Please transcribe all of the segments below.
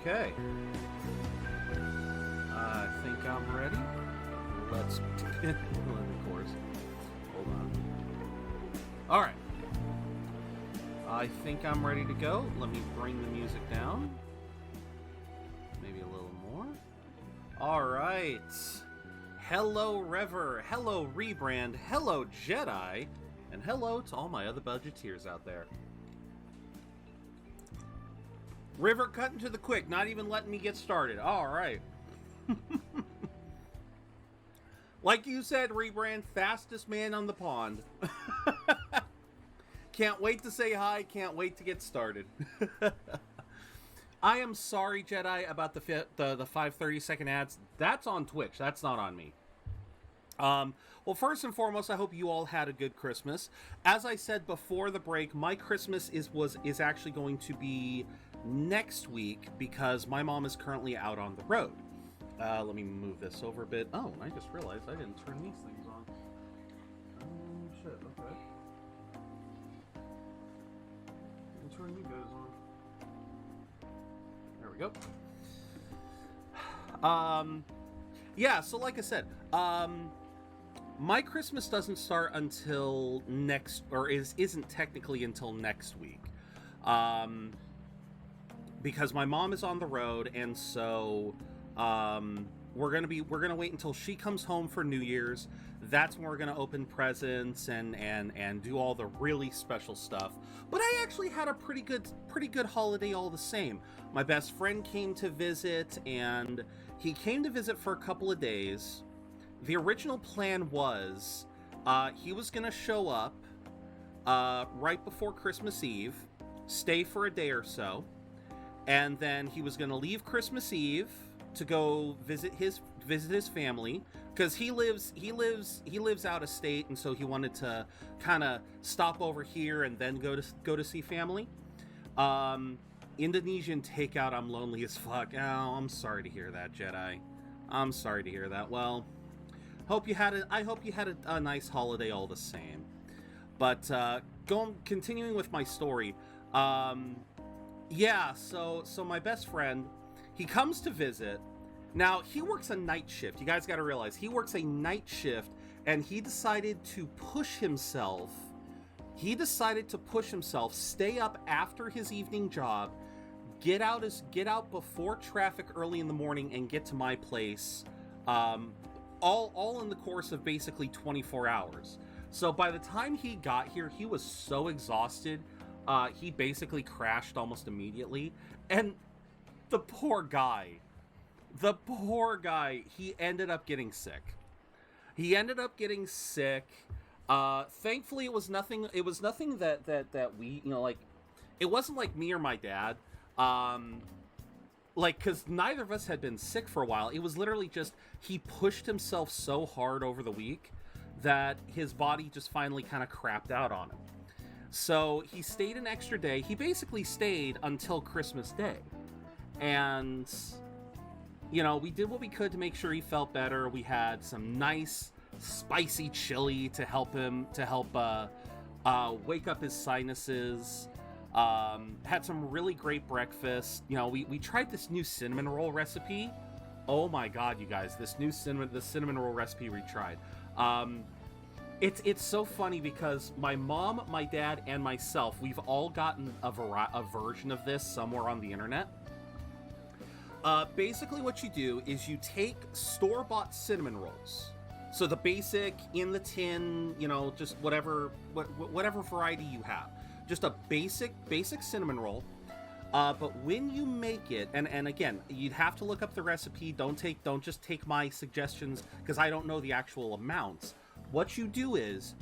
Okay. I think I'm ready. Let's begin the course. Hold on. Alright. I think I'm ready to go. Let me bring the music down. Maybe a little more. Alright. Hello, Rever. Hello, Rebrand. Hello, Jedi. And hello to all my other budgeteers out there. River cutting to the quick, not even letting me get started. Alright. Like you said, Rebrand, fastest man on the pond. Can't wait to say hi, can't wait to get started. I am sorry, Jedi, about the 5:30-second ads. That's on Twitch, that's not on me. Well, first and foremost, I hope you all had a good Christmas. As I said before the break, my Christmas is actually going to be next week because my mom is currently out on the road. Let me move this over a bit. Oh, and I just realized I didn't turn these things on. Shit, okay. I'll turn you guys on. There we go. Yeah, so like I said, my Christmas doesn't start until next, or isn't technically until next week. Because my mom is on the road, and so we're gonna wait until she comes home for New Year's. That's when we're gonna open presents and do all the really special stuff. But I actually had a pretty good holiday all the same. My best friend came to visit, and he came to visit for a couple of days. The original plan was he was gonna show up right before Christmas Eve, stay for a day or so, and then he was gonna leave Christmas Eve to go visit his family, because he lives out of state, and so he wanted to kind of stop over here and then go to see family. Indonesian takeout. I'm lonely as fuck. Oh, I'm sorry to hear that, Jedi. I'm sorry to hear that. Well, I hope you had a nice holiday all the same. But continuing with my story. Yeah, so my best friend, he comes to visit. Now, he works a night shift. You guys got to realize, he works a night shift, and he decided to push himself. Stay up after his evening job, get out before traffic early in the morning, and get to my place, all in the course of basically 24 hours. So by the time he got here, he was so exhausted. He basically crashed almost immediately, and the poor guy, he ended up getting sick. Thankfully, it was nothing that we, like, it wasn't like me or my dad, because neither of us had been sick for a while. It was literally just, he pushed himself so hard over the week that his body just finally kind of crapped out on him. So he stayed an extra day. He basically stayed until Christmas Day. And, we did what we could to make sure he felt better. We had some nice, spicy chili to help wake up his sinuses. Had some really great breakfast. We tried this new cinnamon roll recipe. Oh my god, you guys, the cinnamon roll recipe we tried. It's so funny because my mom, my dad, and myself, we've all gotten a version of this somewhere on the internet. Basically what you do is you take store-bought cinnamon rolls. So the basic, in the tin, just whatever variety you have. Just a basic cinnamon roll. But when you make it, and again, you'd have to look up the recipe. Don't just take my suggestions, because I don't know the actual amounts. What you do is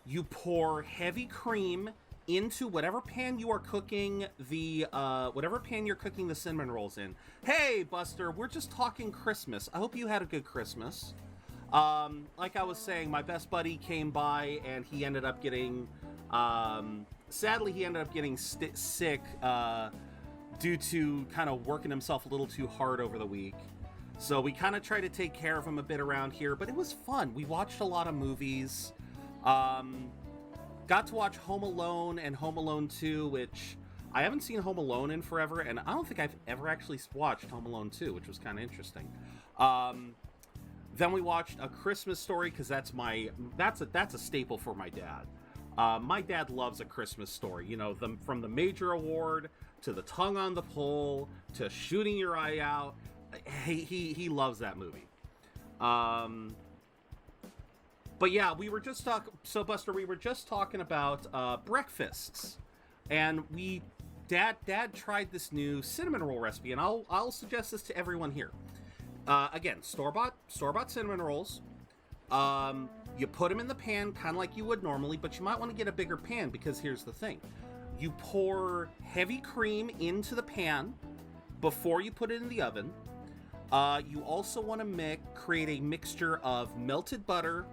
you pour heavy cream into whatever pan you are cooking the cinnamon rolls in. Hey, Buster, we're just talking Christmas. I hope you had a good Christmas. Like I was saying, my best buddy came by, and he ended up getting, sadly, sick due to kind of working himself a little too hard over the week. So we kind of try to take care of him a bit around here, but it was fun. We watched a lot of movies. Got to watch Home Alone and Home Alone 2, which I haven't seen Home Alone in forever, and I don't think I've ever actually watched Home Alone 2, which was kind of interesting. Then we watched A Christmas Story, because that's a staple for my dad. My dad loves A Christmas Story. You know, from the Major Award to the tongue on the pole to shooting your eye out. He loves that movie. But yeah, we were just talking. So Buster, we were just talking about breakfasts, and Dad tried this new cinnamon roll recipe, and I'll suggest this to everyone here. Again, store-bought cinnamon rolls. You put them in the pan, kind of like you would normally, but you might want to get a bigger pan, because here's the thing. You pour heavy cream into the pan before you put it in the oven. You also want to create a mixture of melted butter,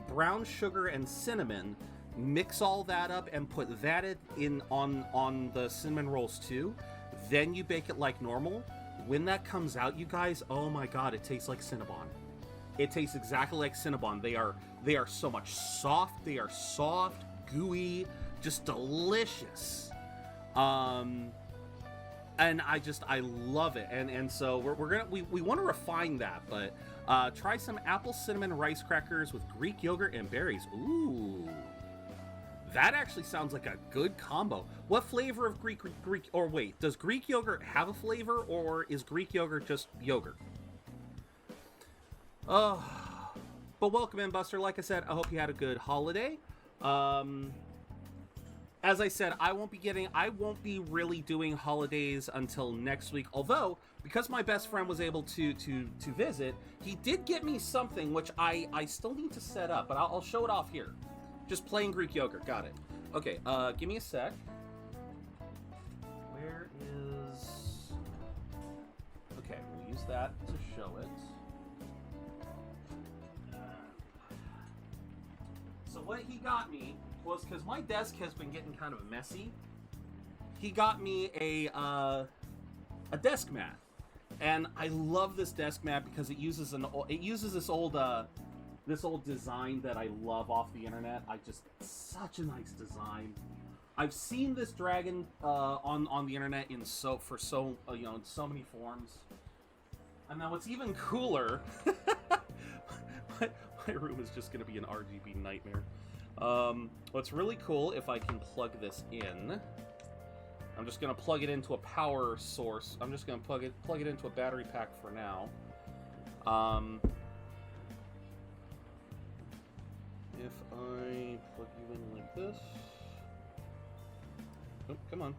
brown sugar, and cinnamon. Mix all that up and put that in on the cinnamon rolls too. Then you bake it like normal. When that comes out, you guys, oh my god, it tastes like Cinnabon. It tastes exactly like Cinnabon. They are so much soft. They are soft, gooey, just delicious. And I love it. And so we want to refine that, but try some apple cinnamon rice crackers with Greek yogurt and berries. Ooh. That actually sounds like a good combo. What flavor of Greek, or wait, does Greek yogurt have a flavor, or is Greek yogurt just yogurt? Oh, but welcome in, Buster. Like I said, I hope you had a good holiday. As I said, I won't be really doing holidays until next week. Although, because my best friend was able to visit, he did get me something which I still need to set up, but I'll show it off here. Just plain Greek yogurt. Got it. Okay, give me a sec. Where is... Okay, we'll use that to show it. So what he got me was, because my desk has been getting kind of messy, he got me a desk mat. And I love this desk mat because it uses this old design that I love off the internet. Such a nice design. I've seen this dragon on the internet in so many forms. And now what's even cooler, my room is just gonna be an RGB nightmare. What's really cool, if I can plug this in, I'm just gonna plug it into a power source. I'm just gonna plug it into a battery pack for now. If I plug you in like this... Oh, come on.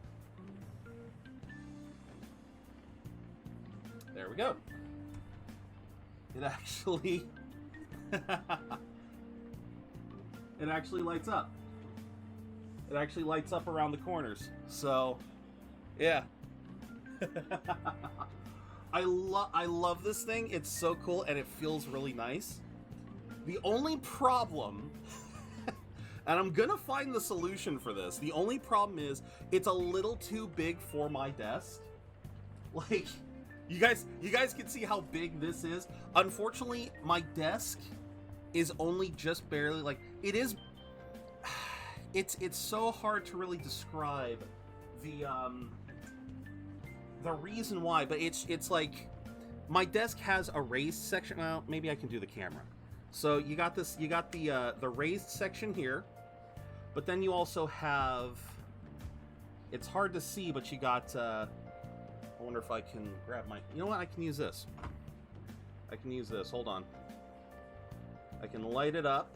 There we go. It actually... it actually lights up. It actually lights up around the corners. So, yeah. I love this thing. It's so cool, and it feels really nice. The only problem, and I'm gonna find the solution for this, the only problem is it's a little too big for my desk. Like, you guys can see how big this is. Unfortunately, my desk is only just barely, like, it is, it's so hard to really describe the reason why, but it's like, my desk has a raised section. Well, maybe I can do the camera. So you got the raised section here, but then you also have, it's hard to see, but you got, I wonder if I can grab my, you know what, I can use this. Hold on. I can light it up.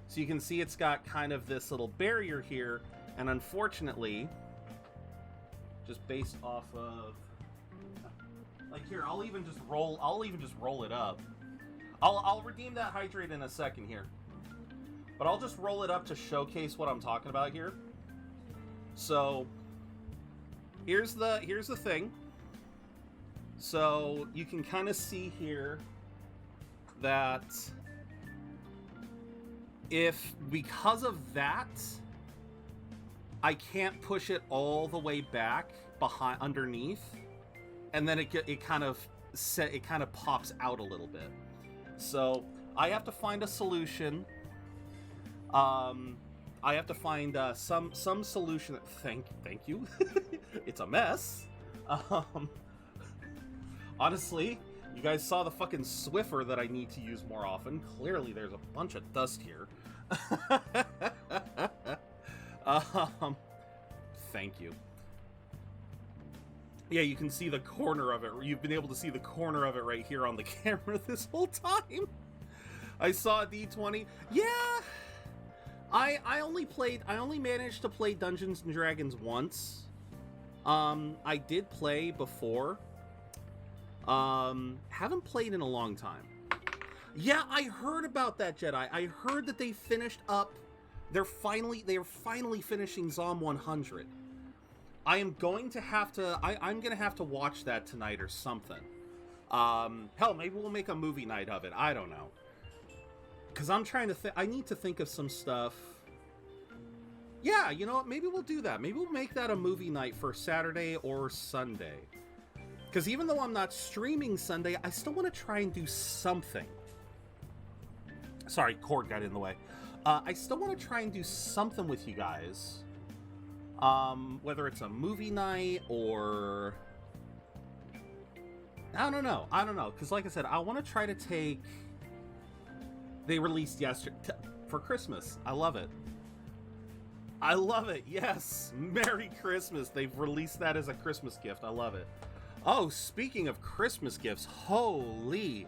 So you can see it's got kind of this little barrier here, and unfortunately, just based off of, like here, I'll even just roll it up. I'll redeem that hydrate in a second here. But I'll just roll it up to showcase what I'm talking about here. So here's the thing. So you can kind of see here that because of that, I can't push it all the way back underneath, and then it kind of pops out a little bit. So I have to find a solution. I have to find some solution. Thank you. It's a mess. Honestly, you guys saw the fucking Swiffer that I need to use more often. Clearly, there's a bunch of dust here. Thank you. Yeah, you can see the corner of it. You've been able to see the corner of it right here on the camera this whole time. I saw a D20. Yeah, I only managed to play Dungeons and Dragons once. I did play before. Haven't played in a long time. Yeah, I heard about that, Jedi. I heard that they finished up. They're finally finishing Zom 100. I am going to have to. I'm gonna have to watch that tonight or something. Hell, maybe we'll make a movie night of it. I don't know. Cause I'm trying to I need to think of some stuff. Yeah, you know what? Maybe we'll do that. Maybe we'll make that a movie night for Saturday or Sunday. Because even though I'm not streaming Sunday, I still want to try and do something. Sorry, cord got in the way. I still want to try and do something with you guys. Whether it's a movie night or... I don't know. Because like I said, I want to try to take... They released yesterday for Christmas. I love it. I love it. Yes. Merry Christmas. They've released that as a Christmas gift. I love it. Oh, speaking of Christmas gifts, holy.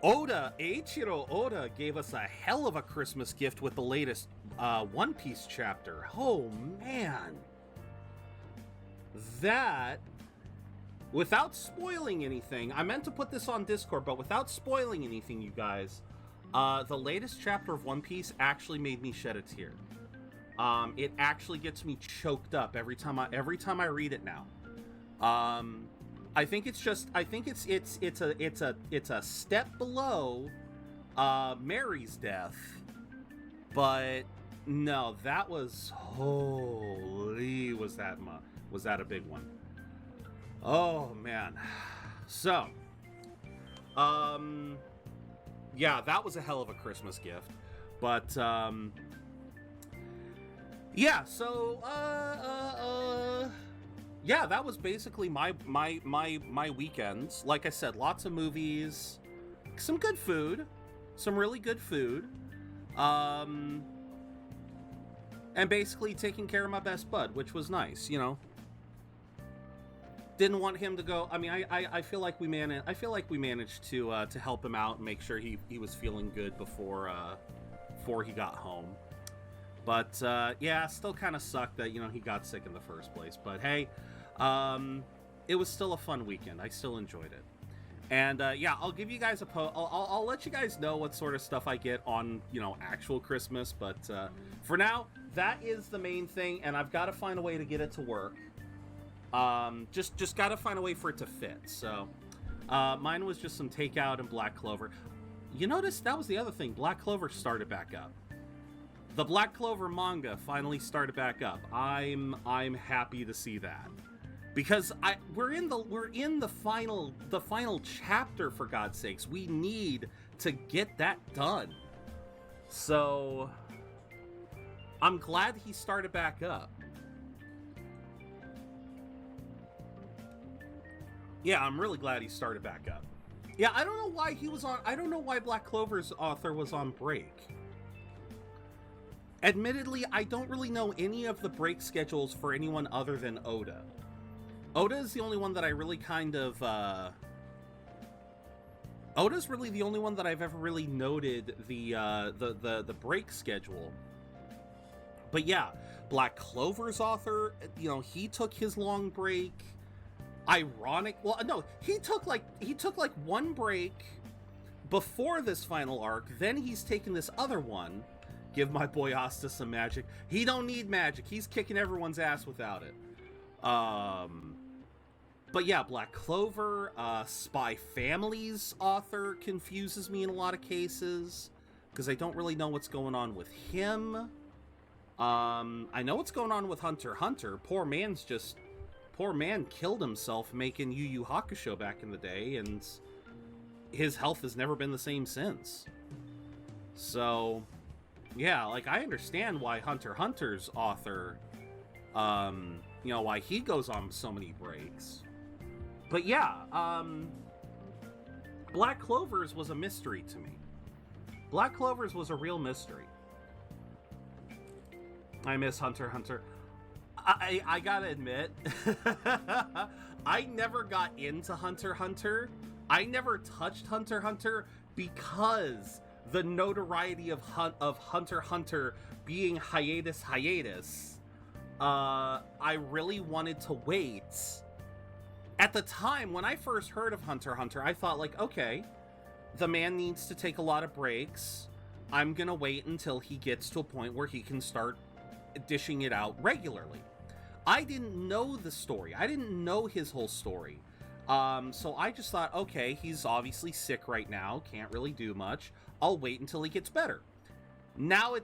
Eiichiro Oda gave us a hell of a Christmas gift with the latest One Piece chapter. Oh, man. That, without spoiling anything, I meant to put this on Discord, but without spoiling anything, you guys, the latest chapter of One Piece actually made me shed a tear. It actually gets me choked up every time I read it now. I think it's a step below Mary's death, but no, that was holy. Was that a big one? Oh man. So, yeah, that was a hell of a Christmas gift, but yeah. So, yeah, that was basically my weekends. Like I said, lots of movies, some good food, some really good food, and basically taking care of my best bud, which was nice, you know. Didn't want him to go. I mean, I feel like we managed to help him out and make sure he was feeling good before he got home. But yeah, still kind of sucked that, you know, he got sick in the first place. But hey, it was still a fun weekend. I still enjoyed it. And yeah, I'll give you guys I'll let you guys know what sort of stuff I get on, you know, actual Christmas. But for now, that is the main thing, and I've got to find a way to get it to work. Just got to find a way for it to fit. So mine was just some takeout and Black Clover. You notice that was the other thing. Black Clover started back up. The Black Clover manga finally started back up. I'm happy to see that, because we're in the final chapter, for God's sakes. We need to get that done. So I'm glad he started back up. Yeah, I'm really glad he started back up. Yeah, I don't know why I don't know why Black Clover's author was on break. Admittedly, I don't really know any of the break schedules for anyone other than Oda. Oda is the only one that I really kind of, Oda's really the only one that I've ever really noted the break schedule. But yeah, Black Clover's author, you know, he took his long break. Well, no, he took like one break before this final arc, then he's taken this other one. Give my boy Asta some magic. He don't need magic. He's kicking everyone's ass without it. But yeah, Black Clover, Spy Family's author confuses me in a lot of cases, because I don't really know what's going on with him. I know what's going on with Hunter x Hunter. Poor man killed himself making Yu Yu Hakusho back in the day, and his health has never been the same since. So Yeah, like, I understand why Hunter x Hunter's author, you know, why he goes on so many breaks. But yeah, Black Clovers was a mystery to me. Black Clovers was a real mystery. I miss Hunter x Hunter. I gotta admit, I never got into Hunter x Hunter. I never touched Hunter x Hunter because the notoriety of Hunter x Hunter being hiatus. I really wanted to wait. At the time, when I first heard of Hunter x Hunter, I thought, like, okay, the man needs to take a lot of breaks. I'm gonna wait until he gets to a point where he can start dishing it out regularly. I didn't know the story. I didn't know his whole story. So I just thought, okay, he's obviously sick right now, can't really do much. I'll wait until he gets better. Now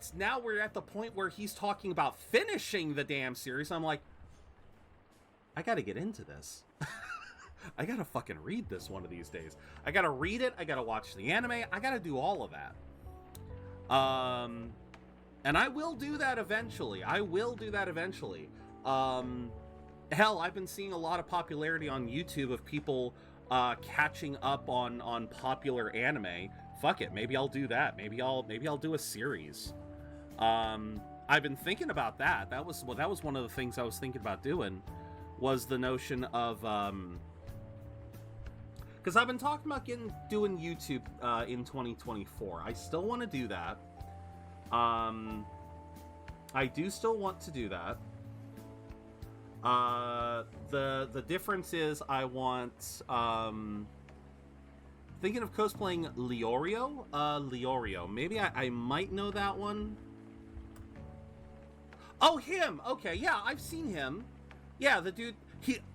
we're at the point where he's talking about finishing the damn series. I'm like, I gotta get into this. I gotta fucking read this one of these days. I gotta read it, I gotta watch the anime, I gotta do all of that. And I will do that eventually. Hell, I've been seeing a lot of popularity on YouTube of people catching up on popular anime. Fuck it, maybe I'll do that. Maybe I'll do a series. I've been thinking about that. That was one of the things I was thinking about doing, was the notion of because I've been talking about doing YouTube in 2024. I still want to do that. I do still want to do that. The difference is I want thinking of cosplaying Leorio. Leorio. Maybe I might know that one. Oh, him. Okay, yeah, I've seen him. Yeah, the dude.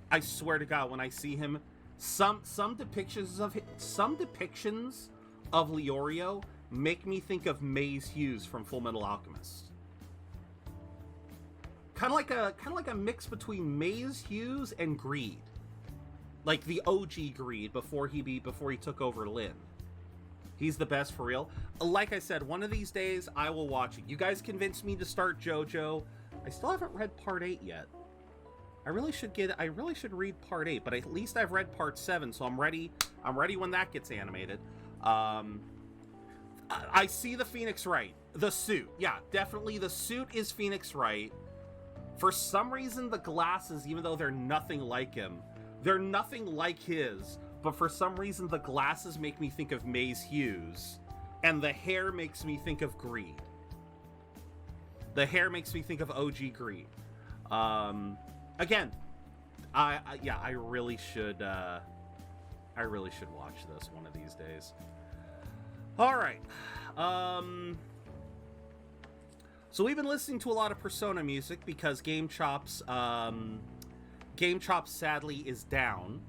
I swear to God, when I see him, some depictions of Leorio make me think of Maze Hughes from Fullmetal Alchemist. Kind of like a mix between Maze Hughes and Greed, like the OG Greed before he took over Lin. He's the best for real. Like I said, one of these days I will watch it. You guys convinced me to start JoJo. I still haven't read Part 8 yet. I really should read Part 8, but at least I've read Part 7, so I'm ready when that gets animated. I see the Phoenix Wright. The suit. Yeah, definitely the suit is Phoenix Wright. For some reason, the glasses, even though they're nothing like him, they're nothing like his, but for some reason, the glasses make me think of Maze Hughes, and the hair makes me think of Greed. The hair makes me think of OG Greed. Again, I really should watch this one of these days. All right. So we've been listening to a lot of Persona music because Gamechops sadly is down.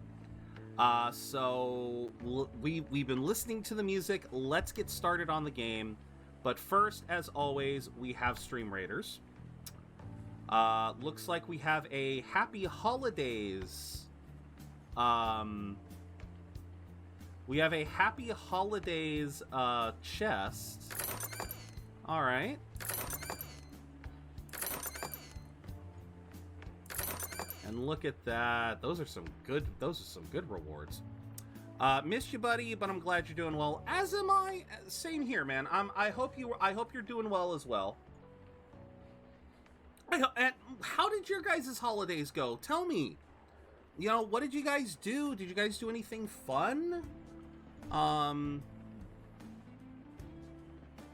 So we've been listening to the music. Let's get started on the game. But first, as always, we have Stream Raiders. Looks like we have a Happy Holidays. We have a Happy Holidays chest. All right. And look at that. Those are some good rewards. Missed you, buddy, but I'm glad you're doing well. As am I. Same here, man. I hope you're doing well as well. And how did your guys' holidays go? Tell me. You know, what did you guys do? Did you guys do anything fun?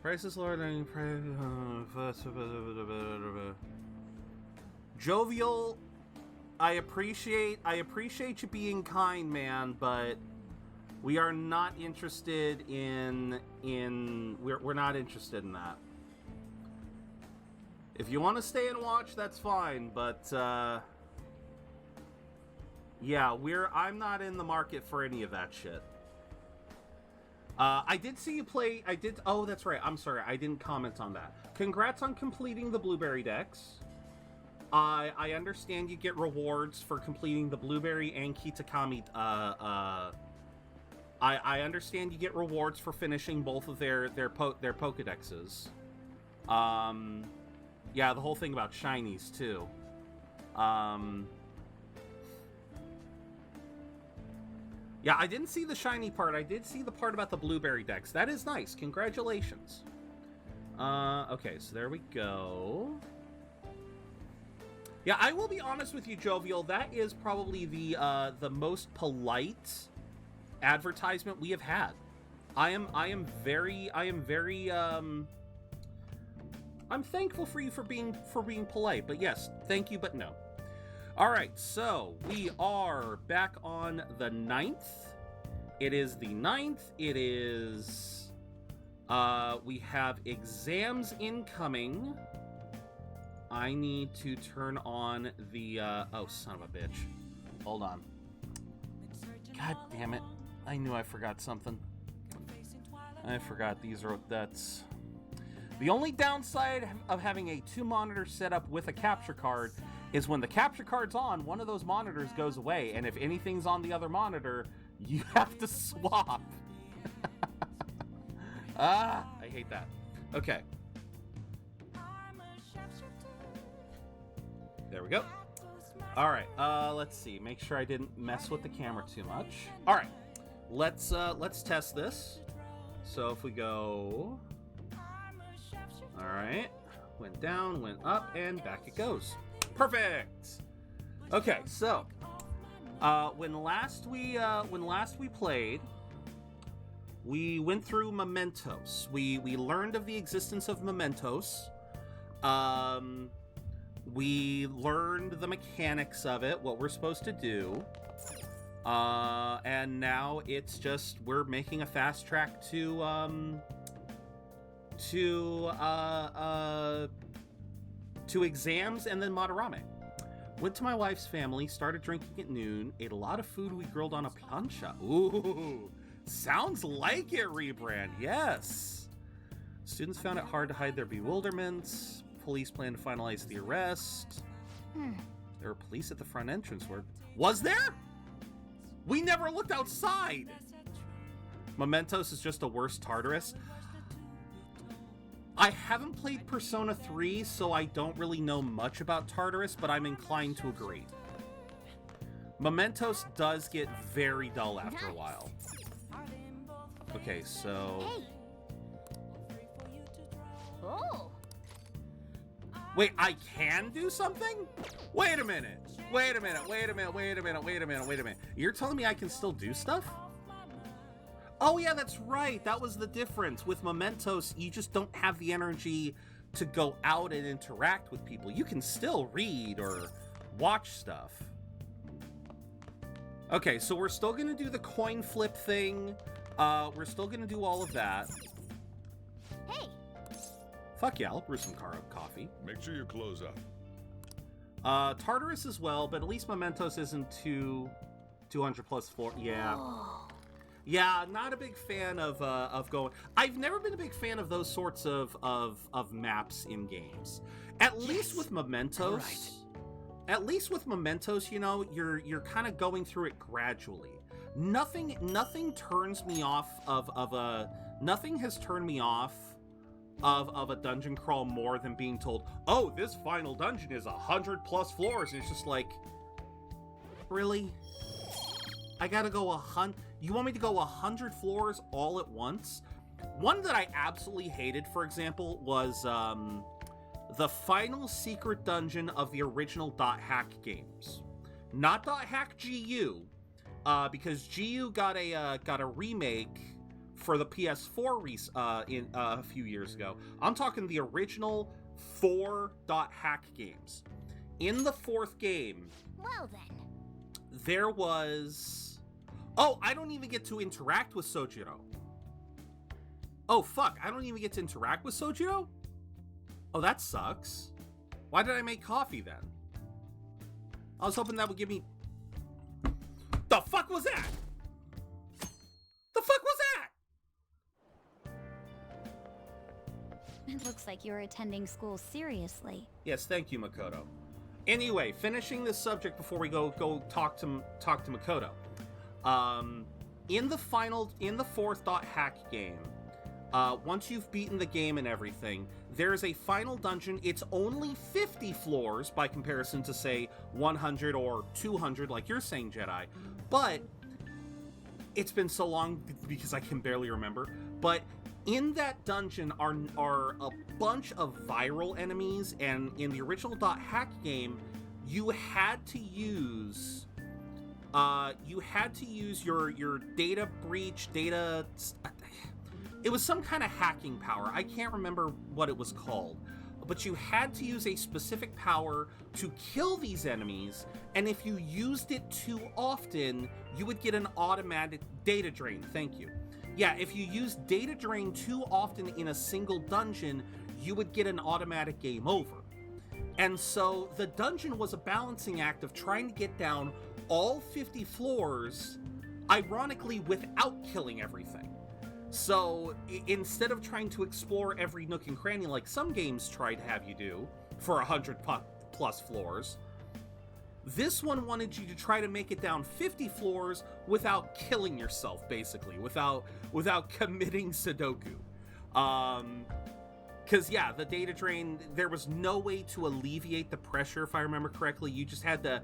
Prices lowering. Jovial. I appreciate you being kind, man, but we are not interested in we're not interested in that. If you want to stay and watch, that's fine, but yeah, I'm not in the market for any of that shit. I did see you play. Oh, that's right. I'm sorry, I didn't comment on that. Congrats on completing the Blueberry decks. I understand you get rewards for completing the Blueberry and Kitakami. I understand you get rewards for finishing both of their Pokedexes. Yeah, the whole thing about shinies, too. Yeah, I didn't see the shiny part. I did see the part about the blueberry decks. That is nice. Congratulations. Okay, so there we go. Yeah, I will be honest with you, Jovial. That is probably the most polite advertisement we have had. I'm thankful for you for being polite, but yes, thank you, but no. All right, so we are back on the 9th. It is the 9th. It is, we have exams incoming. I need to turn on the, oh, son of a bitch. Hold on. God damn it. I knew I forgot something. I forgot that's... The only downside of having a 2-monitor setup with a capture card is when the capture card's on, one of those monitors goes away, and if anything's on the other monitor, you have to swap. I hate that. Okay. There we go. All right, let's see. Make sure I didn't mess with the camera too much. All right, let's test this. So if we go... All right, went down, went up, and back it goes. Perfect. Okay, so when last we played, we went through mementos. We learned of the existence of mementos. We learned the mechanics of it, what we're supposed to do, and now it's just we're making a fast track to exams and then Madarame. Went to my wife's family, started drinking at noon, ate a lot of food we grilled on a plancha. Ooh, sounds like it, Rebrand, yes. Students found it hard to hide their bewilderment. Police plan to finalize the arrest. There were police at the front entrance. Was there? We never looked outside. Mementos is just a worse Tartarus. I haven't played Persona 3, so I don't really know much about Tartarus, but I'm inclined to agree. Mementos does get very dull after a while. Okay, so... Hey. Oh. Wait, I can do something? Wait a minute. Wait a minute. Wait a minute. Wait a minute. Wait a minute. Wait a minute. You're telling me I can still do stuff? Oh yeah, that's right. That was the difference. With Mementos, you just don't have the energy to go out and interact with people. You can still read or watch stuff. Okay, so we're still gonna do the coin flip thing. We're still gonna do all of that. Hey. Fuck yeah, I'll brew some coffee. Make sure you close up. Tartarus as well, but at least Mementos isn't 200 plus 4. Yeah. Oh. Yeah, not a big fan of going. I've never been a big fan of those sorts of maps in games. At least with Mementos. Right. At least with Mementos, you know, you're kind of going through it gradually. Nothing turns me off nothing has turned me off of a dungeon crawl more than being told, oh, this final dungeon is 100 plus floors. And it's just like, really? I gotta go 100. You want me to go 100 floors all at once? One that I absolutely hated, for example, was the final secret dungeon of the original Dot Hack games. Not Dot Hack GU, because GU got a remake for the PS4 in a few years ago. I'm talking the original 4 Dot Hack games. In the 4th game, Well then. there was... Oh, I don't even get to interact with Sojiro. Oh, fuck. I don't even get to interact with Sojiro? Oh, that sucks. Why did I make coffee then? I was hoping that would give me... The fuck was that? The fuck was that? It looks like you're attending school seriously. Yes, thank you, Makoto. Anyway, finishing this subject before we go talk to Makoto. In the 4th Dot Hack game, once you've beaten the game and everything, there's a final dungeon. It's only 50 floors by comparison to, say, 100 or 200, like you're saying, Jedi. But it's been so long because I can barely remember. But in that dungeon are a bunch of viral enemies, and in the original .hack game, you had to use your data breach, it was some kind of hacking power. I can't remember what it was called, but you had to use a specific power to kill these enemies, and if you used it too often, you would get an automatic data drain. Thank you. Yeah, if you used data drain too often in a single dungeon, you would get an automatic game over. And so the dungeon was a balancing act of trying to get down all 50 floors, ironically, without killing everything. So instead of trying to explore every nook and cranny like some games try to have you do for 100 plus floors, this one wanted you to try to make it down 50 floors without killing yourself, basically, without committing Sudoku. Because yeah, the data drain, there was no way to alleviate the pressure, if I remember correctly. You had to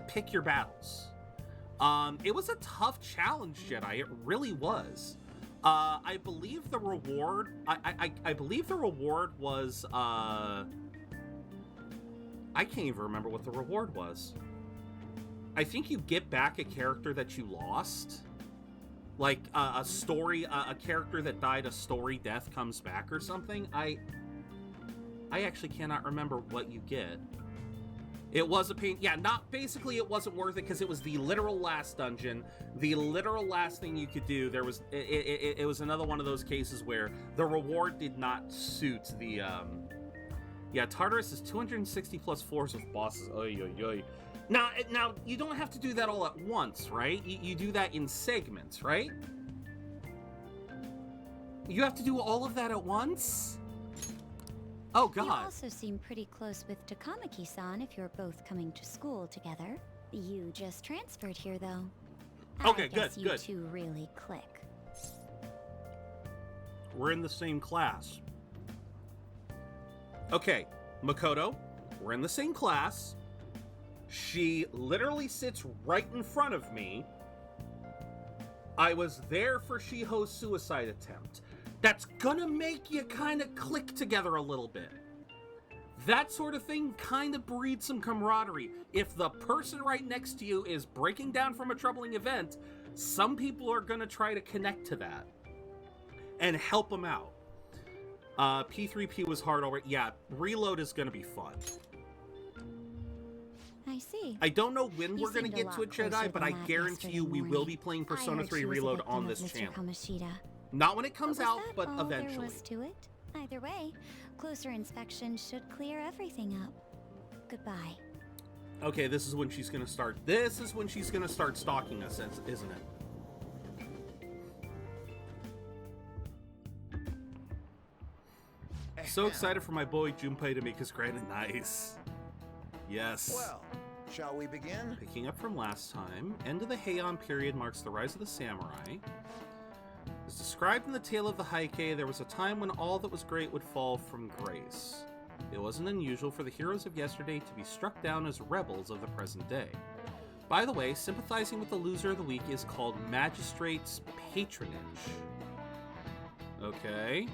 pick your battles. It was a tough challenge, Jedi. It really was. I believe the reward. I believe the reward was. I can't even remember what the reward was. I think you get back a character that you lost. Like a story, a character that died a story death comes back or something. I actually cannot remember what you get. It was a pain. Yeah, basically it wasn't worth it because it was the literal last dungeon, the literal last thing you could do. There was, it was another one of those cases where the reward did not suit the, yeah, Tartarus is 260 plus floors of bosses. Oy, oy, oy. Now, you don't have to do that all at once, right? You do that in segments, right? You have to do all of that at once? Oh, God. You also seem pretty close with Takamaki-san if you're both coming to school together. You just transferred here, though. Okay, I guess good. You two really click. We're in the same class. Okay, Makoto, we're in the same class. She literally sits right in front of me. I was there for Shiho's suicide attempt. That's gonna make you kind of click together a little bit. That sort of thing kind of breeds some camaraderie. If the person right next to you is breaking down from a troubling event, some people are gonna try to connect to that and help them out. P3P was hard already. Yeah, Reload is gonna be fun. I see. I don't know when we're gonna get to it, Jedi, but I guarantee you we will be playing Persona 3 Reload on this channel. Not when it comes out, but eventually. There was to it? Either way, closer inspection should clear everything up. Goodbye. Okay, this is when she's gonna start. This is when she's gonna start stalking us, isn't it? So excited for my boy Junpei to make his grand nice. Yes. Well, shall we begin? Picking up from last time, end of the Heian period marks the rise of the samurai. As described in the Tale of the Heike, there was a time when all that was great would fall from grace. It wasn't unusual for the heroes of yesterday to be struck down as rebels of the present day. By the way, sympathizing with the loser of the week is called magistrate's patronage. Okay.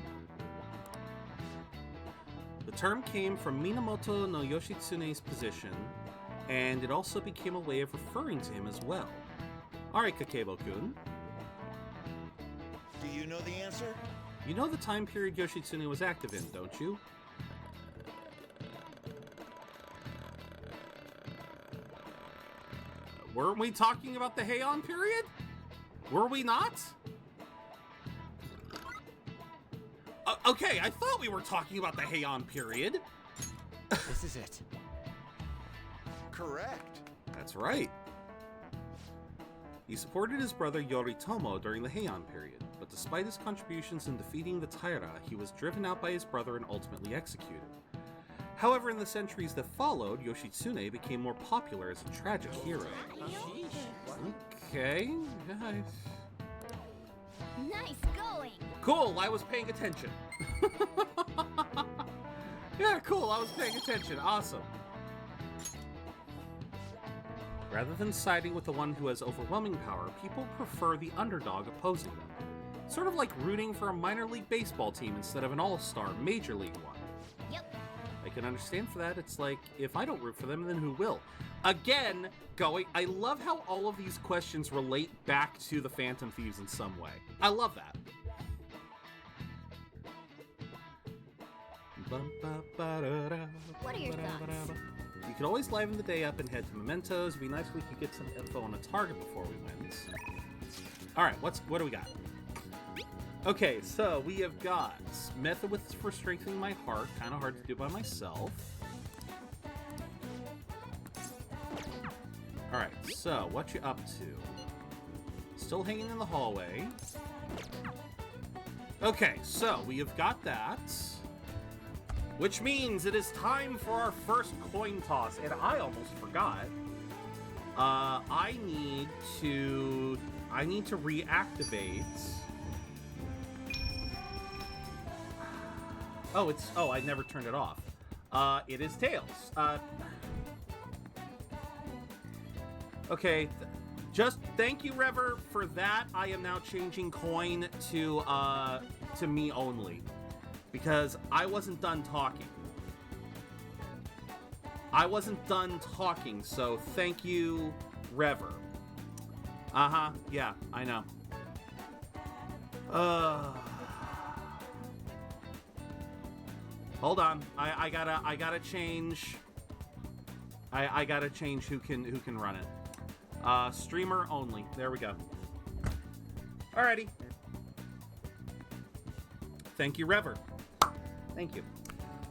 The term came from Minamoto no Yoshitsune's position, and it also became a way of referring to him as well. Alright, Kakebo-kun. Do you know the answer? You know the time period Yoshitsune was active in, don't you? Weren't we talking about the Heian period? Were we not? Okay, I thought we were talking about the Heian period. This is it. Correct. That's right. He supported his brother Yoritomo during the Heian period, but despite his contributions in defeating the Taira, he was driven out by his brother and ultimately executed. However, in the centuries that followed, Yoshitsune became more popular as a tragic hero. Okay. Nice going. Cool, I was paying attention. Yeah, cool, I was paying attention. Awesome. Rather than siding with the one who has overwhelming power, people prefer the underdog opposing them. Sort of like rooting for a minor league baseball team instead of an all-star major league one. Yep. I can understand for that. It's like, if I don't root for them, then who will? Again, I love how all of these questions relate back to the Phantom Thieves in some way. I love that. What are your thoughts? You could always liven the day up and head to Mementos. It'd be nice if we could get some info on a target before we win. Alright, what do we got? Okay, so we have got method for strengthening my heart. Kind of hard to do by myself. Alright, so what you up to? Still hanging in the hallway. Okay, so we have got that. Which means it is time for our first coin toss. And I almost forgot. I need to reactivate. Oh, I never turned it off. It is Tails. Okay, just thank you, Rever, for that. I am now changing coin to me only, because I wasn't done talking. So thank you, Rever. Yeah, I know. Hold on. I gotta change. I gotta change who can run it. Streamer only. There we go. Alrighty. Thank you, Rever. Thank you.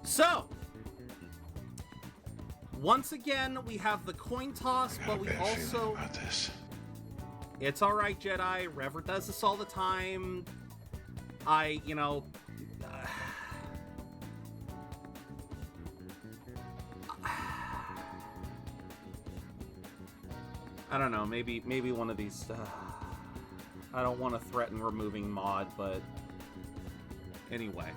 So, once again, we have the coin toss, but we also... about this. It's alright, Jedi. Rever does this all the time. I don't know, maybe one of these... I don't want to threaten removing mod, but... Anyway.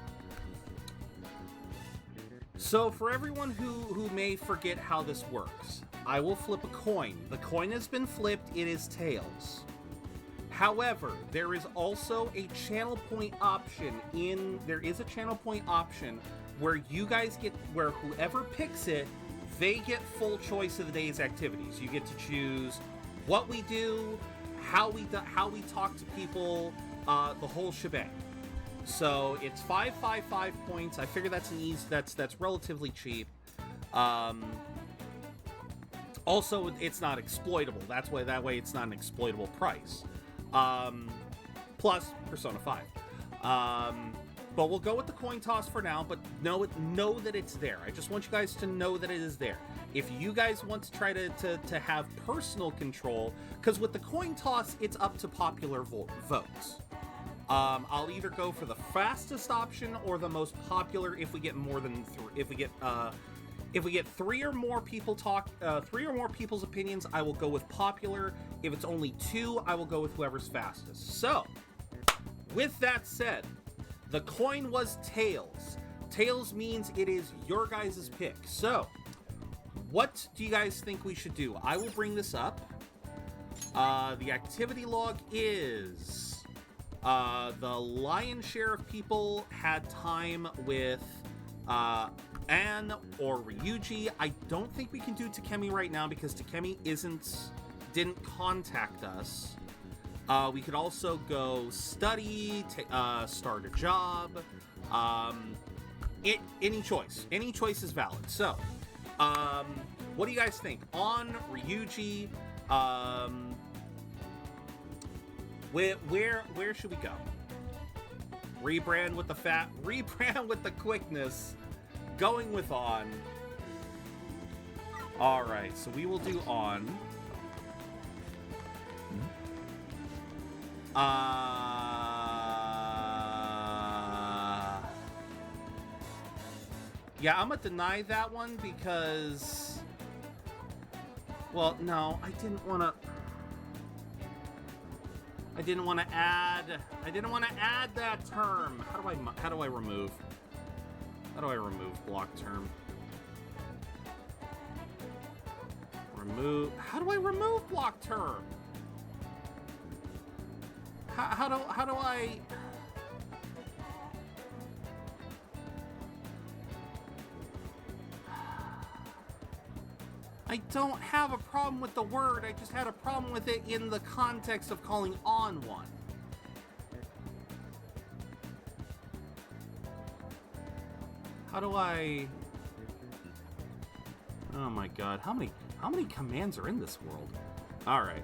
So, for everyone who may forget how this works, I will flip a coin. The coin has been flipped, it is Tails. However, there is also a channel point option there is a channel point option where you guys get, where whoever picks it, they get full choice of the day's activities. You get to choose what we do, how we talk to people, the whole shebang. So it's 555 points. I figure that's an easy, that's relatively cheap. Also, it's not exploitable. That way it's not an exploitable price. Plus Persona 5. But we'll go with the coin toss for now, but know that it's there. I just want you guys to know that it is there. If you guys want to try to have personal control, because with the coin toss, it's up to popular votes. I'll either go for the fastest option or the most popular if we get more than if we get three or more people's opinions, I will go with popular. If it's only two, I will go with whoever's fastest. So, with that said, the coin was Tails. Tails means it is your guys' pick. So, what do you guys think we should do? I will bring this up. The activity log is... the lion's share of people had time with Anne or Ryuji. I don't think we can do Takemi right now because Takemi didn't contact us. We could also go study, start a job. Any choice is valid. So, what do you guys think? On Ryuji, where should we go? Rebrand with the quickness. Going with on. Alright, so we will do on. Yeah, I'm gonna deny that one because... Well, no, I didn't want to... I didn't want to add that term. How do I remove? How do I remove block term? Remove. How do I remove block term? How do I? I don't have a problem with the word, I just had a problem with it in the context of calling on one. How do I... Oh my god, how many commands are in this world? Alright.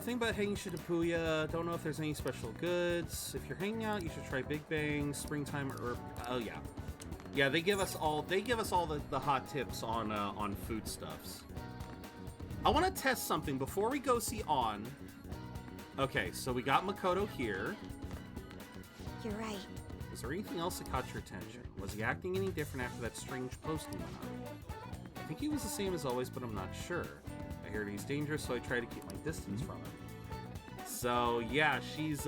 Think about hanging Shibuya. Don't know if there's any special goods. If you're hanging out, you should try Big Bang, Springtime, or... Oh yeah. Yeah, they give us all the hot tips on foodstuffs. I want to test something before we go see On. Okay, so we got Makoto here. You're right. Is there anything else that caught your attention? Was he acting any different after that strange posting went on? I think he was the same as always, but I'm not sure. I heard he's dangerous, so I try to keep my distance from him. So yeah, she's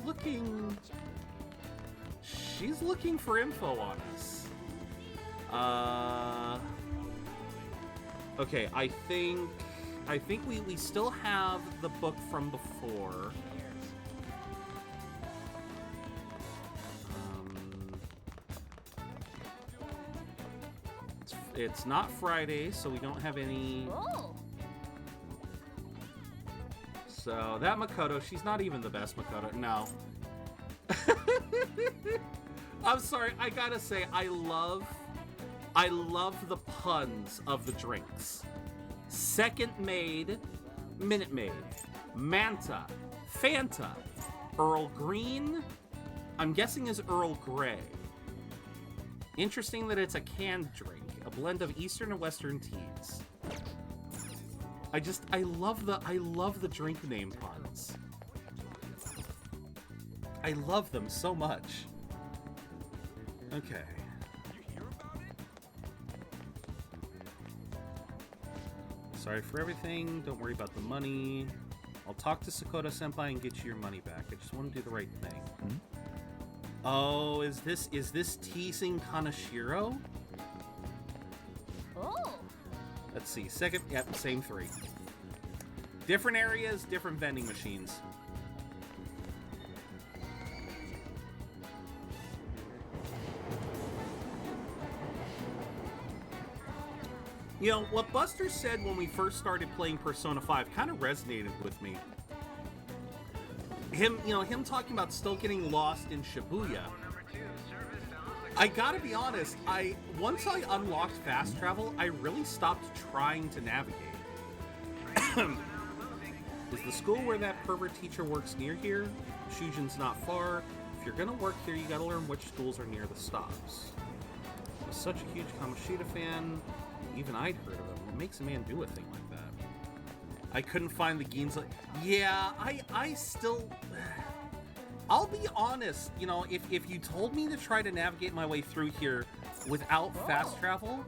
looking... She's looking for info on us. Okay, I think we still have the book from before. It's not Friday, so we don't have any. Oh. So that Makoto, she's not even the best Makoto. No. I'm sorry, I gotta say, I love the puns of the drinks. Second Maid, Minute Maid, Manta, Fanta, Earl Green, I'm guessing is Earl Grey. Interesting that it's a canned drink, a blend of Eastern and Western teas. I love the drink name puns. I love them so much. Okay. Sorry for everything. Don't worry about the money. I'll talk to Sakota Senpai and get you your money back. I just want to do the right thing. Mm-hmm. Oh, is this teasing Kanashiro? Oh. Let's see. Second, yep, same three. Different areas, different vending machines. You know, what Buster said when we first started playing Persona 5 kind of resonated with me. Him talking about still getting lost in Shibuya. I gotta be honest, once I unlocked fast travel, I really stopped trying to navigate. Is the school where that pervert teacher works near here? Shujin's not far. If you're gonna work here, you gotta learn which schools are near the stops. I was such a huge Kamoshida fan. Even I'd heard of him. What makes a man do a thing like that? I couldn't find the Ginza. Yeah, I still... I'll be honest, you know, if you told me to try to navigate my way through here without fast travel,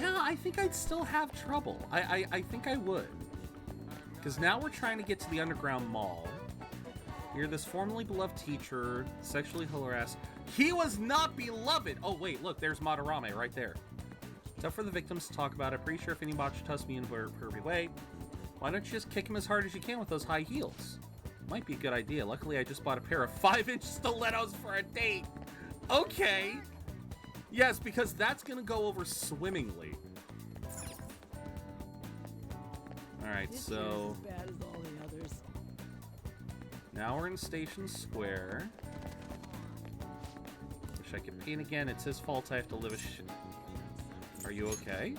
yeah, I think I'd still have trouble. I think I would. Because now we're trying to get to the underground mall. You're this formerly beloved teacher, sexually harassed. He was not beloved! Oh, wait, look, there's Madarame right there. It's up for the victims to talk about it. Pretty sure if any botch tuss me in a pervy way, why don't you just kick him as hard as you can with those high heels? Might be a good idea. Luckily, I just bought a pair of 5-inch stilettos for a date. Okay. Yes, because that's gonna go over swimmingly. Alright, so... as bad as all the others. Now we're in Station Square. Wish I could paint again. It's his fault I have to live a shit. Are you okay?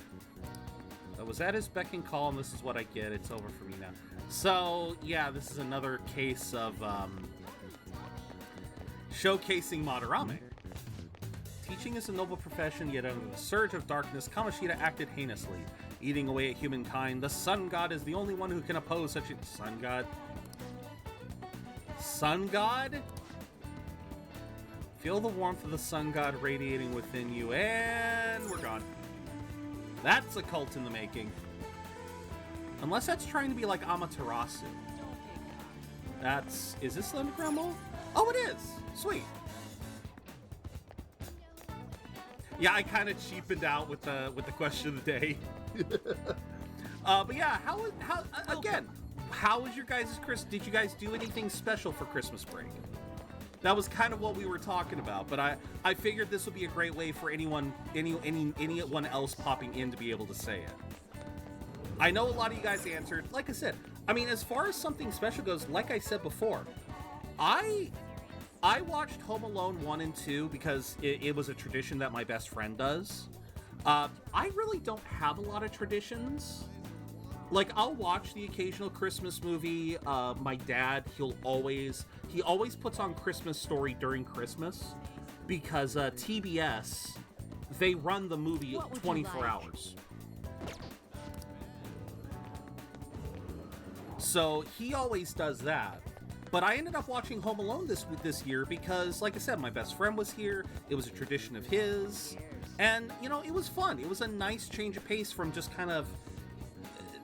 Was that his beck and call, and this is what I get? It's over for me now. So, yeah, this is another case of showcasing Madarame. Teaching is a noble profession, yet under the surge of darkness, Kamoshida acted heinously, eating away at humankind. The Sun God is the only one who can oppose such a... Sun God? Sun God? Feel the warmth of the Sun God radiating within you, and we're gone. That's a cult in the making. Unless that's trying to be like Amaterasu. Is this the underground mole? Oh, it is! Sweet. Yeah, I kind of cheapened out with the question of the day. But yeah, how was your guys' Christmas? Did you guys do anything special for Christmas break? That was kind of what we were talking about, but I figured this would be a great way for anyone else popping in to be able to say it. I know a lot of you guys answered. Like I said, I mean, as far as something special goes, like I said before, I watched Home Alone 1 and 2 because it was a tradition that my best friend does. I really don't have a lot of traditions. Like, I'll watch the occasional Christmas movie. My dad, he always puts on Christmas Story during Christmas because TBS, they run the movie 24 hours. So he always does that. But I ended up watching Home Alone this year because, like I said, my best friend was here. It was a tradition of his. And, you know, it was fun. It was a nice change of pace from just kind of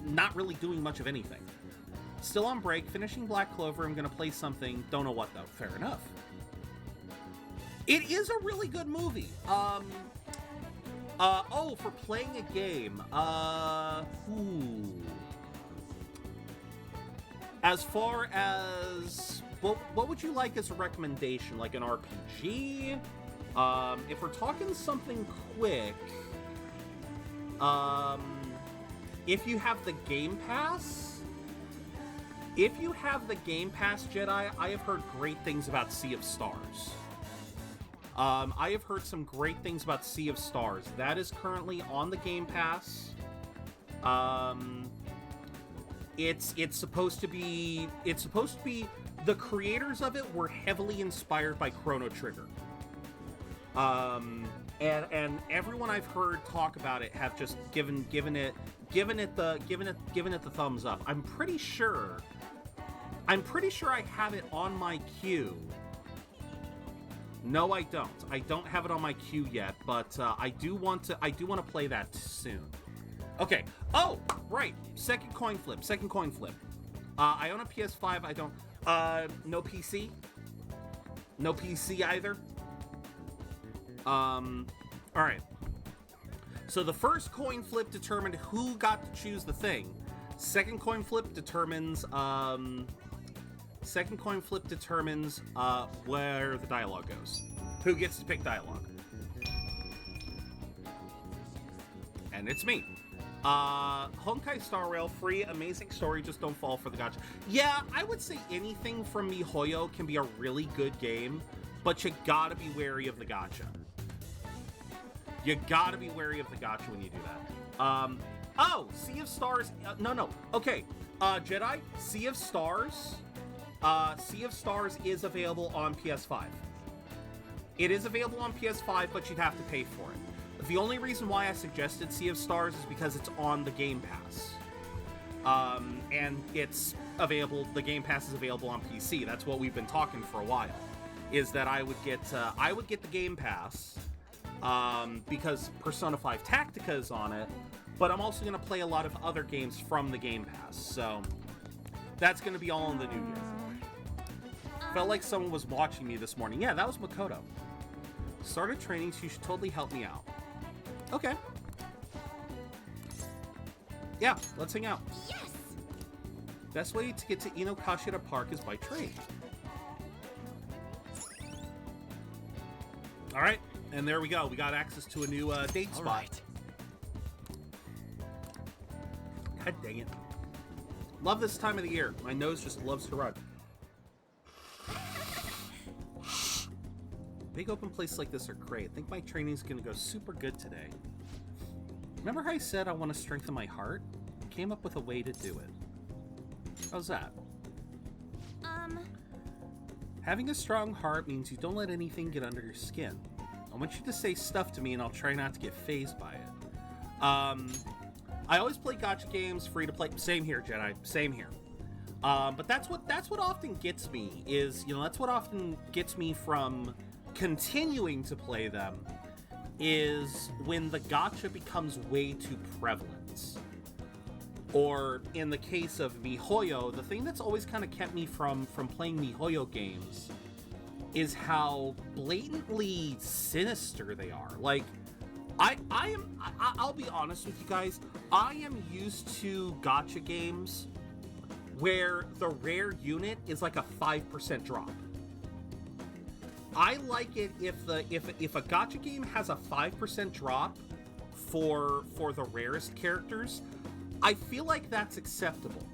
not really doing much of anything. Still on break, finishing Black Clover. I'm going to play something. Don't know what, though. Fair enough. It is a really good movie. For playing a game. As far as, what would you like as a recommendation? Like an RPG? If we're talking something quick, if you have the Game Pass, Jedi, I have heard great things about Sea of Stars. I have heard some great things about Sea of Stars. That is currently on the Game Pass. It's supposed to be the creators of it were heavily inspired by Chrono Trigger. And everyone I've heard talk about it have just given it the thumbs up. I'm pretty sure I have it on my queue. No, I don't. I don't have it on my queue yet, but I do want to play that soon. Okay. Oh, right. Second coin flip. I own a PS5. I don't. No PC. No PC either. All right. So the first coin flip determined who got to choose the thing. Second coin flip determines. Where the dialogue goes. Who gets to pick dialogue? And it's me. Honkai Star Rail, free, amazing story, just don't fall for the gacha. Yeah, I would say anything from MiHoYo can be a really good game, but you gotta be wary of the gacha. You gotta be wary of the gacha when you do that. Sea of Stars, no. Okay, Jedi, Sea of Stars is available on PS5. It is available on PS5, but you'd have to pay for it. The only reason why I suggested Sea of Stars is because it's on the Game Pass. And it's available, the Game Pass is available on PC. That's what we've been talking for a while. Is that I would get the Game Pass, because Persona 5 Tactica is on it, but I'm also going to play a lot of other games from the Game Pass, so that's going to be all in the new year. Felt like someone was watching me this morning. Yeah, that was Makoto. Started training, so you should totally help me out. Okay. Yeah, let's hang out. Yes! Best way to get to Inokashira Park is by train. Alright, and there we go. We got access to a new date spot. Right. God dang it. Love this time of the year. My nose just loves to run. Big open places like this are great. I think my training's gonna go super good today. Remember how I said I want to strengthen my heart? Came up with a way to do it. How's that? Having a strong heart means you don't let anything get under your skin. I want you to say stuff to me and I'll try not to get fazed by it. I always play gacha games, free to play. Same here, Jedi. Same here. But that's what often gets me is, that's what often gets me from continuing to play them is when the gacha becomes way too prevalent. Or in the case of MiHoYo, the thing that's always kind of kept me from playing MiHoYo games is how blatantly sinister they are. Like, I'll be honest with you guys, I am used to gacha games where the rare unit is like a 5% drop. I like it if a gacha game has a 5% drop for the rarest characters. I feel like that's acceptable.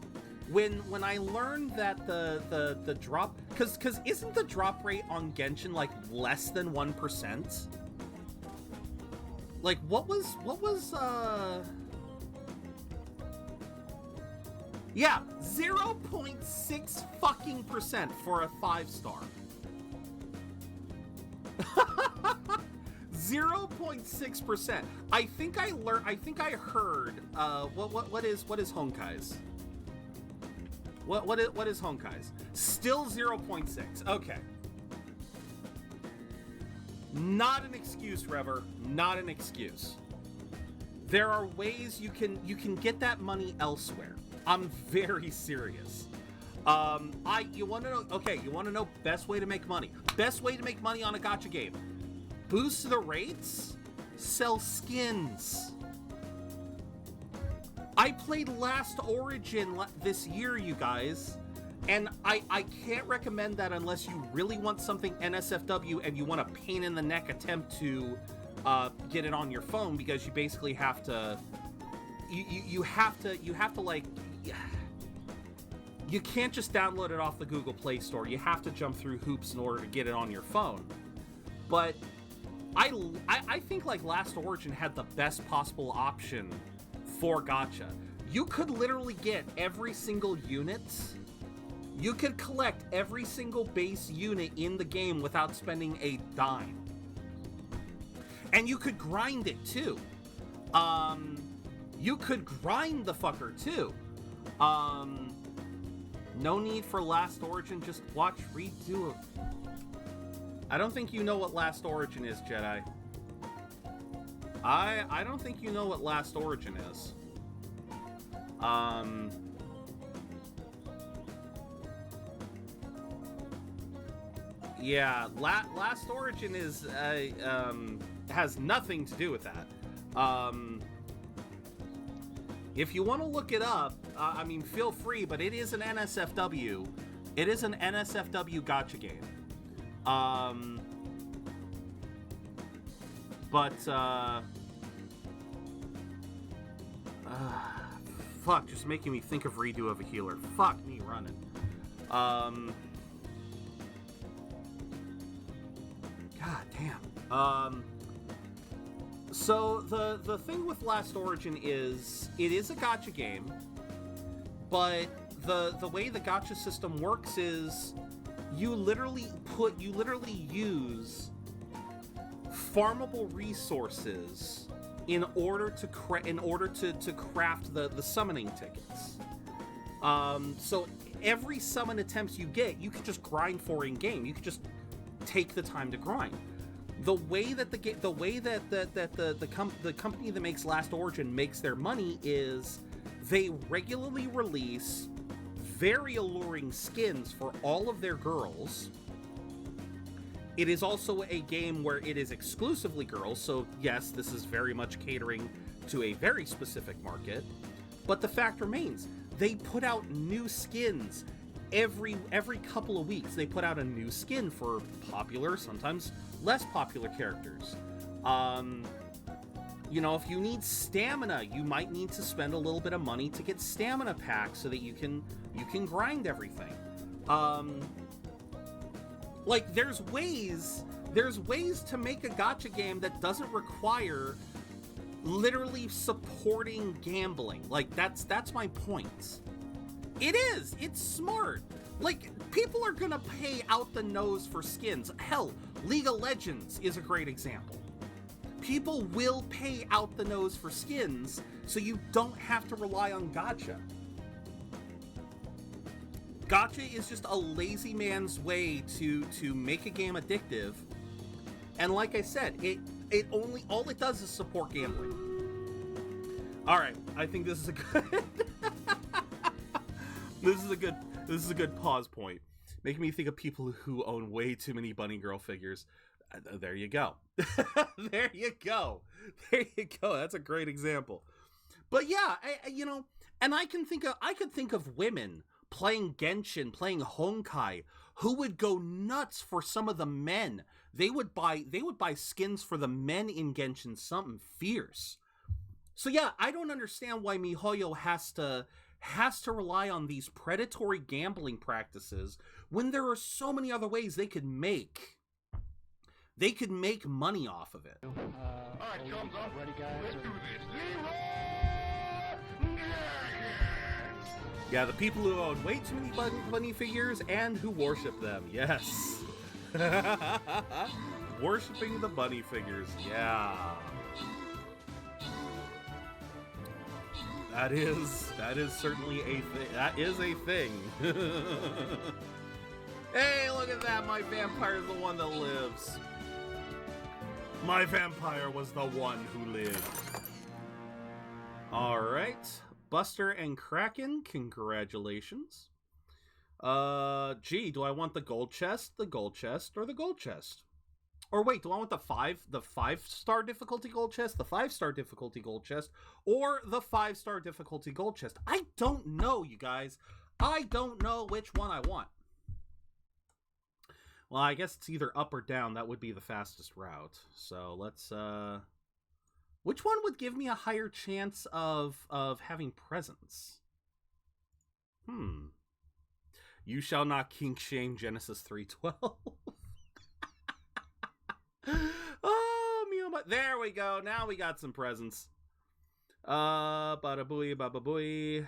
When I learned that the drop, because isn't the drop rate on Genshin like less than 1%? Like what was yeah, 0.6 fucking percent for a 5-star. 0.6%. I think I heard what is Honkai's? What is Honkai's? Still 0.6. Okay. Not an excuse, Rever. Not an excuse. There are ways you can get that money elsewhere. I'm very serious. You want to know? Okay, you want to know best way to make money? Best way to make money on a gacha game: boost the rates, sell skins. I played Last Origin this year, you guys, and I can't recommend that unless you really want something NSFW and you want a pain in the neck attempt to get it on your phone, because you basically have to you have to like, you can't just download it off the Google Play Store. You have to jump through hoops in order to get it on your phone. But I think like Last Origin had the best possible option for gacha. You could literally get every single unit. You could collect every single base unit in the game without spending a dime. And you could grind it too. You could grind the fucker too. No need for Last Origin, just watch redo it. I don't think you know what Last Origin is, Jedi. I don't think you know what Last Origin is. Yeah, Last Origin is has nothing to do with that. If you want to look it up, I mean, feel free, but it is an NSFW. It is an NSFW gacha game. Fuck, just making me think of redo of a healer. Fuck me running. God damn. So the thing with Last Origin is it is a gacha game, but the way the gacha system works is you literally use farmable resources in order to craft the summoning tickets. So every summon attempt you get, you can just grind for in game. You can just take the time to grind. The way that the company that makes Last Origin makes their money is they regularly release very alluring skins for all of their girls. It is also a game where it is exclusively girls, so yes, this is very much catering to a very specific market. But the fact remains, they put out new skins every couple of weeks. They put out a new skin for popular, sometimes less popular characters. You know, if you need stamina, you might need to spend a little bit of money to get stamina packs so that you can grind everything. Like, there's ways to make a gacha game that doesn't require literally supporting gambling. Like, that's my point. It's smart. Like, people are gonna pay out the nose for skins. Hell, League of Legends is a great example. People will pay out the nose for skins, so you don't have to rely on gacha. Gacha is just a lazy man's way to make a game addictive. And like I said, all it does is support gambling. Alright, I think this is a good This is a good pause point. Making me think of people who own way too many bunny girl figures. There you go. There you go. There you go. That's a great example. But yeah, and I could think of women playing Genshin, playing Honkai, who would go nuts for some of the men. They would buy skins for the men in Genshin, something fierce. So yeah, I don't understand why MiHoYo has to rely on these predatory gambling practices when there are so many other ways they could make money off of it. Alright, thumbs up. Ready, guys? Let's do this. Yeah, the people who own way too many bunny figures and who worship them. Yes. Worshipping the bunny figures. Yeah. That is certainly a thing. That is a thing. Hey, look at that. My vampire's the one that lives. My vampire was the one who lived. All right. Buster and Kraken, congratulations. Gee, do I want the gold chest, or the gold chest? Or wait, do I want the 5-star difficulty gold chest, the 5-star difficulty gold chest, or the 5-star difficulty gold chest? I don't know, you guys. I don't know which one I want. Well, I guess it's either up or down. That would be the fastest route. So let's, which one would give me a higher chance of having presents? You shall not kink shame Genesis 3:12. Oh, my. There we go. Now we got some presents. Bada booey, baba booey.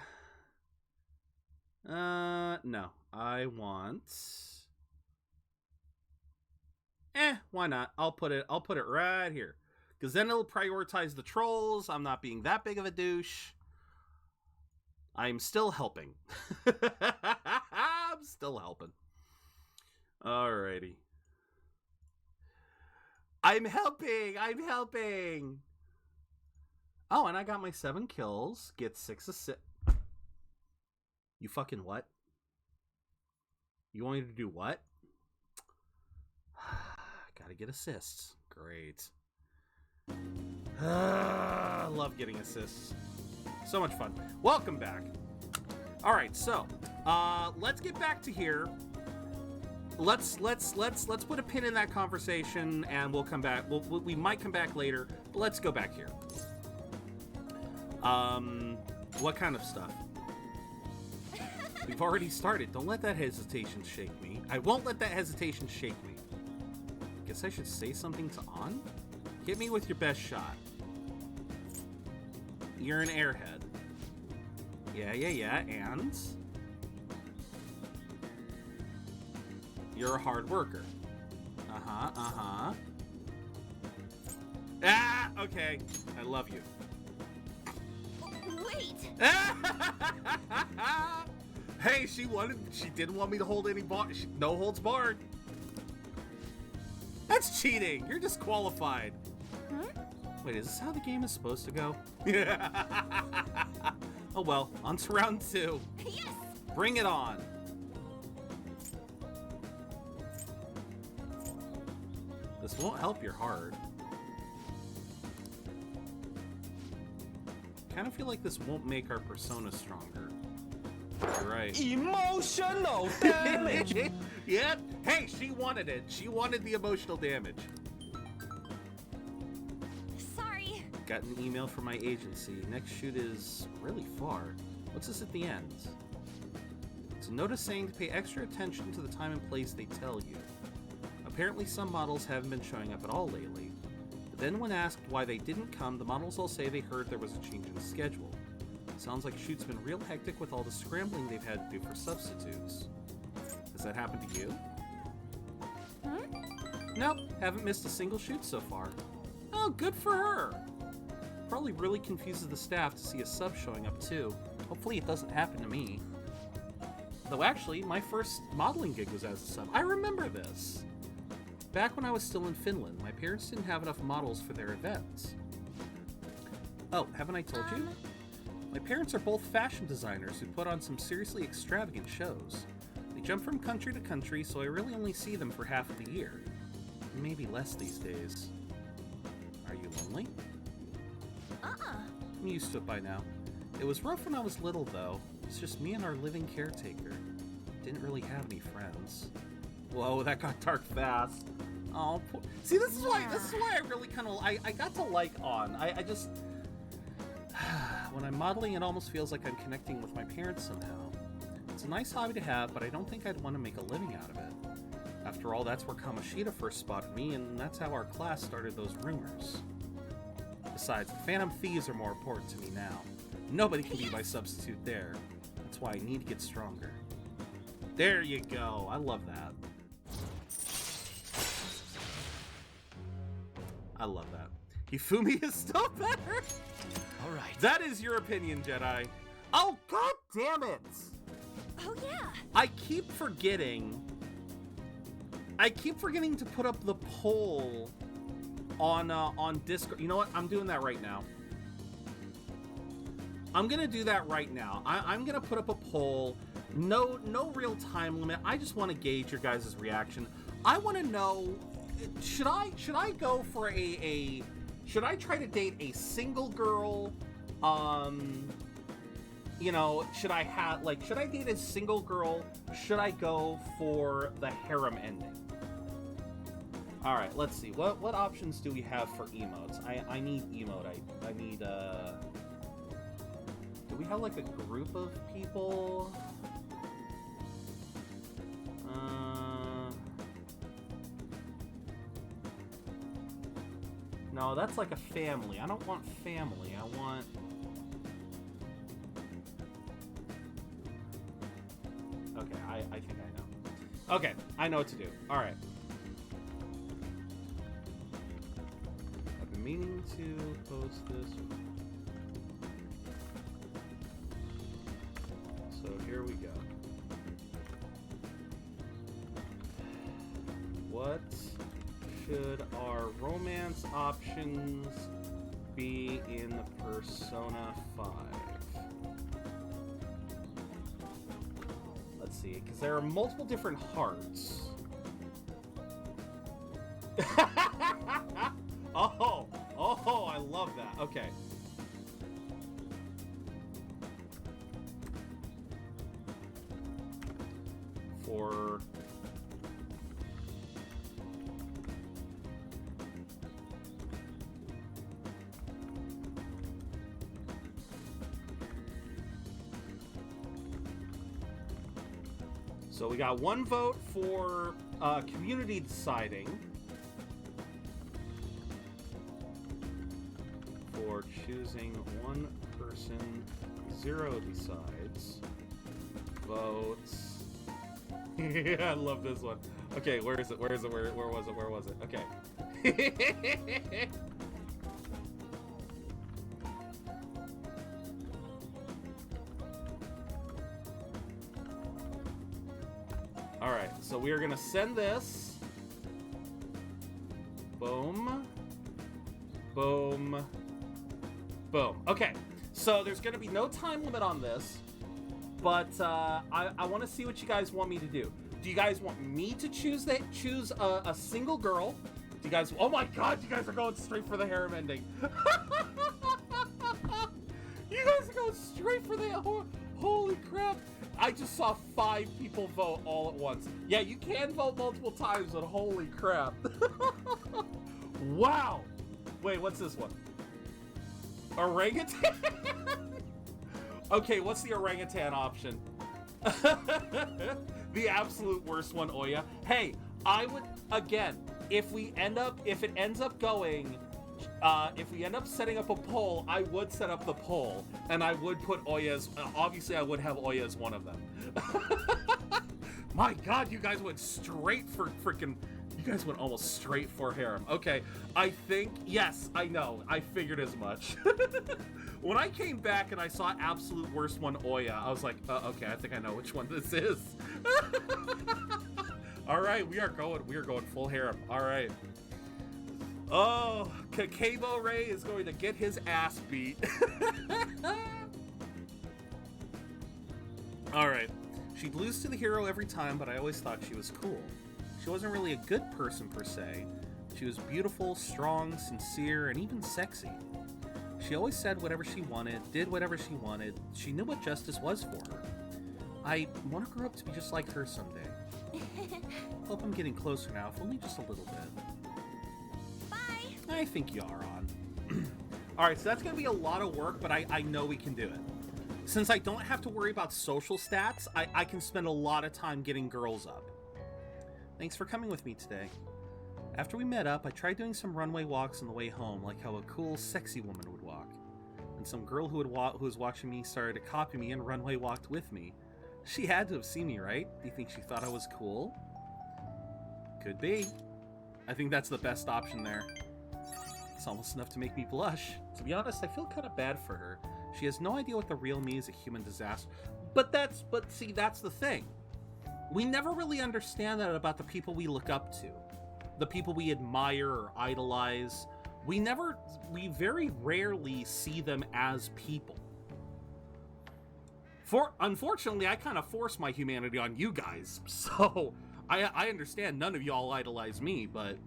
No. I want... why not? I'll put it right here. Because then it'll prioritize the trolls. I'm not being that big of a douche. I'm still helping. I'm still helping. Alrighty. I'm helping. Oh, and I got my 7 kills. Get 6 assists. You fucking what? You want me to do what? Gotta get assists. Great. I love getting assists. So much fun. Welcome back. All right, so let's get back to here. Let's put a pin in that conversation, and we'll come back. We might come back later, but let's go back here. What kind of stuff? We've already started. Don't let that hesitation shake me. I won't let that hesitation shake me. Guess I should say something to On? Hit me with your best shot. You're an airhead. Yeah, and? You're a hard worker. Uh-huh. Ah, okay. I love you. Wait! Hey, she didn't want me to hold any no holds barred. That's cheating. You're disqualified. Huh? Wait, is this how the game is supposed to go? Oh well, on to round 2. Yes! Bring it on. This won't help your heart. Kind of feel like this won't make our persona stronger. You're right. Emotional damage. Yep. Hey, she wanted it. She wanted the emotional damage. Sorry. Got an email from my agency. Next shoot is really far. What's this at the end? It's a notice saying to pay extra attention to the time and place they tell you. Apparently some models haven't been showing up at all lately. But then when asked why they didn't come, the models all say they heard there was a change in the schedule. Sounds like shoot's been real hectic with all the scrambling they've had to do for substitutes. Has that happened to you? Huh? Nope, haven't missed a single shoot so far. Oh, good for her! Probably really confuses the staff to see a sub showing up too. Hopefully it doesn't happen to me. Though actually, my first modeling gig was as a sub. I remember this! Back when I was still in Finland, my parents didn't have enough models for their events. Oh, haven't I told you? My parents are both fashion designers who put on some seriously extravagant shows. They jump from country to country, so I really only see them for half of the year. Maybe less these days. Are you lonely? I'm used to it by now. It was rough when I was little, though. It's just me and our living caretaker. Didn't really have any friends. Whoa, that got dark fast. Oh, see, this is why I really kind of I got to like On. I just when I'm modeling, it almost feels like I'm connecting with my parents somehow. It's a nice hobby to have, but I don't think I'd want to make a living out of it. After all, that's where Kamoshida first spotted me, and that's how our class started those rumors. Besides, the Phantom Thieves are more important to me now. Nobody can be my substitute there. That's why I need to get stronger. There you go. I love that. I love that. Hifumi is still better. All right. That is your opinion, Jedi. Oh, god damn it! Oh yeah. I keep forgetting to put up the poll on Discord. You know what? I'm doing that right now. I'm gonna do that right now. I'm gonna put up a poll. No real time limit. I just want to gauge your guys' reaction. I want to know, should I go for should I try to date a single girl? You know, should I date a single girl? Should I go for the harem ending? All right, let's see. What options do we have for emotes? I need emote. I need do we have like a group of people? No, that's like a family. I don't want family. I want... Okay, I think I know. Okay, I know what to do. Alright. I've been meaning to post this. So here we go. What should our romance options be in Persona 5? Let's see, because there are multiple different hearts. Oh, I love that. Okay. For... So we got one vote for community deciding. For choosing one person, Zero decides. Votes. Yeah, I love this one. Okay, where is it? Where was it? Okay. Alright, so we are gonna send this. Boom. Boom. Boom. Okay, so there's gonna be no time limit on this, but I want to see what you guys want me to do. Do you guys want me to choose a single girl? Do you guys... Oh my god, you guys are going straight for the harem ending. You guys are going straight for the... Holy crap. I just saw 5 people vote all at once. Yeah, you can vote multiple times, but holy crap. Wow. Wait, what's this one? Orangutan? Okay, what's the orangutan option? The absolute worst one, Oya. Hey, I would, again, if we end up setting up a poll, I would set up the poll, and I would put Oya's, obviously I would have Oya as one of them. My god, you guys went straight for freaking, you guys went almost straight for harem. Okay, I think, yes, I know, I figured as much. When I came back and I saw absolute worst one, Oya, I was like, okay, I think I know which one this is. All right, we are going full harem. All right. Oh, Kakebo Ray is going to get his ass beat. Alright. She'd lose to the hero every time, but I always thought she was cool. She wasn't really a good person per se. She was beautiful, strong, sincere, and even sexy. She always said whatever she wanted, did whatever she wanted. She knew what justice was for her. I want to grow up to be just like her someday. Hope I'm getting closer now, if only just a little bit. Bye! I think you are on. Alright, so that's going to be a lot of work, but I know we can do it. Since I don't have to worry about social stats, I can spend a lot of time getting girls up. Thanks for coming with me today. After we met up, I tried doing some runway walks on the way home, like how a cool, sexy woman would walk. And some girl who was watching me started to copy me and runway walked with me. She had to have seen me, right? Do you think she thought I was cool? Could be. I think that's the best option there. It's almost enough to make me blush. To be honest, I feel kind of bad for her. She has no idea what the real me is, a human disaster. But see, that's the thing. We never really understand that about the people we look up to. The people we admire or idolize. We very rarely see them as people. Unfortunately, I kind of force my humanity on you guys. So, I understand none of y'all idolize me, but...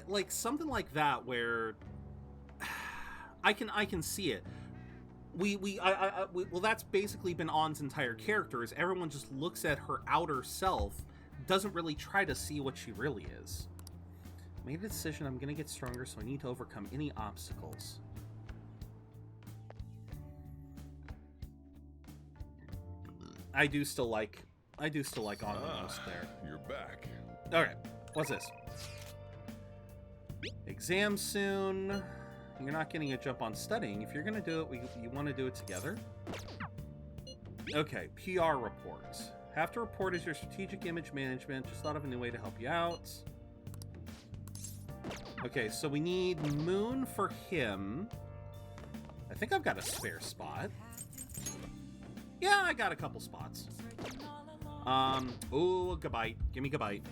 like something like that where... I can see it. Well, that's basically been On's entire character, is everyone just looks at her outer self, doesn't really try to see what she really is. Made a decision, I'm gonna get stronger, so I need to overcome any obstacles. I do still like On the most there. You're back. Alright, what's this? Exam soon. You're not getting a jump on studying. If you're gonna do it, you want to do it together? Okay, PR report. Have to report as your strategic image management. Just thought of a new way to help you out. Okay, so we need Moon for him. I think I've got a spare spot. Yeah, I got a couple spots. Ooh, Gabite. Give me Gabite.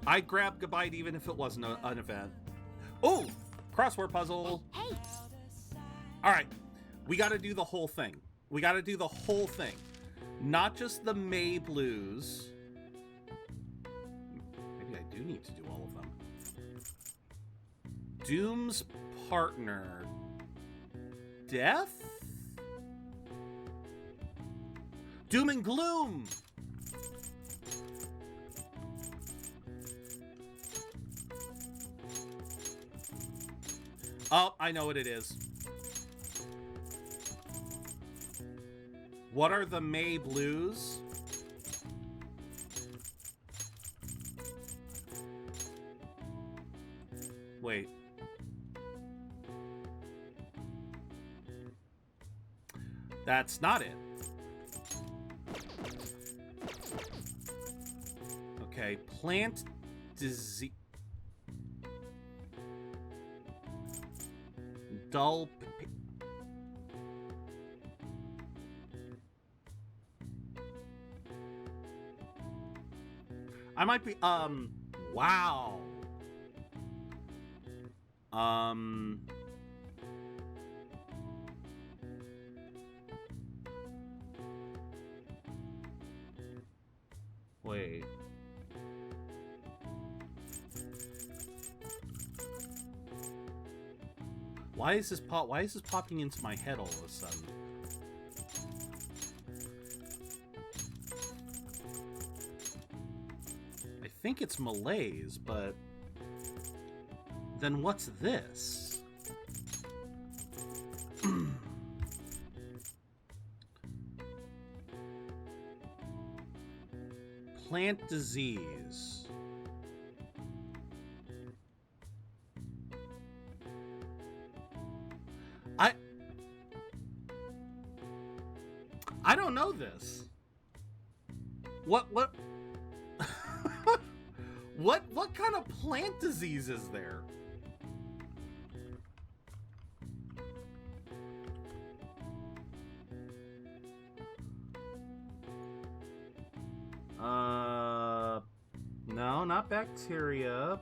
I'd grab Gabite even if it wasn't an event. Ooh! Crossword puzzle. Hey! Alright, we gotta do the whole thing. We gotta do the whole thing. Not just the May Blues. Maybe I do need to do all of them. Doom's partner. Death? Doom and Gloom! Oh, I know what it is. What are the May Blues? Wait. That's not it. Okay, plant disease. Dull. I might be, wow. Wait. Why is this popping into my head all of a sudden? I think it's Malaise, but then what's this? Plant disease. I don't know this. What what kind of plant disease is there? No, not bacteria.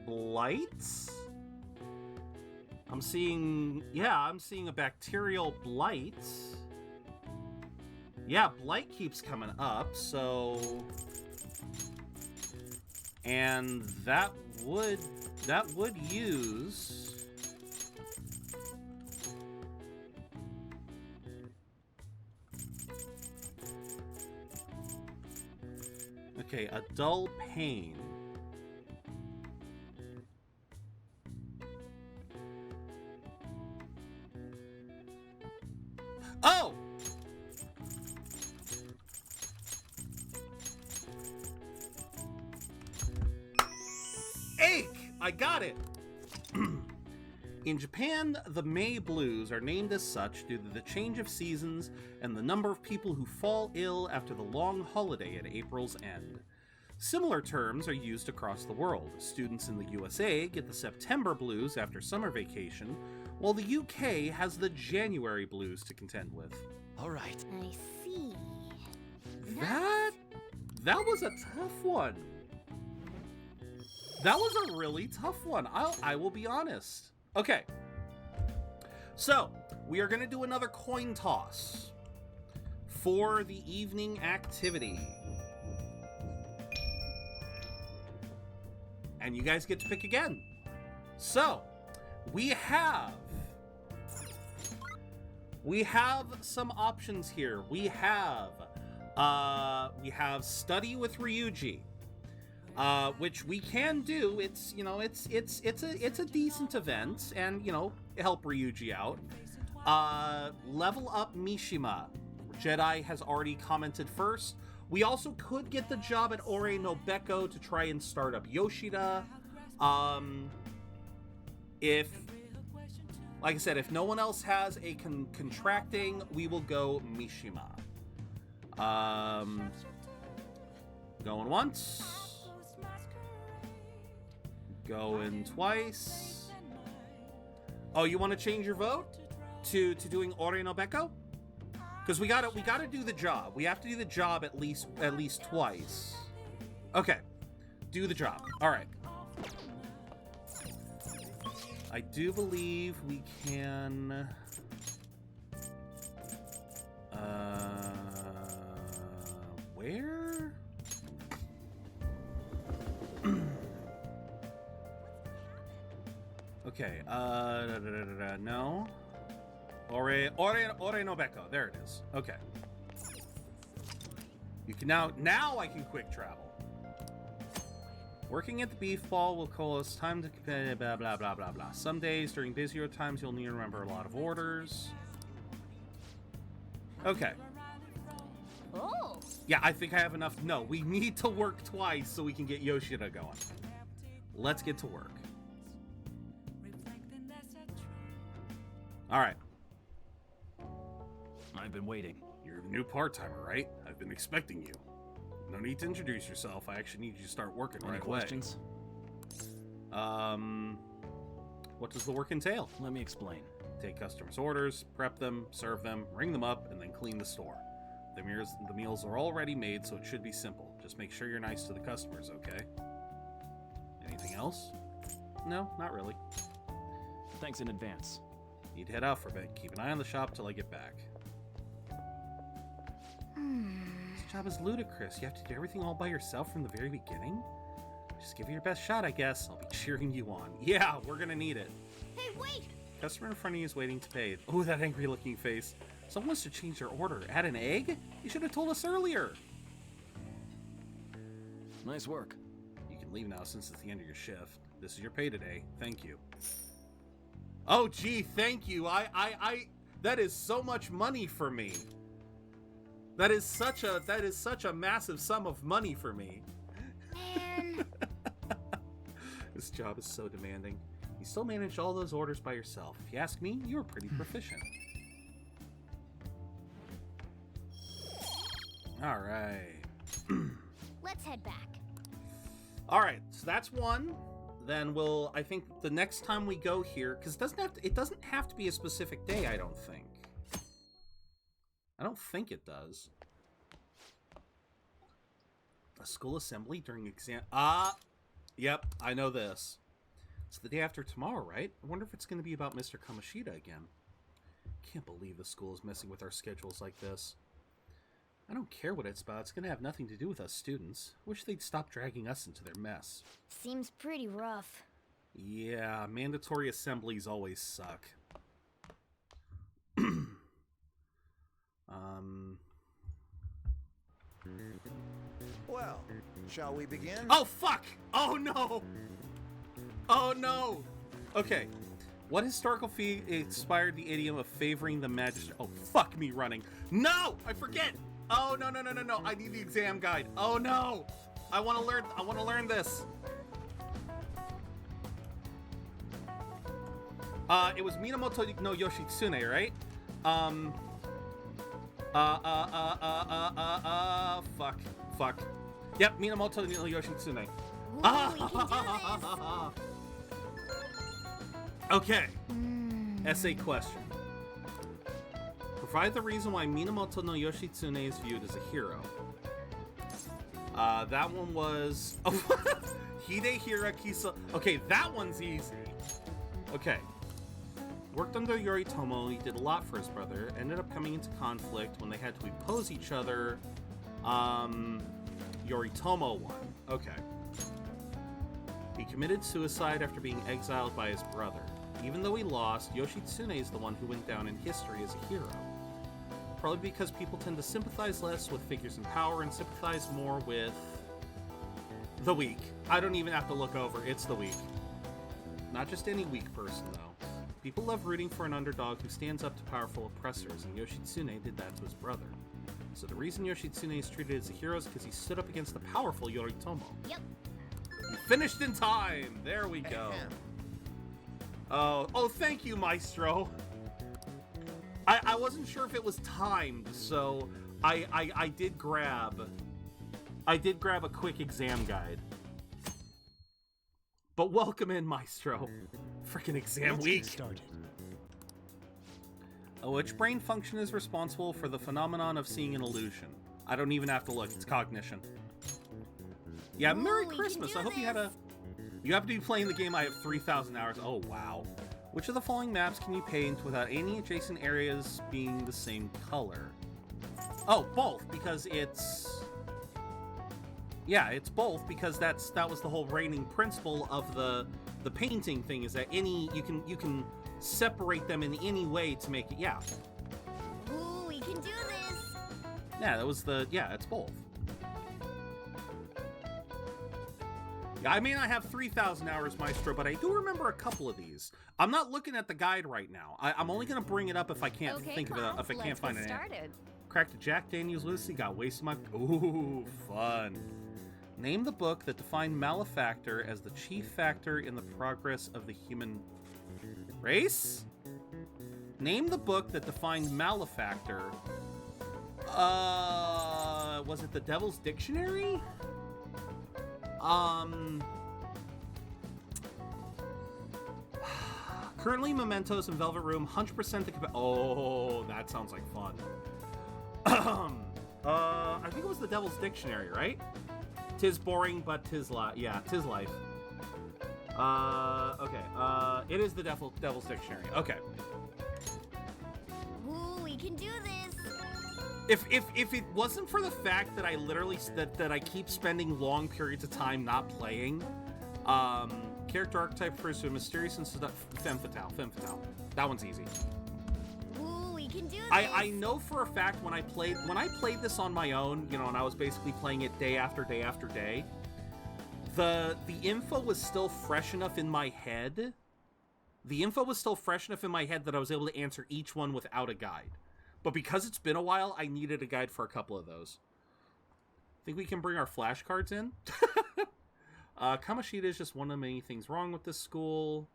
Blight? I'm seeing a bacterial blight. Yeah, blight keeps coming up, so... And that would use... Okay, a dull pain. Oh! Ache! I got it! In Japan, the May Blues are named as such due to the change of seasons and the number of people who fall ill after the long holiday at April's end. Similar terms are used across the world. Students in the USA get the September Blues after summer vacation, while the UK has the January Blues to contend with. All right. I see. That was a tough one. That was a really tough one. I will be honest. Okay. So, we are going to do another coin toss for the evening activity. And you guys get to pick again. So, we have some options here. We have study with Ryuji, which we can do. It's it's a decent event, and help Ryuji out. Level up Mishima. Jedi has already commented first. We also could get the job at Ore no Beko to try and start up Yoshida. If, like I said, if no one else has a contracting, we will go Mishima. Going once. Going twice. Oh, you want to change your vote to doing Ore no Beko? Because we gotta do the job. We have to do the job at least twice. Okay, do the job. All right. I do believe we can. Where? Okay. No. Ore no Beko. There it is. Okay. You can now I can quick travel. Working at the beef ball will call us time to blah blah blah blah blah. Some days during busier times you'll need to remember a lot of orders. Okay. Oh. Yeah, I think I have enough. No, we need to work twice so we can get Yoshida going. Let's get to work. All right. I've been waiting. You're the new part-timer, right? I've been expecting you. No need to introduce yourself. I actually need you to start working right away. Any questions? What does the work entail? Let me explain. Take customers' orders, prep them, serve them, ring them up, and then clean the store. The meals are already made, so it should be simple. Just make sure you're nice to the customers, okay? Anything else? No, not really. Thanks in advance. Need to head out for a bit. Keep an eye on the shop till I get back. This job is ludicrous. You have to do everything all by yourself from the very beginning? Just give it your best shot, I guess. I'll be cheering you on. Yeah, we're gonna need it. Hey, wait! Customer in front of you is waiting to pay. Oh, that angry looking face. Someone wants to change their order. Add an egg? You should have told us earlier. Nice work. You can leave now since it's the end of your shift. This is your pay today. Thank you. Oh, gee, thank you. That is so much money for me. That is such a massive sum of money for me. Man. This job is so demanding. You still managed all those orders by yourself. If you ask me, you were pretty proficient. All right. Let's head back. All right, so that's one. Then I think the next time we go here, because it doesn't have to be a specific day, I don't think. I don't think it does. A school assembly during exam. Yep, I know this. It's the day after tomorrow, right? I wonder if it's going to be about Mr. Kamoshida again. Can't believe the school is messing with our schedules like this. I don't care what it's about. It's going to have nothing to do with us students. Wish they'd stop dragging us into their mess. Seems pretty rough. Yeah, mandatory assemblies always suck. Well, shall we begin? Oh, fuck! Oh, no! Oh, no! Okay. What historical feat inspired the idiom of favoring the magistrate? Oh, fuck me running. No! I forget! Oh, no, no, no, no, no. I need the exam guide. Oh, no! I want to learn this. It was Minamoto no Yoshitsune, right? Fuck. Yep, Minamoto no Yoshitsune. Ooh, we can do Okay. this. Essay question. Provide the reason why Minamoto no Yoshitsune is viewed as a hero. That one was... Hidehira Kisa... Okay, that one's easy. Okay. Worked under Yoritomo, he did a lot for his brother, ended up coming into conflict when they had to oppose each other. Yoritomo won. Okay. He committed suicide after being exiled by his brother. Even though he lost, Yoshitsune is the one who went down in history as a hero. Probably because people tend to sympathize less with figures in power and sympathize more with the weak. I don't even have to look over, it's the weak. Not just any weak person, though. People love rooting for an underdog who stands up to powerful oppressors, and Yoshitsune did that to his brother. So the reason Yoshitsune is treated as a hero is because he stood up against the powerful Yoritomo. Yep. You finished in time! There we go. Oh, thank you, Maestro. I wasn't sure if it was timed, so I did grab a quick exam guide. But welcome in, Maestro. Frickin' exam week. Started. Which brain function is responsible for the phenomenon of seeing an illusion? I don't even have to look, it's cognition. Yeah, Merry Ooh, we Christmas. can I do hope you had a... You happen to be playing the game. I have 3,000 hours. Oh, wow. Which of the following maps can you paint without any adjacent areas being the same color? Oh, both, because it's... Yeah, it's both, because that was the whole reigning principle of the painting thing, is that you can separate them in any way to make it, yeah. Ooh, we can do this. Yeah, that was it's both. Yeah, I may not have 3,000 hours, Maestro, but I do remember a couple of these. I'm not looking at the guide right now. I'm only going to bring it up if I can't think of it, if I can't find it. Started. Cracked a Jack Daniels whiskey, got wasted my... Ooh, fun. Name the book that defined malefactor as the chief factor in the progress of the human race? Name the book that defined malefactor. Was it the Devil's Dictionary? Currently, Mementos and Velvet Room, 100% the... Oh, that sounds like fun. I think it was the Devil's Dictionary, right? Tis boring, but tis life. Yeah, tis life. Okay. It is the Devil's Dictionary. Okay. Ooh, we can do this. If it wasn't for the fact that I literally that I keep spending long periods of time not playing, character archetype refers to a mysterious and femme fatale. That one's easy. Ooh, we can do this. I know for a fact when I played this on my own, you know, and I was basically playing it day after day after day, the info was still fresh enough in my head. The info was still fresh enough in my head that I was able to answer each one without a guide. But because it's been a while, I needed a guide for a couple of those. Think we can bring our flashcards in? Kamoshida is just one of many things wrong with this school.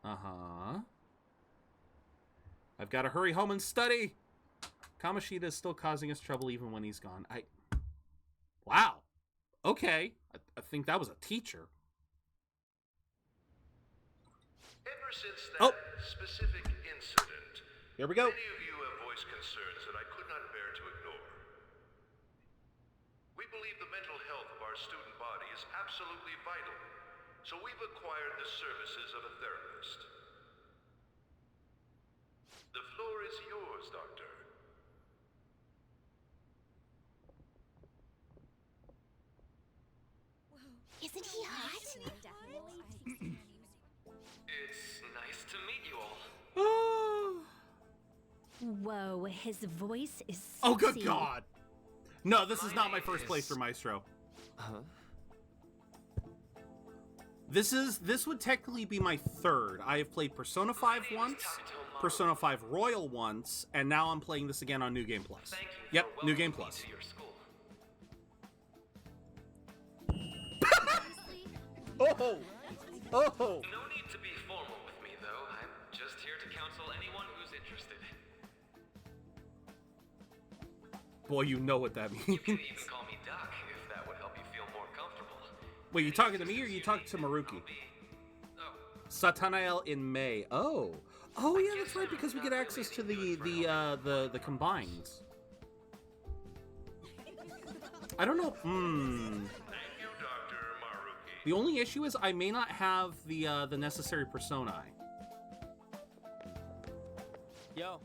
Uh-huh. I've got to hurry home and study. Kamoshida is still causing us trouble even when he's gone. Wow. Okay. I think that was a teacher. Ever since that specific incident, here we go. many of you have voiced concerns that I could not bear to ignore. We believe the mental health of our student body is absolutely vital. so we've acquired the services of a therapist. The floor is yours, Doctor. Isn't he hot? It's nice to meet you all. Whoa, his voice is sexy. Oh, good God. No, this is not my first playthrough, Maestro. Huh? This would technically be my third. I have played Persona 5 once, Persona 5 Royal once, and now I'm playing this again on New Game Plus. Thank you Yep, for New Game welcoming me Plus. to your school. Oh! Oh! No need to be formal with me, though. I'm just here to counsel anyone who's interested. Boy, you know what that You can means. even call me Doc if that would help you feel more comfortable. Wait, you talking to me or you talking to Maruki? Oh, Satanael in May. Oh. Oh yeah, that's right, because we get access to the combines. I don't know. Thank you, Dr. Maruki. The only issue is I may not have the necessary personae. Yo,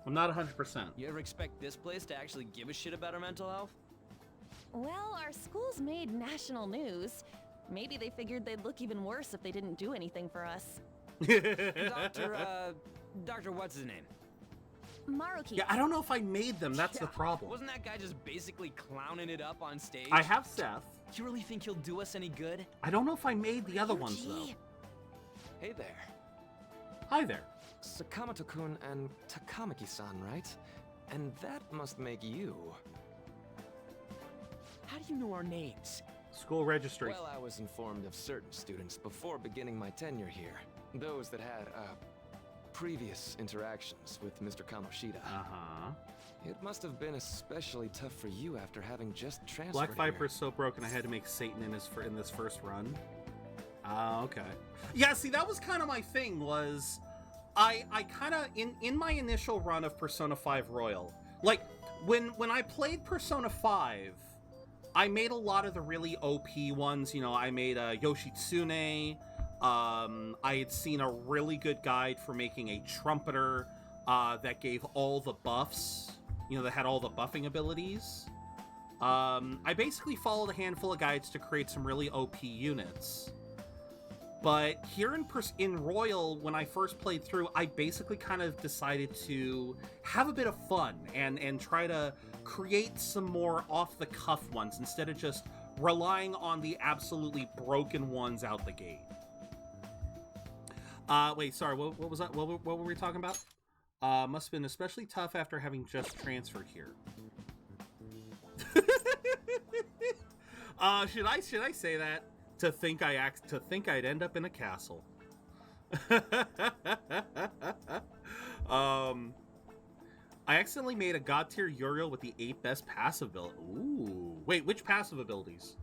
I'm not 100%. you ever expect this place to actually give a shit about our mental health? Well, our school's made national news. Maybe they figured they'd look even worse if they didn't do anything for us. Doctor, what's his name? Maruki. Yeah, I don't know if I made them. That's the problem. Wasn't that guy just basically clowning it up on stage? I have Seth. You really think he'll do us any good? I don't know if I made the other ones though. hey there. Hi there. Sakamoto-kun and Takamaki-san, right? And that must make you. How do you know our names? School registry. Well, I was informed of certain students before beginning my tenure here. Those that had, previous interactions with Mr. Kamoshida. Uh-huh. It must have been especially tough for you after having just transferred Black Viper here. is so broken I had to make Satan in this first run. Okay. Yeah, see, that was kind of my thing, was I kind of, in my initial run of Persona 5 Royal, like, when I played Persona 5, I made a lot of the really OP ones. You know, I made Yoshitsune. I had seen a really good guide for making a trumpeter that gave all the buffs, you know, that had all the buffing abilities. I basically followed a handful of guides to create some really OP units. But here in Royal, when I first played through, I basically kind of decided to have a bit of fun and try to create some more off-the-cuff ones instead of just relying on the absolutely broken ones out the gate. Wait, sorry, what was that? What were we talking about? Must have been especially tough after having just transferred here. Should I say that? To think I'd end up in a castle. I accidentally made a god tier Uriel with the 8 best passive abilities. Ooh. Wait, which passive abilities?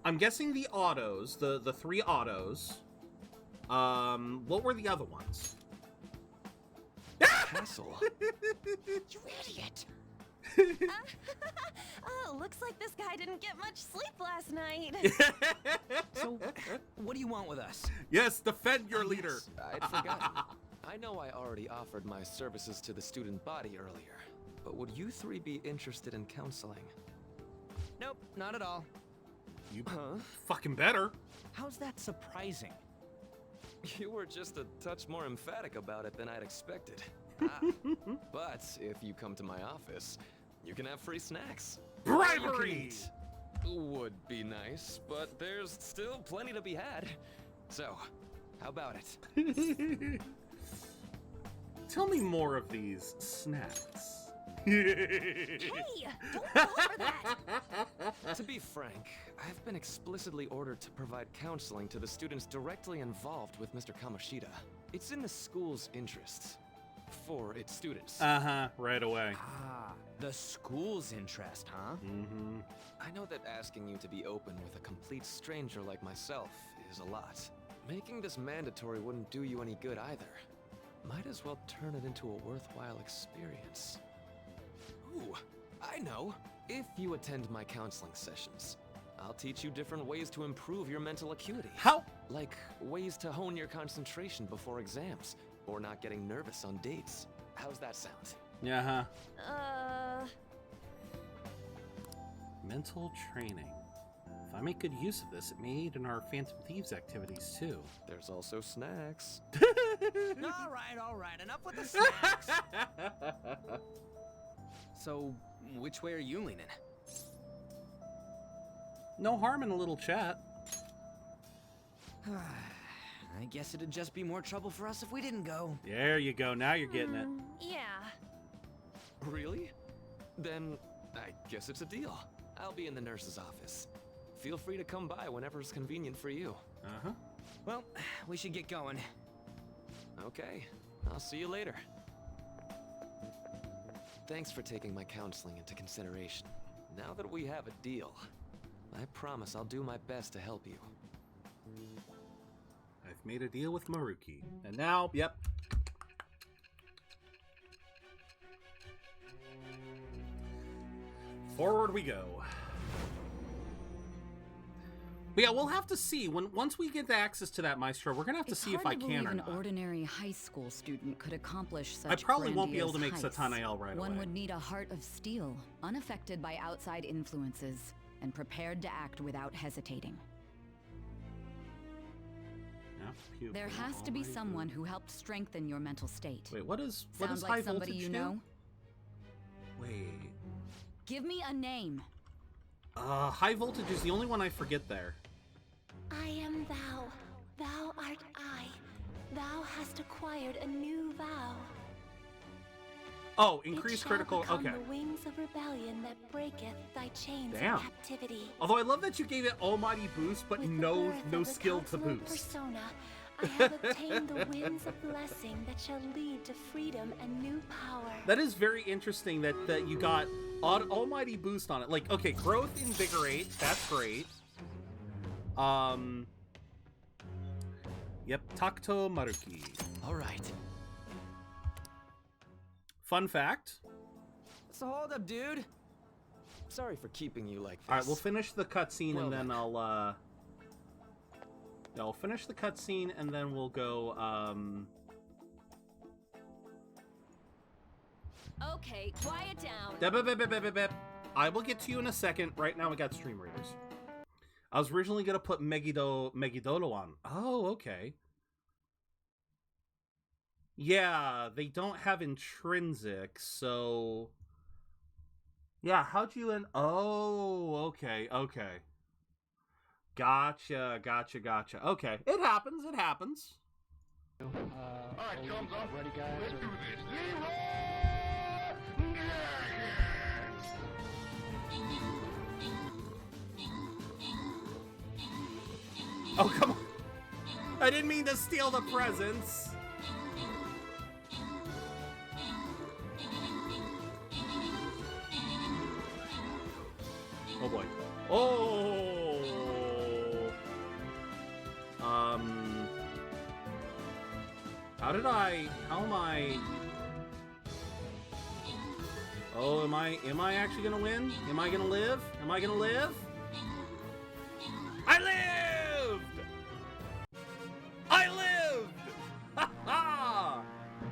I'm guessing the autos, the 3 autos. What were the other ones? Castle. You idiot! Oh, looks like this guy didn't get much sleep last night. So, what do you want with us? Yes, defend your leader. Yes, I'd forgotten. I know I already offered my services to the student body earlier, but would you 3 be interested in counseling? Nope, not at all. You fucking better. How's that surprising? You were just a touch more emphatic about it than I'd expected. But if you come to my office, you can have free snacks. Bribery! Would be nice, but there's still plenty to be had. So, how about it? Tell me more of these snacks. Hey, don't fall for that. To be frank, I've been explicitly ordered to provide counseling to the students directly involved with Mr. Kamoshida. It's in the school's interests. For its students. Right away. Ah, the school's interest, huh? Mm-hmm. I know that asking you to be open with a complete stranger like myself is a lot. Making this mandatory wouldn't do you any good either. Might as well turn it into a worthwhile experience. Ooh, I know. If you attend my counseling sessions, I'll teach you different ways to improve your mental acuity. How? Like ways to hone your concentration before exams, or not getting nervous on dates. How's that sound? Yeah, Uh... mental training. If I make good use of this, it may aid in our Phantom Thieves activities too. There's also snacks. All right, enough with the snacks. So, which way are you leaning? No harm in a little chat. I guess it'd just be more trouble for us if we didn't go. There you go. Now you're getting it. Yeah. Really? Then I guess it's a deal. I'll be in the nurse's office. Feel free to come by whenever it's convenient for you. Uh-huh. Well, we should get going. Okay, I'll see you later. Thanks for taking my counseling into consideration. Now that we have a deal, I promise I'll do my best to help you. I've made a deal with Maruki. And now, yep. Forward we go. But yeah, we'll have to see. Once we get the access to that Maestro, we're gonna have to see if I can or an not. ordinary high school student could accomplish such I probably won't be able to make grandiose Satanael heights. right One away. would need a heart of steel, unaffected by outside influences, and prepared to act without hesitating. Yeah, There has to be someone who helped strengthen your mental state. Wait, what is Sounds high like somebody voltage you do? know? Wait. Give me a name. High voltage is the only one I forget there. I am thou. Thou art I. Thou hast acquired a new vow. Oh, increased It shall critical. become Okay. the wings of rebellion that breaketh thy chains Damn. of captivity. Although I love that you gave it almighty boost, but With the no birth no of the skill to Council of boost. Persona, I have obtained the winds of blessing that shall lead to freedom and new power. That is very interesting that you got almighty boost on it. Like, okay, growth, invigorate, that's great. Yep, Takuto Maruki. All right. Fun fact. So hold up, dude. Sorry for keeping you like this. All right, we'll finish the cutscene Well and then then. I'll finish the cutscene and then we'll go. Okay, quiet down. I will get to you in a second. Right now, we got stream readers. I was originally gonna put Megidolo on. Oh, okay. Yeah, they don't have intrinsic, so yeah. How'd you Oh, okay. Gotcha. Okay, it happens. Alright, thumbs up. Ready, guys? Let's do this. Oh, come on. I didn't mean to steal the presents. Oh boy. Oh. How am I? Oh, am I actually gonna win? Am I gonna live? I lived! Ha ha!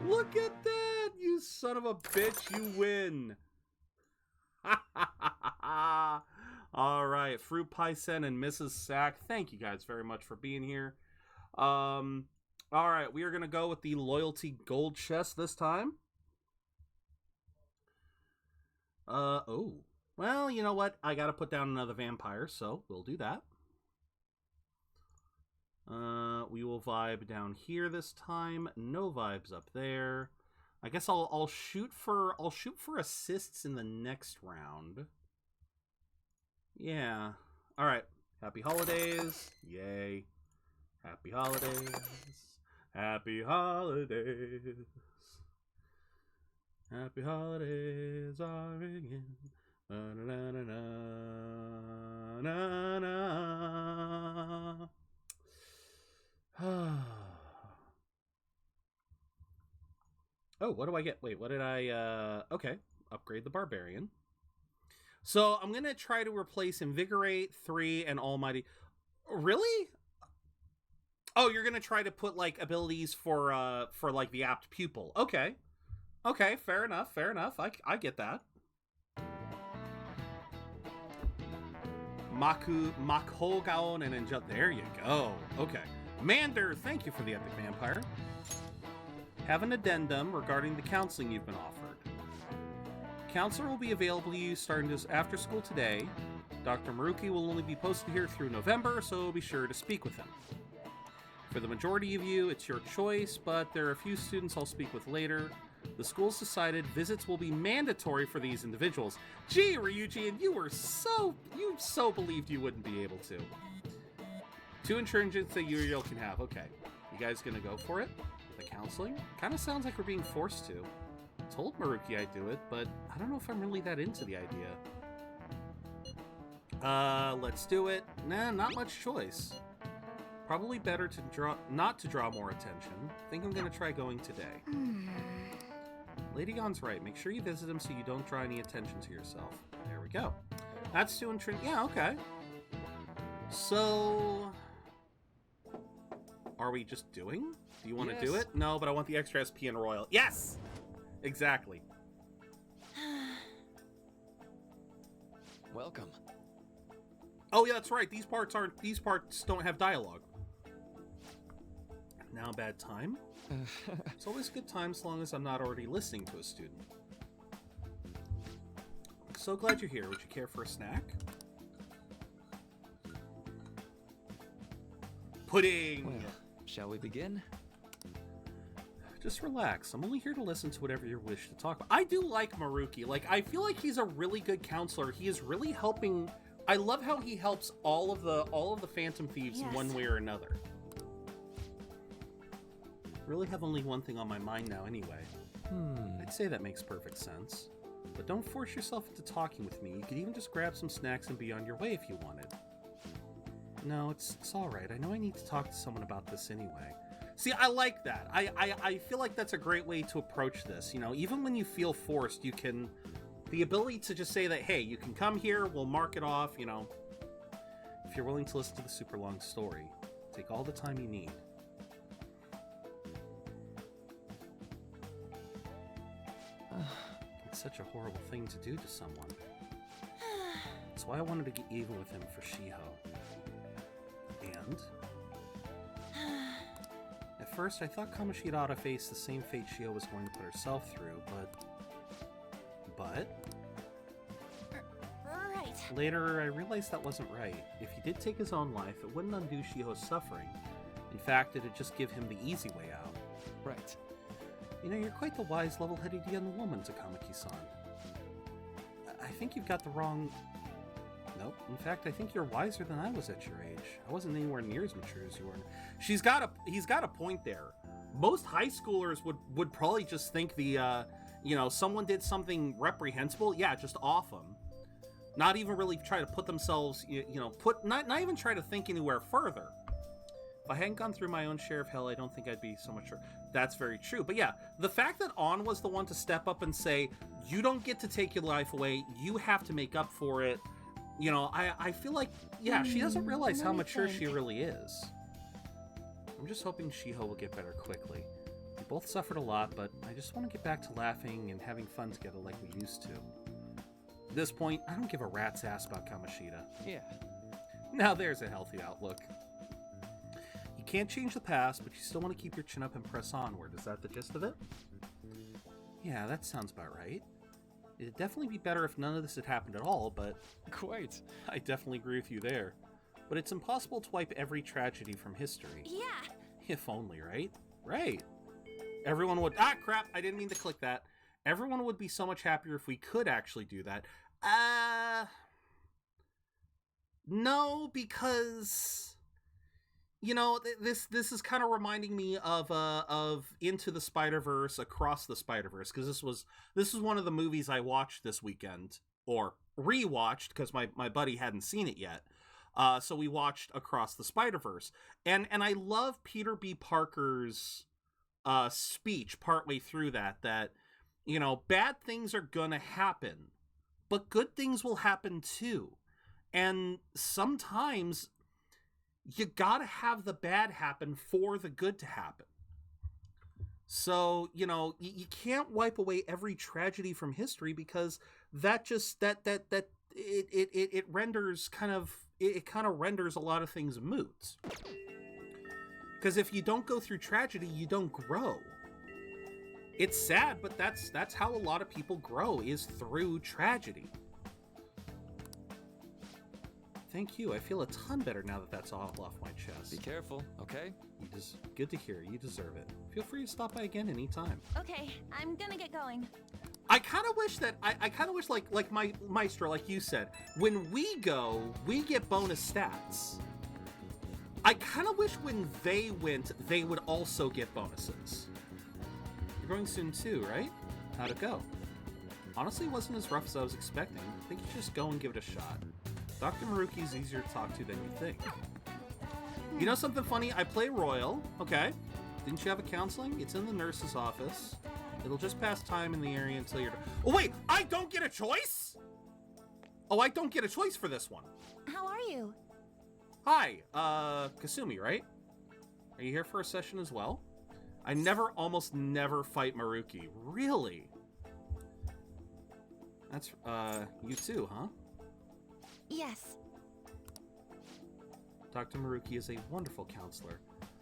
Look at that! You son of a bitch, you win! Ha ha ha ha! Alright, Fruit Pie Sen and Mrs. Sack, thank you guys very much for being here. Alright, we are gonna go with the Loyalty Gold Chest this time. Oh. Well, you know what? I gotta put down another vampire, so we'll do that. We will vibe down here this time. No vibes up there. I guess I'll shoot for assists in the next round. Yeah. All right. Happy holidays. Yay. Happy holidays. Happy holidays. Happy holidays are ringing. Na na na na na na. Oh, what do I get? Wait, what did I, okay. Upgrade the Barbarian. So I'm gonna try to replace Invigorate, 3, and Almighty. Really? Oh, you're gonna try to put like abilities for like the apt pupil. Okay. Okay, fair enough, fair enough. I get that. Makhogaon and Angel. There you go. Okay. Mander, thank you for the epic vampire. Have an addendum regarding the counseling you've been offered. Counselor will be available to you starting after school today. Dr. Maruki will only be posted here through November, so be sure to speak with him. For the majority of you, it's your choice, but there are a few students I'll speak with later. The school's decided visits will be mandatory for these individuals. Gee, Ryuji, and you so believed you wouldn't be able to. 2 intransigence that Uriel can have. Okay. You guys gonna go for it? The counseling? Kind of sounds like we're being forced to. I told Maruki I'd do it, but I don't know if I'm really that into the idea. Let's do it. Nah, not much choice. Probably better to not to draw more attention. Think I'm gonna try going today. Lady Gon's right. Make sure you visit him so you don't draw any attention to yourself. There we go. That's 2 intrinsic. Yeah, okay. So, are we just doing? Do you want to do it? No, but I want the extra SP and Royal. Yes! Exactly. Welcome. Oh yeah, that's right. These parts don't have dialogue. Now bad time. It's always a good time as long as I'm not already listening to a student. So glad you're here. Would you care for a snack? Pudding! Well, shall we begin? Just relax. I'm only here to listen to whatever you wish to talk about. I do like Maruki. Like, I feel like he's a really good counselor. He is really helping. I love how he helps all of the Phantom Thieves in one way or another. Really have only one thing on my mind now anyway. I'd say that makes perfect sense. But don't force yourself into talking with me. You could even just grab some snacks and be on your way if you wanted. No, it's alright. I know I need to talk to someone about this anyway. See, I like that. I feel like that's a great way to approach this. You know, even when you feel forced, you can... The ability to just say that, hey, you can come here, we'll mark it off, you know. If you're willing to listen to the super long story, take all the time you need. It's such a horrible thing to do to someone. That's why I wanted to get even with him for Shiho. And? At first, I thought Kamoshida ought to face the same fate Shiho was going to put herself through, but... Right. Later, I realized that wasn't right. If he did take his own life, it wouldn't undo Shiho's suffering. In fact, it'd just give him the easy way out. Right. You know, you're quite the wise, level-headed young woman, Takamaki-san. I think you've got the wrong... Nope. In fact, I think you're wiser than I was at your age. I wasn't anywhere near as mature as you were. He's got a point there. Most high schoolers would probably just think the, you know, someone did something reprehensible. Yeah, just off them. Not even really try to put themselves, you know, not even try to think anywhere further. If I hadn't gone through my own share of hell, I don't think I'd be so much sure. That's very true. But yeah, the fact that An was the one to step up and say, you don't get to take your life away, you have to make up for it. You know, I feel like, yeah, she doesn't realize how mature she really is. I'm just hoping Shiho will get better quickly. We both suffered a lot, but I just want to get back to laughing and having fun together like we used to. At this point, I don't give a rat's ass about Kamoshida. Yeah. Now there's a healthy outlook. You can't change the past, but you still want to keep your chin up and press onward. Is that the gist of it? Yeah, that sounds about right. It'd definitely be better if none of this had happened at all, but... Quite. I definitely agree with you there. But it's impossible to wipe every tragedy from history. Yeah. If only, right? Right. Everyone would... Ah, crap! I didn't mean to click that. Everyone would be so much happier if we could actually do that. No, because... You know, this is kind of reminding me of Into the Spider-Verse, Across the Spider-Verse, because this was one of the movies I watched this weekend, or rewatched, because my buddy hadn't seen it yet. So we watched Across the Spider-Verse, and I love Peter B. Parker's speech partway through that you know, bad things are gonna happen, but good things will happen too. And sometimes you gotta have the bad happen for the good to happen. So, you know, you can't wipe away every tragedy from history, because that just it renders kind of renders a lot of things moot. Because if you don't go through tragedy, you don't grow. It's sad, but that's how a lot of people grow, is through tragedy. Thank you. I feel a ton better now that that's all off my chest. Be careful, okay? Good to hear. You deserve it. Feel free to stop by again anytime. Okay, I'm gonna get going. I kind of wish that I kind of wish like my Maestro, like you said, when we go, we get bonus stats. I kind of wish when they went, they would also get bonuses. You're going soon too, right? How'd it go? Honestly, it wasn't as rough as I was expecting. I think you should just go and give it a shot. Dr. Maruki's easier to talk to than you think. You know something funny? I play Royal, okay? Didn't you have a counseling? It's in the nurse's office. It'll just pass time in the area until you're... Oh, wait! I don't get a choice?! Oh, I don't get a choice for this one. How are you? Hi, Kasumi, right? Are you here for a session as well? I almost never fight Maruki. Really? That's, you too, huh? Yes. Dr. Maruki is a wonderful counselor.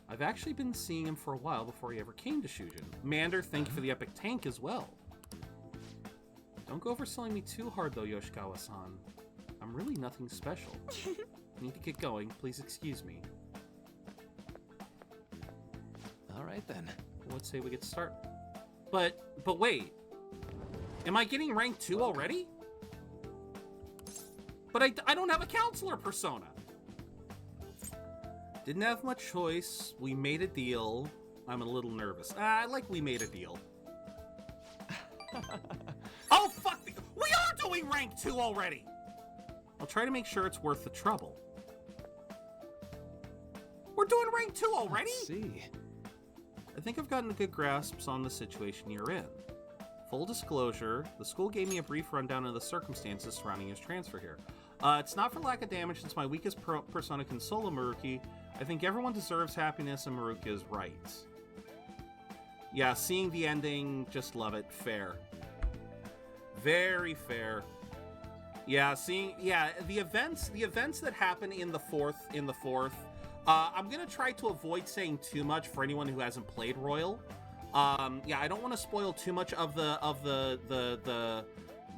I've actually been seeing him for a while before he ever came to Shujin. Mander, thank you for the epic tank as well. Don't go overselling me too hard though, Yoshikawa-san. I'm really nothing special. I need to get going. Please excuse me. Alright then. Let's say we get started. But wait. Am I getting rank 2 already? But I don't have a counselor persona. Didn't have much choice. We made a deal. I'm a little nervous. We made a deal. Oh, fuck! We are doing rank 2 already! I'll try to make sure it's worth the trouble. We're doing rank 2 already? Let's see. I think I've gotten a good grasp on the situation you're in. Full disclosure, the school gave me a brief rundown of the circumstances surrounding his transfer here. It's not for lack of damage, since my weakest persona can solo Maruki. I think everyone deserves happiness, and Maruki is right. Yeah, seeing the ending, just love it. Fair. Very fair. Yeah, the events that happen in the fourth, I'm gonna try to avoid saying too much for anyone who hasn't played Royal. Yeah, I don't want to spoil too much of the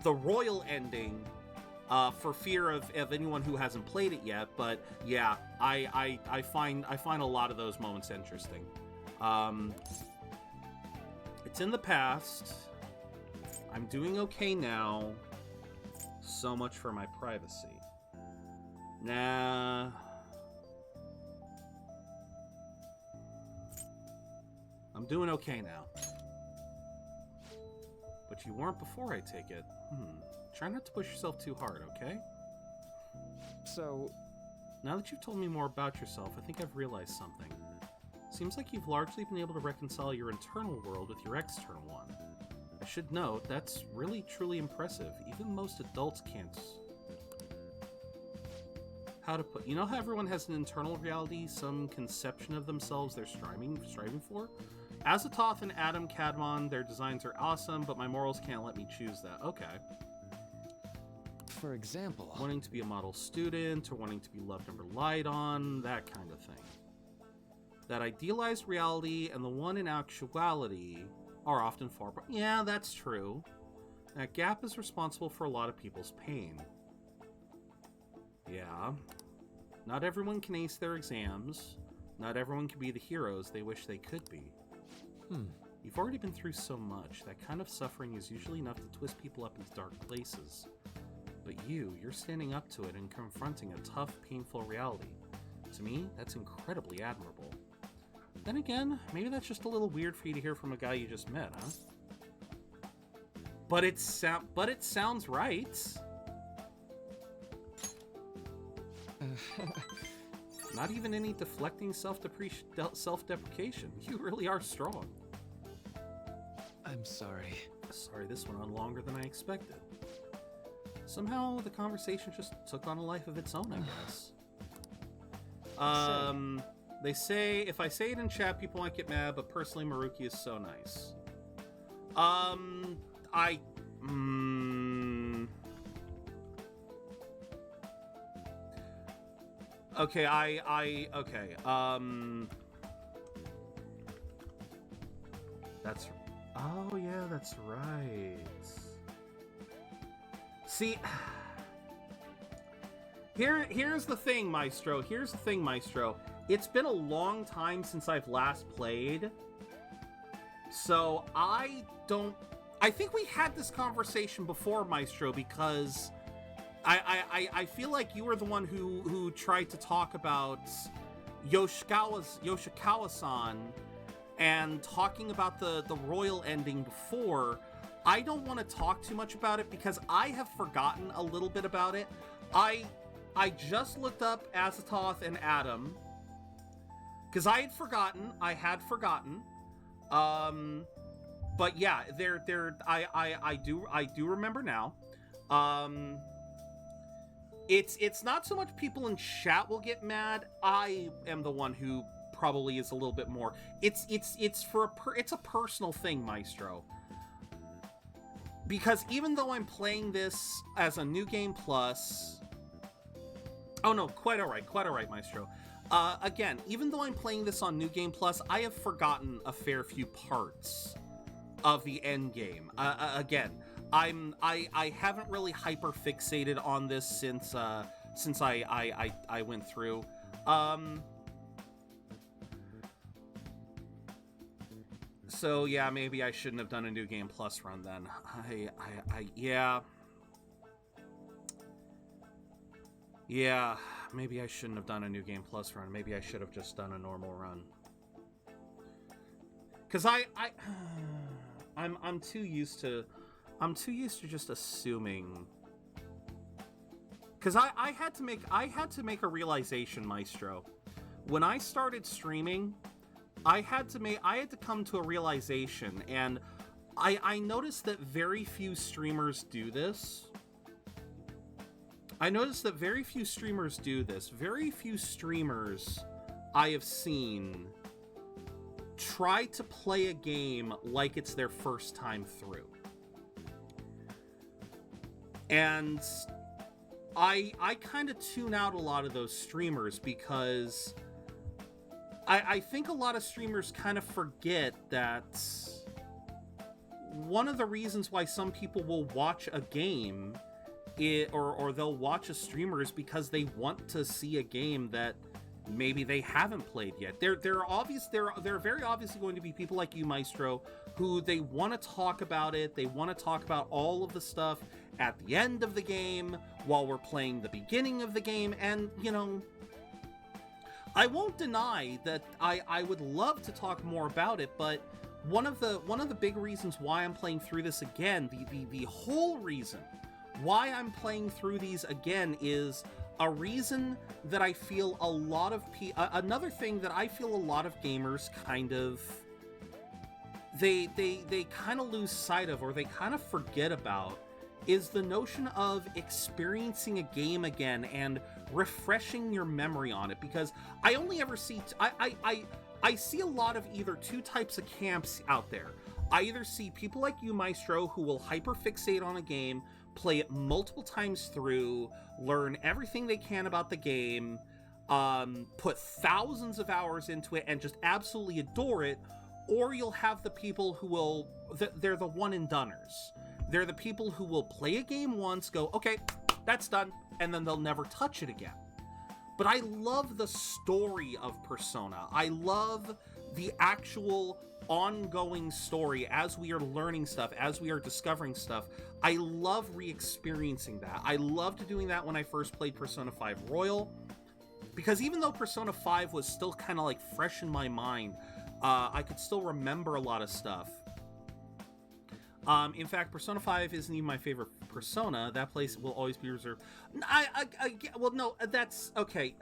Royal ending, for fear of anyone who hasn't played it yet. But yeah, I find a lot of those moments interesting. It's in the past. I'm doing okay now. So much for my privacy. Nah. I'm doing okay now. But you weren't before, I take it. Try not to push yourself too hard, okay? So... Now that you've told me more about yourself, I think I've realized something. Seems like you've largely been able to reconcile your internal world with your external one. I should note, that's really truly impressive. Even most adults can't... How to put... You know how everyone has an internal reality, some conception of themselves they're striving for? Azathoth and Adam Kadmon, their designs are awesome, but my morals can't let me choose that. Okay. For example... Wanting to be a model student, or wanting to be loved and relied on, that kind of thing. That idealized reality and the one in actuality are often far apart. Yeah, that's true. That gap is responsible for a lot of people's pain. Yeah. Not everyone can ace their exams. Not everyone can be the heroes they wish they could be. You've already been through so much. That kind of suffering is usually enough to twist people up into dark places. But you're standing up to it and confronting a tough, painful reality. To me, that's incredibly admirable. Then again, maybe that's just a little weird for you to hear from a guy you just met, huh? But it sounds right. Not even any deflecting self-deprecation. You really are strong. I'm sorry. Sorry, this went on longer than I expected. Somehow the conversation just took on a life of its own, I guess. They say, if I say it in chat, people might get mad, but personally, Maruki is so nice. Okay, okay, that's, oh yeah, that's right. See, here's the thing, Maestro. Here's the thing, Maestro. It's been a long time since I've last played, so I think we had this conversation before, Maestro, because I feel like you were the one who tried to talk about Yoshikawa-san and talking about the royal ending before. I don't want to talk too much about it because I have forgotten a little bit about it. I just looked up Azathoth and Adam because I had forgotten. But yeah, I do remember now. It's not so much people in chat will get mad. I am the one who probably is a little bit more. It's a personal thing, Maestro. Because even though I'm playing this as a New Game Plus... Oh no, quite alright, Maestro. Again, even though I'm playing this on New Game Plus, I have forgotten a fair few parts of the end game. Again, I haven't really hyper fixated on this since I went through. So yeah, maybe I shouldn't have done a New Game Plus run then. Yeah. Yeah, maybe I shouldn't have done a New Game Plus run. Maybe I should have just done a normal run. Cause I'm too used to just assuming. Cause I had to make a realization, Maestro. When I started streaming, I had to come to a realization, and I noticed that very few streamers do this. Very few streamers I have seen try to play a game like it's their first time through. And I kind of tune out a lot of those streamers because I think a lot of streamers kind of forget that one of the reasons why some people will watch a game or they'll watch a streamer is because they want to see a game that maybe they haven't played yet. There are very obviously going to be people like you, Maestro, who they want to talk about it. They want to talk about all of the stuff at the end of the game while we're playing the beginning of the game. And, you know, I won't deny that I would love to talk more about it, but one of the big reasons why I'm playing through this again, the whole reason why I'm playing through these again is a reason that I feel a lot of another thing that I feel a lot of gamers kind of they kind of lose sight of, or they kind of forget about, is the notion of experiencing a game again and refreshing your memory on it. Because I only ever see I see a lot of either two types of camps out there. I either see people like you, Maestro, who will hyperfixate on a game, play it multiple times through, learn everything they can about the game, put thousands of hours into it, and just absolutely adore it. Or you'll have the people who will, they're the one and doners. They're the people who will play a game once, go, okay, that's done, and then they'll never touch it again. But I love the story of Persona. I love the actual ongoing story as we are learning stuff, as we are discovering stuff. I love re-experiencing that. I loved doing that when I first played Persona 5 Royal, because even though Persona 5 was still kind of like fresh in my mind, I could still remember a lot of stuff. In fact, Persona 5 isn't even my favorite Persona. That place will always be reserved. Well, no, that's okay.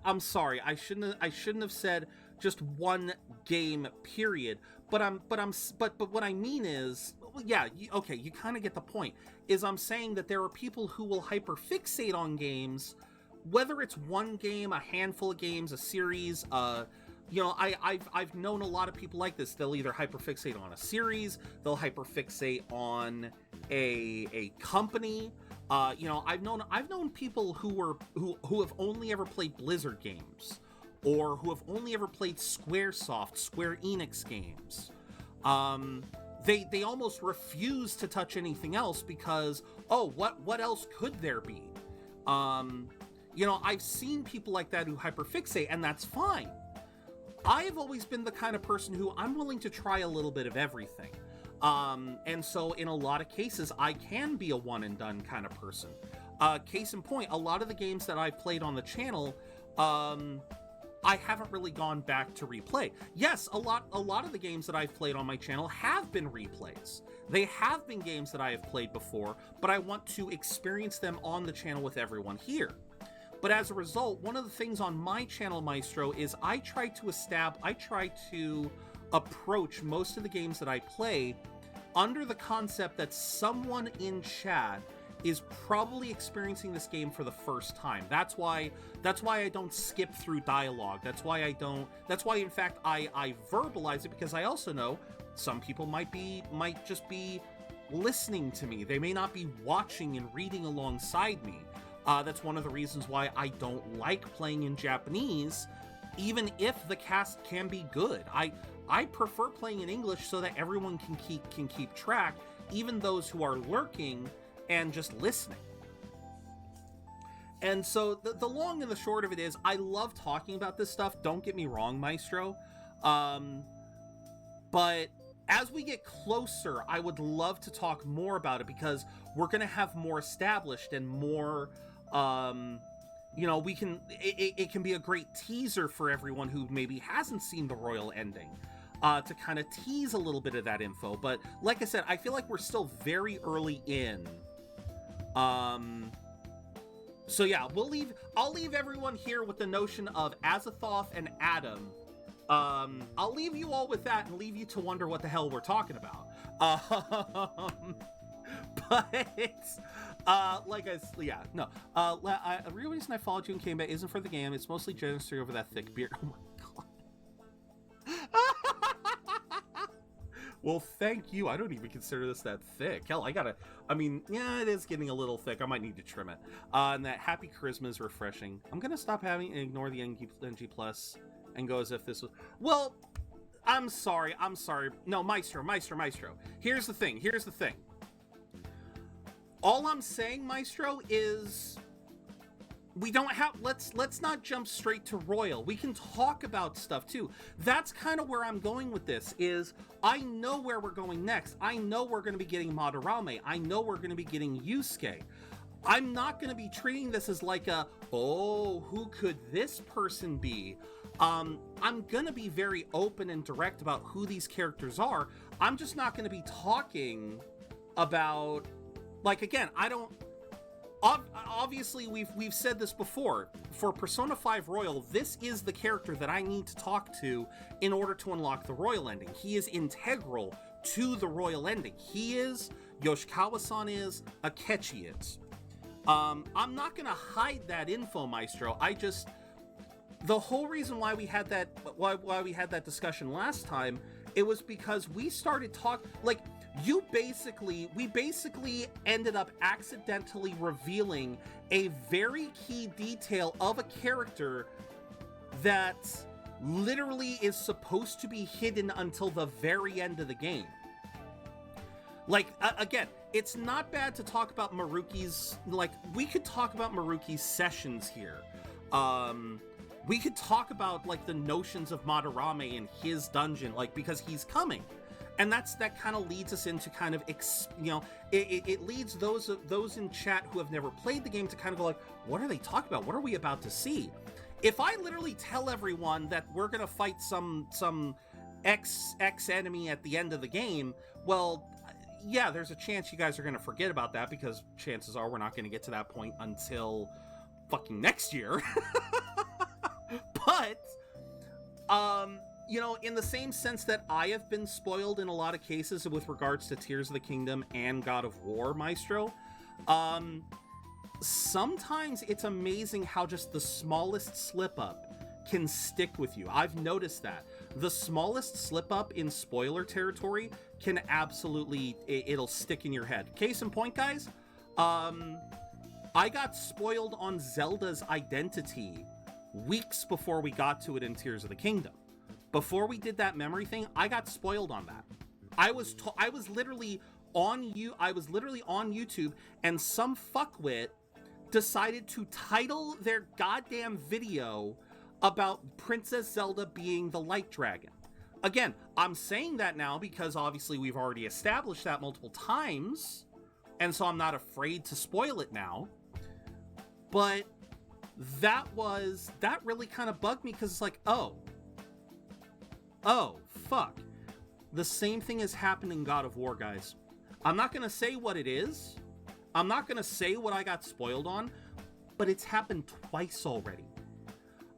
I'm sorry. I shouldn't have said just one game period. But what I mean is, yeah, okay, you kind of get the point. Is I'm saying that there are people who will hyperfixate on games, whether it's one game, a handful of games, a series. You know, I've known a lot of people like this. They'll either hyperfixate on a series, they'll hyperfixate on a company. You know, I've known people who have only ever played Blizzard games, or who have only ever played Square Enix games. They almost refuse to touch anything else because, oh, what else could there be? You know, I've seen people like that who hyperfixate, and that's fine. I've always been the kind of person who I'm willing to try a little bit of everything. And so in a lot of cases, I can be a one and done kind of person. Case in point, a lot of the games that I've played on the channel, I haven't really gone back to replay. Yes, a lot of the games that I've played on my channel have been replays. They have been games that I have played before, but I want to experience them on the channel with everyone here. But as a result, one of the things on my channel, Maestro, is I try to approach most of the games that I play under the concept that someone in chat is probably experiencing this game for the first time. That's why I don't skip through dialogue. That's why in fact I verbalize it, because I also know some people might just be listening to me. They may not be watching and reading alongside me. That's one of the reasons why I don't like playing in Japanese, even if the cast can be good. I prefer playing in English so that everyone can keep track, even those who are lurking and just listening. And so the long and the short of it is, I love talking about this stuff. Don't get me wrong, Maestro. But as we get closer, I would love to talk more about it, because we're going to have more established and more, you know, it can be a great teaser for everyone who maybe hasn't seen the royal ending, to kind of tease a little bit of that info. But like I said, I feel like we're still very early in. So yeah, I'll leave everyone here with the notion of Azathoth and Adam. I'll leave you all with that and leave you to wonder what the hell we're talking about. The real reason I followed you and came back isn't for the game. It's mostly jealousy over that thick beard. Oh my god. Well, thank you. I don't even consider this that thick. Hell, yeah, it is getting a little thick. I might need to trim it. And that happy charisma is refreshing. I'm gonna stop having and ignore the NG Plus and go as if this was... Well, I'm sorry. No, Maestro. Here's the thing. All I'm saying, Maestro, is we don't have... Let's not jump straight to Royal. We can talk about stuff, too. That's kind of where I'm going with this, is I know where we're going next. I know we're going to be getting Madarame. I know we're going to be getting Yusuke. I'm not going to be treating this as like a, oh, who could this person be? I'm going to be very open and direct about who these characters are. I'm just not going to be talking about... Like, again, I don't... Obviously, we've said this before. For Persona 5 Royal, this is the character that I need to talk to in order to unlock the Royal ending. He is integral to the Royal ending. He is, Yoshikawa-san is, Akechi is. I'm not going to hide that info, Maestro. The whole reason why we had that discussion last time, it was because we started talking... Like, we basically ended up accidentally revealing a very key detail of a character that literally is supposed to be hidden until the very end of the game. Like, again, it's not bad to talk about Maruki's... Like, we could talk about Maruki's sessions here. We could talk about, like, the notions of Madarame in his dungeon, like, because he's coming. And that kind of leads us into kind of, it leads those in chat who have never played the game to kind of go like, what are they talking about? What are we about to see? If I literally tell everyone that we're going to fight some X enemy at the end of the game, well, yeah, there's a chance you guys are going to forget about that, because chances are we're not going to get to that point until fucking next year. But, you know, in the same sense that I have been spoiled in a lot of cases with regards to Tears of the Kingdom and God of War, Maestro, sometimes it's amazing how just the smallest slip up can stick with you. I've noticed that. The smallest slip up in spoiler territory can absolutely, it'll stick in your head. Case in point, guys, I got spoiled on Zelda's identity weeks before we got to it in Tears of the Kingdom. Before we did that memory thing, I got spoiled on that. I was literally on YouTube, and some fuckwit decided to title their goddamn video about Princess Zelda being the light dragon. Again, I'm saying that now because obviously we've already established that multiple times, and so I'm not afraid to spoil it now. But that really kind of bugged me, because it's like, oh, fuck. The same thing has happened in God of War, guys. I'm not gonna say what it is. I'm not gonna say what I got spoiled on, but it's happened twice already.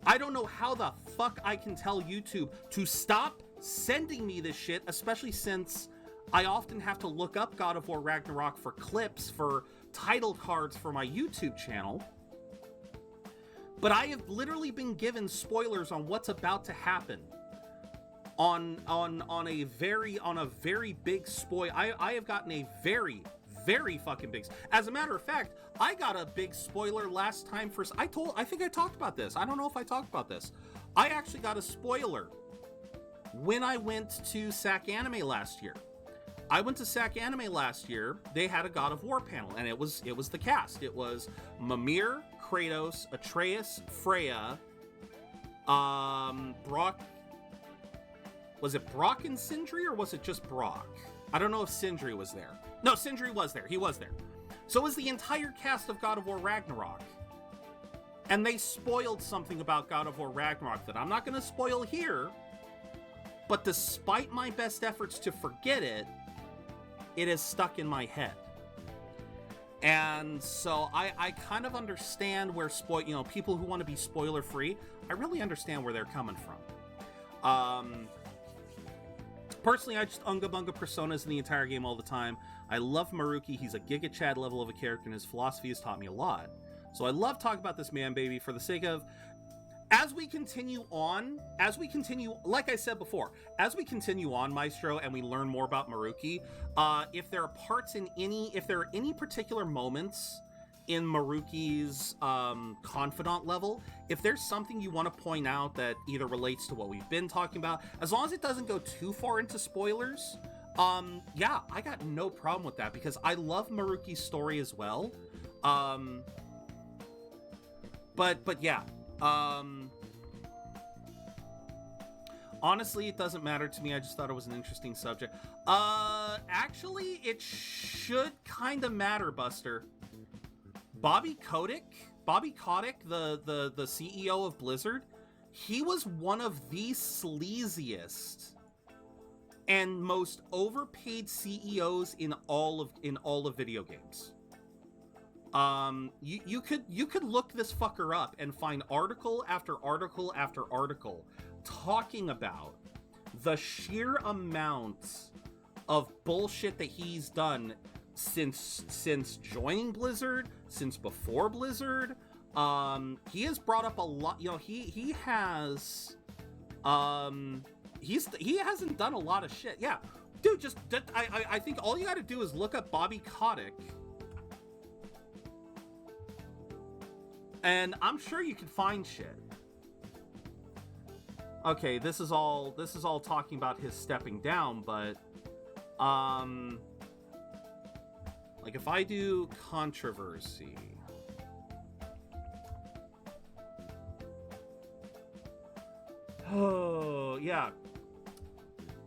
I don't know how the fuck I can tell YouTube to stop sending me this shit, especially since I often have to look up God of War Ragnarok for clips, for title cards for my YouTube channel. But I have literally been given spoilers on what's about to happen on a very big spoil. I have gotten a very fucking big. As a matter of fact, I got a big spoiler last time for. I think I talked about this. I don't know if I talked about this. I actually got a spoiler when I went to SAC Anime last year. I went to SAC Anime last year. They had a God of War panel, and it was the cast. It was Mimir, Kratos, Atreus, Freya, Brock. Was it Brock and Sindri, or was it just Brock? I don't know if Sindri was there. No, Sindri was there. He was there. So it was the entire cast of God of War Ragnarok. And they spoiled something about God of War Ragnarok that I'm not going to spoil here. But despite my best efforts to forget it, it is stuck in my head. And so I kind of understand where people who want to be spoiler free, I really understand where they're coming from. Personally, I just unga bunga personas in the entire game all the time. I love Maruki. He's a Giga Chad level of a character, and his philosophy has taught me a lot. So I love talking about this man baby for the sake of, as we continue on, like I said before, as we continue on, Maestro, and we learn more about Maruki, if there are any particular moments in Maruki's confidant level, if there's something you want to point out that either relates to what we've been talking about, as long as it doesn't go too far into spoilers, yeah, I got no problem with that, because I love Maruki's story as well. But yeah, honestly, it doesn't matter to me. I just thought it was an interesting subject. Actually, it should kind of matter, Buster. Bobby Kotick, the CEO of Blizzard, he was one of the sleaziest and most overpaid CEOs in all of video games. You could look this fucker up and find article after article after article talking about the sheer amount of bullshit that he's done since joining Blizzard, since before Blizzard. He has brought up a lot. He hasn't done a lot of shit. Yeah, dude. I think all you got to do is look up Bobby Kotick, and I'm sure you can find shit. Okay, this is all talking about his stepping down, but like if I do controversy, oh yeah.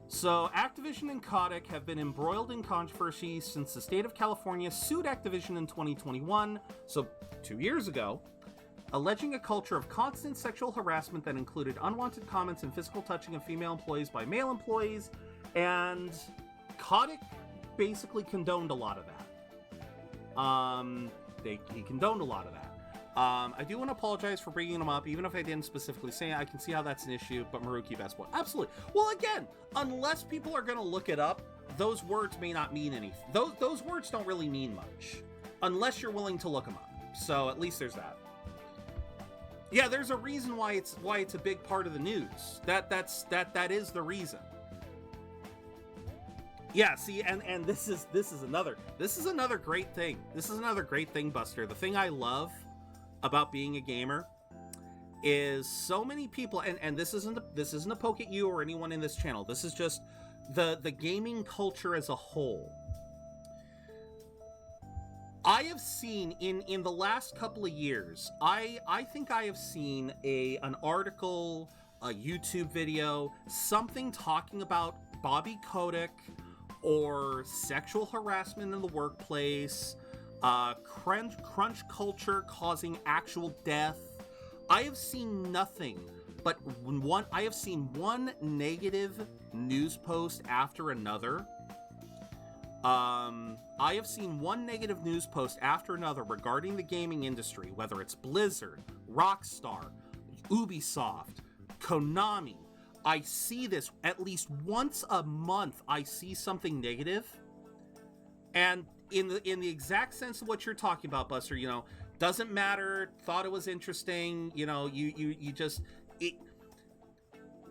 So Activision and Kotick have been embroiled in controversy since the state of California sued Activision in 2021, so 2 years ago, alleging a culture of constant sexual harassment that included unwanted comments and physical touching of female employees by male employees, and Kotick basically condoned a lot of that. He condoned a lot of that. I do want to apologize for bringing them up, even if I didn't specifically say it. I can see how that's an issue, but Maruki best boy. Absolutely. Well, again, unless people are going to look it up, those words may not mean anything. Those words don't really mean much, unless you're willing to look them up. So at least there's that. Yeah, there's a reason why it's a big part of the news. That is the reason. Yeah, see, and this is another great thing. This is another great thing, Buster. The thing I love about being a gamer is so many people, and this isn't a poke at you or anyone in this channel. This is just the gaming culture as a whole. I have seen in the last couple of years, I think I have seen an article, a YouTube video, something talking about Bobby Kotick or sexual harassment in the workplace, crunch culture causing actual death. I have seen nothing but I have seen one negative news post after another. I have seen one negative news post after another regarding the gaming industry, whether it's Blizzard, Rockstar, Ubisoft, Konami. I see this at least once a month. I see something negative, and in the exact sense of what you're talking about, Buster, you know, doesn't matter. Thought it was interesting. You know, you just it.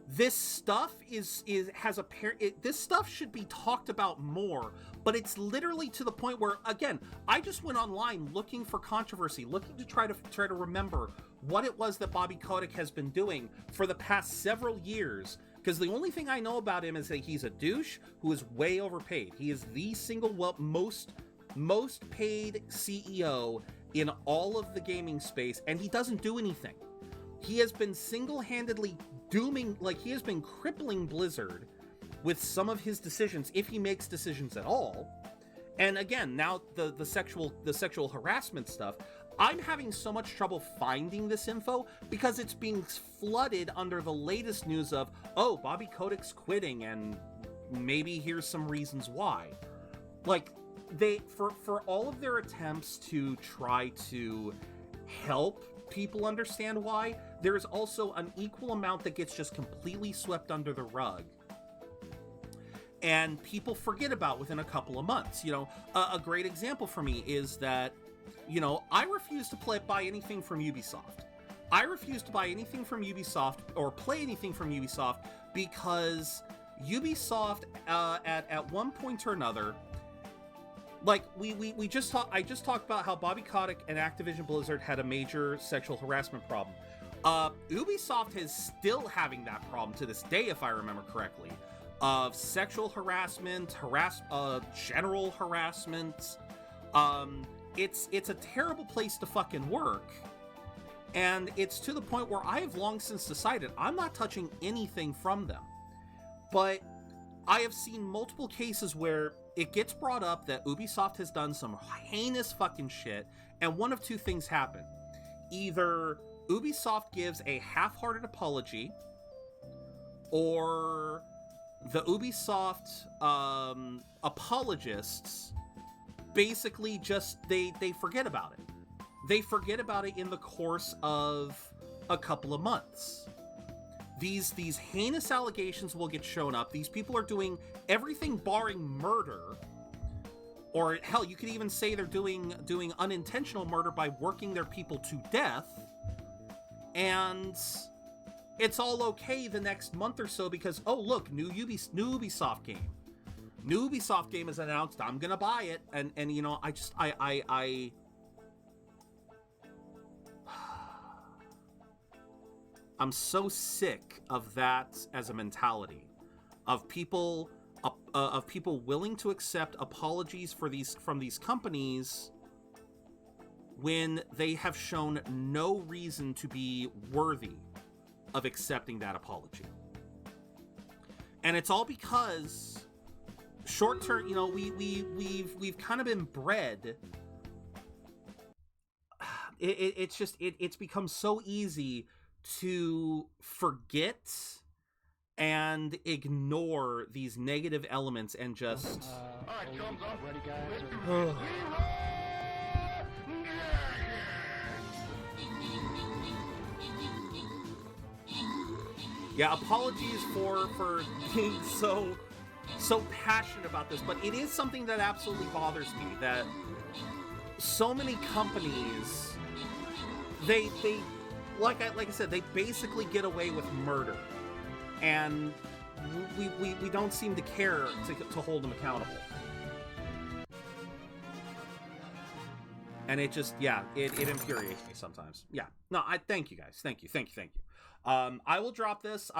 This stuff this stuff should be talked about more, but it's literally to the point where, again, I just went online looking for controversy, looking to try to remember what it was that Bobby Kotick has been doing for the past several years, because the only thing I know about him is that he's a douche who is way overpaid. He is the single most paid CEO in all of the gaming space, and he doesn't do anything. He has been single-handedly he has been crippling Blizzard with some of his decisions, if he makes decisions at all. And again, now the sexual harassment stuff, I'm having so much trouble finding this info because it's being flooded under the latest news of, oh, Bobby Kotick's quitting and maybe here's some reasons why. Like, for all of their attempts to try to help people understand why, there's also an equal amount that gets just completely swept under the rug and people forget about within a couple of months. You know, a great example for me is that, you know, I refuse to buy anything from Ubisoft. I refuse to buy anything from Ubisoft or play anything from Ubisoft because Ubisoft at one point or another, like I just talked about how Bobby Kotick and Activision Blizzard had a major sexual harassment problem. Ubisoft is still having that problem to this day, if I remember correctly, of sexual harassment, general harassment. It's a terrible place to fucking work, and it's to the point where I have long since decided I'm not touching anything from them. But I have seen multiple cases where it gets brought up that Ubisoft has done some heinous fucking shit, and one of two things happen. Either Ubisoft gives a half-hearted apology, or the Ubisoft apologists basically just, they forget about it. They forget about it in the course of a couple of months. These heinous allegations will get shown up. These people are doing everything barring murder, or hell, you could even say they're doing unintentional murder by working their people to death, and it's all okay the next month or so because, oh look, new Ubisoft game. New Ubisoft game is announced, I'm gonna buy it, and you know, I I'm so sick of that as a mentality, of people willing to accept apologies from these companies when they have shown no reason to be worthy of accepting that apology. And it's all because short term, you know, we've kind of been bred. It's become so easy to forget and ignore these negative elements and just Alright, thumbs up. Ready, guys? Let's do this. Yeah, apologies for being so passionate about this, but it is something that absolutely bothers me, that so many companies, they like I said, they basically get away with murder, and we don't seem to care to hold them accountable. And it just, yeah, it infuriates me sometimes. Yeah, no, thank you guys, thank you. I will drop this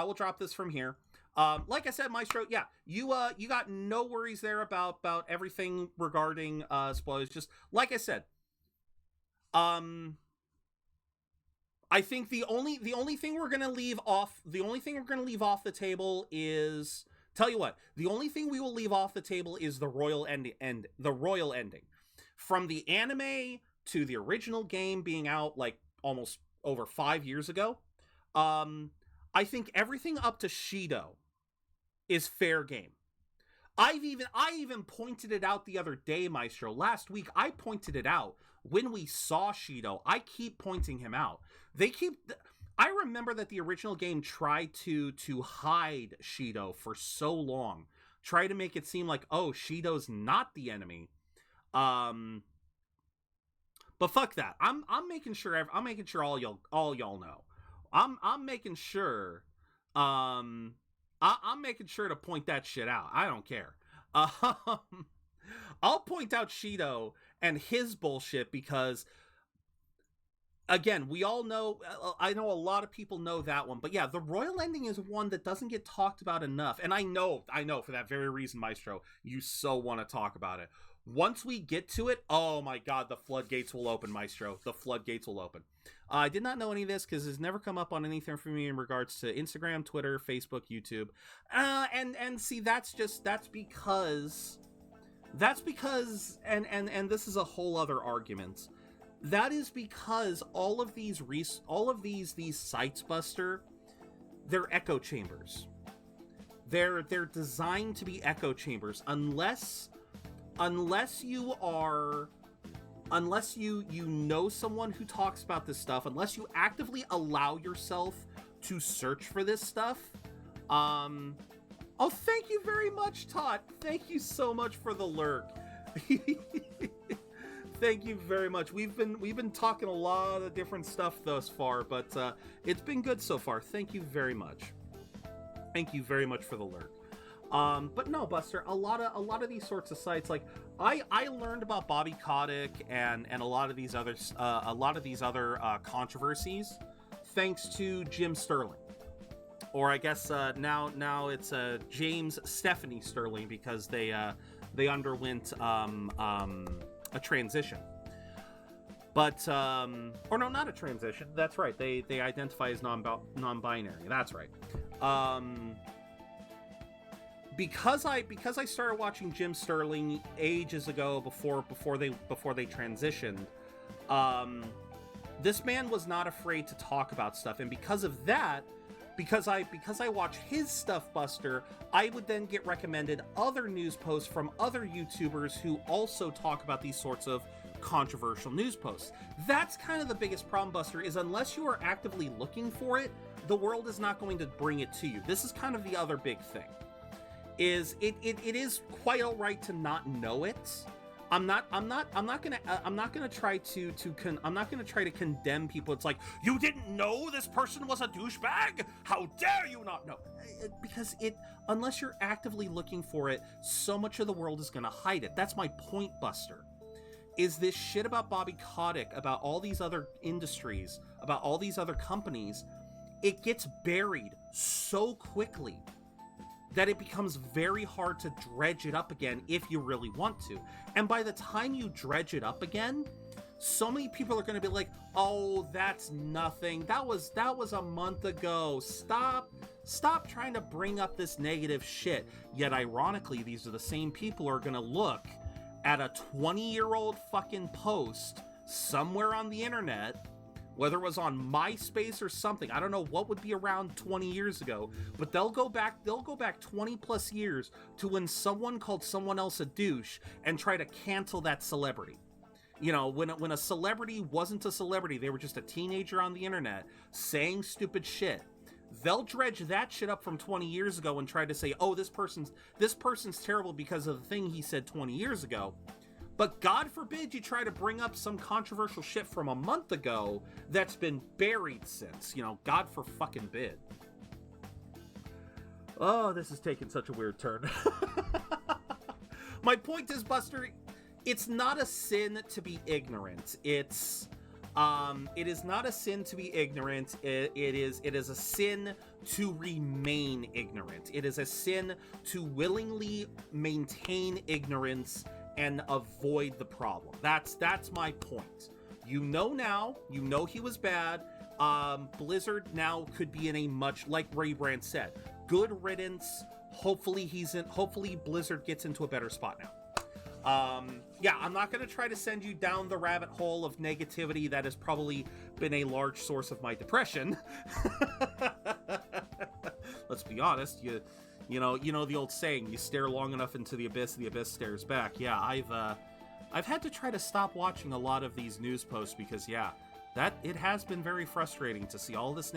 from here. Like I said, Maestro, yeah, you got no worries there about everything regarding spoilers. Just like I said, I think the only thing we're gonna leave off the table is, tell you what, the only thing we will leave off the table is the royal ending. From the anime to the original game being out like almost over 5 years ago, I think everything up to Shido is fair game. I even pointed it out the other day, Maestro. Last week, I pointed it out when we saw Shido. I keep pointing him out. I remember that the original game tried to hide Shido for so long. Try to make it seem like, oh, Shido's not the enemy. But fuck that. I'm making sure all y'all know. I'm making sure I'm making sure to point that shit out. I don't care. I'll point out Shido and his bullshit because, again, we all know, I know a lot of people know that one, but yeah, the royal ending is one that doesn't get talked about enough, and I know for that very reason, Maestro, you so want to talk about it. Once we get to it, oh my god, the floodgates will open, Maestro. The floodgates will open. I did not know any of this because it's never come up on anything for me in regards to Instagram, Twitter, Facebook, YouTube. And see, that's because, and this is a whole other argument. That is because all of these sites, Buster, they're echo chambers. They're designed to be echo chambers unless you know someone who talks about this stuff, unless you actively allow yourself to search for this stuff. Oh, thank you very much, Todd. Thank you so much for the lurk. Thank you very much. We've been talking a lot of different stuff thus far, but it's been good so far. Thank you very much. Thank you very much for the lurk. But no, Buster, a lot of these sorts of sites, like I learned about Bobby Kotick and a lot of these other controversies thanks to Jim Sterling, or I guess now it's James Stephanie Sterling, because they underwent a transition. But or no, not a transition. That's right. They identify as non-binary. That's right. Because I started watching Jim Sterling ages ago before they transitioned, this man was not afraid to talk about stuff, and because of that, because I watch his stuff, Buster, I would then get recommended other news posts from other YouTubers who also talk about these sorts of controversial news posts. That's kind of the biggest problem, Buster, is unless you are actively looking for it, the world is not going to bring it to you. This is kind of the other big thing. Is it is quite all right to not know it. I'm not gonna try to condemn people. It's like, you didn't know this person was a douchebag? How dare you not know? Because unless you're actively looking for it, so much of the world is gonna hide it. That's my point, Buster. Is this shit about Bobby Kotick, about all these other industries, about all these other companies, it gets buried so quickly that it becomes very hard to dredge it up again if you really want to. And by the time you dredge it up again, so many people are going to be like, oh, that's nothing. That was a month ago. Stop trying to bring up this negative shit. Yet ironically, these are the same people who are going to look at a 20-year-old fucking post somewhere on the internet, whether it was on MySpace or something. I don't know what would be around 20 years ago, but they'll go back 20 plus years to when someone called someone else a douche and try to cancel that celebrity. You know, when a celebrity wasn't a celebrity, they were just a teenager on the internet saying stupid shit. they'll dredge that shit up from 20 years ago and try to say, oh, this person's terrible because of the thing he said 20 years ago. But God forbid you try to bring up some controversial shit from a month ago that's been buried since. You know, God for fucking bid. Oh, this is taking such a weird turn. My point is, Buster, it's not a sin to be ignorant. It is not a sin to be ignorant. It is a sin to remain ignorant. It is a sin to willingly maintain ignorance and avoid the problem. That's my point. You know now, you know he was bad. Blizzard now could be in a much, like Raybrand said, good riddance. Hopefully Blizzard gets into a better spot now. Yeah, I'm not going to try to send you down the rabbit hole of negativity that has probably been a large source of my depression. Let's be honest, you know the old saying, you stare long enough into the abyss stares back. Yeah, I've had to try to stop watching a lot of these news posts because, yeah, that it has been very frustrating to see all this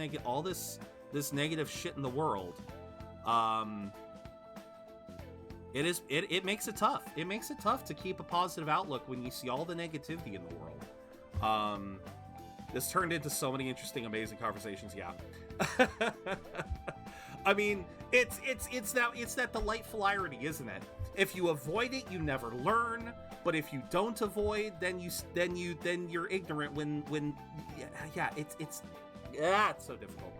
negative shit in the world. It makes it tough. It makes it tough to keep a positive outlook when you see all the negativity in the world. This turned into so many interesting, amazing conversations. Yeah. I mean, it's that delightful irony, isn't it? If you avoid it, you never learn. But if you don't avoid, then you're ignorant. It's so difficult.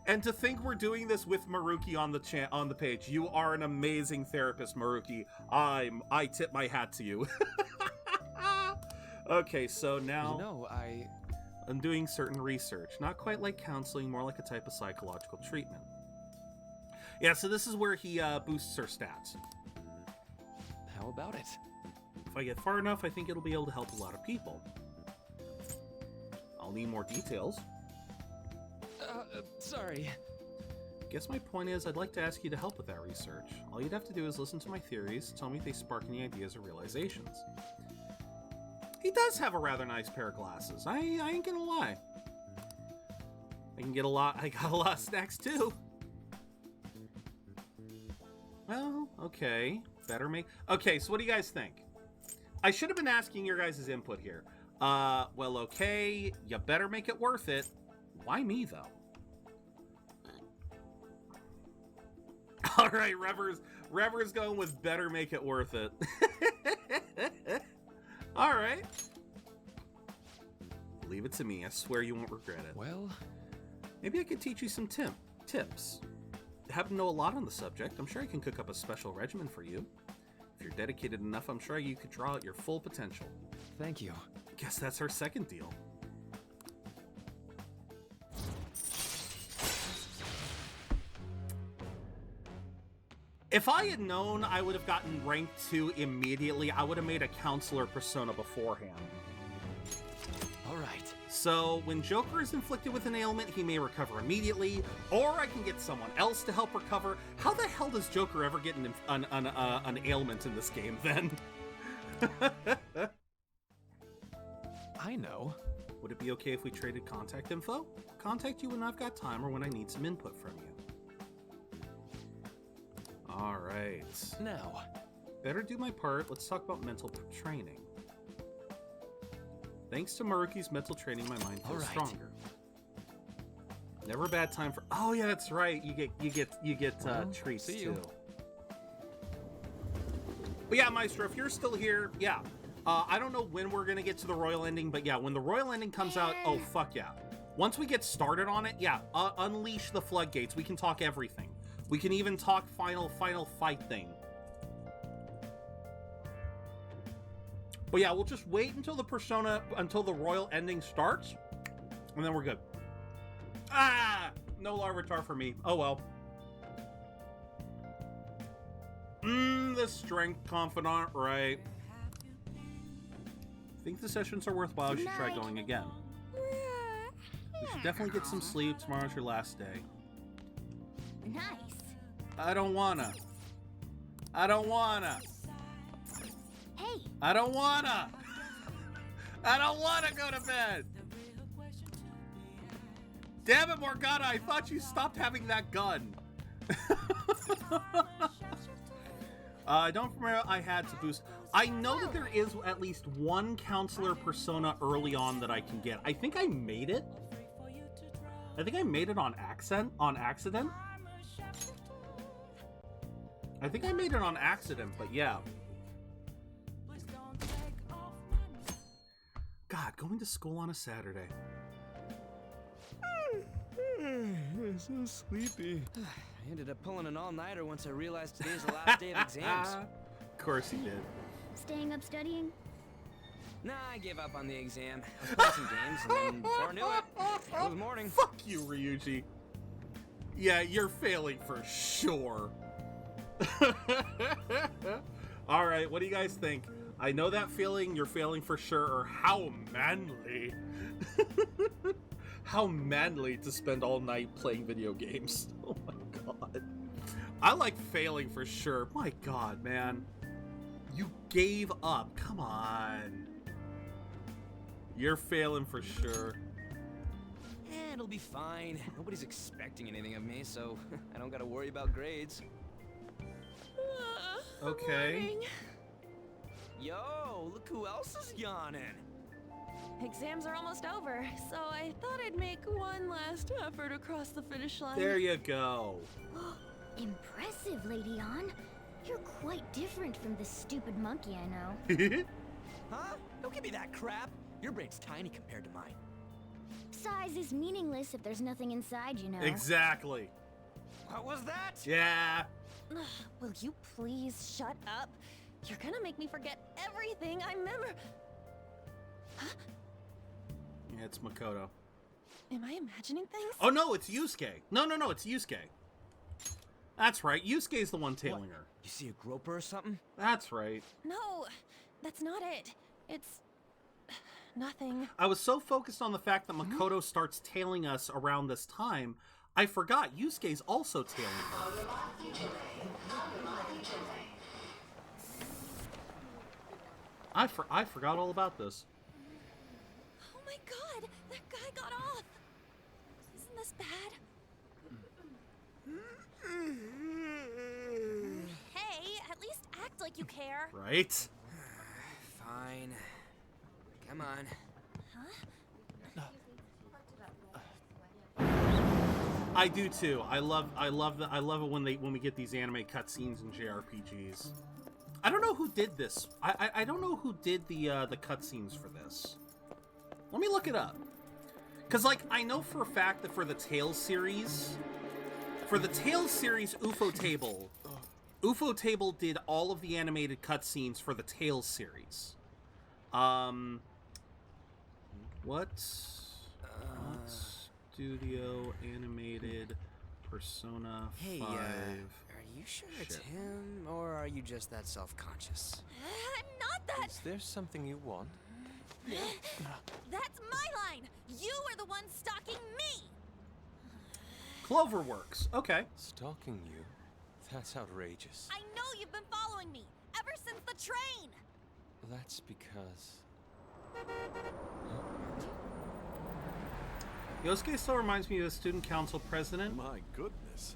And to think we're doing this with Maruki on the page. You are an amazing therapist, Maruki. I tip my hat to you. Okay, so now I'm doing certain research. Not quite like counseling, more like a type of psychological treatment. Yeah, so this is where he boosts her stats. How about it? If I get far enough, I think it'll be able to help a lot of people. I'll need more details. Sorry. Guess my point is, I'd like to ask you to help with that research. All you'd have to do is listen to my theories, tell me if they spark any ideas or realizations. He does have a rather nice pair of glasses. I ain't gonna lie. I got a lot of snacks too. Well, okay. Okay, so what do you guys think? I should have been asking your guys' input here. Well, okay, you better make it worth it. Why me, though? All right, Rever's going with better make it worth it. All right. Leave it to me. I swear you won't regret it. Well, maybe I could teach you some tips. I happen to know a lot on the subject. I'm sure I can cook up a special regimen for you. If you're dedicated enough, I'm sure you could draw out your full potential. Thank you. Guess that's our second deal. If I had known I would have gotten rank 2 immediately, I would have made a counselor persona beforehand. All right. So when Joker is inflicted with an ailment, he may recover immediately, or I can get someone else to help recover. How the hell does Joker ever get an ailment in this game, then? I know. Would it be okay if we traded contact info? Contact you when I've got time or when I need some input from you. All right. Now. Better do my part. Let's talk about mental training. Thanks to Maruki's mental training, my mind feels stronger. Never a bad time for. Oh yeah, that's right. You get treats too. But yeah, Maestro, if you're still here, yeah. I don't know when we're gonna get to the royal ending, but yeah, when the royal ending comes out, oh fuck yeah. Once we get started on it, yeah, unleash the floodgates. We can talk everything. We can even talk final fight thing. But yeah, we'll just wait until the royal ending starts, and then we're good. No Larvitar for me. Oh well. The strength confidant, right? Think the sessions are worthwhile, you should try going again. You should definitely get some sleep. Tomorrow's your last day. Nice. I don't wanna. Hey. I don't wanna go to bed. Damn it, Morgana, I thought you stopped having that gun. I don't remember I had to boost. I know that there is at least one counselor persona early on that I can get. I think I made it. I think I made it on accident. I think I made it on accident, but yeah. God, going to school on a Saturday. I'm so sleepy. I ended up pulling an all-nighter once I realized today's the last day of exams. Of course he did. Staying up studying? Nah, I gave up on the exam. I was playing some games, and then before I knew it, it was morning. Fuck you, Ryuji. Yeah, you're failing for sure. Alright, what do you guys think? I know that feeling, you're failing for sure, or how manly. How manly to spend all night playing video games. Oh my god. I like failing for sure. My god, man. You gave up. Come on. You're failing for sure. It'll be fine. Nobody's expecting anything of me, so I don't gotta worry about grades. Okay. Morning. Yo, look who else is yawning. Exams are almost over, so I thought I'd make one last effort across the finish line. There you go. Impressive, Lady Ann. You're quite different from this stupid monkey I know. Huh? Don't give me that crap. Your brain's tiny compared to mine. Size is meaningless if there's nothing inside, you know. Exactly. What was that? Yeah. Will you please shut up? You're gonna make me forget everything I remember. Huh? Yeah, it's Makoto. Am I imagining things? Oh no, it's Yusuke. No, it's Yusuke. That's right, Yusuke's the one tailing her. You see a groper or something? That's right. No, that's not it. It's nothing. I was so focused on the fact that Makoto starts tailing us around this time, I forgot Yusuke's also tailing her. I forgot all about this. Oh my god, that guy got off. Isn't this bad? Hey, at least act like you care. Right? Fine. Come on. I do too. I love it when we get these anime cutscenes in JRPGs. I don't know who did this. I don't know who did the cutscenes for this. Let me look it up. Cause like I know for a fact that for the Tales series, UFO Table did all of the animated cutscenes for the Tales series. What studio animated Persona 5? Hey, are you sure it's him, or are you just that self-conscious? I'm not that. Is there something you want? That's my line. You are the one stalking me. Cloverworks. Okay. Stalking you? That's outrageous. I know you've been following me ever since the train. That's because... Yosuke still reminds me of a student council president. My goodness.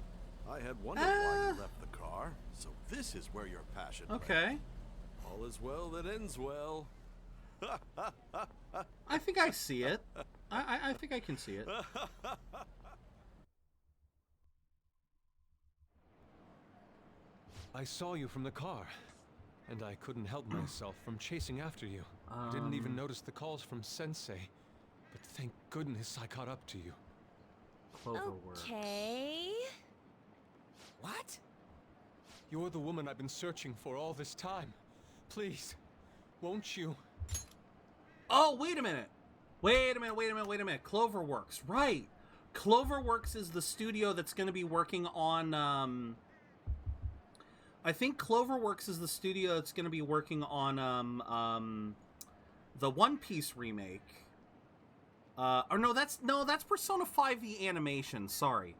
I had wondered why you left the car, so this is where your passion lay. Okay. All is well that ends well. I think I see it. I think I can see it. I saw you from the car, and I couldn't help myself from chasing after you. Didn't even notice the calls from Sensei, but thank goodness I caught up to you. Cloverworks. Okay. What? You're the woman I've been searching for all this time. Please, won't you? Oh, wait a minute. Wait a minute. Cloverworks. Right. Cloverworks is the studio that's going to be working on, I think Cloverworks is the studio that's going to be working on, the One Piece remake. Or no, that's Persona 5 the animation, sorry.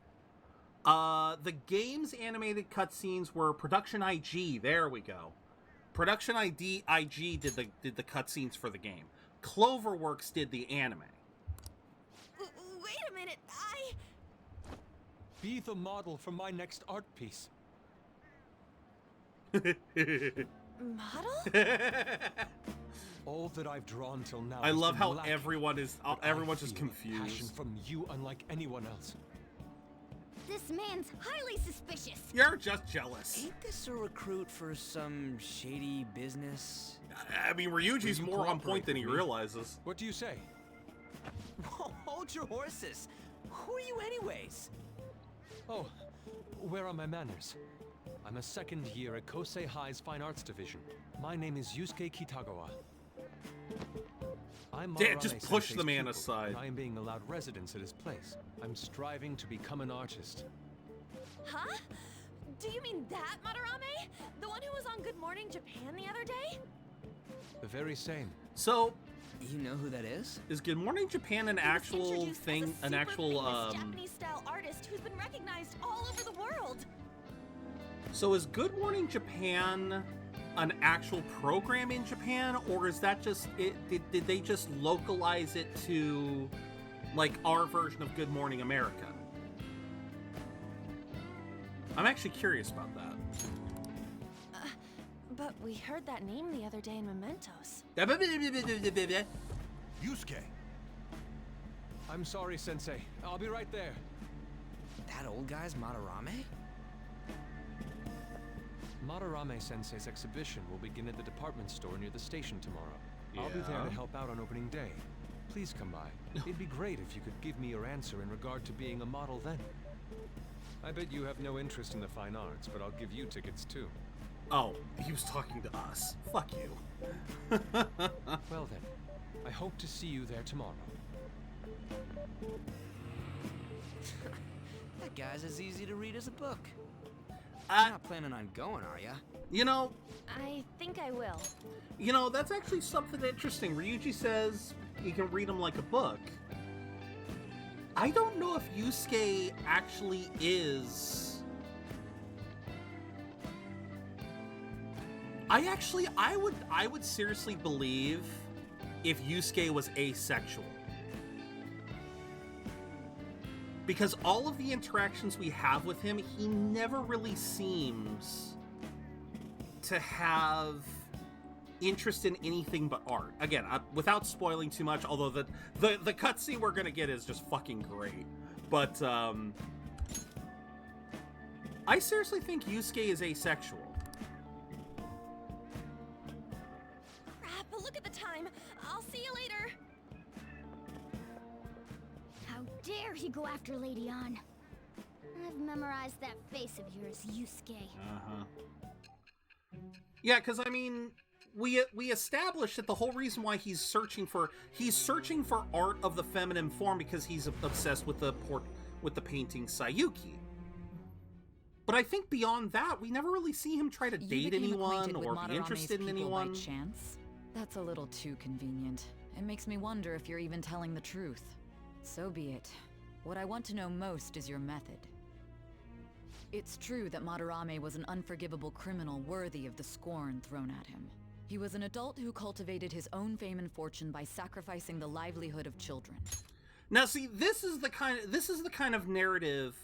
The game's animated cutscenes were Production IG, there we go. Production IG did the cutscenes for the game. Cloverworks did the anime. Wait Wait a minute, Be the model for my next art piece. Model? All that I've drawn till now. I has love been how lacking, everyone's just feel a passion confused. from you unlike anyone else. This man's highly suspicious. You're just jealous. Ain't this a recruit for some shady business? I mean, Ryuji's Will you more on point cooperate than he with me? realizes. What do you say? Whoa, hold your horses. Who are you anyways? Oh, where are my manners? I'm a second year at Kosei High's Fine Arts Division. My name is Yusuke Kitagawa. I'm Damn, just push the man pupil, aside. and I am being allowed residence at his place. I'm striving to become an artist. Huh? Do you mean that Madarame? The one who was on Good Morning Japan the other day? The very same. So, You know who that is? is Good Morning Japan an He was actual introduced thing? as a An super actual famous Japanese-style artist who's been recognized all over the world. So is Good Morning Japan an actual program in Japan, or is that just it? Did they just localize it to like our version of Good Morning America? I'm actually curious about that. But we heard that name the other day in Mementos. Yusuke! I'm sorry, Sensei. I'll be right there. That old guy's Madarame? Madarame Sensei's exhibition will begin at the department store near the station tomorrow. I'll be there Yeah. to help out on opening day. Please come by. It'd be great if you could give me your answer in regard to being a model then. I bet you have no interest in the fine arts, but I'll give you tickets too. Oh, he was talking to us. Fuck you. Well then, I hope to see you there tomorrow. That guy's as easy to read as a book. Uh, You're not planning on going, are ya? You know, I think I will. that's actually something interesting. Ryuji says you can read them like a book. I don't know if Yusuke actually is. I would seriously believe if Yusuke was asexual. Because all of the interactions we have with him, he never really seems to have interest in anything but art. Again, without spoiling too much, although the cutscene we're gonna get is just fucking great. But I seriously think Yusuke is asexual. Crap, look at the time. I'll see you later. How dare he go after Lady Ann? I've memorized that face of yours, Yusuke. Yeah, because I mean, we established that the whole reason why he's searching for art of the feminine form because he's obsessed with the painting Sayuki. But I think beyond that, we never really see him try to date anyone or be interested in anyone. By chance? That's a little too convenient. It makes me wonder if you're even telling the truth. So be it. What I want to know most is your method. It's true that Madarame was an unforgivable criminal worthy of the scorn thrown at him. He was an adult who cultivated his own fame and fortune by sacrificing the livelihood of children. Now, see, this is the kind of narrative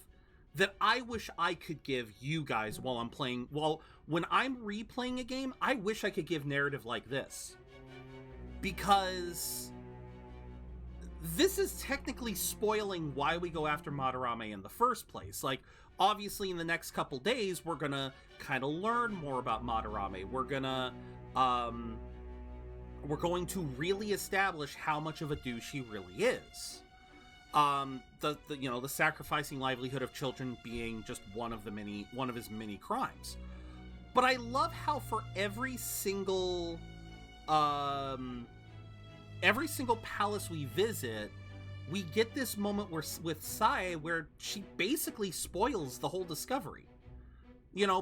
that I wish I could give you guys while I'm playing. Well, when I'm replaying a game, I wish I could give narrative like this. Because this is technically spoiling why we go after Madarame in the first place. Like, obviously in the next couple days, we're gonna kind of learn more about Madarame. We're going to really establish how much of a douche he really is. The sacrificing livelihood of children being just one of his many crimes. But I love how for every single palace we visit, we get this moment with Sai where she basically spoils the whole discovery.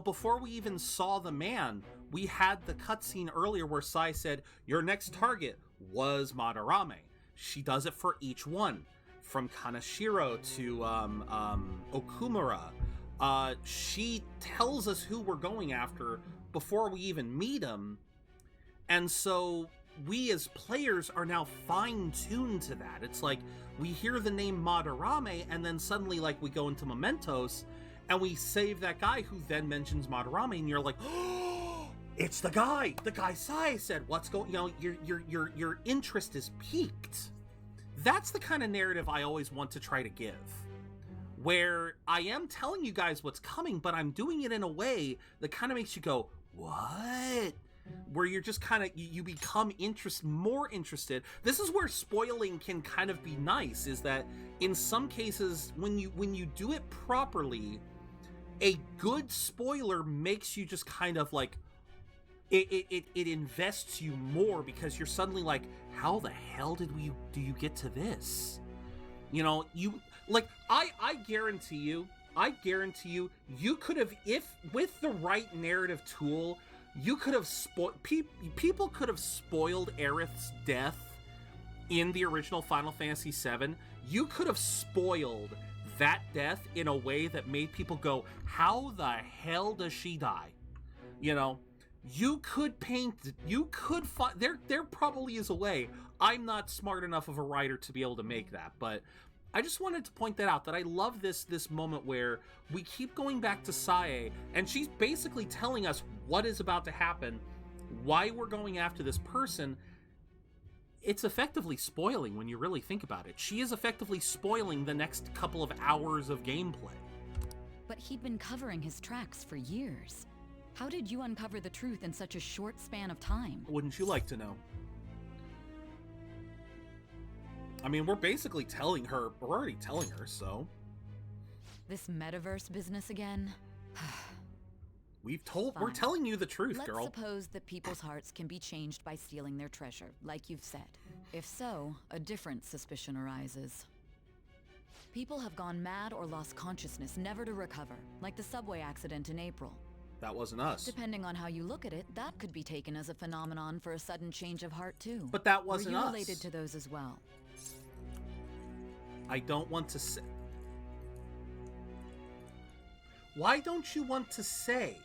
Before we even saw the man, we had the cutscene earlier where Sai said, your next target was Madarame. She does it for each one. From Kaneshiro to Okumura. She tells us who we're going after before we even meet him. And so we as players are now fine-tuned to that. It's like we hear the name Madarame, and then suddenly like we go into Mementos and we save that guy who then mentions Madarame, and you're like, oh, it's the guy Sai said. What's going, your interest is piqued. That's the kind of narrative I always want to try to give, where I am telling you guys what's coming, but I'm doing it in a way that kind of makes you go, what? Where you're just kind of, you become more interested. This is where spoiling can kind of be nice, is that in some cases, when you do it properly, a good spoiler makes you just kind of like, it invests you more, because you're suddenly like, how the hell do you get to this? You know, I guarantee you, you could have, if with the right narrative tool, you could have people could have spoiled Aerith's death in the original Final Fantasy VII. You could have spoiled that death in a way that made people go, how the hell does she die? You know, you could there probably is a way. I'm not smart enough of a writer to be able to make that, but I just wanted to point that out, that I love this moment where we keep going back to Sae, and she's basically telling us what is about to happen, why we're going after this person. It's effectively spoiling when you really think about it. She is effectively spoiling the next couple of hours of gameplay. But he'd been covering his tracks for years. How did you uncover the truth in such a short span of time? Wouldn't you like to know? I mean, we're basically telling her, we're already telling her, so. This metaverse business again? We're telling you the truth, girl. Let's suppose that people's hearts can be changed by stealing their treasure, like you've said. If so, a different suspicion arises. People have gone mad or lost consciousness, never to recover, like the subway accident in April. That wasn't us. Depending on how you look at it, that could be taken as a phenomenon for a sudden change of heart too. But that wasn't us. Were you related to those as well? I don't want to say. Why don't you want to say?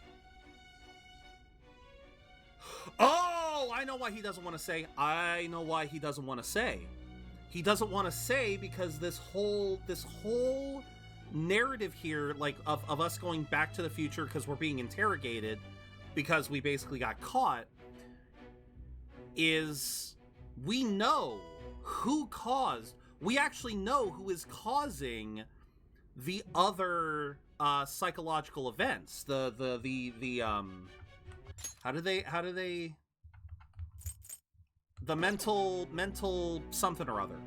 Oh, I know why he doesn't want to say. I know why he doesn't want to say. He doesn't want to say because this whole narrative here, like of us going back to the future because we're being interrogated because we basically got caught, is we know who caused. We actually know who is causing the other psychological events. How do they the mental something or other.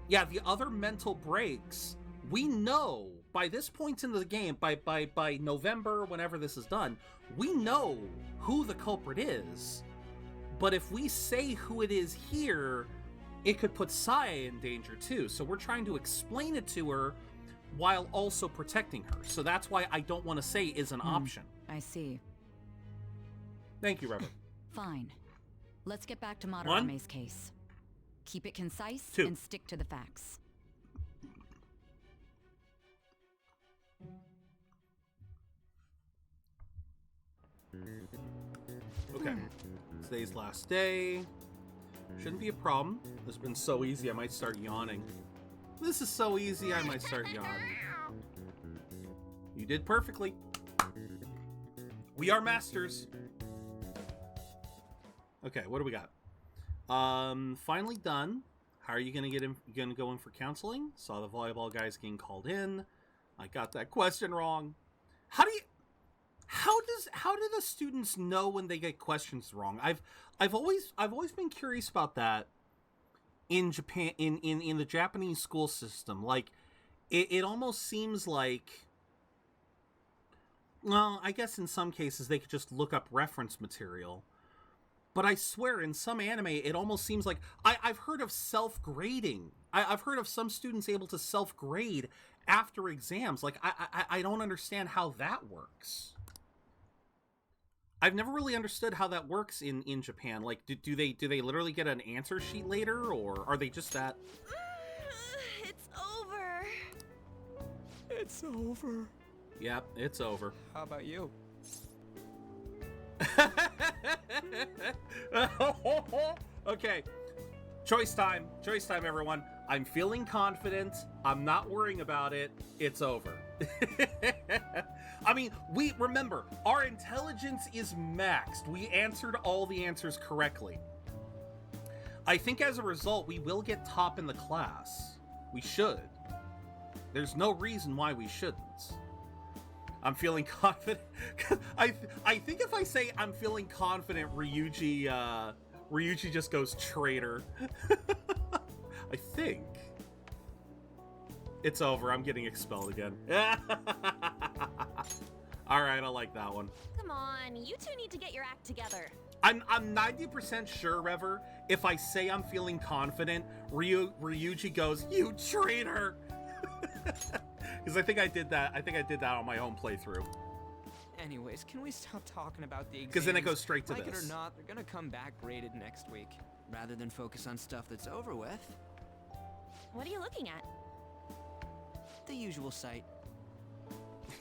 Yeah, the other mental breaks. We know by this point in the game, by November, whenever this is done, we know who the culprit is. But if we say who it is here, it could put Sae in danger too. So we're trying to explain it to her while also protecting her. So that's why I don't want to say is an option. I see. Thank you, Reverend. Fine. Let's get back to Madarame's case. Keep it concise and stick to the facts. Okay. Today's last day. Shouldn't be a problem. This has been so easy, I might start yawning. This is so easy, I might start yawning. You did perfectly. We are masters. Okay, what do we got? Finally done. How are you gonna go in for counseling? Saw the volleyball guys getting called in. I got that question wrong. How do the students know when they get questions wrong? I've always been curious about that in Japan, in the Japanese school system. Like it almost seems like, well, I guess in some cases they could just look up reference material. But I swear, in some anime, it almost seems like... I've heard of self-grading. I've heard of some students able to self-grade after exams. Like, I don't understand how that works. I've never really understood how that works in Japan. Like, do they literally get an answer sheet later, or are they just that... It's over. It's over. Yep, it's over. How about you? Okay. Choice time, everyone. I'm feeling confident. I'm not worrying about it. It's over. I mean, remember, our intelligence is maxed. We answered all the answers correctly. I think as a result, we will get top in the class. We should. There's no reason why we shouldn't. I'm feeling confident. I think if I say I'm feeling confident, Ryuji just goes traitor. I think. It's over. I'm getting expelled again. All right, I like that one. Come on, you two need to get your act together. I'm 90% sure, Rever, if I say I'm feeling confident, Ryuji goes, "You traitor!" Because I think I did that. I think I did that on my own playthrough. Anyways, can we stop talking about the exams? Because then it goes straight to like this. Like it or not, they're gonna come back graded next week. Rather than focus on stuff that's over with. What are you looking at? The usual site.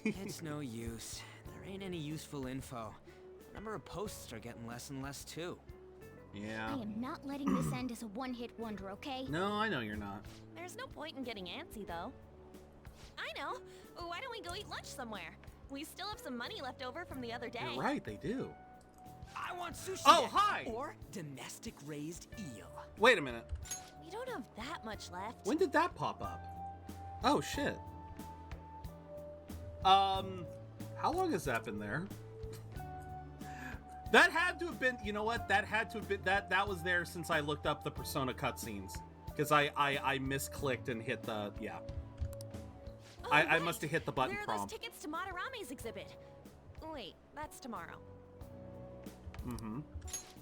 It's no use. There ain't any useful info. The number of posts are getting less and less too. Yeah. I am not letting this end as a one-hit wonder, okay? No, I know you're not. There's no point in getting antsy, though. I know. Why don't we go eat lunch somewhere? We still have some money left over from the other day. You're right, they do. I want sushi. Oh, hi! Or domestic raised eel. Wait a minute. We don't have that much left. When did that pop up? Oh, shit. How long has that been there? That had to have been, you know what? That had to have been, that was there since I looked up the Persona cutscenes. Because I misclicked and hit the, yeah. Oh, I must have hit the button there are prompt. those tickets to Madarame's exhibit. Wait, that's tomorrow. Mm-hmm.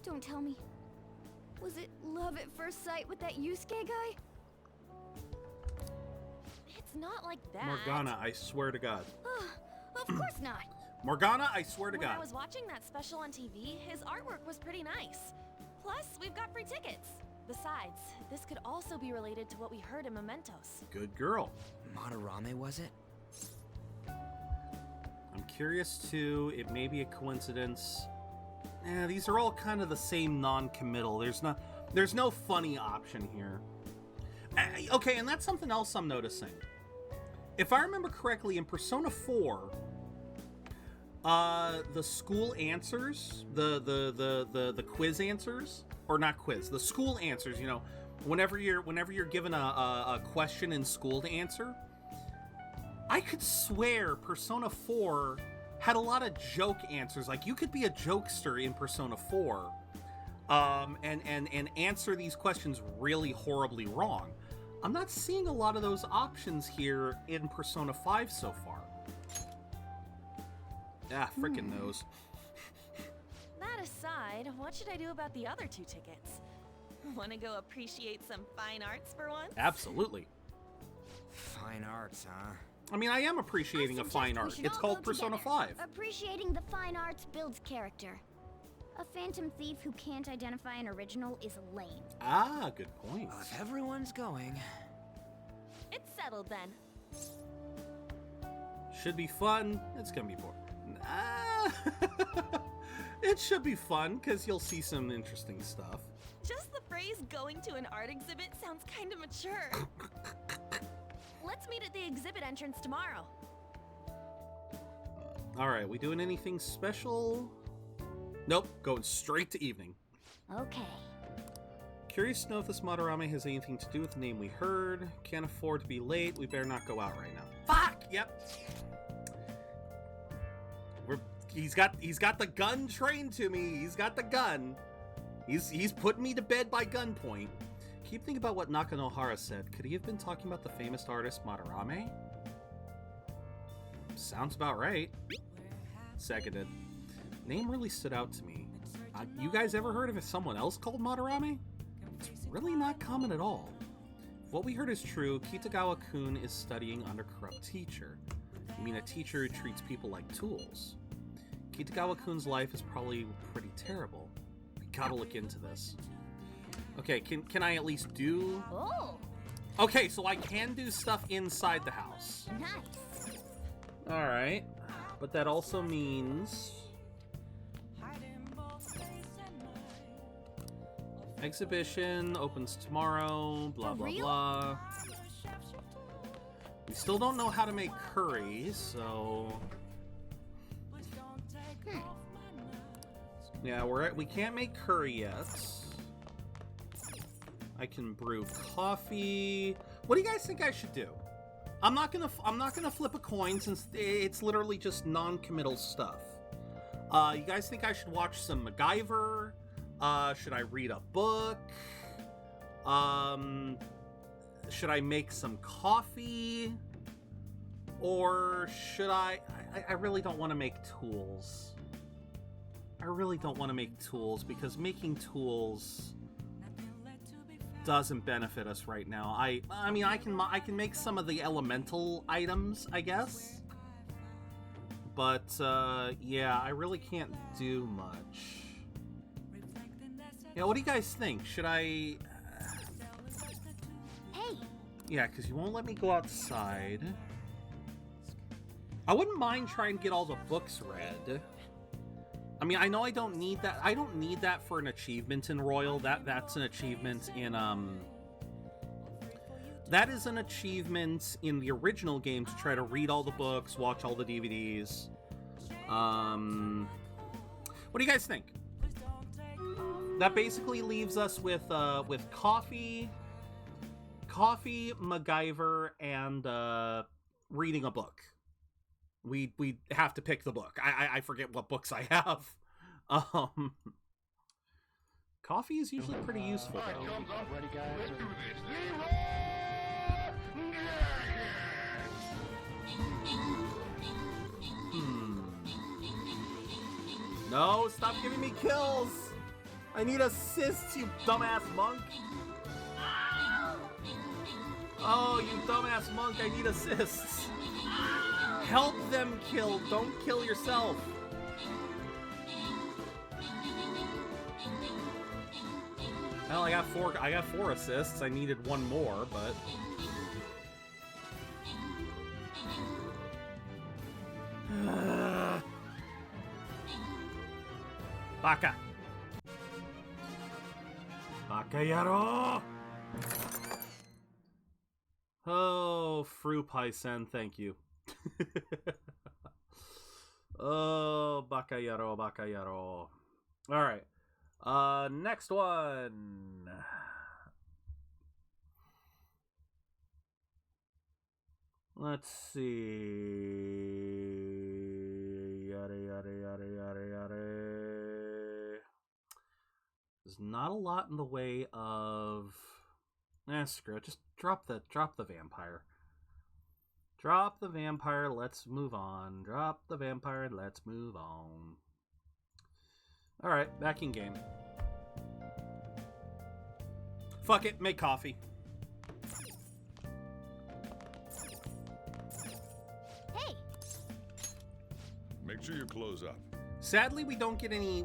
Don't tell me. Was it love at first sight with that Yusuke guy? It's not like that. Morgana, I swear to God. Of course not. Morgana, I swear to When God. I was watching that special on TV, his artwork was pretty nice. Plus, we've got free tickets. Besides, this could also be related to what we heard in Mementos. Good girl. Madarame, was it? I'm curious too. It may be a coincidence. These are all kind of the same non-committal. There's no funny option here. Okay, and that's something else I'm noticing. If I remember correctly, in Persona 4, the school answers, the quiz answers, or not quiz, the school answers, you know, whenever you're given a question in school to answer, I could swear Persona 4 had a lot of joke answers. Like, you could be a jokester in Persona 4 and answer these questions really horribly wrong. I'm not seeing a lot of those options here in Persona 5 so far. Ah, frickin' knows. That aside, what should I do about the other 2 tickets? Want to go appreciate some fine arts for once? Absolutely. Fine arts, huh? I mean, I am appreciating a fine art. It's called Persona 5. Appreciating the fine arts builds character. A phantom thief who can't identify an original is lame. Ah, good point. Well, if everyone's going... It's settled then. Should be fun. It's gonna be boring. It should be fun, because you'll see some interesting stuff. Just the phrase going to an art exhibit sounds kind of mature. Let's meet at the exhibit entrance tomorrow. Alright, we doing anything special? Nope, going straight to evening. Okay. Curious to know if this Madarame has anything to do with the name we heard. Can't afford to be late. We better not go out right now. Fuck! Yep. He's got the gun trained to me. He's got the gun. He's putting me to bed by gunpoint. Keep thinking about what Nakanohara said. Could he have been talking about the famous artist Madarame? Sounds about right. Seconded. Name really stood out to me. You guys ever heard of someone else called Madarame? It's really not common at all. If what we heard is true, Kitagawa-kun is studying under a corrupt teacher. You mean a teacher who treats people like tools? Kitagawa-kun's life is probably pretty terrible. We gotta look into this. Okay, can I at least do... Oh! Okay, so I can do stuff inside the house. Nice. Alright. But that also means... Exhibition opens tomorrow, blah, blah, blah. We still don't know how to make curry, so... Yeah, we can't make curry yet. I can brew coffee. What do you guys think I should do? I'm not gonna flip a coin since it's literally just non-committal stuff. You guys think I should watch some MacGyver? Should I read a book? Should I make some coffee? Or should I really don't want to make tools. I really don't want to make tools because making tools doesn't benefit us right now. I mean, I can make some of the elemental items, I guess. But, yeah, I really can't do much. Yeah, what do you guys think? Should I... Hey! Yeah, because you won't let me go outside. I wouldn't mind trying to get all the books read. I mean, I know I don't need that. I don't need that for an achievement in Royal. That's an achievement in, That is an achievement in the original game to try to read all the books, watch all the DVDs. What do you guys think? That basically leaves us with coffee, MacGyver, and reading a book. We have to pick the book. I forget what books I have. Coffee is usually pretty useful, though. Ready, guys? Let's do this. No, stop giving me kills! I need assists, you dumbass monk! Oh, you dumbass monk, I need assists! Help them kill, don't kill yourself! Well, I got four assists. I needed one more, but Baka. Baka yaro. Oh, Freepik, thank you. Oh, Baka yaro, Baka yaro. All right. Next one. Let's see. Yada, yada, yada, yada, yada. There's not a lot in the way of... screw it. Just drop the vampire. Drop the vampire, let's move on. Drop the vampire, let's move on. Alright, back in game. Fuck it, make coffee. Hey! Make sure you close up. Sadly, we don't get any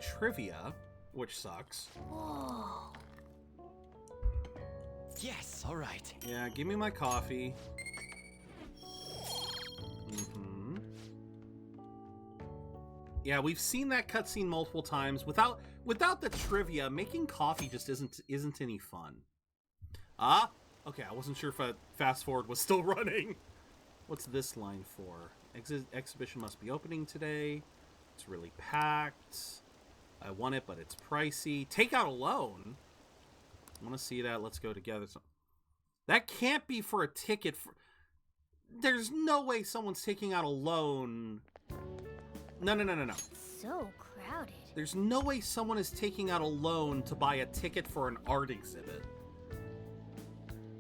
trivia, which sucks. Whoa. Yes, all right. Yeah, give me my coffee. Yeah, we've seen that cutscene multiple times. Without the trivia, making coffee just isn't any fun. Ah, okay. I wasn't sure if a fast forward was still running. What's this line for? Exhibition must be opening today. It's really packed. I want it, but it's pricey. Takeout alone. I want to see that. Let's go together. So, that can't be for a ticket. There's no way someone's taking out a loan. No. So crowded. There's no way someone is taking out a loan to buy a ticket for an art exhibit.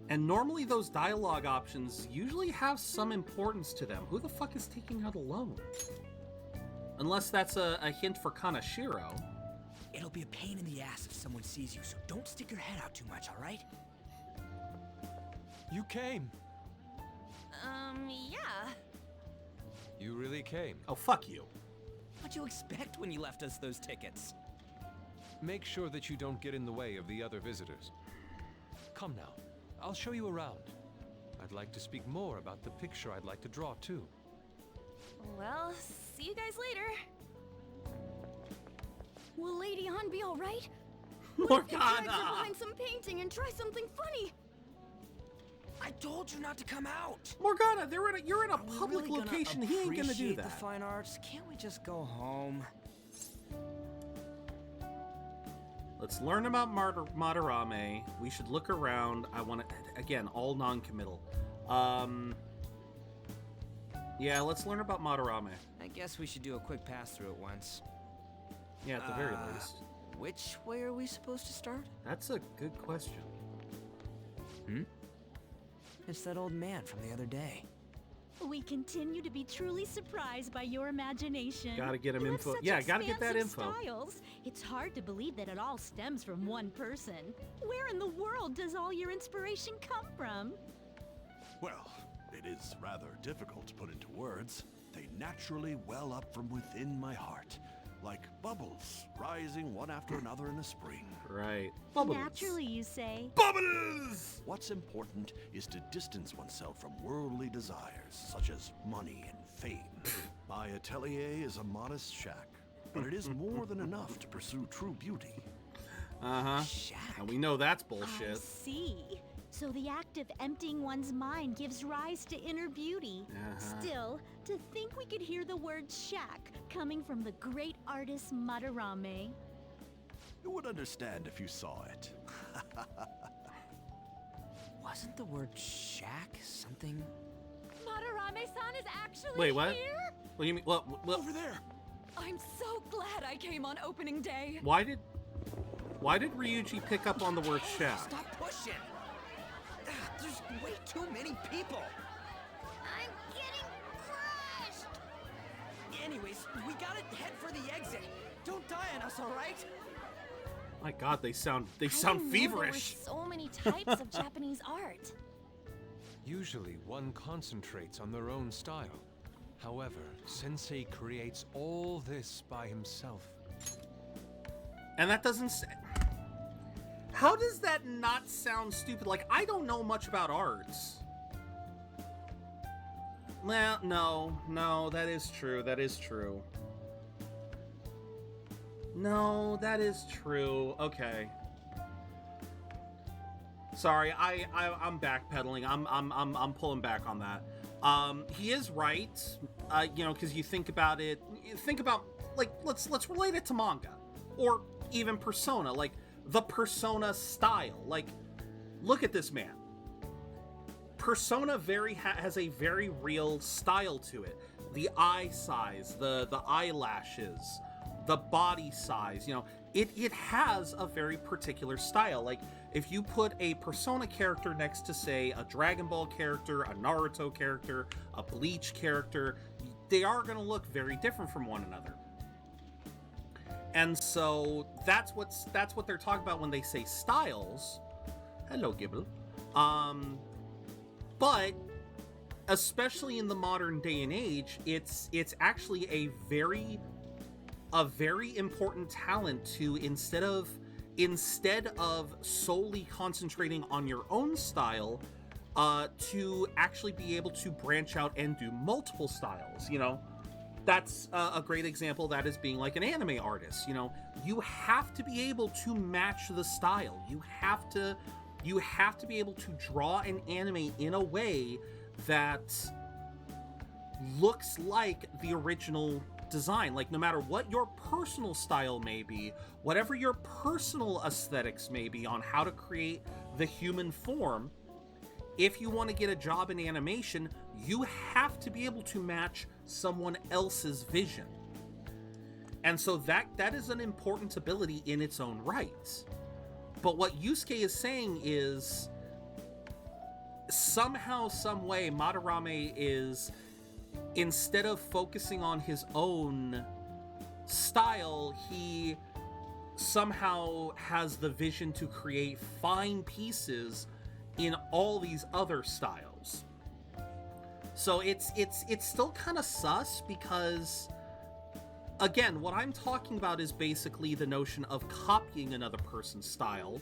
And normally those dialogue options usually have some importance to them. Who the fuck is taking out a loan? Unless that's a hint for Kanashiro. It'll be a pain in the ass if someone sees you, so don't stick your head out too much, all right? You came. Yeah. You really came. Oh, fuck you. What'd you expect when you left us those tickets? Make sure that you don't get in the way of the other visitors. Come now, I'll show you around. I'd like to speak more about the picture I'd like to draw, too. Well, see you guys later. Will Lady An be alright? What if the Morgana! drags are behind some painting and try something funny? I told you not to come out. Morgana, you're in a Are we public really gonna location. He ain't gonna do appreciate that. the fine arts. Can't we just go home? Let's learn about Madarame. We should look around. I want to, again, all non-committal. Yeah, let's learn about Madarame. I guess we should do a quick pass through it once. Yeah, at the very least. Which way are we supposed to start? That's a good question. It's that old man from the other day. We continue to be truly surprised by your imagination. Gotta get him You have info. such Yeah, gotta get that expansive info. Styles. It's hard to believe that it all stems from one person. Where in the world does all your inspiration come from? Well, it is rather difficult to put into words. They naturally well up from within my heart, like bubbles rising one after another in the spring. Right. Bubbles. Naturally, you say. Bubbles! What's important is to distance oneself from worldly desires, such as money and fame. My atelier is a modest shack, but it is more than enough to pursue true beauty. Uh-huh. And we know that's I bullshit. see. So the act of emptying one's mind gives rise to inner beauty. Still, to think we could hear the word shack coming from the great artist Madarame. You would understand if you saw it. Wasn't the word shack something? Madarame-san is actually Wait, what? here? What do you mean? What? Over there! I'm so glad I came on opening day. Why did Ryuji pick up on the word shack? Stop pushing! There's way too many people! I'm getting crushed! Anyways, we gotta head for the exit. Don't die on us, alright? My God, they sound I didn't know feverish. There were so many types of Japanese art. Usually, one concentrates on their own style. However, Sensei creates all this by himself. And that doesn't say... How does that not sound stupid? Like, I don't know much about arts. Well, no, that is true. That is true. No, that is true. Okay. Sorry, I'm backpedaling. I'm pulling back on that. He is right. You know, because you think about it. Think about, like, let's relate it to manga, or even Persona. Like, the Persona style. Like, look at this man. Persona has a very real style to it. The eye size, the eyelashes, the body size, you know, it has a very particular style. Like, if you put a Persona character next to, say, a Dragon Ball character, a Naruto character, a Bleach character, they are going to look very different from one another. And so that's what they're talking about when they say styles. Hello, Gibble. But especially in the modern day and age, it's actually a very important talent to, instead of solely concentrating on your own style, to actually be able to branch out and do multiple styles. You know, that's a great example. That is being like an anime artist. You know, you have to be able to match the style. You have to be able to draw an anime in a way that looks like the original design. Like, no matter what your personal style may be, whatever your personal aesthetics may be on how to create the human form, if you want to get a job in animation, you have to be able to match someone else's vision. And so that is an important ability in its own right. But what Yusuke is saying is, somehow, some way, Madarame is, instead of focusing on his own style, he somehow has the vision to create fine pieces in all these other styles. So it's still kind of sus, because, again, what I'm talking about is basically the notion of copying another person's style,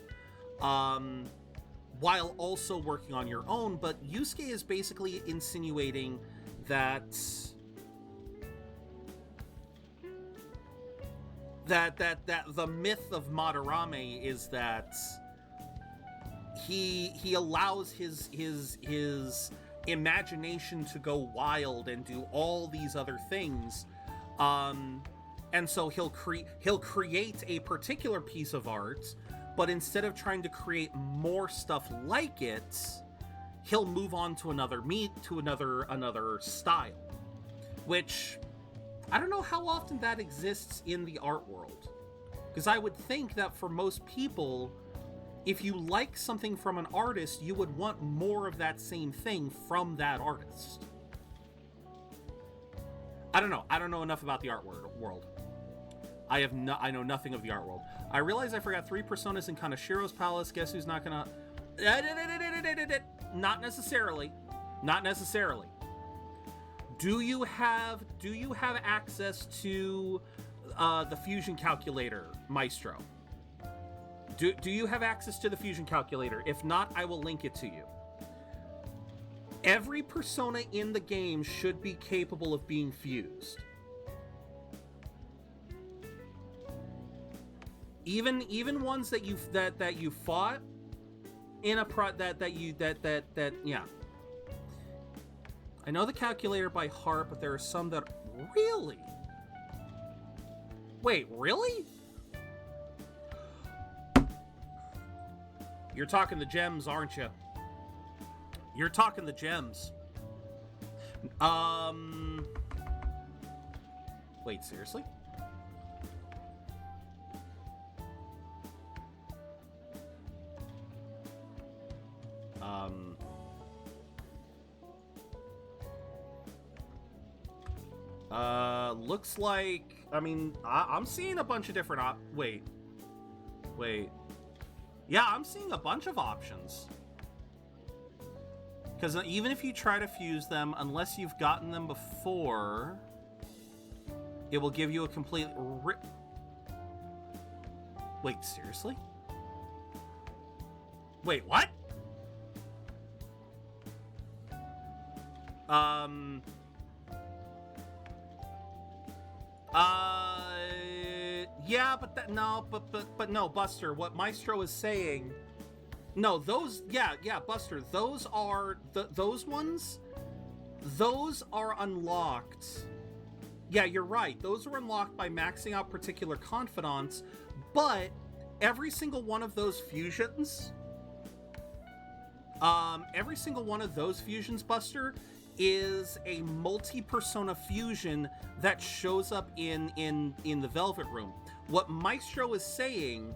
while also working on your own. But Yusuke is basically insinuating that that the myth of Madarame is that he allows his imagination to go wild and do all these other things, and so he'll create a particular piece of art, but instead of trying to create more stuff like it, he'll move on to another style, which I don't know how often that exists in the art world, because I would think that for most people, if you like something from an artist, you would want more of that same thing from that artist. I don't know. I don't know enough about the art world. I know nothing of the art world. I realize I forgot 3 personas in Kanashiro's palace. Guess who's not gonna... Not necessarily. Not necessarily. Do you have access to the fusion calculator, Maestro? Do you have access to the fusion calculator? If not, I will link it to you. Every persona in the game should be capable of being fused. Even ones that you fought in a yeah. I know the calculator by heart, but there are some that really. Wait, really? You're talking the gems, aren't you? You're talking the gems. Wait, seriously? Looks like, I mean, I'm seeing a bunch of different wait. Yeah, I'm seeing a bunch of options. Because even if you try to fuse them, unless you've gotten them before, it will give you a complete Wait, seriously? Wait, what? Yeah, but no, Buster, what Maestro is saying, no, those, yeah, Buster, those are, those ones, those are unlocked. Yeah, you're right, those are unlocked by maxing out particular confidants, but every single one of those fusions, Buster, is a multi-persona fusion that shows up in the Velvet Room. What Maestro is saying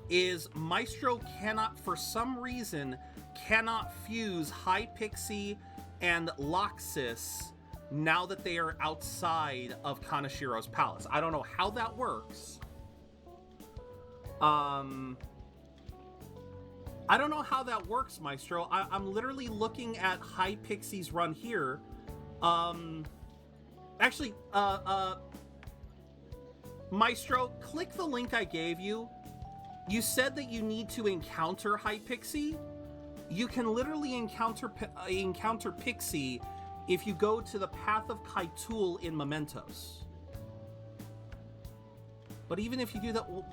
is Maestro cannot, for some reason, cannot fuse High Pixie and Loxus now that they are outside of Kanashiro's palace. I don't know how that works. I don't know how that works, Maestro. I'm literally looking at High Pixie's run here. Actually, Maestro, click the link I gave you. You said that you need to encounter High Pixie. You can literally encounter Pixie if you go to the Path of Kaitul in Mementos. But even if you do that, what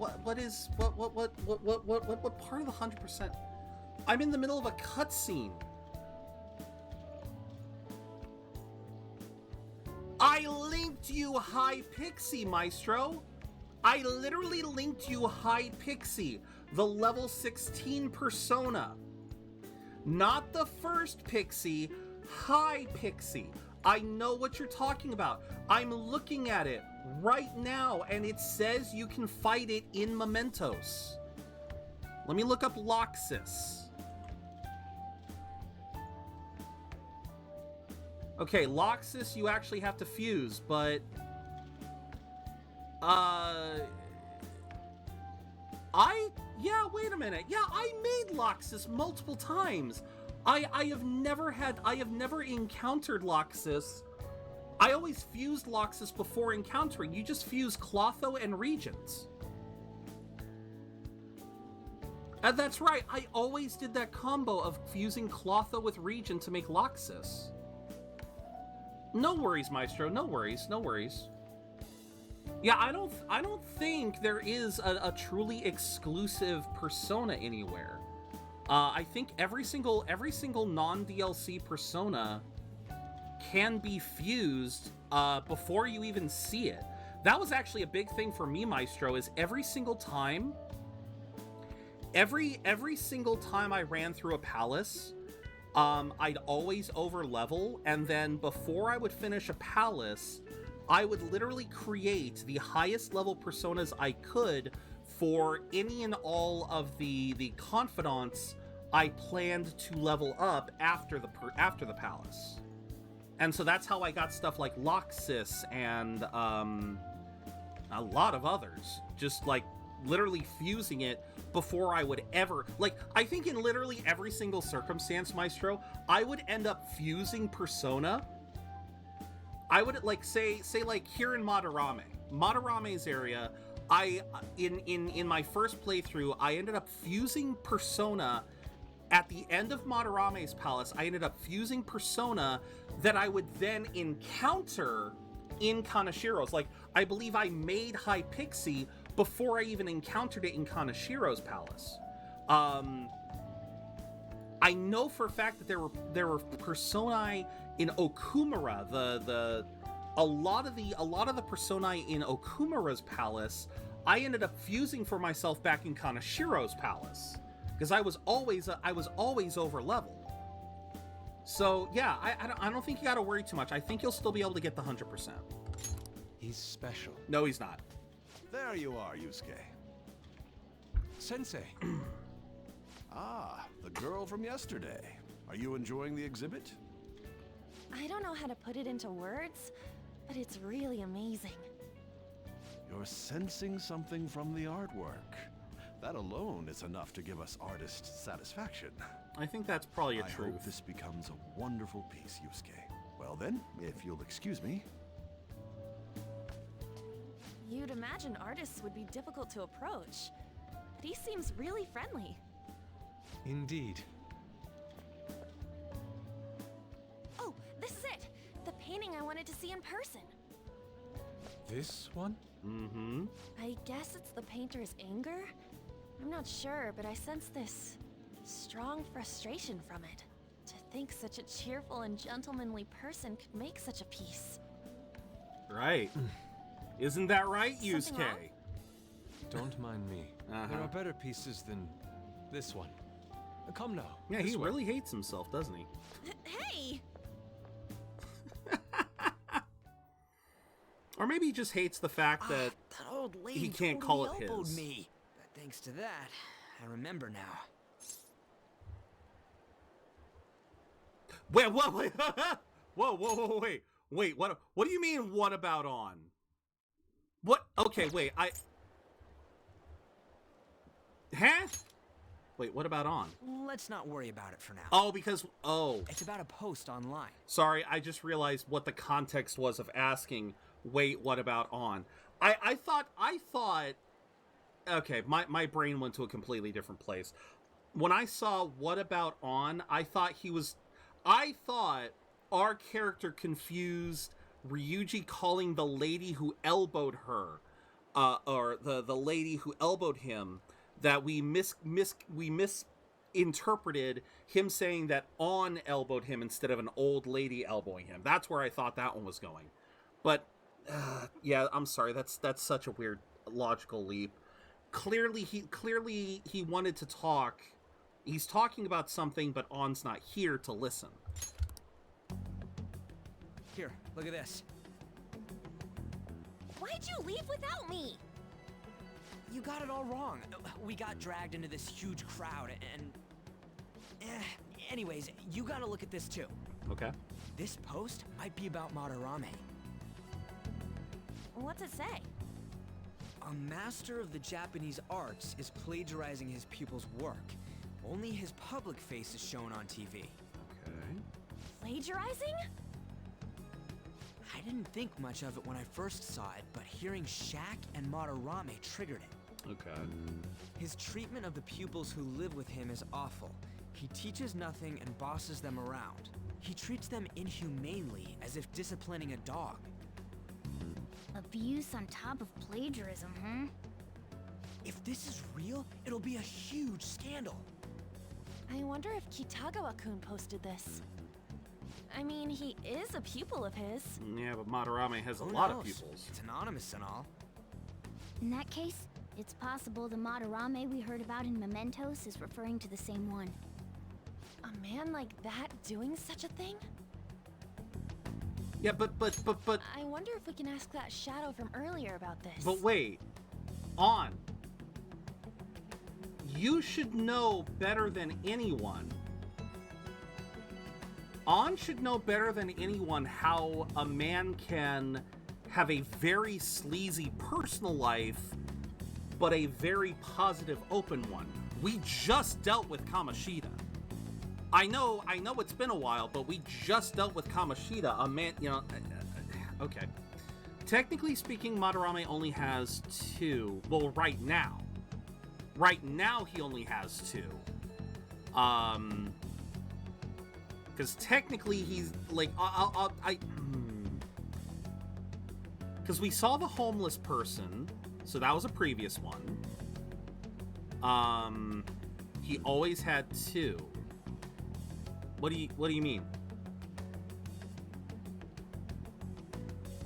part of the 100%? I'm in the middle of a cutscene. I linked you High Pixie, Maestro. I literally linked you High Pixie, the level 16 persona. Not the first Pixie, High Pixie. I know what you're talking about. I'm looking at it right now, and it says you can fight it in Mementos. Let me look up Loxus. Okay, Loxus you actually have to fuse, but... Yeah, wait a minute. Yeah, I made Loxus multiple times. I have never encountered Loxus. I always fused Loxus before encountering. You just fuse Clotho and Regents. That's right, I always did that combo of fusing Clotho with Regent to make Loxus. No worries, Maestro, no worries, no worries. Yeah, I don't think there is a truly exclusive Persona anywhere. I think every single non-DLC Persona can be fused before you even see it. That was actually a big thing for me, Maestro, is every single time I ran through a palace, I'd always over-level, and then before I would finish a palace, I would literally create the highest level personas I could for any and all of the confidants I planned to level up after the palace. And so that's how I got stuff like Loxus and a lot of others. Just like literally fusing it before I would ever, like, I think in literally every single circumstance, Maestro, I would end up fusing Persona. I would like say like here in Madarame's area, I in my first playthrough, I ended up fusing Persona at the end of Madarame's palace. I ended up fusing Persona that I would then encounter in Kanashiro's. Like, I believe I made High Pixie before I even encountered it in Kanashiro's palace. I know for a fact that there were personae in Okumura. A lot of the personae in Okumura's palace, I ended up fusing for myself back in Kanashiro's palace because I was always over leveled. So yeah, I don't think you got to worry too much. I think you'll still be able to get the 100%. He's special. No, he's not. There you are, Yusuke. Sensei. Ah, the girl from yesterday. Are you enjoying the exhibit? I don't know how to put it into words, but it's really amazing. You're sensing something from the artwork. That alone is enough to give us artist satisfaction. I think that's probably a I truth. hope this becomes a wonderful piece, Yusuke. Well then, if you'll excuse me. You'd imagine artists would be difficult to approach, but he seems really friendly. Indeed. Oh, this is it! The painting I wanted to see in person. This one? Mm-hmm. I guess it's the painter's anger? I'm not sure, but I sense this strong frustration from it. To think such a cheerful and gentlemanly person could make such a piece. Right. Isn't that right, Something wrong? Yusuke? Don't mind me. There are better pieces than this one. Come now. Yeah, he this way. really hates himself, doesn't he? Hey! Or maybe he just hates the fact that old lady he can't totally call it elbowed his. me. But thanks to that, I remember now. Wait, what? Wait, whoa, wait. What do you mean? What about on? What? Okay, wait. Huh? Wait, what about on? Let's not worry about it for now. Oh, because It's about a post online. Sorry, I just realized what the context was of asking. Wait, what about on? I thought. Okay, my brain went to a completely different place. When I saw what about on, I thought our character confused Ryuji calling the lady who elbowed her, or the lady who elbowed him, that we misinterpreted him saying that on elbowed him instead of an old lady elbowing him. That's where I thought that one was going. But yeah, I'm sorry. That's such a weird logical leap. Clearly he wanted to talk. He's talking about something, but on's not here to listen. Here, look at this. Why'd you leave without me? You got it all wrong. We got dragged into this huge crowd and... Anyways, you gotta look at this too. Okay. This post might be about Madarame. What's it say? A master of the Japanese arts is plagiarizing his pupil's work. Only his public face is shown on TV. Okay. Plagiarizing? I didn't think much of it when I first saw it, but hearing Shaq and Madarame triggered it. Okay. His treatment of the pupils who live with him is awful. He teaches nothing and bosses them around. He treats them inhumanely, as if disciplining a dog. Abuse on top of plagiarism, huh? If this is real, it'll be a huge scandal. I wonder if Kitagawa-kun posted this. I mean, he is a pupil of his. Yeah, but Madarame has a Who lot of knows? pupils. It's anonymous and all. In that case, it's possible the Madarame we heard about in Mementos is referring to the same one. A man like that doing such a thing? Yeah, but I wonder if we can ask that shadow from earlier about this. But wait, On. You should know better than anyone. On should know better than anyone how a man can have a very sleazy personal life, but a very positive open one. We just dealt with Kamoshida. I know it's been a while, but we just dealt with Kamoshida, a man, you know, okay. Technically speaking, Madarame only has 2. Well, right now. Right now, he only has 2. Because technically, he's, like, because we saw the homeless person, so that was a previous one. He always had 2. What do you mean?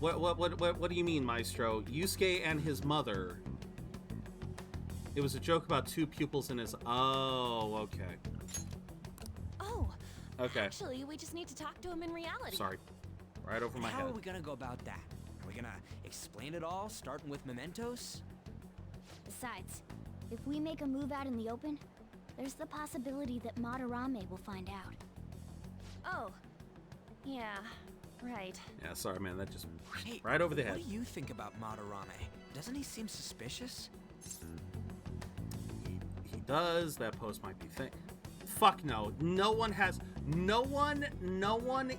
What do you mean, Maestro? Yusuke and his mother. It was a joke about 2 pupils in his... Oh, okay. Oh, okay. Actually, we just need to talk to him in reality. Sorry. Right over my head. How are we gonna go about that? Are we gonna explain it all, starting with Mementos? Besides, if we make a move out in the open, there's the possibility that Madarame will find out. Oh, yeah, right. Yeah, sorry, man. That just... Hey, right over the head. What do you think about Madarame? Doesn't he seem suspicious? He does. That post might be thick. Fuck no. No one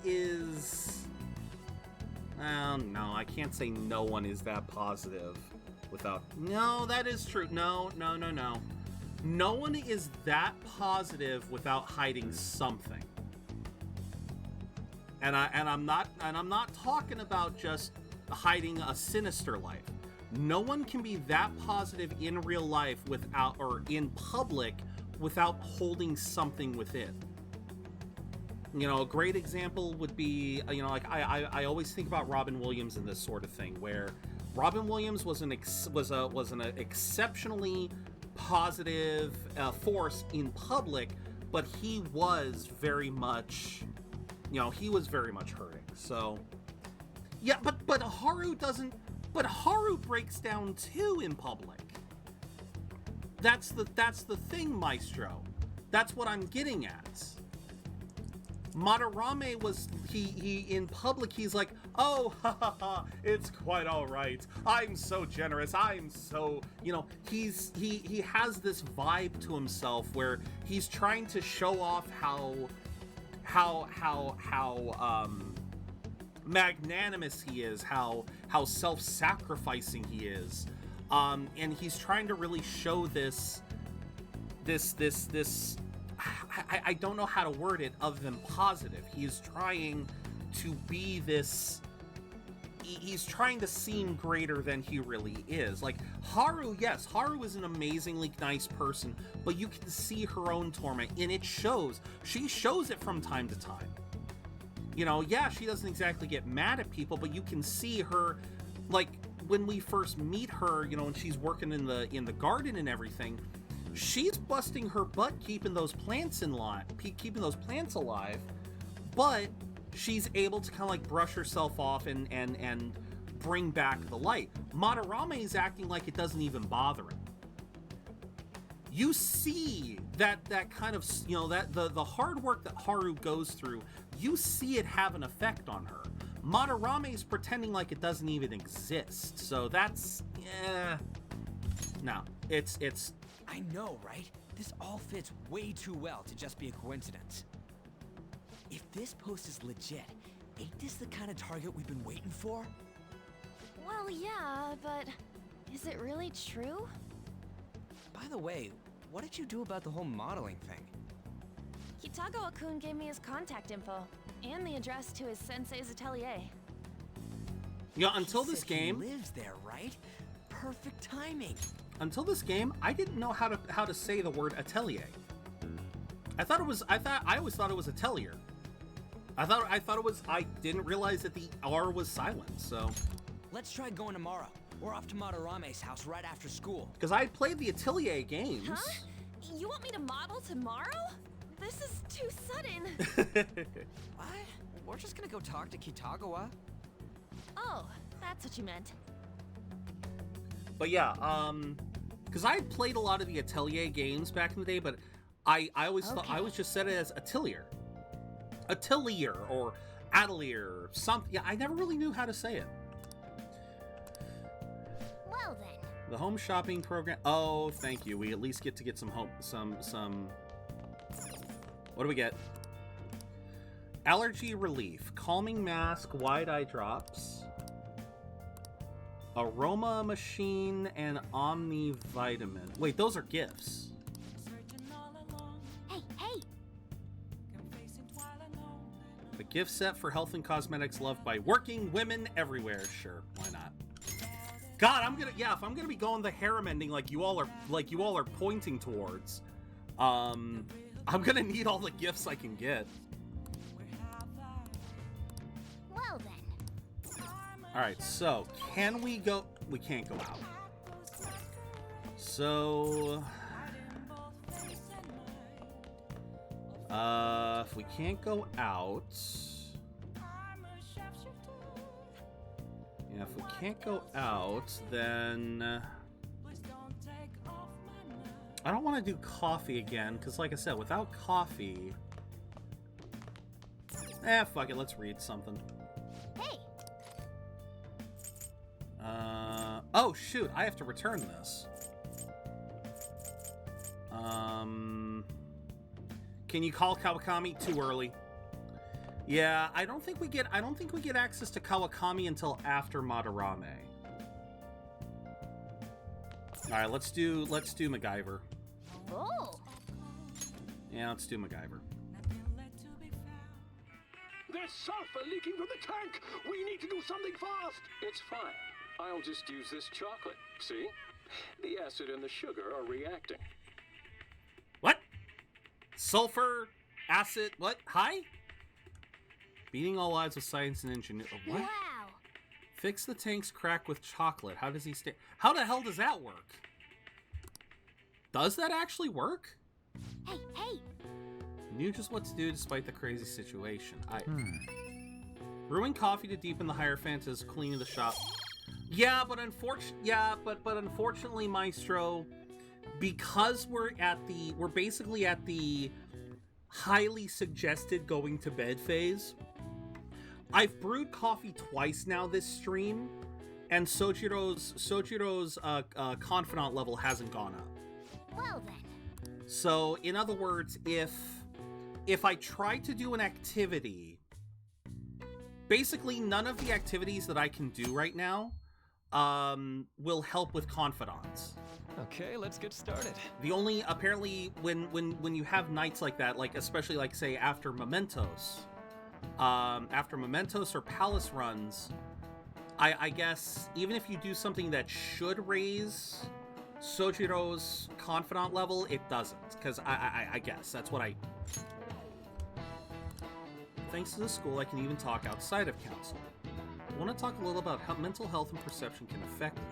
is... no, I can't say no one is that positive without... No, that is true. No. No one is that positive without hiding something. And I'm not talking about just hiding a sinister life. No one can be that positive in real life without, or in public, without holding something within. You know, a great example would be, you know, like I always think about Robin Williams in this sort of thing, where Robin Williams was an exceptionally positive force in public, but he was very much, you know, he was very much hurting. So, yeah, but Haru doesn't. But Haru breaks down too in public. That's the thing, Maestro. That's what I'm getting at. Madarame was he in public. He's like, oh, ha ha ha, it's quite all right. I'm so generous. I'm so, you know. He has this vibe to himself where he's trying to show off how magnanimous he is, how self-sacrificing he is, and he's trying to really show this. I don't know how to word it other than positive. He's trying to be this. He's trying to seem greater than he really is. Like Haru, yes, Haru is an amazingly nice person, but you can see her own torment, and it shows. She shows it from time to time. You know, yeah, she doesn't exactly get mad at people, but you can see her, like, when we first meet her, you know, when she's working in the garden and everything, she's busting her butt keeping those plants alive, but she's able to kind of like brush herself off and bring back the light. Madarame is acting like it doesn't even bother him. You see that kind of, you know, that the hard work that Haru goes through, you see it have an effect on her. Madarame is pretending like it doesn't even exist. So that's, no, it's. I know, right? This all fits way too well to just be a coincidence. If this post is legit, ain't this the kind of target we've been waiting for? Well, yeah, but is it really true? By the way, what did you do about the whole modeling thing? Kitagawa-kun gave me his contact info, and the address to his sensei's atelier. Yeah, until this game. He lives there, right? Perfect timing. Until this game, I didn't know how to say the word atelier. I always thought it was atelier. I thought it was. I didn't realize that the R was silent. So. Let's try going tomorrow. We're off to Madarame's house right after school. Because I played the Atelier games. Huh? You want me to model tomorrow? This is too sudden. What? We're just gonna go talk to Kitagawa. Oh, that's what you meant. But yeah, because I had played a lot of the Atelier games back in the day, but I always thought I always just said it as Atelier, or Atelier, or something. Yeah, I never really knew how to say it. Well then. The home shopping program. Oh, thank you. We at least get to get some some. What do we get? Allergy relief, calming mask, wide eye drops, aroma machine, and omni vitamin. Wait, those are gifts. Hey, hey! A gift set for health and cosmetics loved by working women everywhere. Sure, why not? God, if I'm gonna be going the harem ending like you all are pointing towards, I'm gonna need all the gifts I can get. Well then. All right, so can we go? We can't go out. So, if we can't go out, yeah, if we can't go out, then I don't want to do coffee again, because like I said, without coffee, fuck it, let's read something. Hey. Oh shoot, I have to return this. Can you call Kawakami? Too early. Yeah, I don't think we get access to Kawakami until after Madarame. All right, let's do MacGyver. Oh. Yeah, let's do MacGyver. There's sulfur leaking from the tank. We need to do something fast. It's fine. I'll just use this chocolate. See? The acid and the sugar are reacting. What? Sulfur, acid, what? Hi? Beating all odds with science and engineering. What? Wow. Fix the tank's crack with chocolate. How does he stay? How the hell does that work? Does that actually work? Hey, hey. Knew just what to do despite the crazy situation. Brewing coffee to deepen the Hierophant is cleaning the shop. Yeah, but unfortunately, Maestro, because we're basically at the highly suggested going to bed phase. I've brewed coffee twice now this stream, and Sojiro's confidant level hasn't gone up. Well then. So, in other words, if I try to do an activity, basically none of the activities that I can do right now will help with confidants. Okay, let's get started. The only, apparently, when you have nights like that, like especially like say after Mementos or Palace runs, I guess even if you do something that should raise Sojiro's confidant level, it doesn't, because I guess that's what I... Thanks to the school, I can even talk outside of council. I want to talk a little about how mental health and perception can affect you.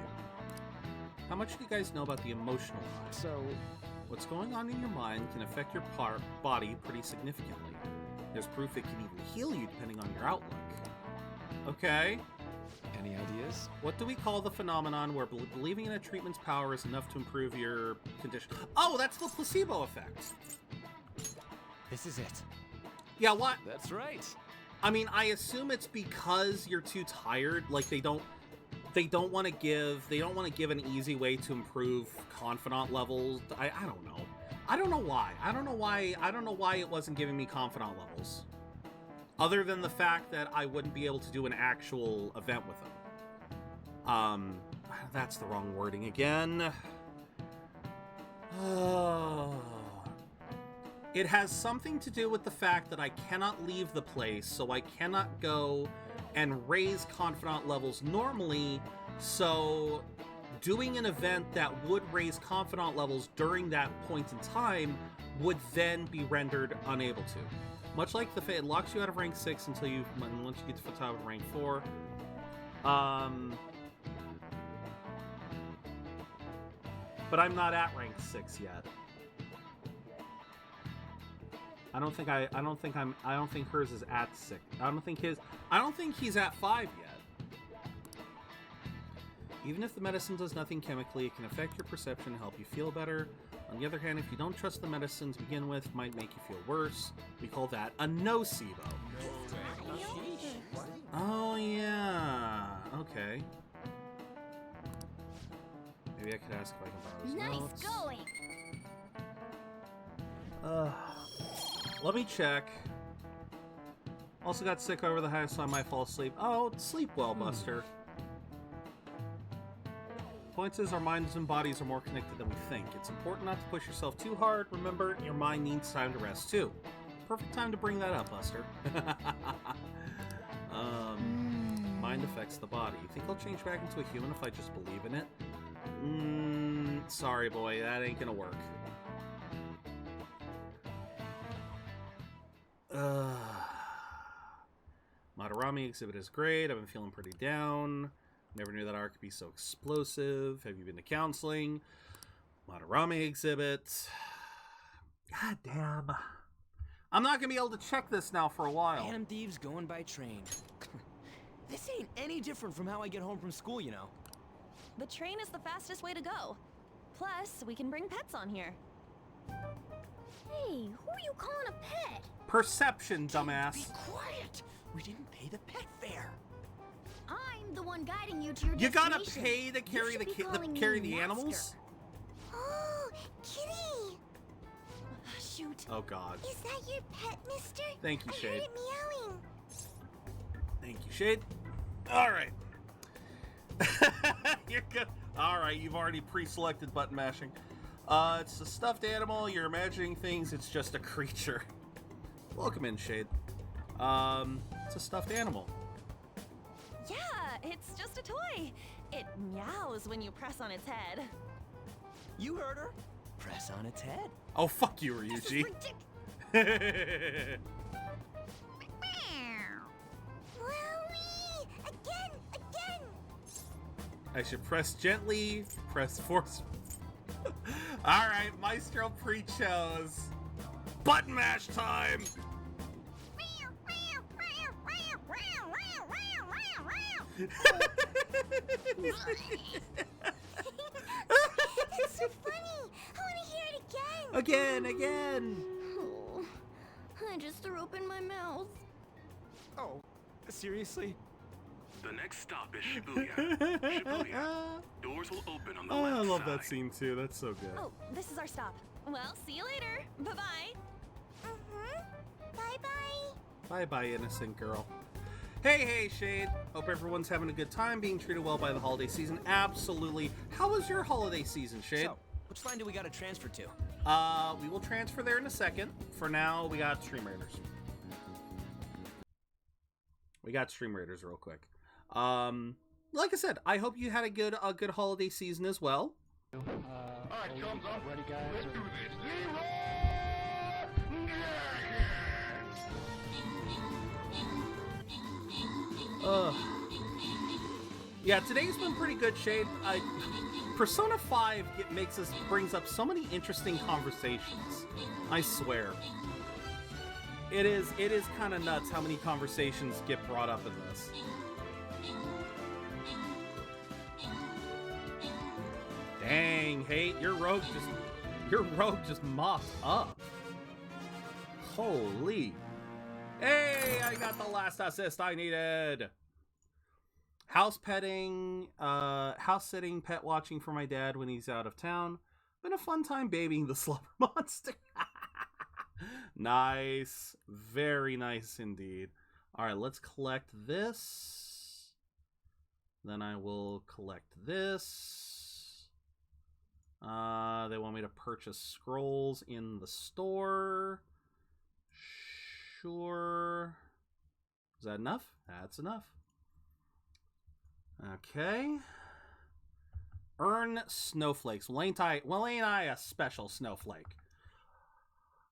How much do you guys know about the emotional mind? So, what's going on in your mind can affect your body pretty significantly. There's proof it can even heal you depending on your outlook. Okay. Any ideas? What do we call the phenomenon where believing in a treatment's power is enough to improve your condition? Oh, that's the placebo effect. This is it. Yeah, what? That's right. I mean, I assume it's because you're too tired. Like they don't want to give an easy way to improve confidant levels. I don't know. I don't know why. I don't know why it wasn't giving me confidant levels. Other than the fact that I wouldn't be able to do an actual event with them. That's the wrong wording again. It has something to do with the fact that I cannot leave the place, so I cannot go and raise confidant levels normally, so doing an event that would raise confidant levels during that point in time would then be rendered unable to. Much like the Fate, it locks you out of rank 6 until once you get to the top of rank 4. But I'm not at rank 6 yet. I don't think hers is at 6. I don't think he's at 5 yet. Even if the medicine does nothing chemically, it can affect your perception and help you feel better. On the other hand, if you don't trust the medicine to begin with, it might make you feel worse. We call that a nocebo. Oh, yeah. Okay. Maybe I could ask if I can borrow his notes. Nice going! Let me check. Also got sick over the house, so I might fall asleep. Oh, sleep well, Buster. Point is, our minds and bodies are more connected than we think. It's important not to push yourself too hard. Remember, your mind needs time to rest, too. Perfect time to bring that up, Buster. Mind affects the body. You think I'll change back into a human if I just believe in it? Sorry, boy. That ain't gonna work. Madarame exhibit is great. I've been feeling pretty down. Never knew that art could be so explosive. Have you been to counseling? Madarame exhibit. God damn. I'm not gonna be able to check this now for a while. Phantom Thieves going by train. This ain't any different from how I get home from school, you know. The train is the fastest way to go. Plus, we can bring pets on here. Hey, who are you calling a pet? Perception, dumbass. Be quiet! We didn't pay the pet fare. I'm the one guiding you to your You destination. gotta pay to carry the animals? Oh, kitty! Shoot. Oh god. Is that your pet, mister? Thank you, I Shade. heard it meowing. Thank you, Shade. Alright. You're good. Alright, you've already pre-selected button mashing. It's a stuffed animal, you're imagining things, it's just a creature. Welcome in, Shade. It's a stuffed animal. Yeah, it's just a toy. It meows when you press on its head. You heard her. Press on its head. Oh, fuck you, Ryuji. Again! I should press gently, press force. Alright, Maestro pre-chose. Button mash time! That's so funny! I want to hear it again! Again! Oh, I just threw open my mouth. Oh, seriously? The next stop is Shibuya. Shibuya. Doors will open on the left I love side. that scene too, that's so good. Oh, this is our stop. Well, see you later. Bye-bye. Bye-bye. Bye-bye, innocent girl. Hey, Shade. Hope everyone's having a good time, being treated well by the holiday season. Absolutely. How was your holiday season, Shade? So, which line do we gotta transfer to? We will transfer there in a second. For now, we got Stream Raiders. Real quick. Like I said, I hope you had a good holiday season as well. Alright, thumbs up. Ready, guys? Let's do this. Yeah, today's been pretty good, Shade. Persona 5 brings up so many interesting conversations. I swear. It is kind of nuts how many conversations get brought up in this. Dang, hey, your rogue just mopped up. Holy. Hey, I got the last assist I needed. House petting, house sitting, pet watching for my dad when he's out of town. Been a fun time babying the slumber monster. Nice. Very nice indeed. Alright, let's collect this. Then I will collect this. They want me to purchase scrolls in the store. Sure. Is that enough? That's enough. Okay. Earn snowflakes. Well, ain't I a special snowflake?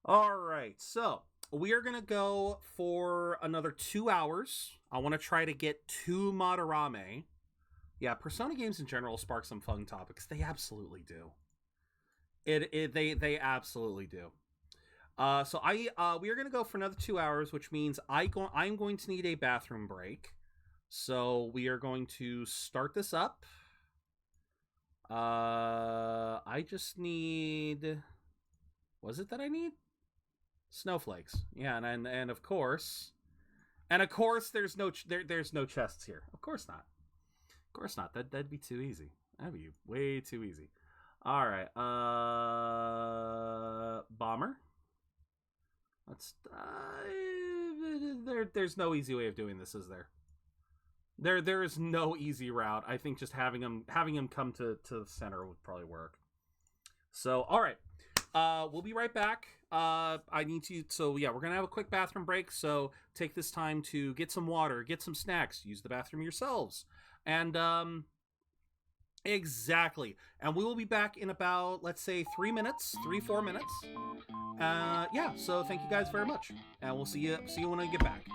All right, so we are going to go for another 2 hours. I want to try to get to Madarame. Yeah, Persona games in general spark some fun topics. They absolutely do. They absolutely do. So we are going to go for another 2 hours, which means I'm going to need a bathroom break. So we are going to start this up. I just need... Was it that I need? Snowflakes. Yeah, and of course... And of course there's no chests here. Of course not. Of course not. That'd be too easy. That'd be way too easy. All right. Bomber. Let's... there's no easy way of doing this, is there? There is no easy route. I think just having him come to the center would probably work. So, all right. We'll be right back. So yeah, we're going to have a quick bathroom break. So take this time to get some water, get some snacks, use the bathroom yourselves. And, exactly. And we will be back in about, let's say 4 minutes. Yeah. So thank you guys very much. And we'll see you when I get back.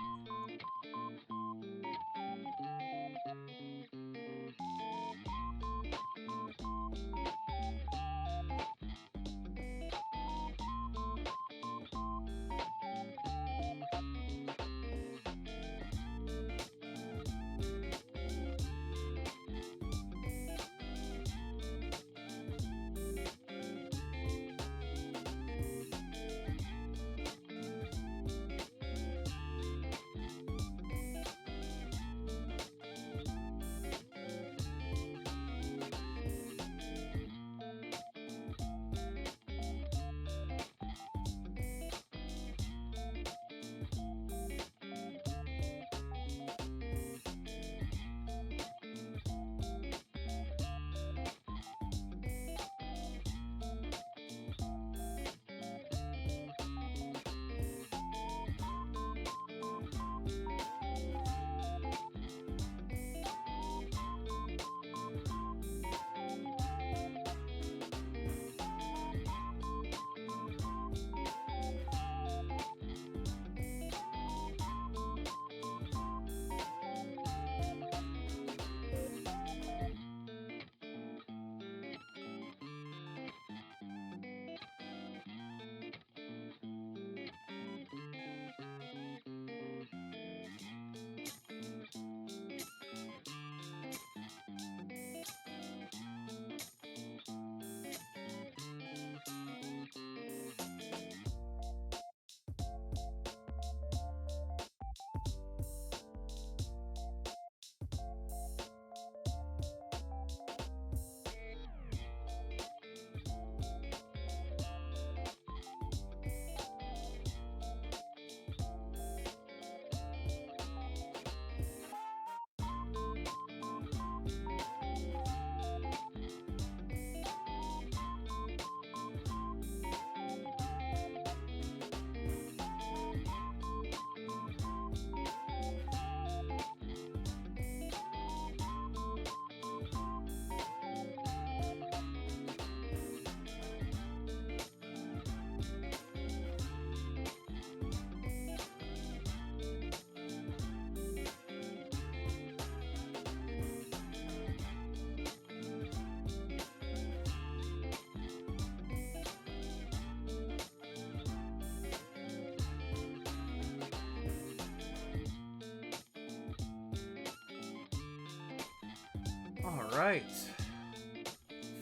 All right.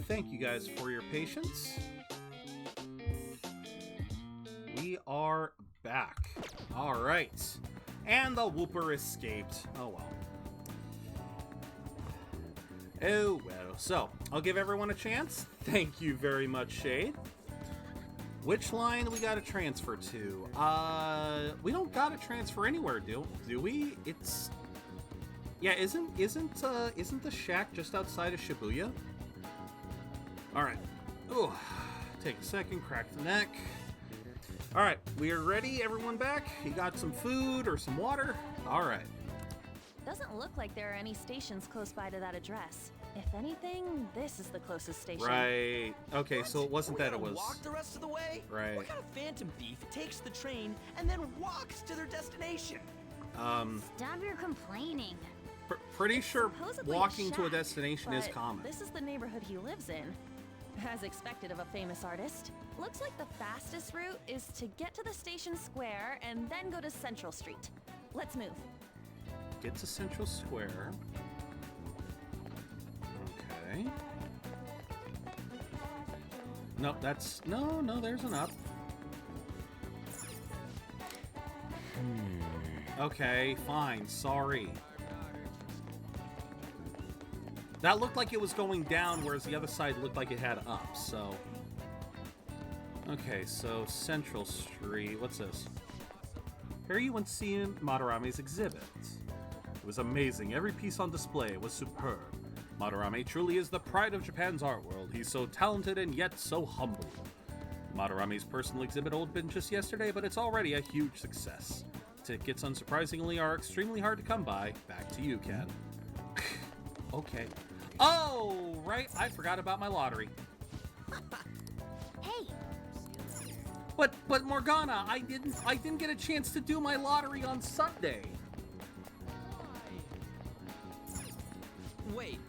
Thank you guys for your patience. We are back. All right. And the Whooper escaped. Oh, well. Oh, well. So, I'll give everyone a chance. Thank you very much, Shade. Which line do we got to transfer to? We don't got to transfer anywhere, do we? It's... Yeah, isn't the shack just outside of Shibuya? All right. Ooh, take a second, crack the neck. All right, we are ready. Everyone back? You got some food or some water? All right. Doesn't look like there are any stations close by to that address. If anything, this is the closest station. Right. Okay, so it wasn't that it was... walk the rest of the way? Right. What kind of phantom thief takes the train and then walks to their destination? Stop your complaining. Pretty sure Supposedly walking to a shack, destination is but common. This is the neighborhood he lives in. As expected of a famous artist. Looks like the fastest route is to get to the station square and then go to Central Street. Let's move. Get to Central Square. Okay. Nope, that's... No, there's an up. Okay, fine. Sorry. That looked like it was going down, whereas the other side looked like it had up, so... Okay, so Central Street. What's this? Here you went seeing Madarame's exhibit. It was amazing. Every piece on display was superb. Madarame truly is the pride of Japan's art world. He's so talented and yet so humble. Madarame's personal exhibit opened just yesterday, but it's already a huge success. Tickets, unsurprisingly, are extremely hard to come by. Back to you, Ken. Okay. Oh, right. I forgot about my lottery. Hey. But Morgana, I didn't get a chance to do my lottery on Sunday. Wait.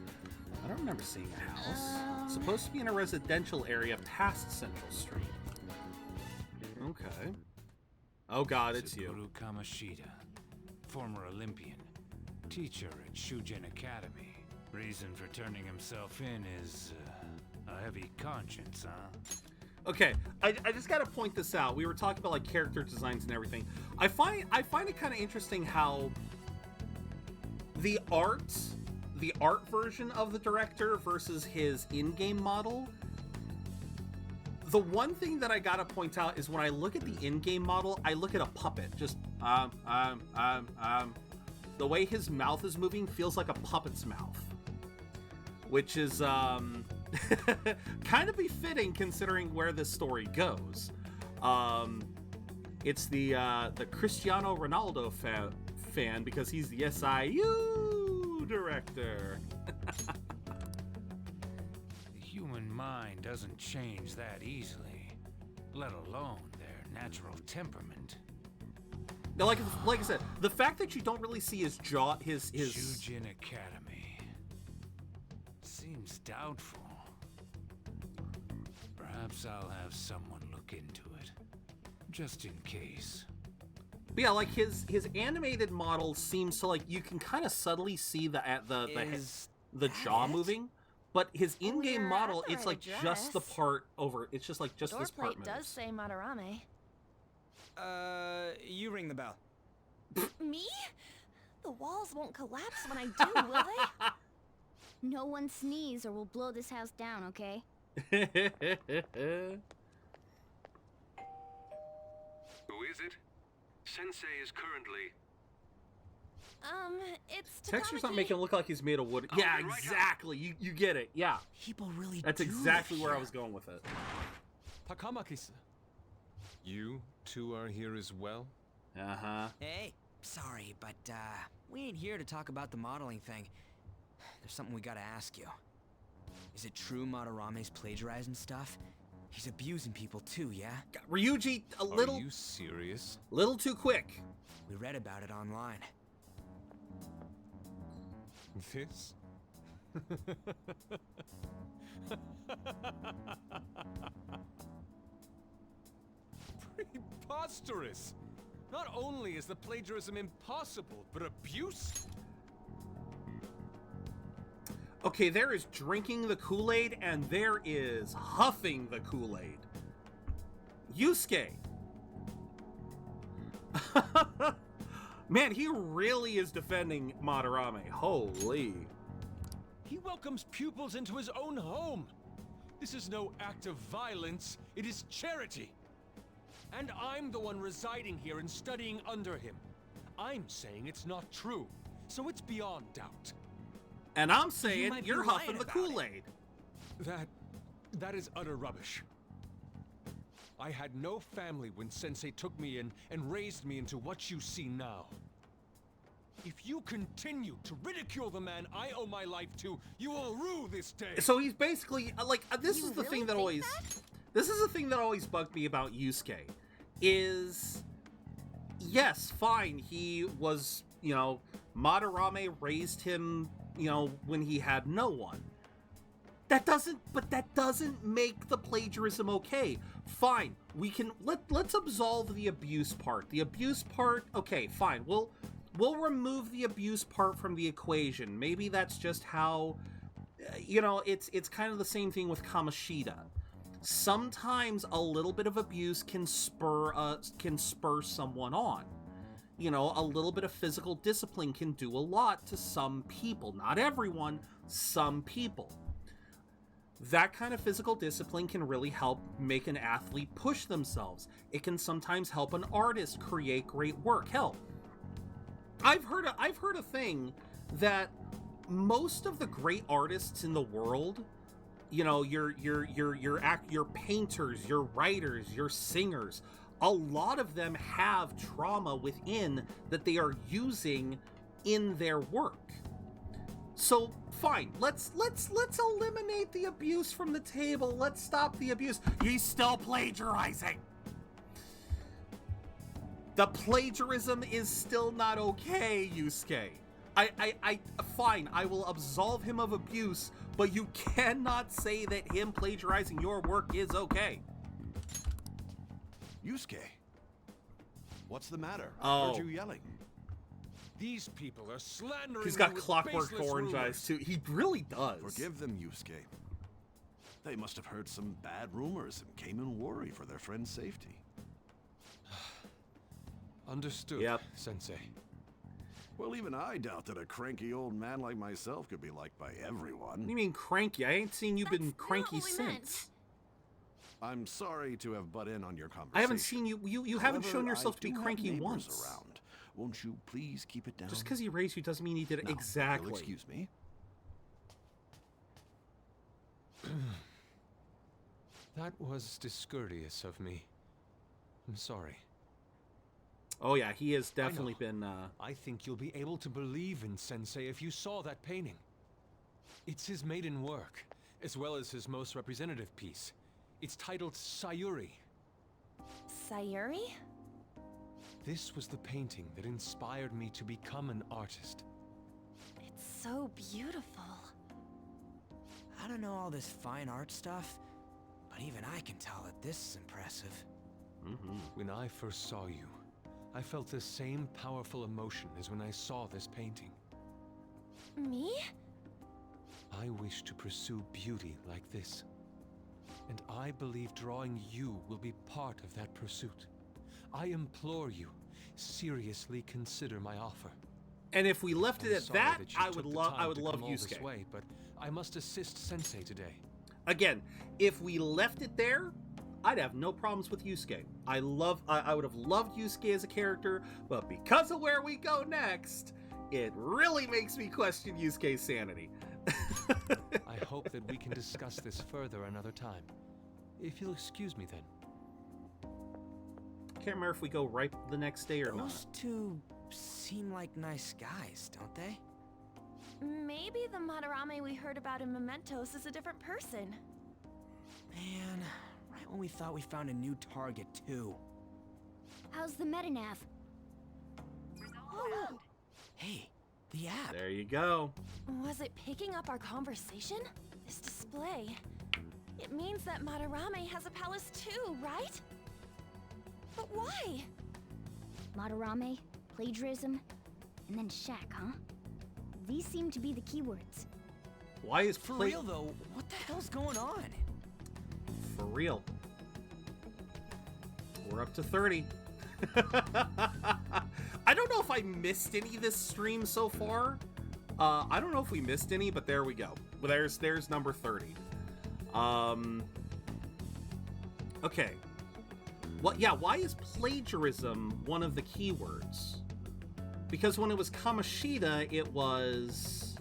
I don't remember seeing a house. It's supposed to be in a residential area past Central Street. Okay. Oh God, it's you. Suguru Kamoshida, former Olympian, teacher at Shujin Academy. Reason for turning himself in is a heavy conscience, huh? Okay, I just gotta point this out. We were talking about like character designs and everything. I find it kind of interesting how the art version of the director versus his in-game model. The one thing that I gotta point out is when I look at the in-game model, I look at a puppet. Just the way his mouth is moving feels like a puppet's mouth, which is kind of befitting considering where this story goes. It's the Cristiano Ronaldo fan because he's the SIU director. The human mind doesn't change that easily, let alone their natural temperament. Now, like I said, the fact that you don't really see his jaw, his Shujin Academy seems doubtful. Perhaps I'll have someone look into it, just in case. But yeah, like his animated model seems to like you can kind of subtly see the jaw moving, but his in-game model, it's like just the part over. It's just like just this part moves. Does say Madarame. You ring the bell. Me? The walls won't collapse when I do, will they? No one sneeze or we'll blow this house down, okay? Who is it? Sensei is currently... It's Texture's not making it look like he's made of wood. Yeah, exactly. You get it. Yeah. People really That's exactly where I was going with it. Takamaki-san. You two are here as well? Uh-huh. Hey, sorry, but we ain't here to talk about the modeling thing. There's something we gotta ask you. Is it true Madarame's plagiarizing stuff? He's abusing people too, yeah? Ryuji, a little... Are you serious? Little too quick. We read about it online. This? Preposterous! Not only is the plagiarism impossible, but abuse? Okay, there is drinking the Kool-Aid and there is huffing the Kool-Aid. Yusuke. Man, he really is defending Madarame. Holy. He welcomes pupils into his own home. This is no act of violence, it is charity. And I'm the one residing here and studying under him. I'm saying it's not true, so it's beyond doubt. And I'm saying you're huffing the Kool-Aid. That is utter rubbish. I had no family when Sensei took me in and raised me into what you see now. If you continue to ridicule the man I owe my life to, you will rue this day. So he's basically like this is the thing that always this is the thing that always bugged me about Yusuke is yes, fine, he was, you know, Madarame raised him, you know, when he had no one. That doesn't make the plagiarism okay. Fine, we can let's absolve the abuse part. The abuse part, okay, fine. We'll remove the abuse part from the equation. Maybe that's just how, you know, it's kind of the same thing with Kamoshida. Sometimes a little bit of abuse can spur someone on. You know, a little bit of physical discipline can do a lot to some people. Not everyone, some people. That kind of physical discipline can really help make an athlete push themselves. It can sometimes help an artist create great work. Hell, I've heard a thing that most of the great artists in the world, you know, your painters, your writers, your singers, a lot of them have trauma within that they are using in their work. So fine, let's eliminate the abuse from the table. Let's stop the abuse. He's still plagiarizing. The plagiarism is still not okay, Yusuke. Fine, I will absolve him of abuse, but you cannot say that him plagiarizing your work is okay. Yusuke, what's the matter? Oh. Heard you yelling. These people are slandering. He's got me with clockwork baseless orange rumors. eyes too. He really does. Forgive them, Yusuke. They must have heard some bad rumors and came in worry for their friend's safety. Understood, Yep. Sensei. Well, even I doubt that a cranky old man like myself could be liked by everyone. What do you mean cranky? I ain't seen you been cranky since. I'm sorry to have butt in on your conversation. I haven't seen you. You haven't shown yourself to be cranky once. Around. Won't you please keep it down? Just because he raised you doesn't mean he did it Now, exactly. You'll excuse me. That was discourteous of me. I'm sorry. Oh yeah, he has definitely been. I think you'll be able to believe in Sensei if you saw that painting. It's his maiden work, as well as his most representative piece. It's titled Sayuri. Sayuri? This was the painting that inspired me to become an artist. It's so beautiful. I don't know all this fine art stuff, but even I can tell that this is impressive. When I first saw you, I felt the same powerful emotion as when I saw this painting. Me? I wish to pursue beauty like this. And I believe drawing you will be part of that pursuit. I implore you, seriously consider my offer. And if we left it at that, you I took would the love. time I would to love come all this Yusuke. way, but I must assist Sensei today. Again, if we left it there, I'd have no problems with Yusuke. I would have loved Yusuke as a character, but because of where we go next, it really makes me question Yusuke's sanity. I hope that we can discuss this further another time. If you'll excuse me then. Can't remember if we go right the next day or not. Those two seem like nice guys, don't they? Maybe the Madarame we heard about in Mementos is a different person. Man, right when we thought we found a new target, too. How's the metanav? Oh, Hey, the app. There you go. was it picking up our conversation? This display. It means that Madarame has a palace too, right? But why? Madarame, plagiarism, and then shack, huh? These seem to be the keywords. Why is For real though, what the hell's going on? For real? We're up to 30. I don't know if I missed any this stream so far. I don't know if we missed any, but there we go. Well, there's number 30. Okay. Why is plagiarism one of the keywords? Because when it was Kamoshida, it was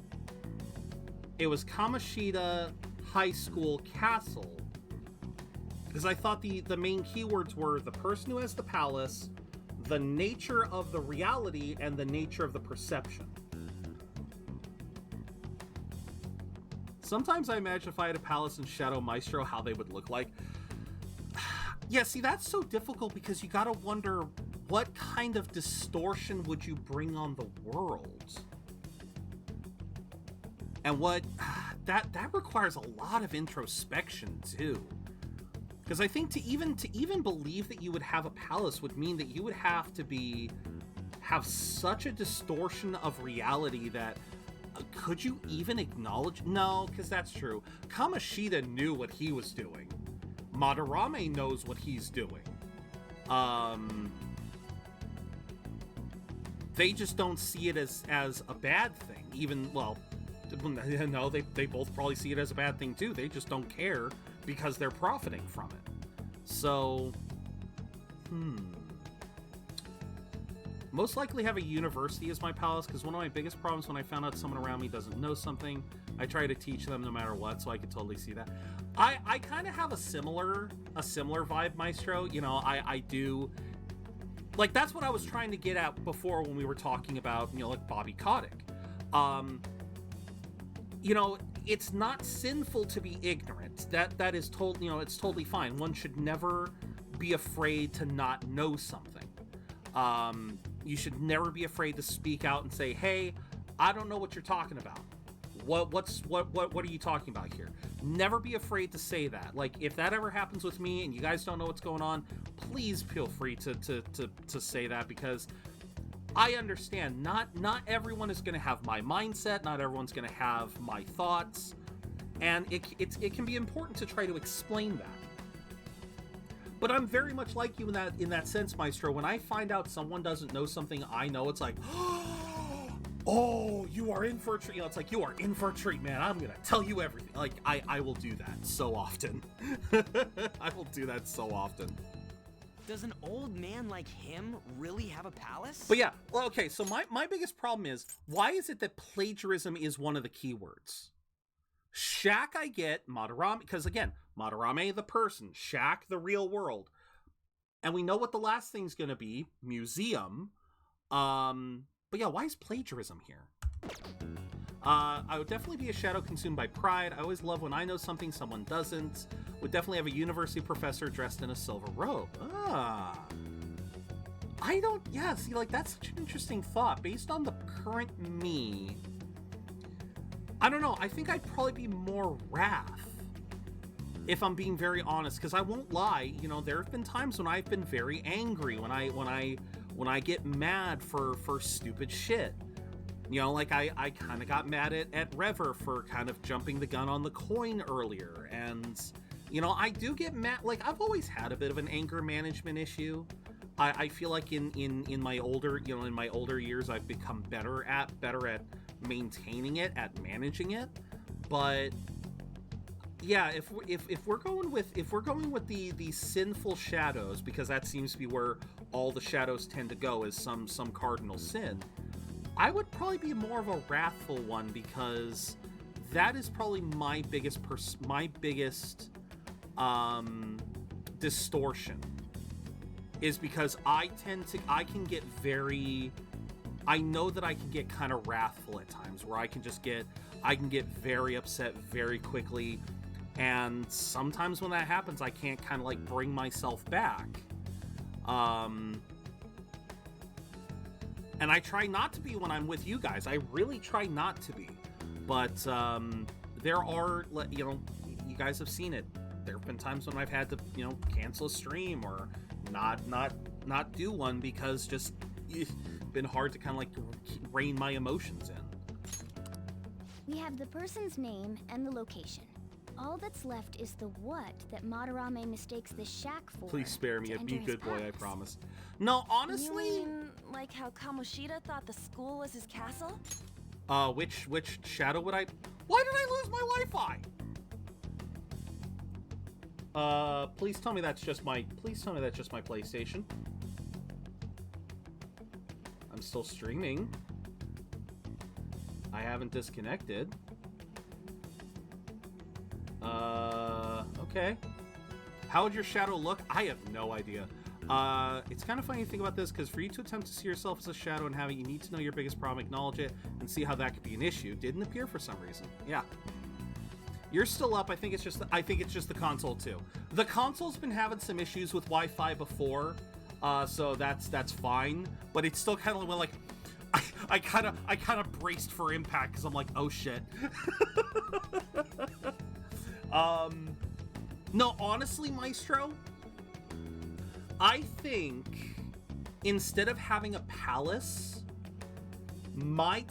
Kamoshida High School Castle. Because I thought the main keywords were the person who has the palace, the nature of the reality and the nature of the perception. Sometimes I imagine if I had a palace in Shadow Maestro, how they would look like. Yeah, see, that's so difficult because you gotta wonder what kind of distortion would you bring on the world? And what that requires a lot of introspection too. Because I think to even believe that you would have a palace would mean that you would have to have such a distortion of reality that could you even acknowledge? No, because that's true. Kamoshida knew what he was doing. Madarame knows what he's doing. They just don't see it as a bad thing. Even, well, no, they both probably see it as a bad thing too. They just don't care because they're profiting from it. So, most likely have a university as my palace, because one of my biggest problems when I found out someone around me doesn't know something, I try to teach them no matter what, so I could totally see that. I kind of have a similar vibe, Maestro. You know, I do, like, that's what I was trying to get at before when we were talking about, you know, like Bobby Kotick. You know, it's not sinful to be ignorant. That is totally, you know, it's totally fine. One should never be afraid to not know something. You should never be afraid to speak out and say, "Hey, I don't know what you're talking about. What are you talking about here?" Never be afraid to say that. Like, if that ever happens with me and you guys don't know what's going on, please feel free to say that, because I understand not everyone is going to have my mindset, not everyone's going to have my thoughts, and it can be important to try to explain that. But I'm very much like you in that sense, Maestro. When I find out someone doesn't know something I know, it's like, oh, you are in for a treat. You know, it's like, you are in for a treat, man. I'm gonna tell you everything. Like, I will do that so often. I will do that so often. Does an old man like him really have a palace? But yeah, well, okay, so my biggest problem is, why is it that plagiarism is one of the keywords? Shaq, I get. Madarame, because again, Madarame the person, Shaq the real world. And we know what the last thing's gonna be, museum. But yeah, why is plagiarism here? I would definitely be a shadow consumed by pride. I always love when I know something someone doesn't. Would definitely have a university professor dressed in a silver robe. I don't, yeah, see, like, that's such an interesting thought. Based on the current me, I don't know, I think I'd probably be more Wrath, if I'm being very honest, because I won't lie, you know, there have been times when I've been very angry, when I get mad for stupid shit. You know, like I kind of got mad at Rever for kind of jumping the gun on the coin earlier, and you know, I do get mad. Like, I've always had a bit of an anger management issue. I feel like in my older, you know, in my older years, I've become better at maintaining it, at managing it. But yeah, if we're going with the sinful shadows, because that seems to be where all the shadows tend to go, is some cardinal sin, I would probably be more of a wrathful one, because that is probably my biggest distortion, is because I can get very, I know that I can get kind of wrathful at times, where I can get very upset very quickly, and sometimes when that happens, I can't kind of like bring myself back. And I try not to be when I'm with you guys. I really try not to be. But there are, you know, you guys have seen it. There have been times when I've had to, you know, cancel a stream or not do one, because just it's been hard to kind of like rein my emotions in. We have the person's name and the location. All that's left is the what that Madarame mistakes the shack for. Please spare me. Be a good boy, I promise. No, honestly. You mean like how Kamoshida thought the school was his castle? Which shadow would I? Why did I lose my Wi-Fi? Please tell me that's just my PlayStation. I'm still streaming. I haven't disconnected. Okay. How would your shadow look? I have no idea. It's kind of funny to think about this, because for you to attempt to see yourself as a shadow and have it, you need to know your biggest problem, acknowledge it, and see how that could be an issue. Didn't appear for some reason. Yeah. You're still up. I think it's just the console too. The console's been having some issues with Wi-Fi before, so that's fine. But it's still kind of like I kind of braced for impact, because I'm like, oh shit. No, honestly, Maestro, I think instead of having a palace, my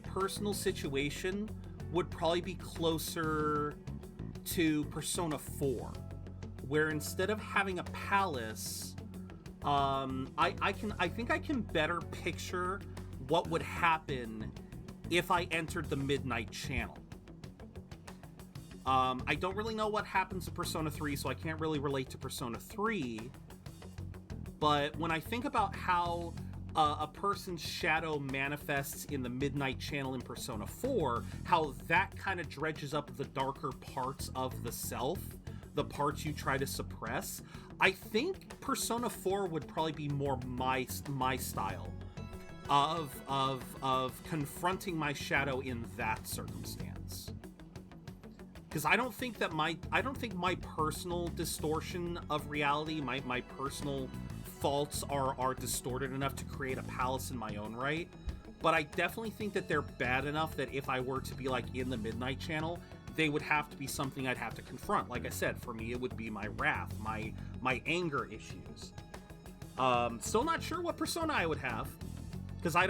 personal situation would probably be closer to Persona 4, where instead of having a palace, I think I can better picture what would happen if I entered the Midnight Channel. I don't really know what happens to Persona 3, so I can't really relate to Persona 3, but when I think about how a person's shadow manifests in the Midnight Channel in Persona 4, how that kind of dredges up the darker parts of the self, the parts you try to suppress, I think Persona 4 would probably be more my style of confronting my shadow in that circumstance. Because I don't think my personal distortion of reality, my personal faults are distorted enough to create a palace in my own right, but I definitely think that they're bad enough that if I were to be like in the Midnight Channel, they would have to be something I'd have to confront. Like I said, for me it would be my wrath, my anger issues. Still not sure what persona I would have, because I'd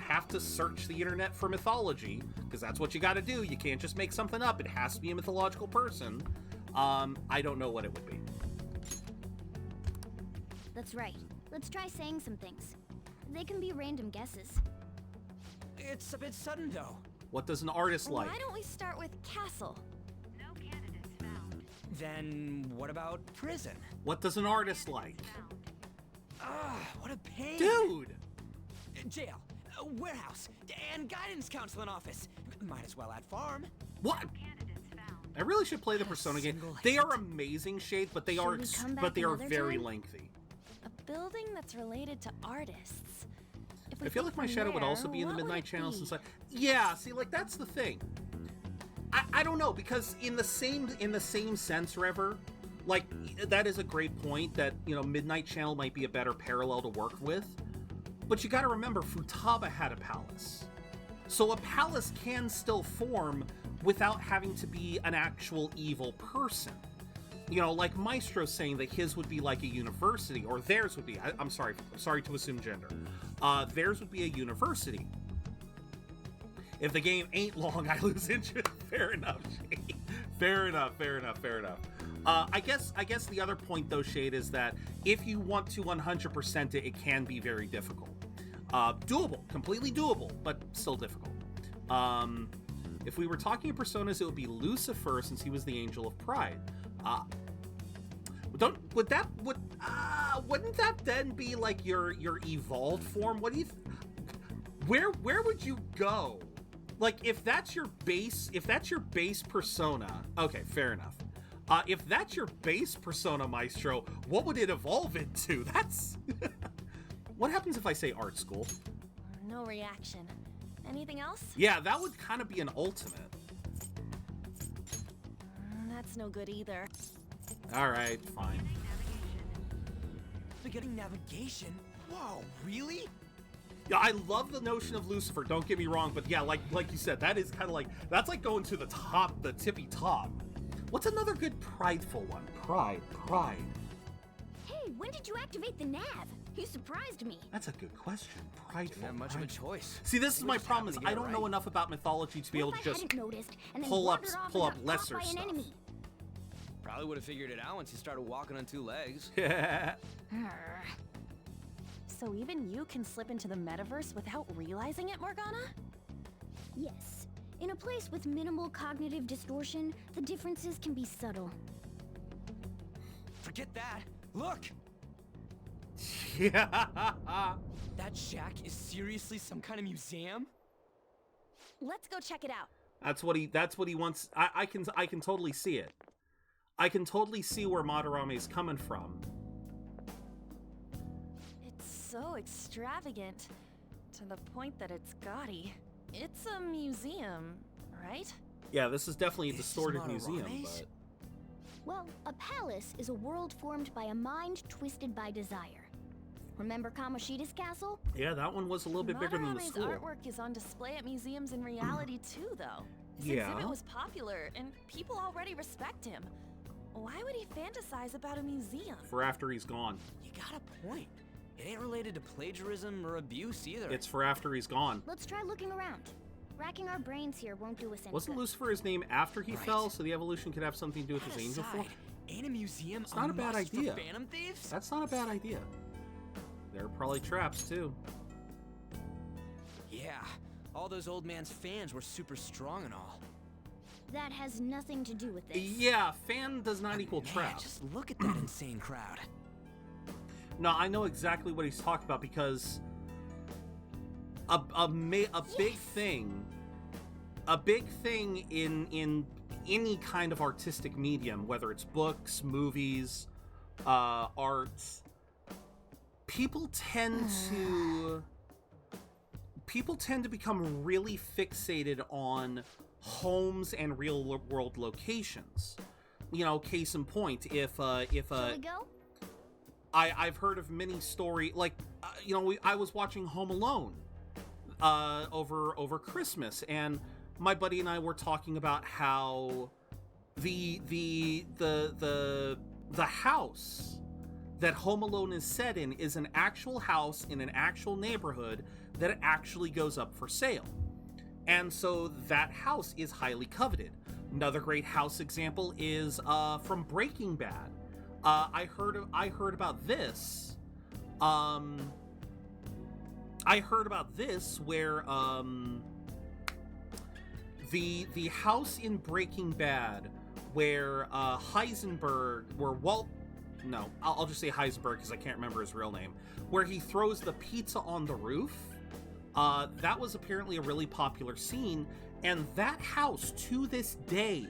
have to search the internet for mythology, because that's what you got to do. You can't just make something up. It has to be a mythological person. I don't know what it would be. That's right. Let's try saying some things. They can be random guesses. It's a bit sudden, though. What does an artist like? Why don't we start with castle? No candidates found. Then what about prison? What does an artist like? What a pain. Dude! Jail, warehouse, and guidance counseling office. Might as well add farm. What? I really should play the Persona game. They are amazing, Shade, but they are very lengthy. A building that's related to artists. I feel like my shadow would also be in the Midnight Channel since yeah, see, like, that's the thing. I don't know, because in the same sense, Rever, like, that is a great point that, you know, Midnight Channel might be a better parallel to work with. But you gotta remember, Futaba had a palace. So a palace can still form without having to be an actual evil person. You know, like Maestro saying that his would be like a university, or theirs would be, I'm sorry to assume gender. Theirs would be a university. If the game ain't long, I lose interest. Fair enough, Shade. Fair enough. I guess the other point, though, Shade, is that if you want to 100% it, it can be very difficult. Doable, completely doable, but still difficult. If we were talking of personas, it would be Lucifer, since he was the angel of pride. Wouldn't that then be like your evolved form? What do you? Where would you go? Like, if that's your base persona, okay, fair enough. If that's your base persona, Maestro, what would it evolve into? That's what happens if I say art school? No reaction. Anything else? Yeah, that would kind of be an ultimate. That's no good either. All right, fine. Beginning navigation? Whoa, really? Yeah, I love the notion of Lucifer, don't get me wrong, but yeah, like you said, that is kind of like, that's like going to the top, the tippy top. What's another good prideful one? Pride. Hey, when did you activate the nav? You surprised me. That's a good question. Prideful. Didn't have much of a choice. See, this is my problem, is I don't know enough about mythology to be able to just pull up lesser stuff. Probably would have figured it out once you started walking on two legs. Yeah. So even you can slip into the metaverse without realizing it, Morgana? Yes. In a place with minimal cognitive distortion, the differences can be subtle. Forget that. Look! Yeah. That shack is seriously some kind of museum? Let's go check it out. That's what he wants. I can totally see it. I can totally see where Madarame is coming from. so extravagant. To the point that it's gaudy. It's a museum, right? Yeah, this is definitely a distorted museum, but... Well, a palace is a world formed by a mind twisted by desire. Remember Kamoshida's castle? Yeah, that one was a little bit bigger than the school. Artwork is on display at museums in reality too, though. This exhibit was popular, and people already respect him. Why would he fantasize about a museum? For after he's gone. You got a point. It ain't related to plagiarism or abuse either. It's for after he's gone. Let's try looking around. Racking our brains here won't do us any Wasn't good. Lucifer his name after he fell, so the evolution could have something to do with his angel form? Ain't a museum It's not a bad idea. for phantom thieves? That's not a bad idea. There are probably traps, too. Yeah, all those old man's fans were super strong and all. That has nothing to do with this. Yeah, fan does not equal trap. Just look at that insane crowd. No, I know exactly what he's talking about because a big thing in any kind of artistic medium, whether it's books, movies, art, people tend to become really fixated on homes and real world locations. You know, case in point, Shall we go? I've heard of many story like I was watching Home Alone over Christmas, and my buddy and I were talking about how the house that Home Alone is set in is an actual house in an actual neighborhood that actually goes up for sale. And so that house is highly coveted. Another great house example is from Breaking Bad. I heard about this. I heard about this where the house in Breaking Bad where Heisenberg, I'll just say Heisenberg because I can't remember his real name, where he throws the pizza on the roof. That was apparently a really popular scene, and that house to this day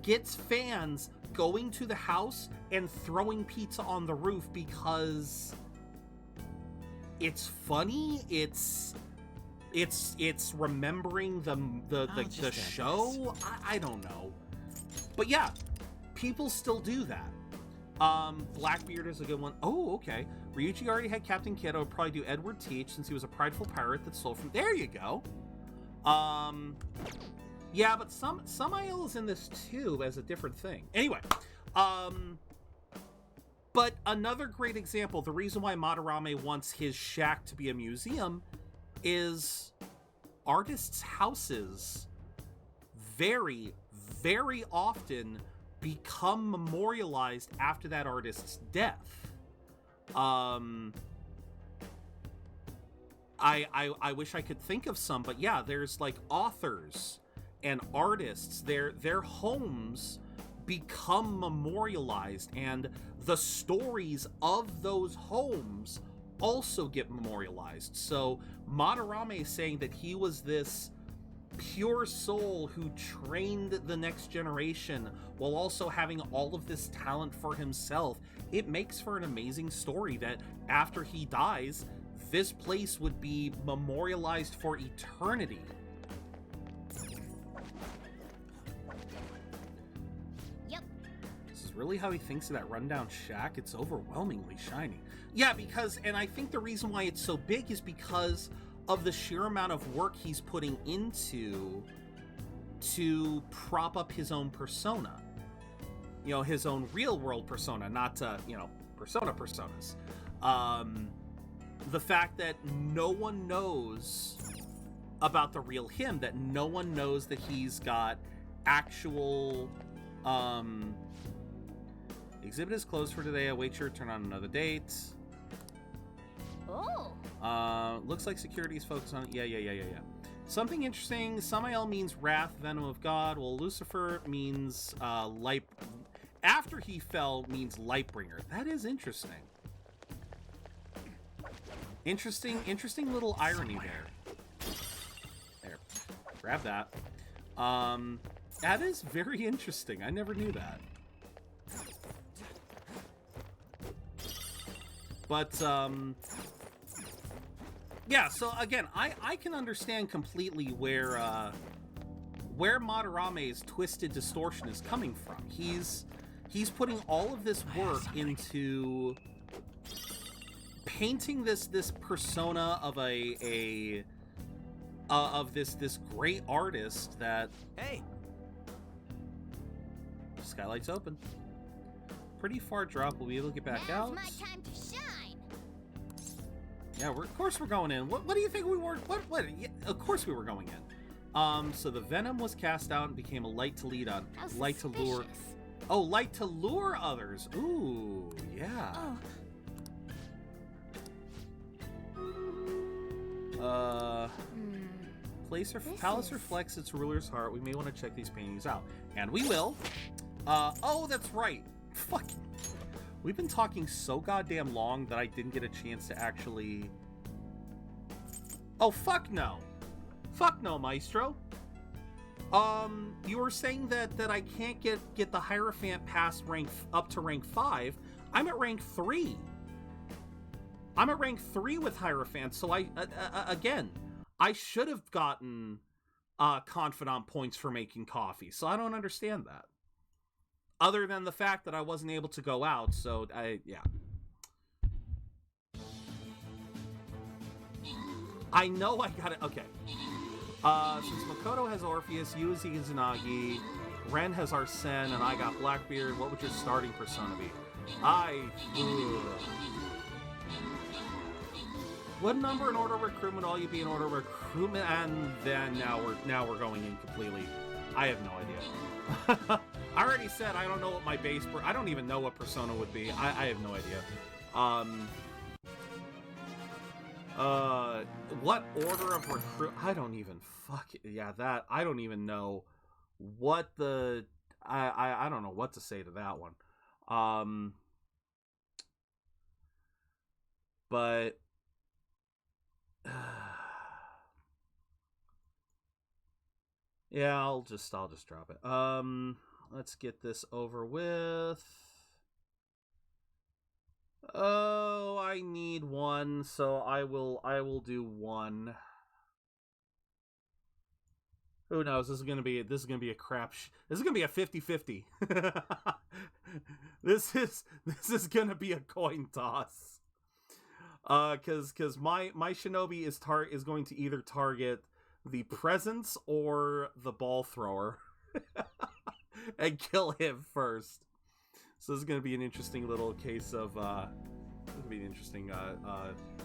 gets fans going to the house and throwing pizza on the roof because it's funny. It's remembering the show. I don't know, but yeah, people still do that. Blackbeard is a good one. Oh, okay. Ryuji already had Captain Kidd. I would probably do Edward Teach since he was a prideful pirate that stole from... There you go. Yeah, but Samael is in this too as a different thing. Anyway, but another great example, the reason why Madarame wants his shack to be a museum is artists' houses very, very often become memorialized after that artist's death. I wish I could think of some, but yeah, there's like authors and artists, their homes become memorialized, and the stories of those homes also get memorialized. So Madarame is saying that he was this pure soul who trained the next generation while also having all of this talent for himself. It makes for an amazing story that after he dies, this place would be memorialized for eternity. Yep. This is really how he thinks of that rundown shack. It's overwhelmingly shiny. Yeah, because, and I think the reason why it's so big is because of the sheer amount of work he's putting into to prop up his own persona. You know, his own real world persona, not, personas. The fact that no one knows about the real him, that no one knows that he's got actual, exhibit is closed for today. Await your turn on another date. Oh. Looks like security is focused on... Yeah. Something interesting. Samael means wrath, venom of God. Well, Lucifer means light... After he fell means Lightbringer. That is interesting. Interesting little irony there. There. Grab that. That is very interesting. I never knew that. But, Yeah, so again, I can understand completely where Madarame's twisted distortion is coming from. He's putting all of this work into painting this persona of of this great artist that... Hey! Skylight's open. Pretty far drop. We'll be able to get back out. My time to shine. Yeah, of course we're going in. What do you think we were? What? Yeah, of course we were going in. So the venom was cast out and became a light to lead on. Light to lure. Oh, light to lure others. Ooh, yeah. Palace reflects its ruler's heart. We may want to check these paintings out, and we will. Oh, that's right. Fuck. We've been talking so goddamn long that I didn't get a chance to actually... Oh, fuck no. Fuck no, Maestro. You were saying that I can't get the Hierophant past up to rank 5. I'm at rank 3. I'm at rank 3 with Hierophant, so again, I should have gotten Confidant points for making coffee, so I don't understand that. Other than the fact that I wasn't able to go out, so yeah. I know I got it. Okay. Since Makoto has Orpheus, you has Izanagi, Ren has Arsene, and I got Blackbeard, what would your starting persona be? What number in order of recruitment all you be in order of recruitment? And then now we're going in completely. I have no idea. I already said I don't know what my base... I don't even know what persona would be. I have no idea. What order of recruit... I don't even... Fuck it. Yeah, that... I don't even know what the... I don't know what to say to that one. But... yeah, I'll just drop it. Let's get this over with. Oh, I need one, so I will do one. Who knows? This is gonna be a crap. This is gonna be a 50-50. This is gonna be a coin toss. Because my shinobi is going to either target the presence or the ball thrower and kill him first. So this is going to be an interesting little case of it'll be an interesting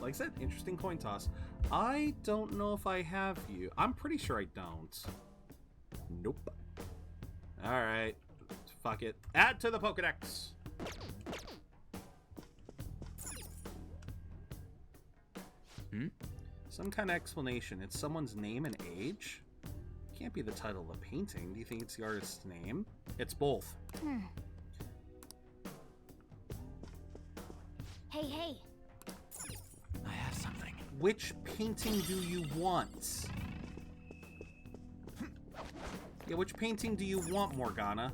like I said, interesting coin toss. I don't know if I have you. I'm pretty sure I don't. Nope. All right. Fuck it. Add to the Pokédex. Some kind of explanation. It's someone's name and age? Can't be the title of the painting. Do you think it's the artist's name? It's both. Hey. I have something. Which painting do you want? Yeah, which painting do you want, Morgana?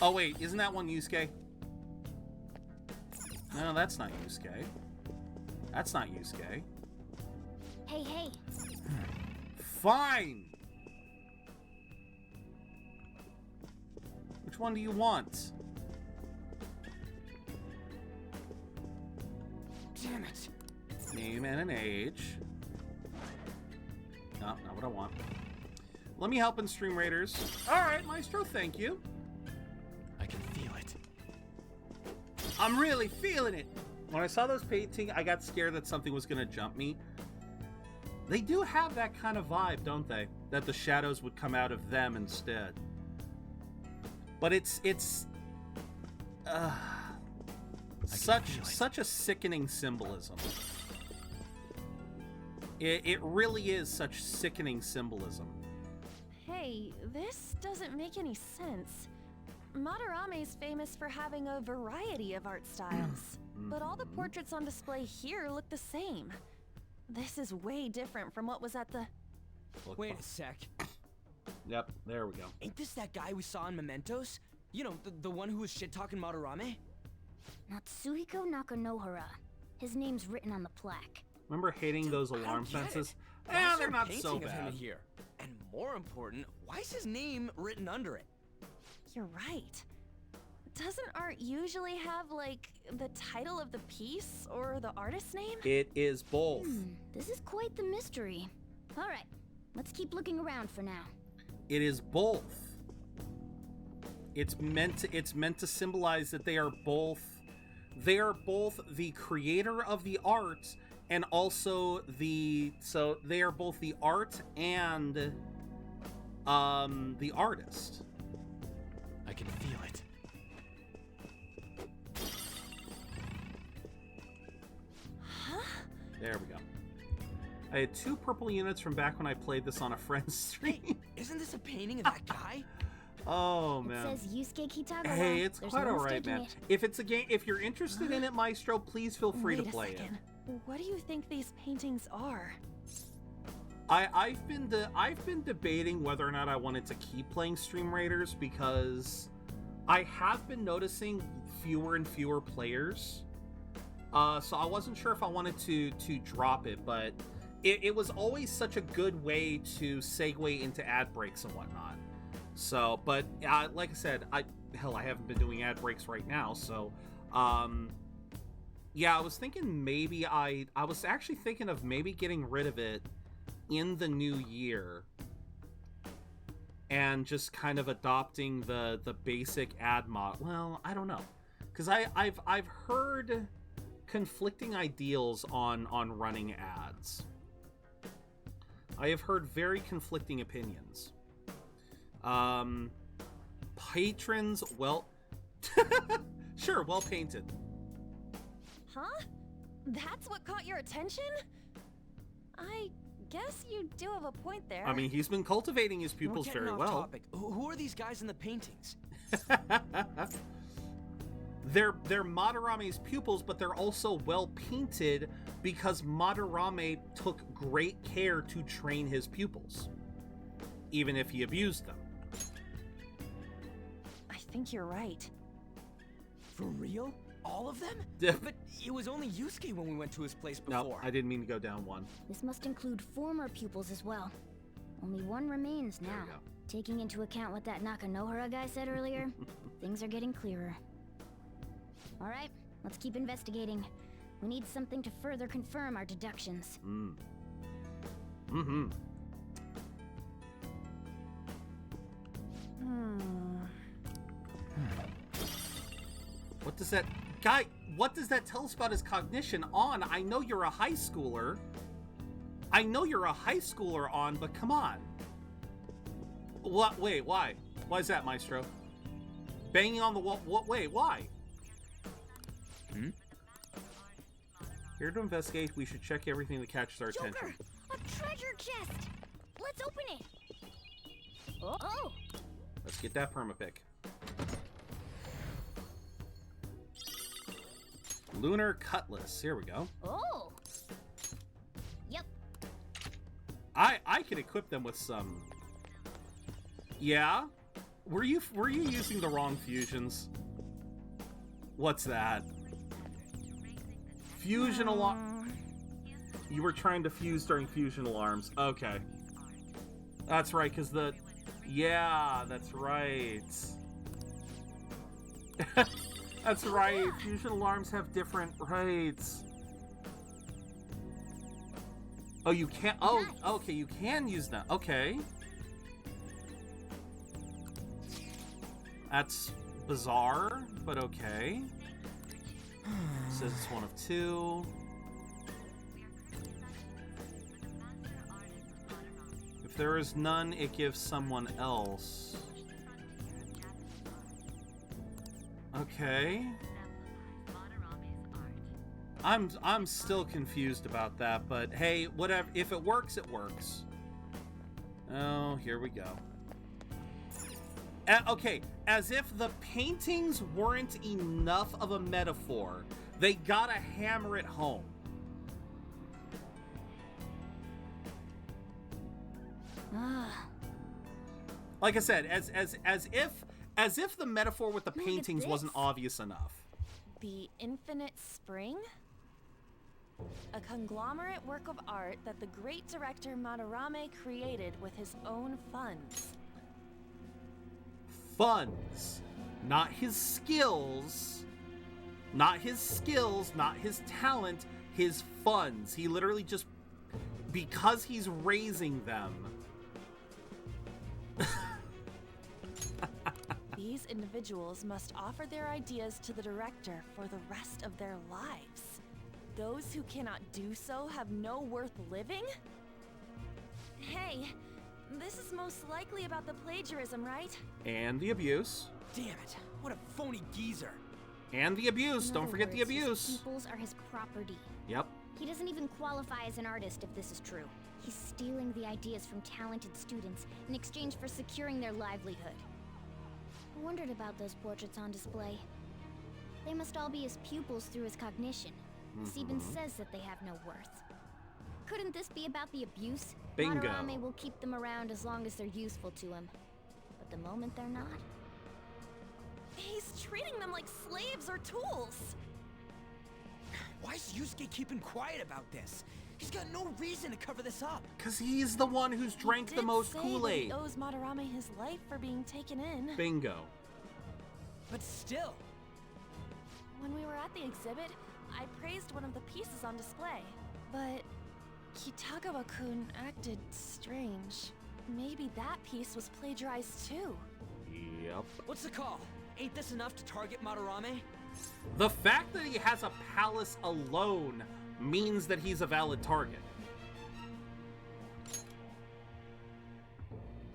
Oh, wait. Isn't that one Yusuke? No, that's not Yusuke. That's not Yusuke. Hey. Fine! Which one do you want? Damn it. Name and an age. No, not what I want. Let me help in Stream Raiders. Alright, Maestro, thank you. I can feel it. I'm really feeling it! When I saw those painting, I got scared that something was gonna jump me. They do have that kind of vibe, don't they? That the shadows would come out of them instead. But it's such a sickening symbolism. It really is such sickening symbolism. Hey, this doesn't make any sense. Madarame's famous for having a variety of art styles, but all the portraits on display here look the same. This is way different from what was at the... Wait a sec. Yep, there we go. Ain't this that guy we saw in Mementos? You know, the one who was shit-talking Madarame? Natsuhiko Nakanohara. His name's written on the plaque. Remember hating those alarm fences? Why is They're there not painting so of him bad. here? And more important, why is his name written under it? You're right. Doesn't art usually have, like, the title of the piece or the artist's name? It is both. This is quite the mystery. All right, let's keep looking around for now. It is both. It's meant to symbolize that they are both the creator of the art and also so they are both the art and the artist. I can feel it. There we go. I had 2 purple units from back when I played this on a friend's stream. Hey, isn't this a painting of that guy? Oh man. It says Yusuke Kitagawa. Hey, it's There's quite no alright, mistaking man. it. If it's a game, if you're interested in it, Maestro, please feel free to play it. What do you think these paintings are? I've been debating whether or not I wanted to keep playing Stream Raiders because I have been noticing fewer and fewer players. So I wasn't sure if I wanted to drop it, but it was always such a good way to segue into ad breaks and whatnot. So, but like I said, I haven't been doing ad breaks right now, so yeah, I was thinking maybe I was actually thinking of maybe getting rid of it in the new year and just kind of adopting the basic ad mod. Well, I don't know, because I've heard conflicting ideals on running ads. I have heard very conflicting opinions. Patrons, well, sure, well painted. Huh? That's what caught your attention? I guess you do have a point there. I mean, he's been cultivating his pupils We're getting very off well. Topic. Who are these guys in the paintings? They're Madarame's pupils, but they're also well painted because Madarame took great care to train his pupils, even if he abused them. I think you're right. For real? All of them? But it was only Yusuke when we went to his place before. No, I didn't mean to go down one. This must include former pupils as well. Only one remains now. Taking into account what that Nakanohara guy said earlier, things are getting clearer. All right, let's keep investigating. We need something to further confirm our deductions. What does that... Guy, what does that tell us about his cognition? On, I know you're a high schooler. I know you're a high schooler, On, but come on. What? Wait, why? Why is that, Maestro? Banging on the wall? What? Wait, why? Here to investigate, we should check everything that catches our attention. Joker, a treasure chest! Let's open it! Oh! Let's get that permapick. Lunar Cutlass. Here we go. Oh! Yep. I could equip them with some... Yeah? Were you using the wrong fusions? What's that? Fusion alarm. You were trying to fuse during fusion alarms. Okay. That's right, because the... Yeah, that's right. That's right. Fusion alarms have different rates. Oh, you can't... Oh, okay, you can use that. Okay. That's bizarre, but okay. Says it's one of 2. If there is none, it gives someone else. Okay. I'm still confused about that, but hey, whatever. If it works, it works. Oh, here we go. Okay, as if the paintings weren't enough of a metaphor, they gotta hammer it home. Like I said, as if the metaphor with the paintings wasn't obvious enough. The infinite spring? A conglomerate work of art that the great director Madarame created with his own funds. Funds. Not his skills. Not his skills, not his talent, his funds. He literally just... Because he's raising them. These individuals must offer their ideas to the director for the rest of their lives. Those who cannot do so have no worth living? Hey, this is most likely about the plagiarism, right? And the abuse. Damn it, what a phony geezer. And the abuse, don't forget the abuse. His pupils are his property. Yep. He doesn't even qualify as an artist if this is true. He's stealing the ideas from talented students in exchange for securing their livelihood. I wondered about those portraits on display. They must all be his pupils through his cognition. This even says that they have no worth. Couldn't this be about the abuse? Bingo. Madarame will keep them around as long as they're useful to him. But the moment they're not... He's treating them like slaves or tools! Why is Yusuke keeping quiet about this? He's got no reason to cover this up. Because he's the one who's drank the most Kool-Aid. He owes Madarame his life for being taken in. Bingo. But still. When we were at the exhibit, I praised one of the pieces on display. But Kitagawa-kun acted strange. Maybe that piece was plagiarized too. Yep. What's the call? Ain't this enough to target Madarame? The fact that he has a palace alone means that he's a valid target.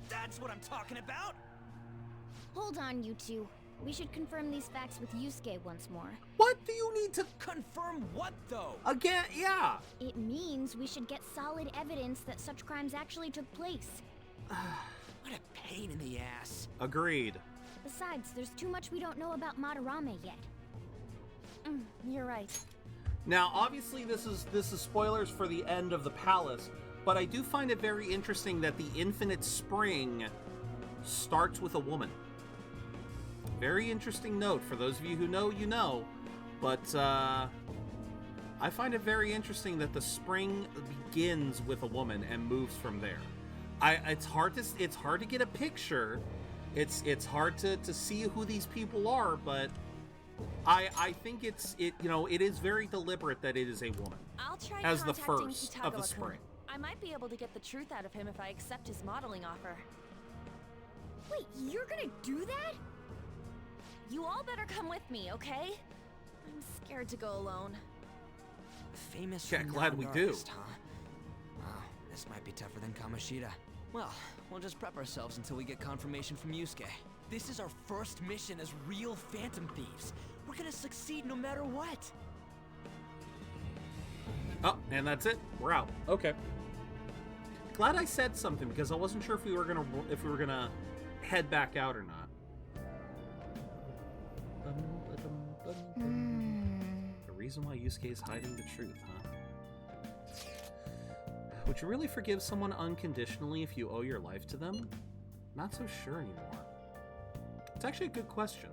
That's what I'm talking about! Hold on, you two. We should confirm these facts with Yusuke once more. What do you need to... Confirm what, though? Again, yeah! It means we should get solid evidence that such crimes actually took place. What a pain in the ass. Agreed. Besides, there's too much we don't know about Madarame yet. You're right. Now, obviously, this is spoilers for the end of the palace, but I do find it very interesting that the Infinite Spring starts with a woman. Very interesting note. For those of you who know, you know. But I find it very interesting that the spring begins with a woman and moves from there. It's hard to get a picture. It's hard to see who these people are, but I think it is very deliberate that it is a woman. I'll try as the contacting first of the Kitagawa-kun. spring. I might be able to get the truth out of him if I accept his modeling offer. Wait, you're gonna do that? You all better come with me, okay? I'm scared to go alone. Famous Yeah, glad we do. artist, huh? Wow, this might be tougher than Kamoshida. Well, we'll just prep ourselves until we get confirmation from Yusuke. This is our first mission as real Phantom Thieves. We're gonna succeed no matter what. Oh, and that's it. We're out. Okay. Glad I said something because I wasn't sure if we were gonna head back out or not. The reason why Yusuke is hiding the truth, huh? Would you really forgive someone unconditionally if you owe your life to them? Not so sure anymore. It's actually a good question.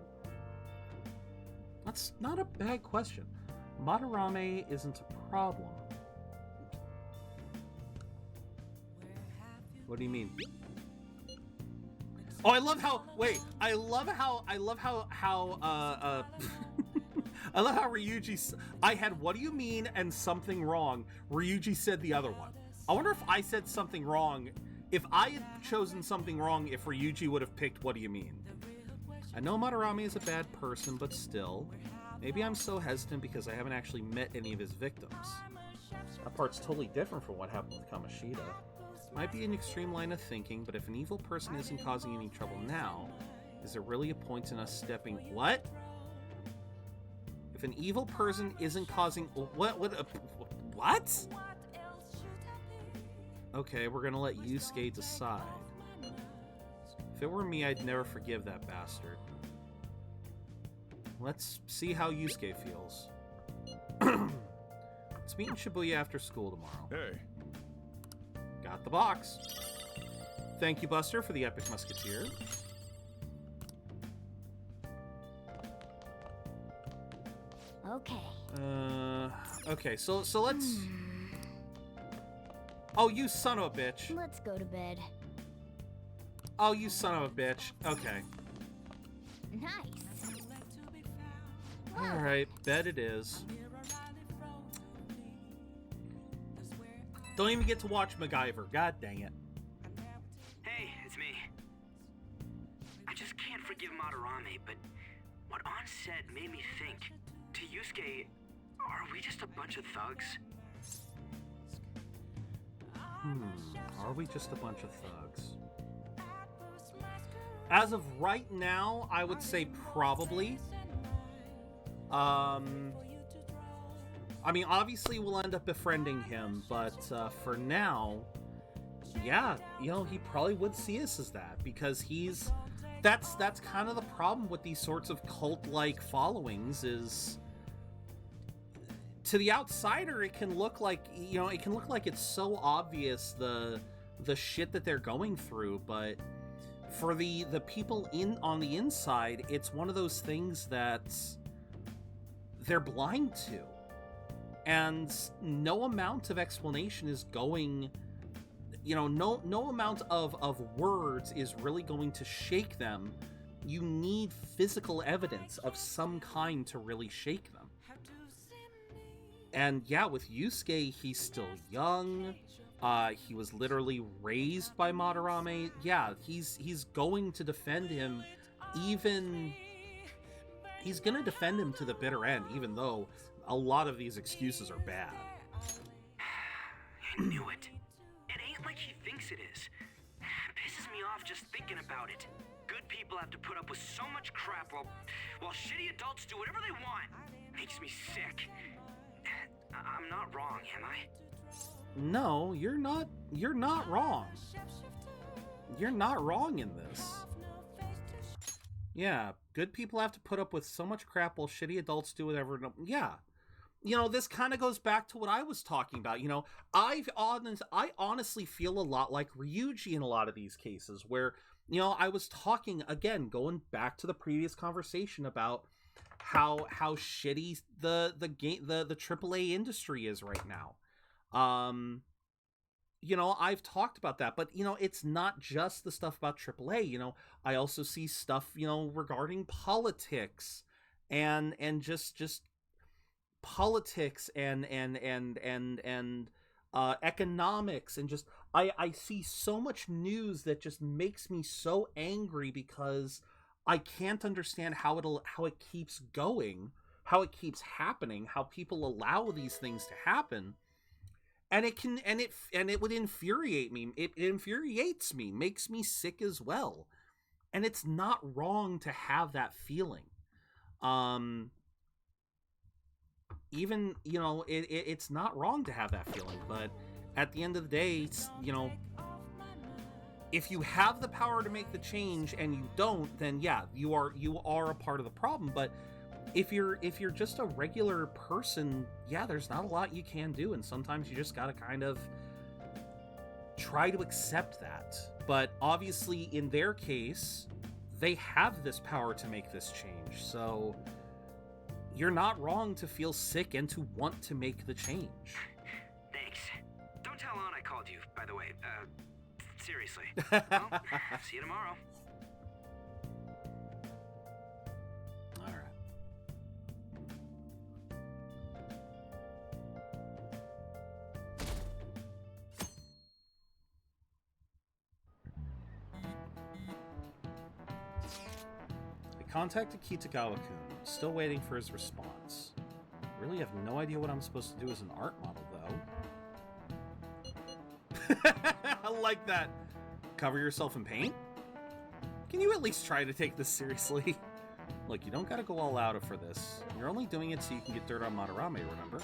That's not a bad question. Madarame isn't a problem. What do you mean? Oh, I love how. Wait, I love how I love how Ryuji. I had "what do you mean" and something wrong. Ryuji said the other one. I wonder if I said something wrong. If I had chosen something wrong, if Ryuji would have picked "what do you mean." I know Madarame is a bad person, but still, maybe I'm so hesitant because I haven't actually met any of his victims. That part's totally different from what happened with Kamoshida. Might be an extreme line of thinking, but if an evil person isn't causing any trouble now, is there really a point in us stepping... What? If an evil person isn't causing... What? Okay, we're gonna let Yusuke decide. If it were me, I'd never forgive that bastard. Let's see how Yusuke feels. Let's meet in Shibuya after school tomorrow. Hey. Got the box. Thank you, Buster, for the Epic Musketeer. Okay. Okay, so let's... Oh, you son of a bitch. Let's go to bed. Oh, you son of a bitch. Okay. Nice. Alright, bed it is. Don't even get to watch MacGyver. God dang it. Hey, it's me. I just can't forgive Madarame, but what On said made me think. To Yusuke, are we just a bunch of thugs? Are we just a bunch of thugs? As of right now, I would say probably. I mean, obviously we'll end up befriending him, but for now, yeah, you know, he probably would see us as that, because he's... That's kind of the problem with these sorts of cult-like followings is... To the outsider, it can look like, you know, it can look like it's so obvious the shit that they're going through, but for the people on the inside, it's one of those things that they're blind to. And no amount of explanation is going, you know, no amount of words is really going to shake them. You need physical evidence of some kind to really shake them. And yeah, with Yusuke, he's still young. He was literally raised by Madarame. Yeah, he's going to defend him, even... He's gonna defend him to the bitter end, even though a lot of these excuses are bad. I knew it. It ain't like he thinks it is. Pisses me off just thinking about it. Good people have to put up with so much crap while shitty adults do whatever they want. Makes me sick. I'm not wrong, am I? No, you're not wrong. You're not wrong in this. Yeah, good people have to put up with so much crap while shitty adults do whatever. Yeah. You know, this kind of goes back to what I was talking about. You know, I honestly feel a lot like Ryuji in a lot of these cases where, you know, I was talking, again, going back to the previous conversation about how shitty the AAA industry is right now. You know, I've talked about that, but, you know, it's not just the stuff about AAA. You know, I also see stuff, you know, regarding politics and just politics and economics, and just I see so much news that just makes me so angry because I can't understand how it keeps going, how it keeps happening, how people allow these things to happen. And it would infuriate me. It infuriates me, makes me sick as well. And it's not wrong to have that feeling. Even, you know, it's not wrong to have that feeling, but at the end of the day, it's, you know, if you have the power to make the change and you don't, then yeah, you are a part of the problem. But if you're just a regular person, yeah, there's not a lot you can do, and sometimes you just gotta kind of try to accept that. But obviously, in their case, they have this power to make this change, so you're not wrong to feel sick and to want to make the change. Thanks. Don't tell Ann I called you, by the way. Seriously. Well, see you tomorrow. Contacted Kitagawa-kun, still waiting for his response. Really have no idea what I'm supposed to do as an art model, though. I like that. Cover yourself in paint? Can you at least try to take this seriously? Look, you don't gotta go all out for this. You're only doing it so you can get dirt on Madarame, remember?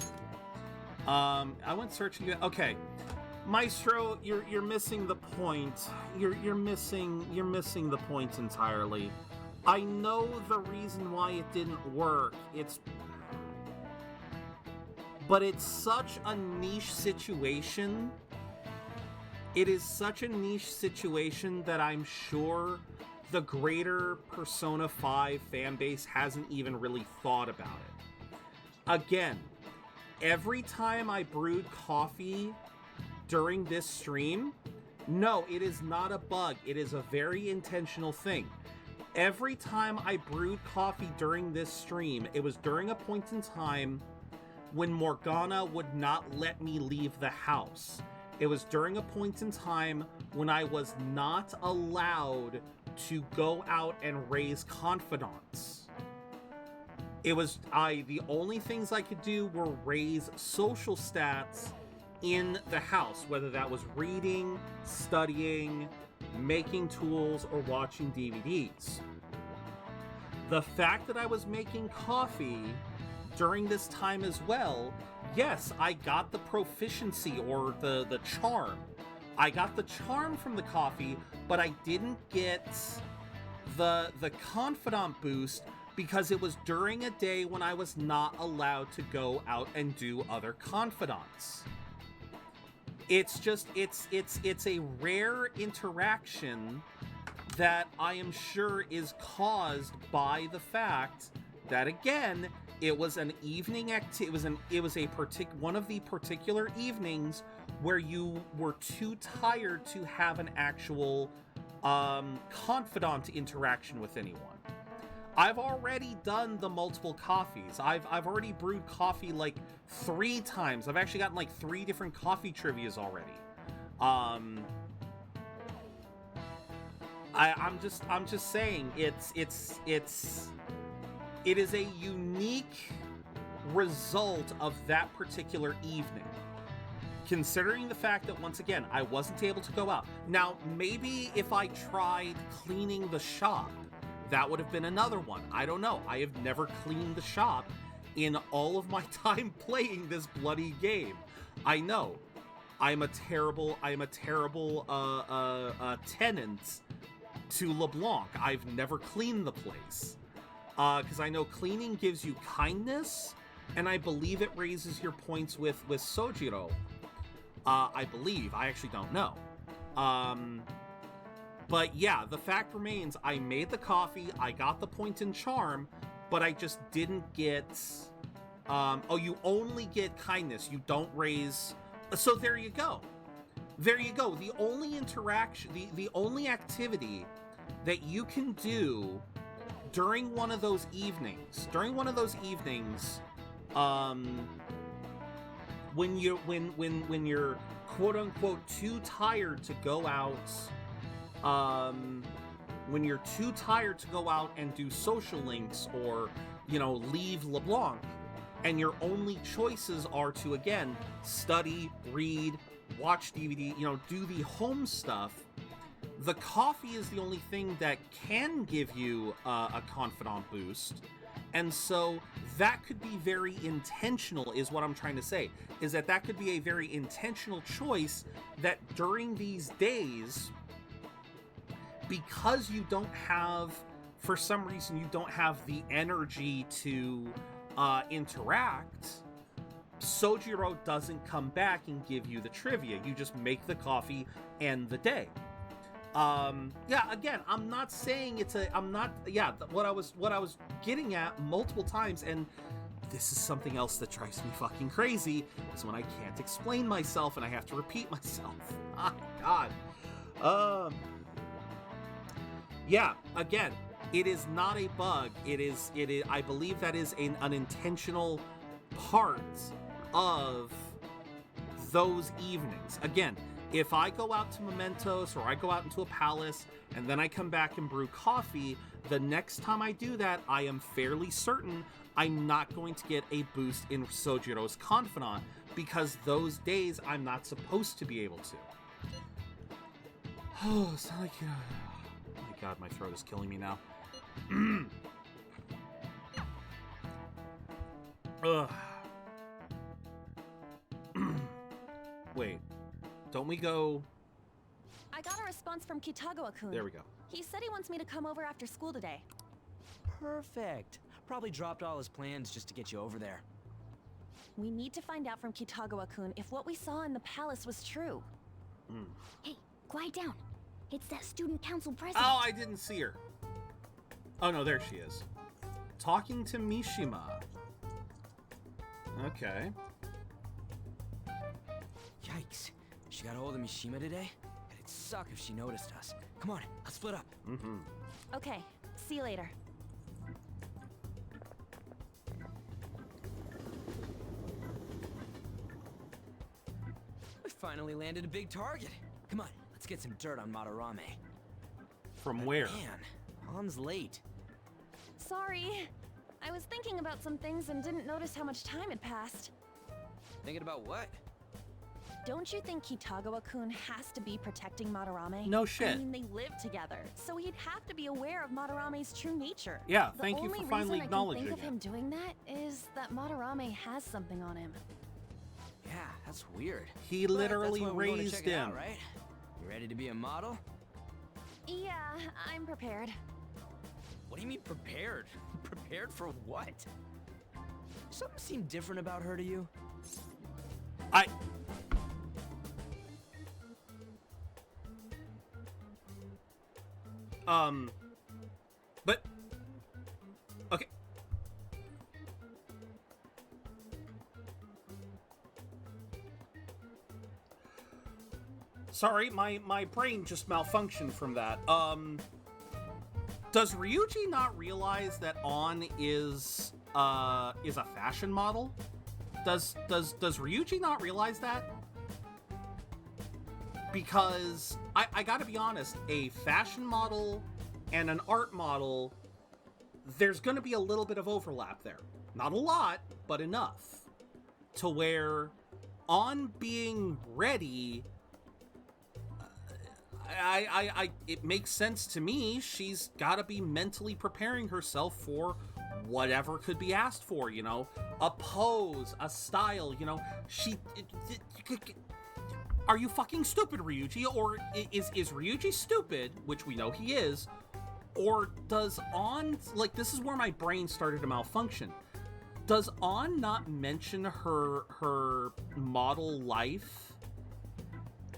I went searching. Okay, Maestro, you're missing the point. You're missing the point entirely. I know the reason why it didn't work. But it's such a niche situation. It is such a niche situation that I'm sure the greater Persona 5 fanbase hasn't even really thought about it. again, every time I brewed coffee during this stream, no, it is not a bug. It is a very intentional thing. Every time I brewed coffee during this stream, it was during a point in time when Morgana would not let me leave the house. It was during a point in time when I was not allowed to go out and raise confidants. It was, the only things I could do were raise social stats in the house, whether that was reading, studying, making tools, or watching DVDs. The fact that I was making coffee during this time as well, yes, I got the proficiency or the charm. I got the charm from the coffee, but I didn't get the confidant boost because it was during a day when I was not allowed to go out and do other confidants. It's just, it's a rare interaction that I am sure is caused by the fact that, again, it was an evening it was one of the particular evenings where you were too tired to have an actual confidant interaction with anyone. I've already done the multiple coffees. I've already brewed coffee like 3 times. I've actually gotten like 3 different coffee trivias already. I'm just saying it is a unique result of that particular evening. Considering the fact that, once again, I wasn't able to go out. Now, maybe if I tried cleaning the shop, that would have been another one. I don't know. I have never cleaned the shop in all of my time playing this bloody game. I know. I am a terrible tenant to LeBlanc. I've never cleaned the place. Because I know cleaning gives you kindness, and I believe it raises your points with Sojiro. I believe. I actually don't know. But yeah, the fact remains, I made the coffee, I got the point in charm, but I just didn't get... oh, you only get kindness, you don't raise... So there you go. There you go. The only interaction, the only activity that you can do during one of those evenings, when you're quote unquote too tired to go out, when you're too tired to go out and do social links or, you know, leave LeBlanc, and your only choices are to, again, study, read, watch DVD, you know, do the home stuff, the coffee is the only thing that can give you a confidant boost. And so that could be very intentional, is what I'm trying to say, is that could be a very intentional choice that during these days, because you don't have, for some reason, you don't have the energy to interact, Sojiro doesn't come back and give you the trivia. You just make the coffee and the day. Yeah, again, I'm not saying what I was getting at multiple times, and this is something else that drives me fucking crazy, is when I can't explain myself and I have to repeat myself. My God. Yeah, again, it is not a bug. It is, I believe that is an unintentional part of those evenings. Again, if I go out to Mementos or I go out into a palace and then I come back and brew coffee, the next time I do that, I am fairly certain I'm not going to get a boost in Sojiro's Confidant, because those days I'm not supposed to be able to. Oh, it's not like, oh my God, my throat is killing me now. Ugh. Wait. Don't we go... I got a response from Kitagawa-kun. There we go. He said he wants me to come over after school today. Perfect. Probably dropped all his plans just to get you over there. We need to find out from Kitagawa-kun if what we saw in the palace was true. Hey, quiet down. It's that student council president. Oh, I didn't see her. Oh no, there she is. Talking to Mishima. Okay. Yikes. She got a hold of Mishima today? It'd suck if she noticed us. Come on, let's split up. Mm-hmm. Okay, see you later. We finally landed a big target. Come on, let's get some dirt on Madarame. From where? Man, Han's late. Sorry. I was thinking about some things and didn't notice how much time had passed. Thinking about what? Don't you think Kitagawa-kun has to be protecting Madarame? No shit. I mean, they live together, so he'd have to be aware of Madarame's true nature. Yeah, thank you for finally acknowledging The only reason I can think of him doing that is that Madarame has something on him. Yeah, that's weird. He literally raised check it him. out, right? You ready to be a model? Yeah, I'm prepared. What do you mean prepared? Prepared for what? Something seemed different about her to you? But okay. Sorry, my brain just malfunctioned from that. Does Ryuji not realize that On is a fashion model? Does Ryuji not realize that? Because I gotta be honest, a fashion model and an art model, there's gonna be a little bit of overlap there. Not a lot, but enough to where On being ready, it makes sense to me. She's gotta be mentally preparing herself for whatever could be asked for, you know, a pose, a style, you know. Are you fucking stupid, Ryuji? Or is Ryuji stupid, which we know he is, or does On, like, this is where my brain started to malfunction. Does On not mention her model life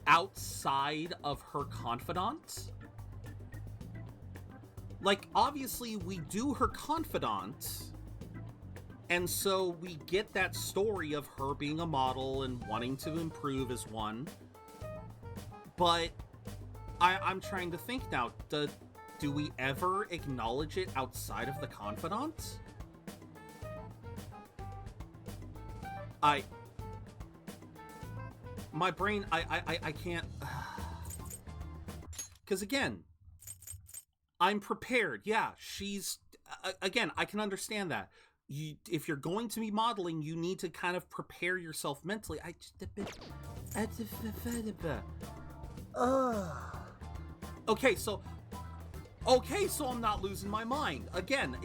outside of her confidant? Like, obviously, we do her confidant, and so we get that story of her being a model and wanting to improve as one. But I'm trying to think now, do we ever acknowledge it outside of the confidant? My brain, I can't, because again, I'm prepared. Yeah, she's, again, I can understand that. If you're going to be modeling, you need to kind of prepare yourself mentally. Okay, so I'm not losing my mind. Again,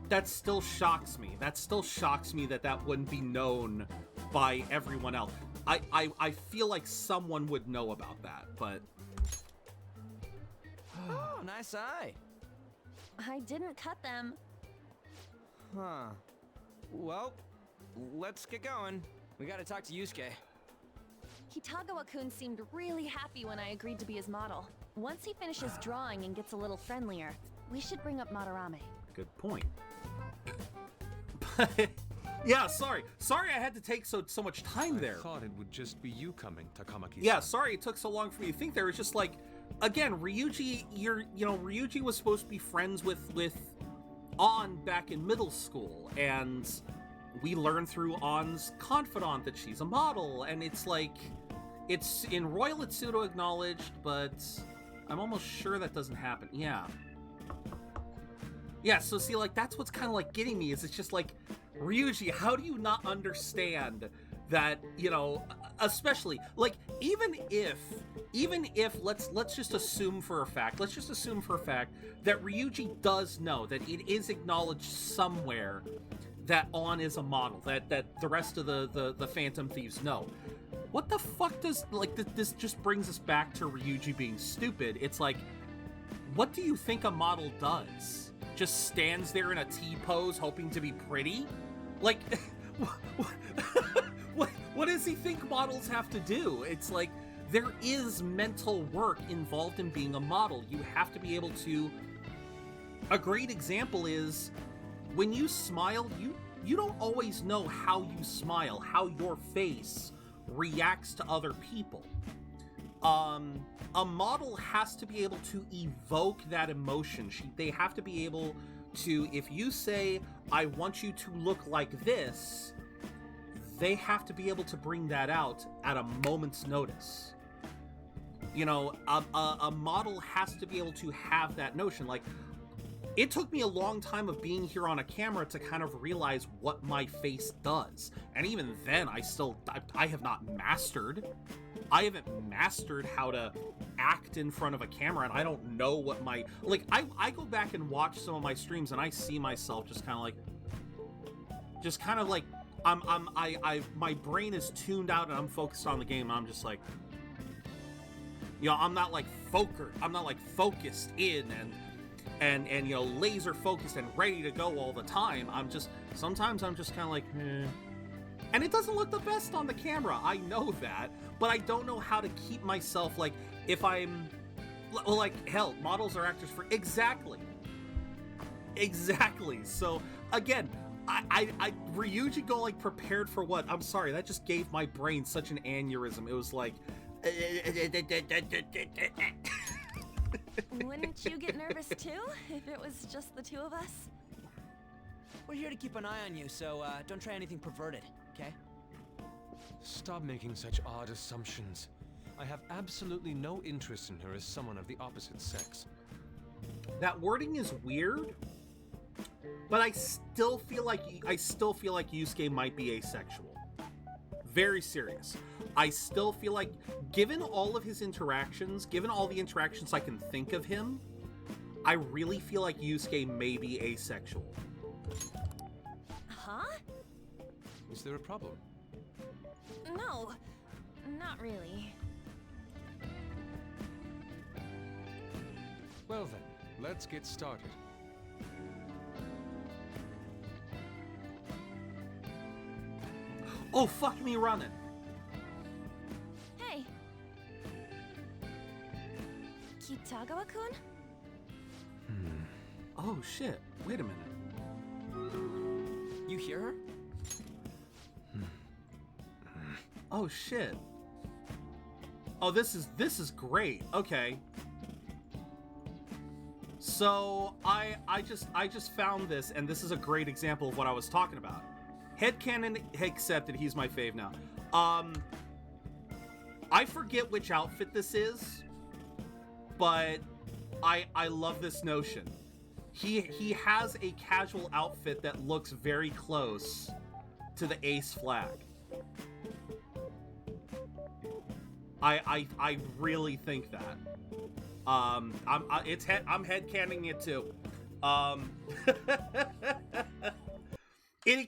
that still shocks me. That still shocks me that wouldn't be known by everyone else. I feel like someone would know about that, but... Oh, nice eye. I didn't cut them. Huh. Well, let's get going. We gotta talk to Yusuke. Kitagawa-kun seemed really happy when I agreed to be his model. Once he finishes drawing and gets a little friendlier, we should bring up Madarame. Good point. Yeah, sorry I had to take so much time there. I thought it would just be you coming, Takamaki-san. Yeah, sorry it took so long for me to think there. It's just like, again, Ryuji, Ryuji was supposed to be friends with On back in middle school, and we learned through On's confidant that she's a model, and it's like, it's in Royal it's pseudo acknowledged, but I'm almost sure that doesn't happen. Yeah, so see, like, that's what's kind of like getting me, is it's just like, Ryuji, how do you not understand that, you know, especially, like, even if let's just assume for a fact that Ryuji does know that it is acknowledged somewhere that On is a model, that the rest of the Phantom Thieves know. What the fuck does, like, this just brings us back to Ryuji being stupid. It's like, what do you think a model does? Just stands there in a T-pose hoping to be pretty? Like, what does he think models have to do? It's like, there is mental work involved in being a model. You have to be able to... A great example is, when you smile, you don't always know how you smile, how your face reacts to other people. A model has to be able to evoke that emotion. They have to be able to, if you say, I want you to look like this, they have to be able to bring that out at a moment's notice. You know, a model has to be able to have that notion. Like, it took me a long time of being here on a camera to kind of realize what my face does. And even then, I have not mastered. I haven't mastered how to act in front of a camera, and I don't know what my... Like, I go back and watch some of my streams, and I see myself just kind of like... my brain is tuned out, and I'm focused on the game, and I'm just like... You know, I'm not like focused in and you know, laser focused and ready to go all the time. Sometimes I'm just kind of like, eh. And it doesn't look the best on the camera. I know that, but I don't know how to keep myself, like, if I'm, like, hell, models are actors for, exactly. So, again, I Ryuji go, like, prepared for what? I'm sorry, that just gave my brain such an aneurysm. It was like... Wouldn't you get nervous too, if it was just the two of us? We're here to keep an eye on you, so don't try anything perverted, okay? Stop making such odd assumptions. I have absolutely no interest in her as someone of the opposite sex. That wording is weird, but I still feel like Yusuke might be asexual. Very serious. I still feel like, given all of his interactions, given all the interactions I can think of him, I really feel like Yusuke may be asexual. Huh? Is there a problem? No, not really. Well then, let's get started. Oh, fuck me running. Hey. Kitagawa-kun? Oh, shit. Wait a minute. You hear her? Oh, shit. Oh, this is great. Okay. So, I just found this, and this is a great example of what I was talking about. Headcanon accepted, he's my fave now. I forget which outfit this is, but I love this notion. He has a casual outfit that looks very close to the ace flag. I really think that. I'm headcanoning it too. It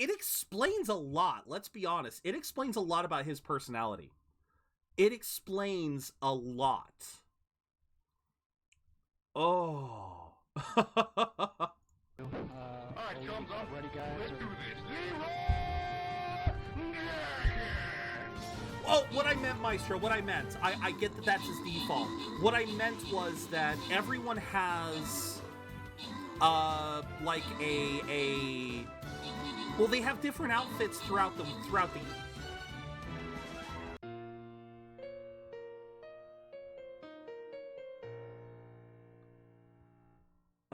explains a lot, let's be honest. It explains a lot about his personality. It explains a lot. Oh. Alright, thumbs up. Ready, guys? Let's do this. Oh, what I meant, Maestro, what I meant. I get that that's his default. What I meant was that everyone has, like a... Well, they have different outfits throughout the...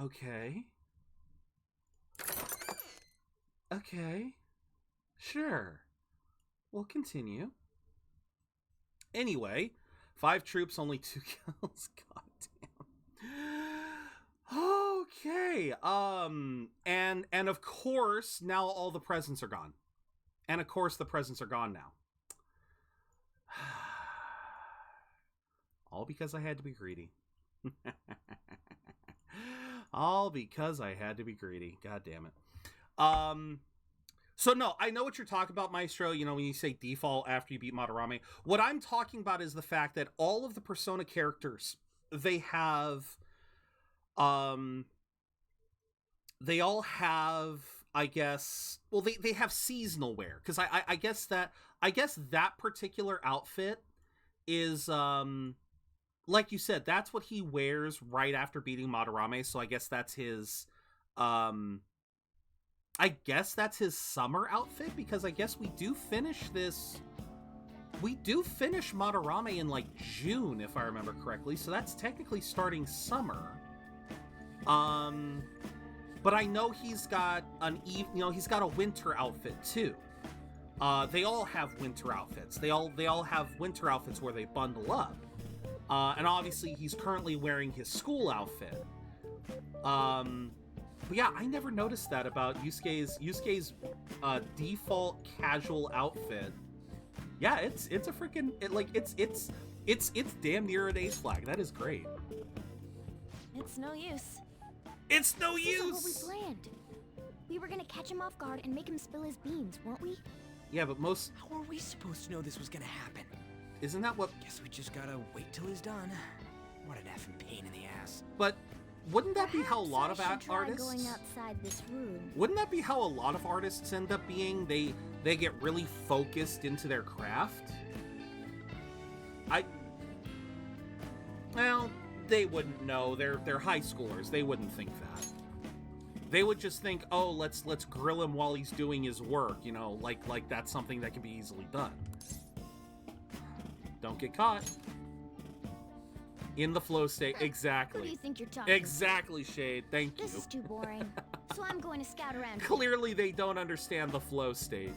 Okay. Okay. Sure. We'll continue. Anyway, 5 troops, only 2 kills. Goddamn. Okay. And of course, now all the presents are gone. And of course, the presents are gone now. All because I had to be greedy. All because I had to be greedy. God damn it. So no, I know what you're talking about, Maestro, you know, when you say default after you beat Madarame. What I'm talking about is the fact that all of the Persona characters, they have, they all have, I guess, well, they have seasonal wear, because I guess that particular outfit is, like you said, that's what he wears right after beating Madarame, so I guess that's his, I guess that's his summer outfit, because I guess we do finish this... We do finish Madarame in, like, June, if I remember correctly, so that's technically starting summer. But I know he's got he's got a winter outfit, too. They all have winter outfits. They all have winter outfits where they bundle up. And obviously he's currently wearing his school outfit. But yeah, I never noticed that about Yusuke's default casual outfit. Yeah, it's a freaking it's damn near an ace flag. That is great. It's no use. It's no This use. isn't what we planned. We were gonna catch him off guard and make him spill his beans, weren't we? Yeah, but most... How were we supposed to know this was gonna happen? Isn't that what... Guess we just gotta wait till he's done. What an effing pain in the ass. But wouldn't that be how a lot of Perhaps I should try artists... going outside this room. Wouldn't that be how a lot of artists end up being? They get really focused into their craft? Well, they wouldn't know. They're high schoolers. They wouldn't think that. They would just think, oh, let's grill him while he's doing his work, you know, like that's something that can be easily done. Don't get caught. In the flow state, exactly. Who do you think you're talking Exactly, Shade. Thank you. This is too boring. So I'm going to scout around. Clearly they don't understand the flow state.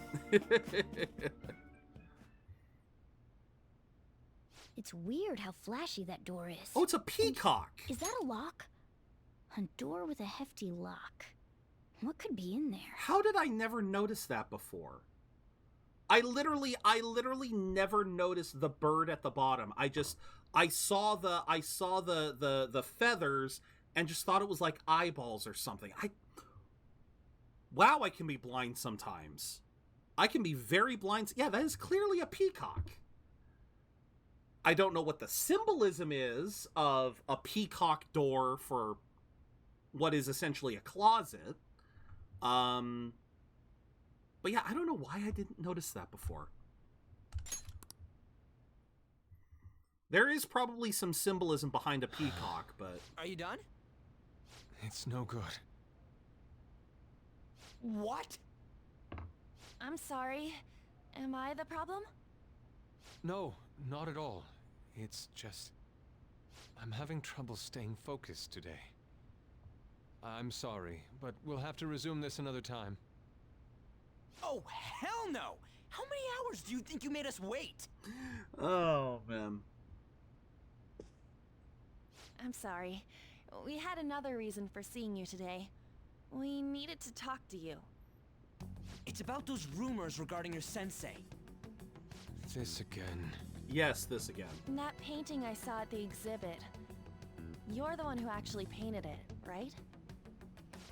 It's weird how flashy that door is. Oh, it's a peacock. Is that a lock? A door with a hefty lock. What could be in there? How did I never notice that before? I literally never noticed the bird at the bottom. I saw the feathers and just thought it was like eyeballs or something. Wow, I can be blind sometimes. I can be very blind. Yeah, that is clearly a peacock. I don't know what the symbolism is of a peacock door for what is essentially a closet. But yeah, I don't know why I didn't notice that before. There is probably some symbolism behind a peacock, but... Are you done? It's no good. What? I'm sorry. Am I the problem? No, not at all. It's just... I'm having trouble staying focused today. I'm sorry, but we'll have to resume this another time. Oh, hell no! How many hours do you think you made us wait? Oh, man. I'm sorry. We had another reason for seeing you today. We needed to talk to you. It's about those rumors regarding your sensei. This again. Yes, this again. That painting I saw at the exhibit. You're the one who actually painted it, right?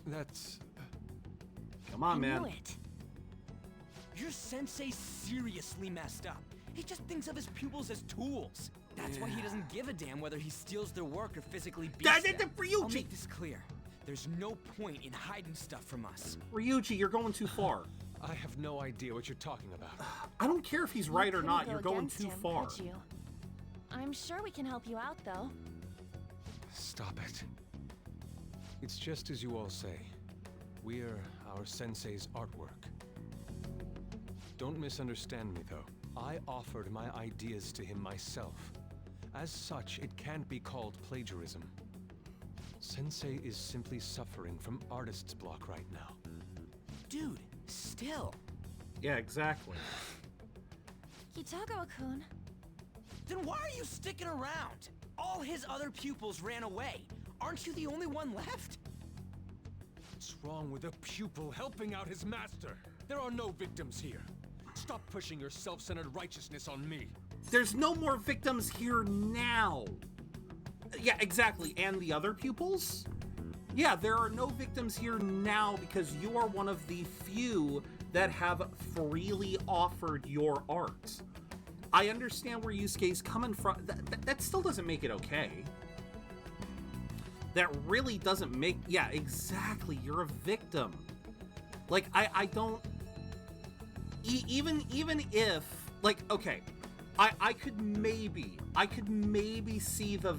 That's... Come on, man. I knew it. Your sensei seriously messed up. He just thinks of his pupils as tools. That's why he doesn't give a damn whether he steals their work or physically beats them. I'll make this clear. There's no point in hiding stuff from us. Ryuji, you're going too far. I have no idea what you're talking about. I don't care if he's right or not. You're going too far. Could you? I'm sure we can help you out, though. Stop it. It's just as you all say. We're our sensei's artwork. Don't misunderstand me, though. I offered my ideas to him myself. As such, it can't be called plagiarism. Sensei is simply suffering from artist's block right now. Dude, still. Yeah, exactly. Kitagawa-kun. Then why are you sticking around? All his other pupils ran away. Aren't you the only one left? What's wrong with a pupil helping out his master? There are no victims here. Stop pushing your self-centered righteousness on me. There's no more victims here now. Yeah, exactly. And the other pupils? Yeah, there are no victims here now because you are one of the few that have freely offered your art. I understand where Yusuke's coming from. That still doesn't make it okay. That really doesn't make... Yeah, exactly. You're a victim. Like, I don't... Even if... Like, okay... I could maybe see the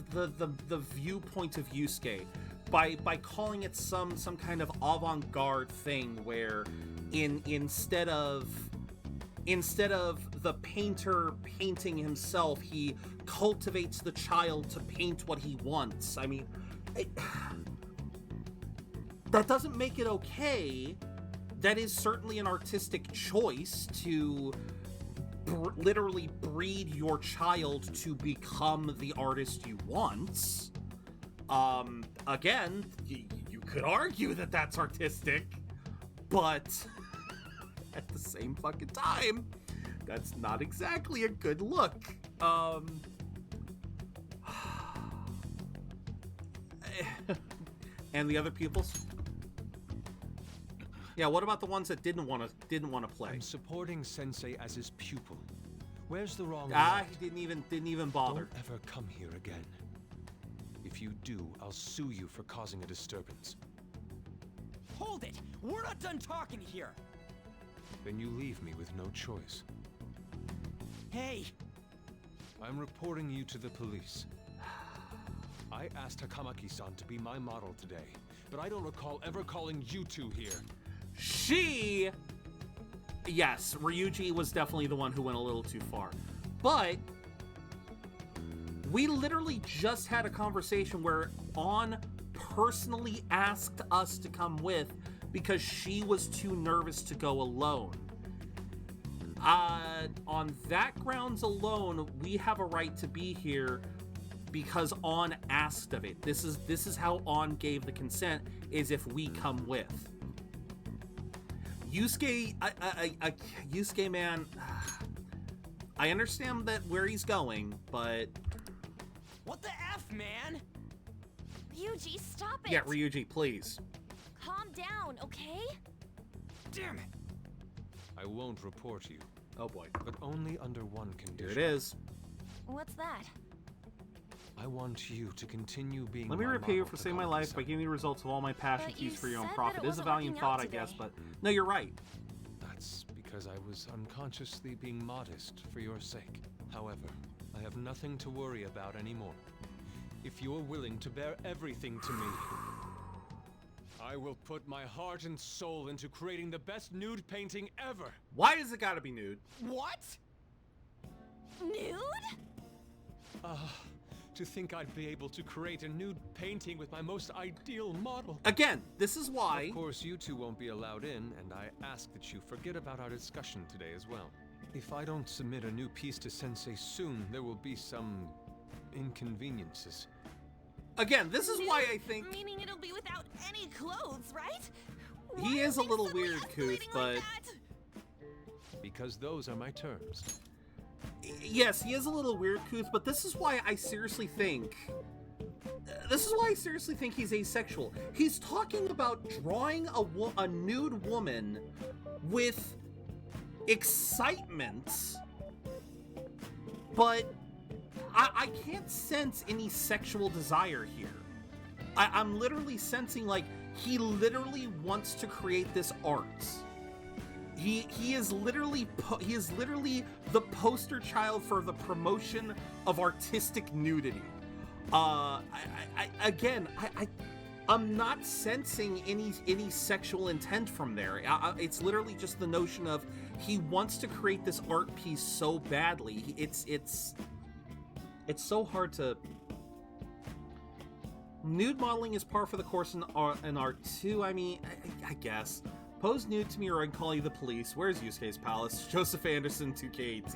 viewpoint of Yusuke, by calling it some kind of avant-garde thing where instead of the painter painting himself, he cultivates the child to paint what he wants. I mean, that doesn't make it okay. That is certainly an artistic choice to literally breed your child to become the artist you want. Again, you could argue that that's artistic, but at the same fucking time, that's not exactly a good look. And the other pupils? Yeah, what about the ones that didn't want to play? I'm supporting Sensei as his pupil. Where's the wrong? He didn't even bother. Don't ever come here again. If you do, I'll sue you for causing a disturbance. Hold it! We're not done talking here! Then you leave me with no choice. Hey! I'm reporting you to the police. I asked Takamaki-san to be my model today, but I don't recall ever calling you two here. Yes, Ryuji was definitely the one who went a little too far. But we literally just had a conversation where An personally asked us to come with because she was too nervous to go alone. On that grounds alone, we have a right to be here because An asked of it. This is how An gave the consent, is if we come with. Yusuke, Yusuke, man, I understand that where he's going, but... What the F, man? Ryuji, stop it! Yeah, Ryuji, please. Calm down, okay? Damn it! I won't report you. Oh boy. But only under one condition. Here it is. What's that? I want you to continue being. Let me repay you for saving my life by giving you the results of all my passion keys for your own profit. It is a valiant thought, I guess, but no, you're right. That's because I was unconsciously being modest for your sake. However, I have nothing to worry about anymore. If you're willing to bear everything to me, I will put my heart and soul into creating the best nude painting ever. Why does it gotta be nude? What? Nude? To think I'd be able to create a nude painting with my most ideal model. Again, this is why... Of course, you two won't be allowed in, and I ask that you forget about our discussion today as well. If I don't submit a new piece to Sensei soon, there will be some inconveniences. Again, this is why I think... Meaning it'll be without any clothes, right? He is a little weird, Kuth, but... Because those are my terms. Yes, he is a little weird, Kuth, but this is why I seriously think... he's asexual. He's talking about drawing a nude woman with excitement, but I can't sense any sexual desire here. I'm literally sensing, like, he literally wants to create this art. He is literally the poster child for the promotion of artistic nudity. I'm not sensing any sexual intent from there. It's literally just the notion of he wants to create this art piece so badly. It's so hard to... Nude modeling is par for the course in art too. I mean, I guess. Pose nude to me or I can call you the police. Where's Yusuke's Palace? Joseph Anderson, 2K18.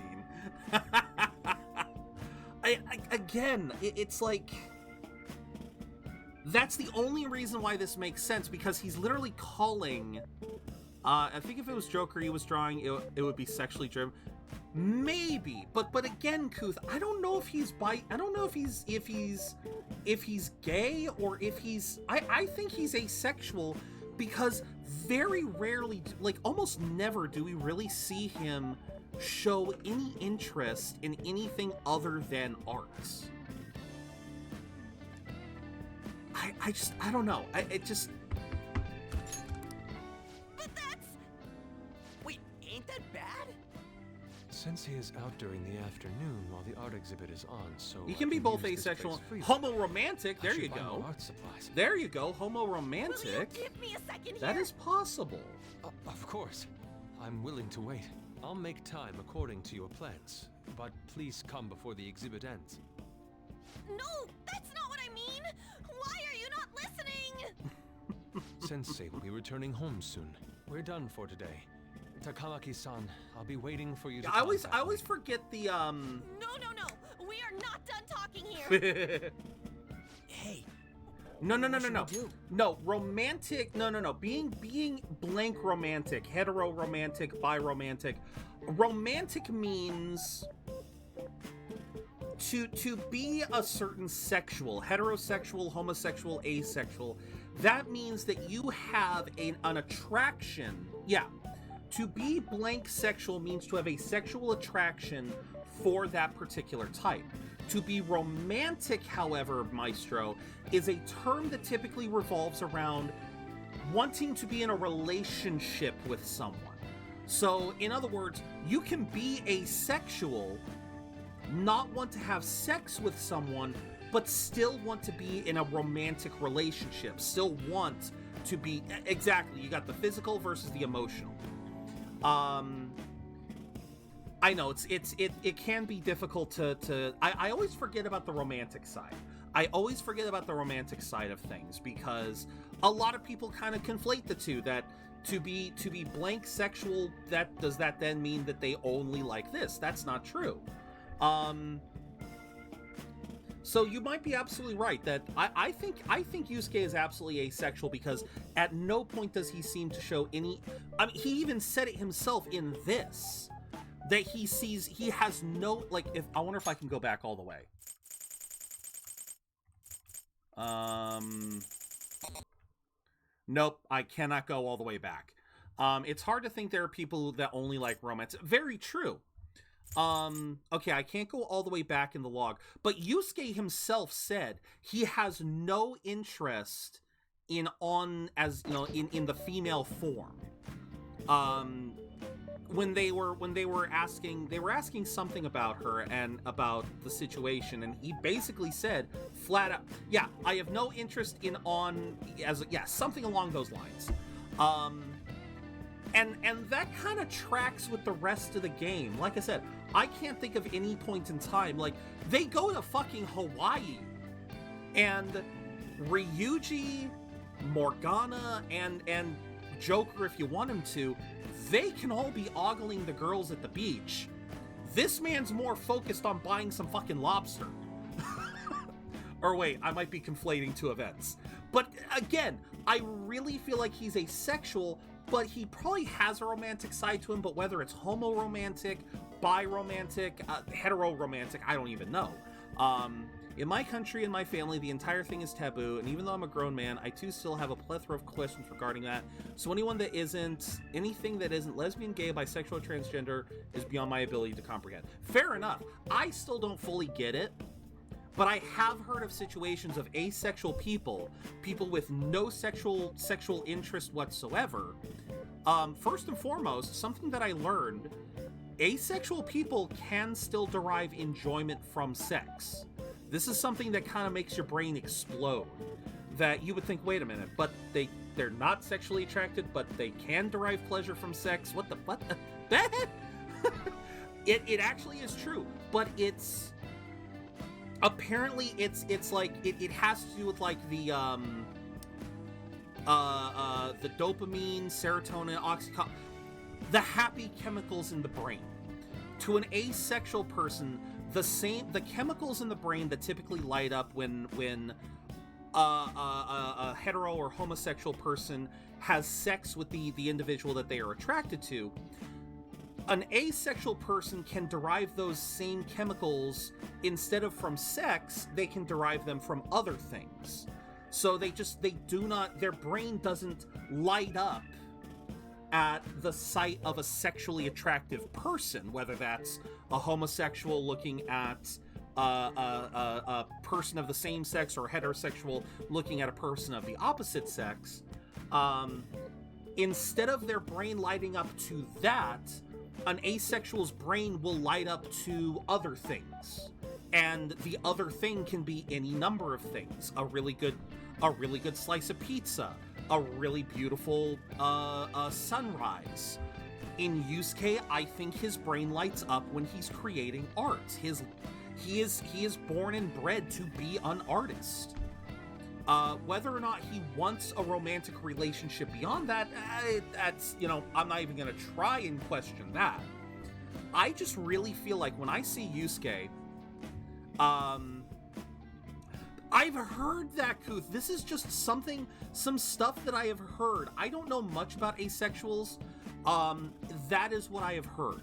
It's like... That's the only reason why this makes sense, because he's literally calling... I think if it was Joker he was drawing, it would be sexually driven. Maybe, but again, Kuth, I don't know if he's I don't know if he's gay or if he's... I think he's asexual, because very rarely, like almost never, do we really see him show any interest in anything other than arts. I don't know. It just... But that's... Wait, ain't that bad? Sensei is out during the afternoon while the art exhibit is on, so You can be both asexual, homo-romantic. There you go. There you go, homo-romantic. Will you give me a second That here? is possible. Of course. I'm willing to wait. I'll make time according to your plans. But please come before the exhibit ends. No, that's not what I mean! Why are you not listening? Sensei will be returning home soon. We're done for today. Takamaki-san, I'll be waiting for you to I always No, forget the we are not done talking here. Hey. No. No, romantic. No. Being blank romantic, hetero romantic, bi romantic. Romantic means to be a certain sexual, heterosexual, homosexual, asexual. That means that you have an attraction. Yeah. To be blank sexual means to have a sexual attraction for that particular type. To be romantic, however, Maestro, is a term that typically revolves around wanting to be in a relationship with someone. So, in other words, you can be asexual, not want to have sex with someone, but still want to be in a romantic relationship, still want to be... Exactly, you got the physical versus the emotional. I know it can be difficult to I always forget about the romantic side. I always forget about the romantic side of things because a lot of people kind of conflate the two, that to be blank sexual, does that then mean that they only like this? That's not true. So you might be absolutely right that I think Yusuke is absolutely asexual because at no point does he seem to show any... I mean, he even said it himself in this, that he has no, like, I wonder if I can go back all the way. Nope, I cannot go all the way back. It's hard to think there are people that only like romance. Very true. Okay, I can't go all the way back in the log, but Yusuke himself said he has no interest in the female form. When they were asking something about her and about the situation, and he basically said flat out, yeah, I have no interest in something along those lines. And that kind of tracks with the rest of the game. Like I said, I can't think of any point in time. Like, they go to fucking Hawaii, and Ryuji, Morgana, and Joker, if you want him to, they can all be ogling the girls at the beach. This man's more focused on buying some fucking lobster. Or wait, I might be conflating two events. But again, I really feel like he's asexual, but he probably has a romantic side to him, but whether it's homo-romantic, bi-romantic, hetero-romantic, I don't even know. In my country and my family, the entire thing is taboo, and even though I'm a grown man, I too still have a plethora of questions regarding that. So anything that isn't lesbian, gay, bisexual, or transgender is beyond my ability to comprehend. Fair enough. I still don't fully get it, but I have heard of situations of asexual people with no sexual interest whatsoever. First and foremost, something that I learned, asexual people can still derive enjoyment from sex. This is something that kind of makes your brain explode. That you would think, wait a minute, but they're not sexually attracted, but they can derive pleasure from sex. What? It actually is true, but it's... Apparently, it's like it has to do with like the dopamine, serotonin, oxytocin, the happy chemicals in the brain. To an asexual person, the chemicals in the brain that typically light up when a hetero or homosexual person has sex with the individual that they are attracted to, an asexual person can derive those same chemicals, instead of from sex, they can derive them from other things. So their brain doesn't light up at the sight of a sexually attractive person, whether that's a homosexual looking at a person of the same sex, or heterosexual looking at a person of the opposite sex. Instead of their brain lighting up to that, an asexual's brain will light up to other things. And the other thing can be any number of things. A really good slice of pizza, a really beautiful sunrise. In Yusuke, I think his brain lights up when he's creating art. He is born and bred to be an artist. Whether or not he wants a romantic relationship beyond that, that's, you know, I'm not even gonna try and question that. I just really feel like when I see Yusuke, I've heard that, Kuth. This is just some stuff that I have heard. I don't know much about asexuals. That is what I have heard.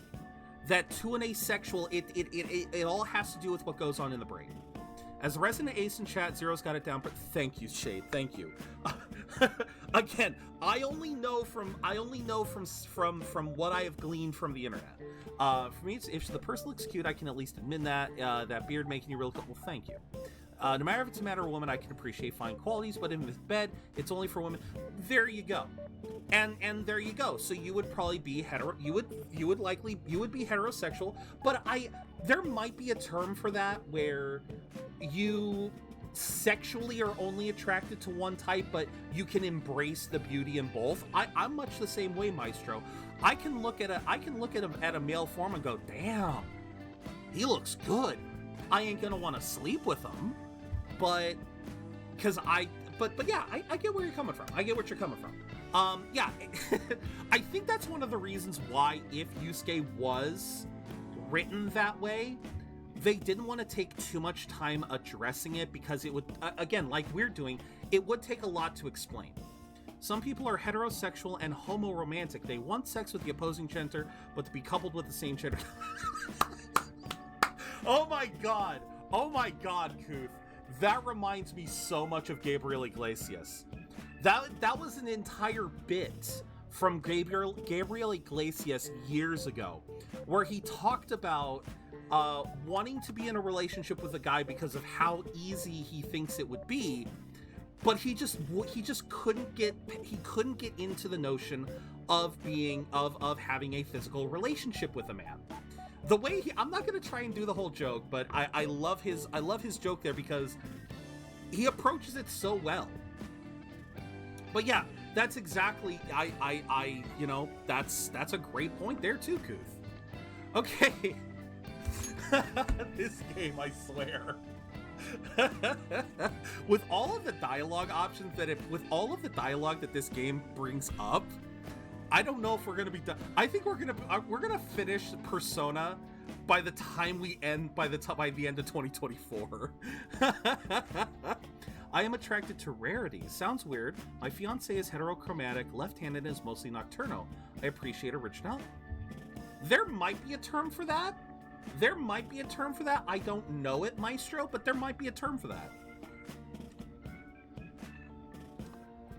That to an asexual, it all has to do with what goes on in the brain. As a resident ace in chat, Zero's got it down, but thank you, Shade. Thank you. Again, I only know from what I have gleaned from the internet. For me, if the person looks cute, I can at least admit that. That beard making you real cool. Well, thank you. No matter if it's a man or a woman, I can appreciate fine qualities, but in this bed, it's only for women. There you go. And there you go. So you would probably be hetero. You would be heterosexual, but there might be a term for that where you sexually are only attracted to one type, but you can embrace the beauty in both. I'm much the same way, Maestro. I can look at a male form and go, damn, he looks good. I ain't gonna want to sleep with him, but yeah, I get where you're coming from. I get what you're coming from. Yeah, I think that's one of the reasons why, if Yusuke was written that way, they didn't want to take too much time addressing it, because it would, again, like we're doing, it would take a lot to explain. Some people are heterosexual and homo-romantic. They want sex with the opposing gender, but to be coupled with the same gender. Oh my god, Kuth. That reminds me so much of Gabriel Iglesias. That was an entire bit from Gabriel Iglesias years ago, where he talked about wanting to be in a relationship with a guy because of how easy he thinks it would be, but he just couldn't get into the notion of having a physical relationship with a man. The way I'm not gonna try and do the whole joke, but I love his joke there because he approaches it so well. But yeah, that's exactly you know, that's a great point there too, Kuth. Okay. This game, I swear. With all of the dialogue options with all of the dialogue that this game brings up, I don't know if we're gonna be done. I think we're gonna finish Persona by the time we end by the end of 2024. I am attracted to rarity. Sounds weird. My fiance is heterochromatic, left-handed, and is mostly nocturnal. I appreciate originality. There might be a term for that. I don't know it, Maestro, but there might be a term for that.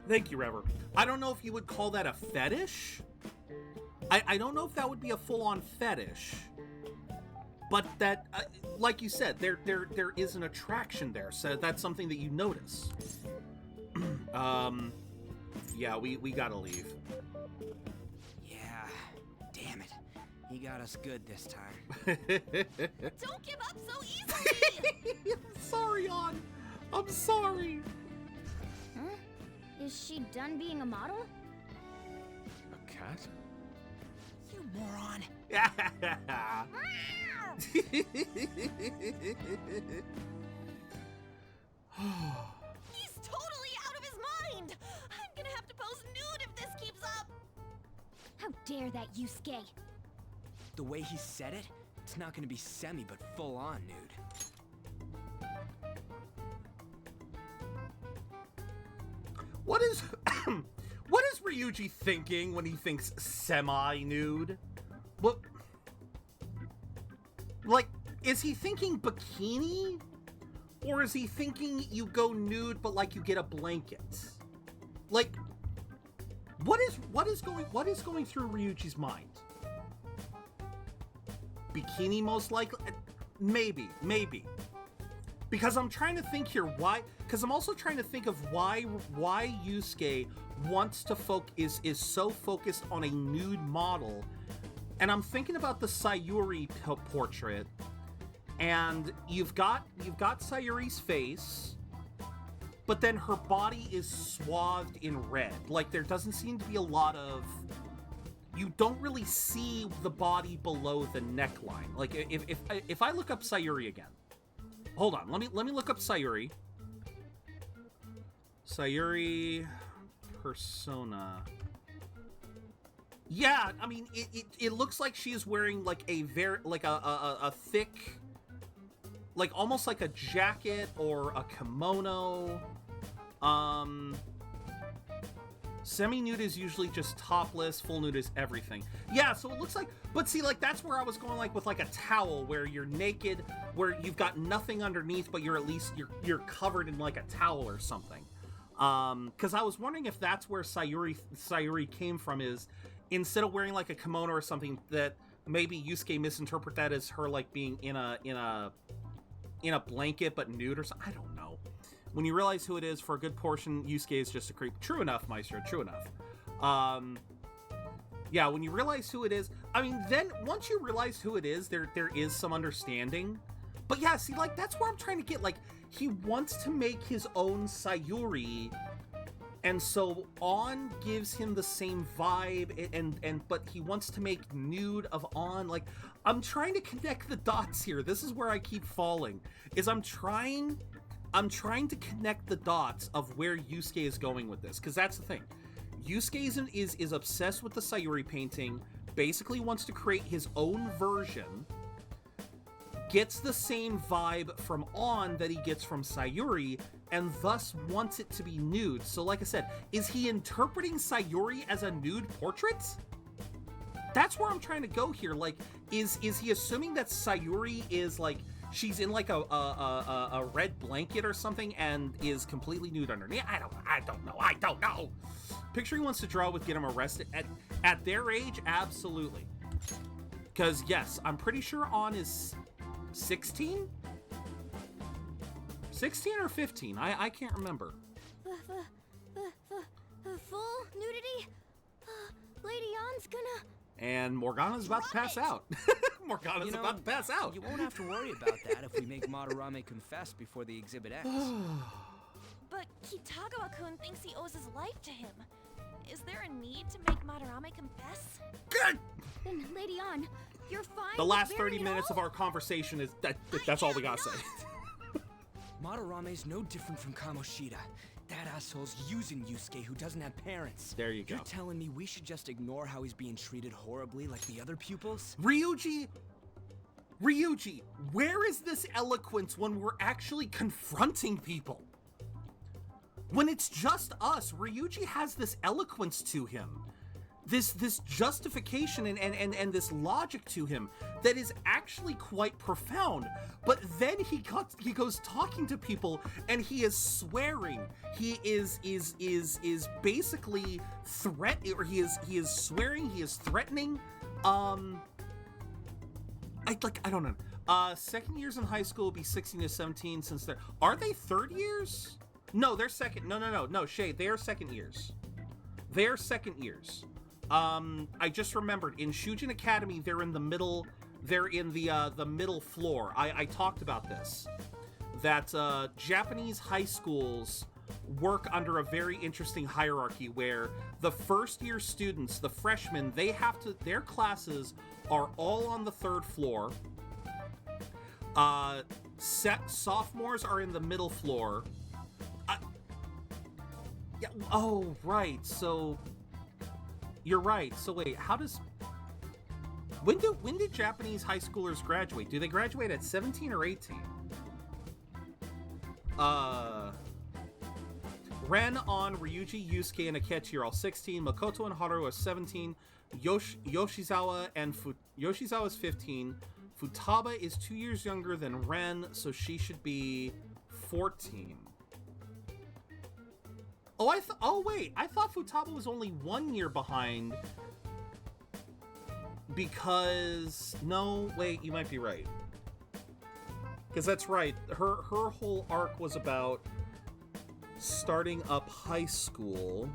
Thank you, Rever. I don't know if you would call that a fetish. I don't know if that would be a full-on fetish. But that, like you said, there is an attraction there, so that's something that you notice. Yeah, we gotta leave. Yeah, damn it. He got us good this time. Don't give up so easily! I'm sorry, An. I'm sorry. Huh? Is she done being a model? A cat? You moron. He's totally out of his mind! I'm gonna have to pose nude if this keeps up! How dare that, Yusuke? The way he said it, it's not gonna be semi, but full-on nude. What is Ryuji thinking when he thinks semi-nude? What? Like, is he thinking bikini? Or is he thinking you go nude but like you get a blanket? Like, what is going through Ryuji's mind? Bikini most likely? Maybe. Because I'm trying to think here why, because I'm also trying to think of why Yusuke wants to is so focused on a nude model And I'm thinking about the Sayuri portrait, and you've got Sayuri's face, but then her body is swathed in red. Like, there doesn't seem to be a lot of... You don't really see the body below the neckline. Like, if I look up Sayuri again... Hold on, let me look up Sayuri. Sayuri Persona. Yeah, I mean, it looks like she is wearing, like, a thick... Like, almost like a jacket or a kimono. Semi-nude is usually just topless, full nude is everything. Yeah, so it looks like, but see, like, that's where I was going, like, with, like, a towel, where you're naked, where you've got nothing underneath, but you're at least, you're covered in, like, a towel or something. Because I was wondering if that's where Sayuri came from, is, instead of wearing, like, a kimono or something, that maybe Yusuke misinterpret that as her, like, being in a blanket, but nude or something. I don't know. When you realize who it is, for a good portion, Yusuke is just a creep. True enough, Maestro, true enough. Yeah, when you realize who it is, I mean, then once you realize who it is, there is some understanding. But yeah, see, like, that's where I'm trying to get, like, he wants to make his own Sayuri, and so On gives him the same vibe, but he wants to make nude of On. Like, I'm trying to connect the dots here. This is where I keep falling, is I'm trying to connect the dots of where Yusuke is going with this, because that's the thing. Yusuke is obsessed with the Sayuri painting, basically wants to create his own version, gets the same vibe from On that he gets from Sayuri, and thus wants it to be nude. So like I said, is he interpreting Sayuri as a nude portrait? That's where I'm trying to go here. Like, is he assuming that Sayuri is, like, she's in, like, a red blanket or something and is completely nude underneath? I don't know. Picture he wants to draw with get him arrested. At their age, absolutely. Because, yes, I'm pretty sure On is 16? 16 or 15? I can't remember. Full nudity? Lady On's gonna... And Morgana's about to pass out. Morgana's about to pass out. You won't have to worry about that if we make Madarame confess before the exhibit ends. But Kitagawa-kun thinks he owes his life to him. Is there a need to make Madarame confess? Then, Lady On, you're fine. The last 30 minutes of our conversation is that's all we gotta say. Madarame's no different from Kamoshida. That asshole's using Yusuke, who doesn't have parents. There you go. You're telling me we should just ignore how he's being treated horribly like the other pupils? Ryuji, where is this eloquence when we're actually confronting people? When it's just us, Ryuji has this eloquence to him. This justification and this logic to him that is actually quite profound. But then he goes talking to people and he is swearing. He is basically he is swearing, he is threatening. I don't know. Second years in high school will be 16 to 17 since are they third years? No, they're second. No, Shay, they are second years. They are second years. I just remembered in Shujin Academy, they're in the middle. They're in the middle floor. I talked about this. That Japanese high schools work under a very interesting hierarchy where the first year students, the freshmen, their classes are all on the third floor. Sophomores are in the middle floor. Yeah. Oh, right. So. You're right. So wait, when do Japanese high schoolers graduate? Do they graduate at 17 or 18? Ren, On, Ryuji, Yusuke, and Akechi are all 16. Makoto and Haru are 17. Yoshizawa is 15. Futaba is 2 years younger than Ren, so she should be 14. Wait, I thought Futaba was only 1 year behind because... No, wait, you might be right. Because that's right, her whole arc was about starting up high school.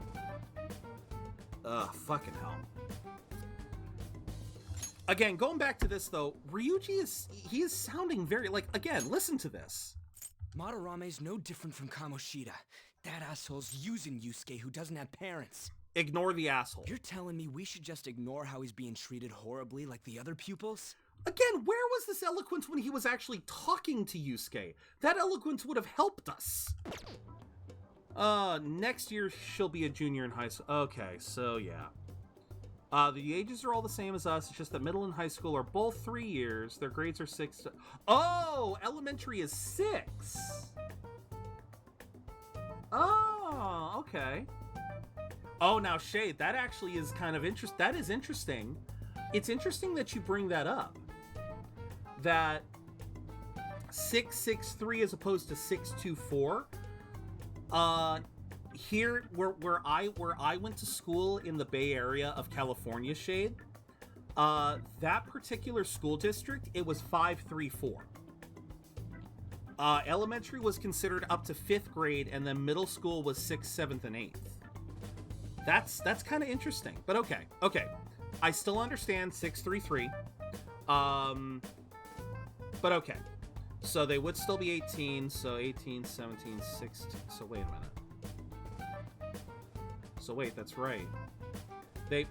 Fucking hell. Again, going back to this though, Ryuji is sounding very like, again, listen to this. Madarame's no different from Kamoshida. That asshole's using Yusuke who doesn't have parents. Ignore the asshole. You're telling me we should just ignore how he's being treated horribly like the other pupils? Again, where was this eloquence when he was actually talking to Yusuke? That eloquence would have helped us. Next year she'll be a junior in high school. Okay, so yeah. The ages are all the same as us. It's just that middle and high school are both 3 years. Their grades are 6. Oh, elementary is 6. Oh, okay. Oh, now Shade, that actually is kind of interesting. That is interesting. It's interesting that you bring that up. That 663 as opposed to 624. Here, where I went to school in the Bay Area of California, Shade, that particular school district, it was 534. Elementary was considered up to 5th grade, and then middle school was 6th, 7th, and 8th. That's kind of interesting, but okay. I still understand 633. But okay. So they would still be 18, so 18, 17, 16. So wait a minute. So wait, that's right. They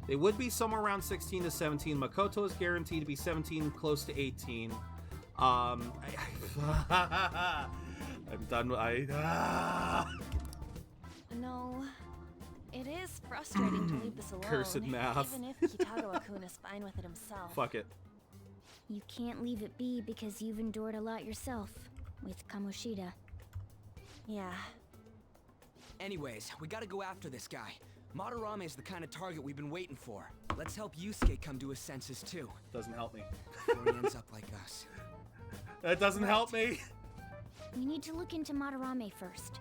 would be somewhere around 16 to 17. Makoto is guaranteed to be 17, close to 18. I'm done. No, it is frustrating to leave this alone. Cursed math. Even if Kitagawa-kun is fine with it himself. Fuck it. You can't leave it be because you've endured a lot yourself with Kamoshida. Yeah. Anyways, we gotta go after this guy. Madarame is the kind of target we've been waiting for. Let's help Yusuke come to his senses too. Doesn't help me. Before he ends up like us. That doesn't help me. We need to look into Madarame first.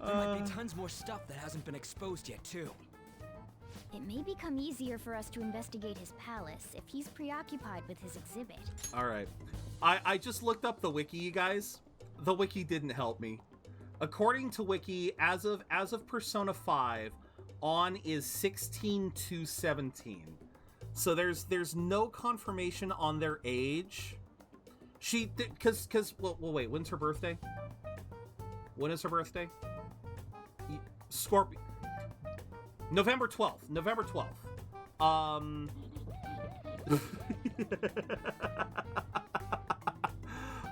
There might be tons more stuff that hasn't been exposed yet too. It may become easier for us to investigate his palace if he's preoccupied with his exhibit. All right. I just looked up the wiki, you guys. The wiki didn't help me. According to Wiki, as of Persona 5, On is 16 to 17. So there's no confirmation on their age. Well, wait, when's her birthday? When is her birthday? Scorpio. November 12th. November 12th.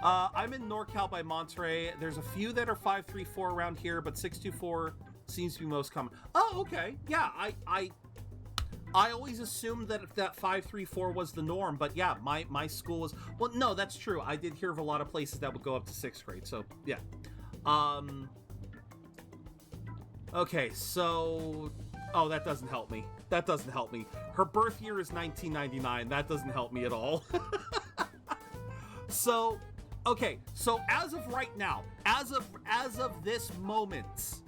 I'm in NorCal by Monterey. There's a few that are 534 around here, but 624 seems to be most common. Oh, okay. Yeah, I always assumed that 534 was the norm, but yeah, my school was... Well, no, that's true. I did hear of a lot of places that would go up to 6th grade, so yeah. Okay, so... Oh, that doesn't help me. That doesn't help me. Her birth year is 1999. That doesn't help me at all. So... Okay, so as of right now, as of this moment,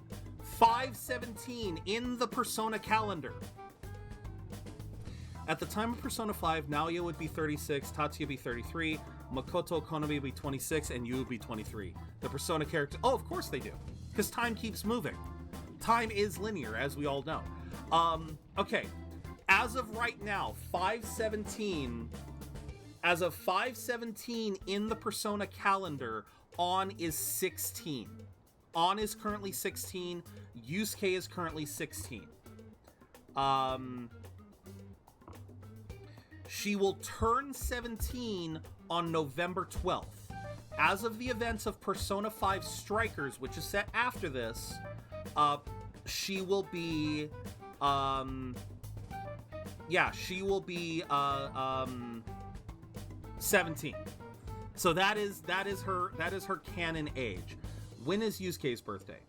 5/17 in the Persona calendar. At the time of Persona 5, Naoya would be 36, Tatsuya would be 33, Makoto Konomi would be 26, and you would be 23. The Persona character... Oh, of course they do, because time keeps moving. Time is linear, as we all know. Okay, as of right now, 5/17... As of 5/17 in the Persona calendar, On is 16. On is currently 16. Yusuke is currently 16. She will turn 17 on November 12th. As of the events of Persona 5 Strikers, which is set after this, she will be... she will be... 17. So that is her canon age. When is Yusuke's birthday?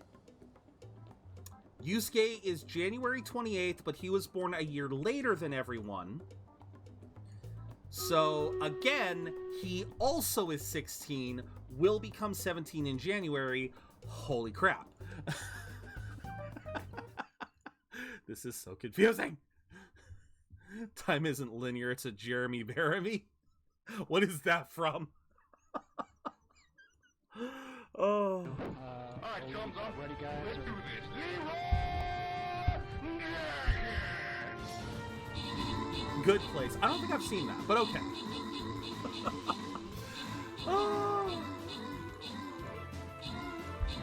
Yusuke is January 28th, but he was born a year later than everyone. So again, he also is 16, will become 17 in January. Holy crap. This is so confusing. Time isn't linear, it's a Jeremy Bearimy. What is that from? Oh. Alright, thumbs up. Ready, guys? Let's do this. Good Place. I don't think I've seen that, but okay.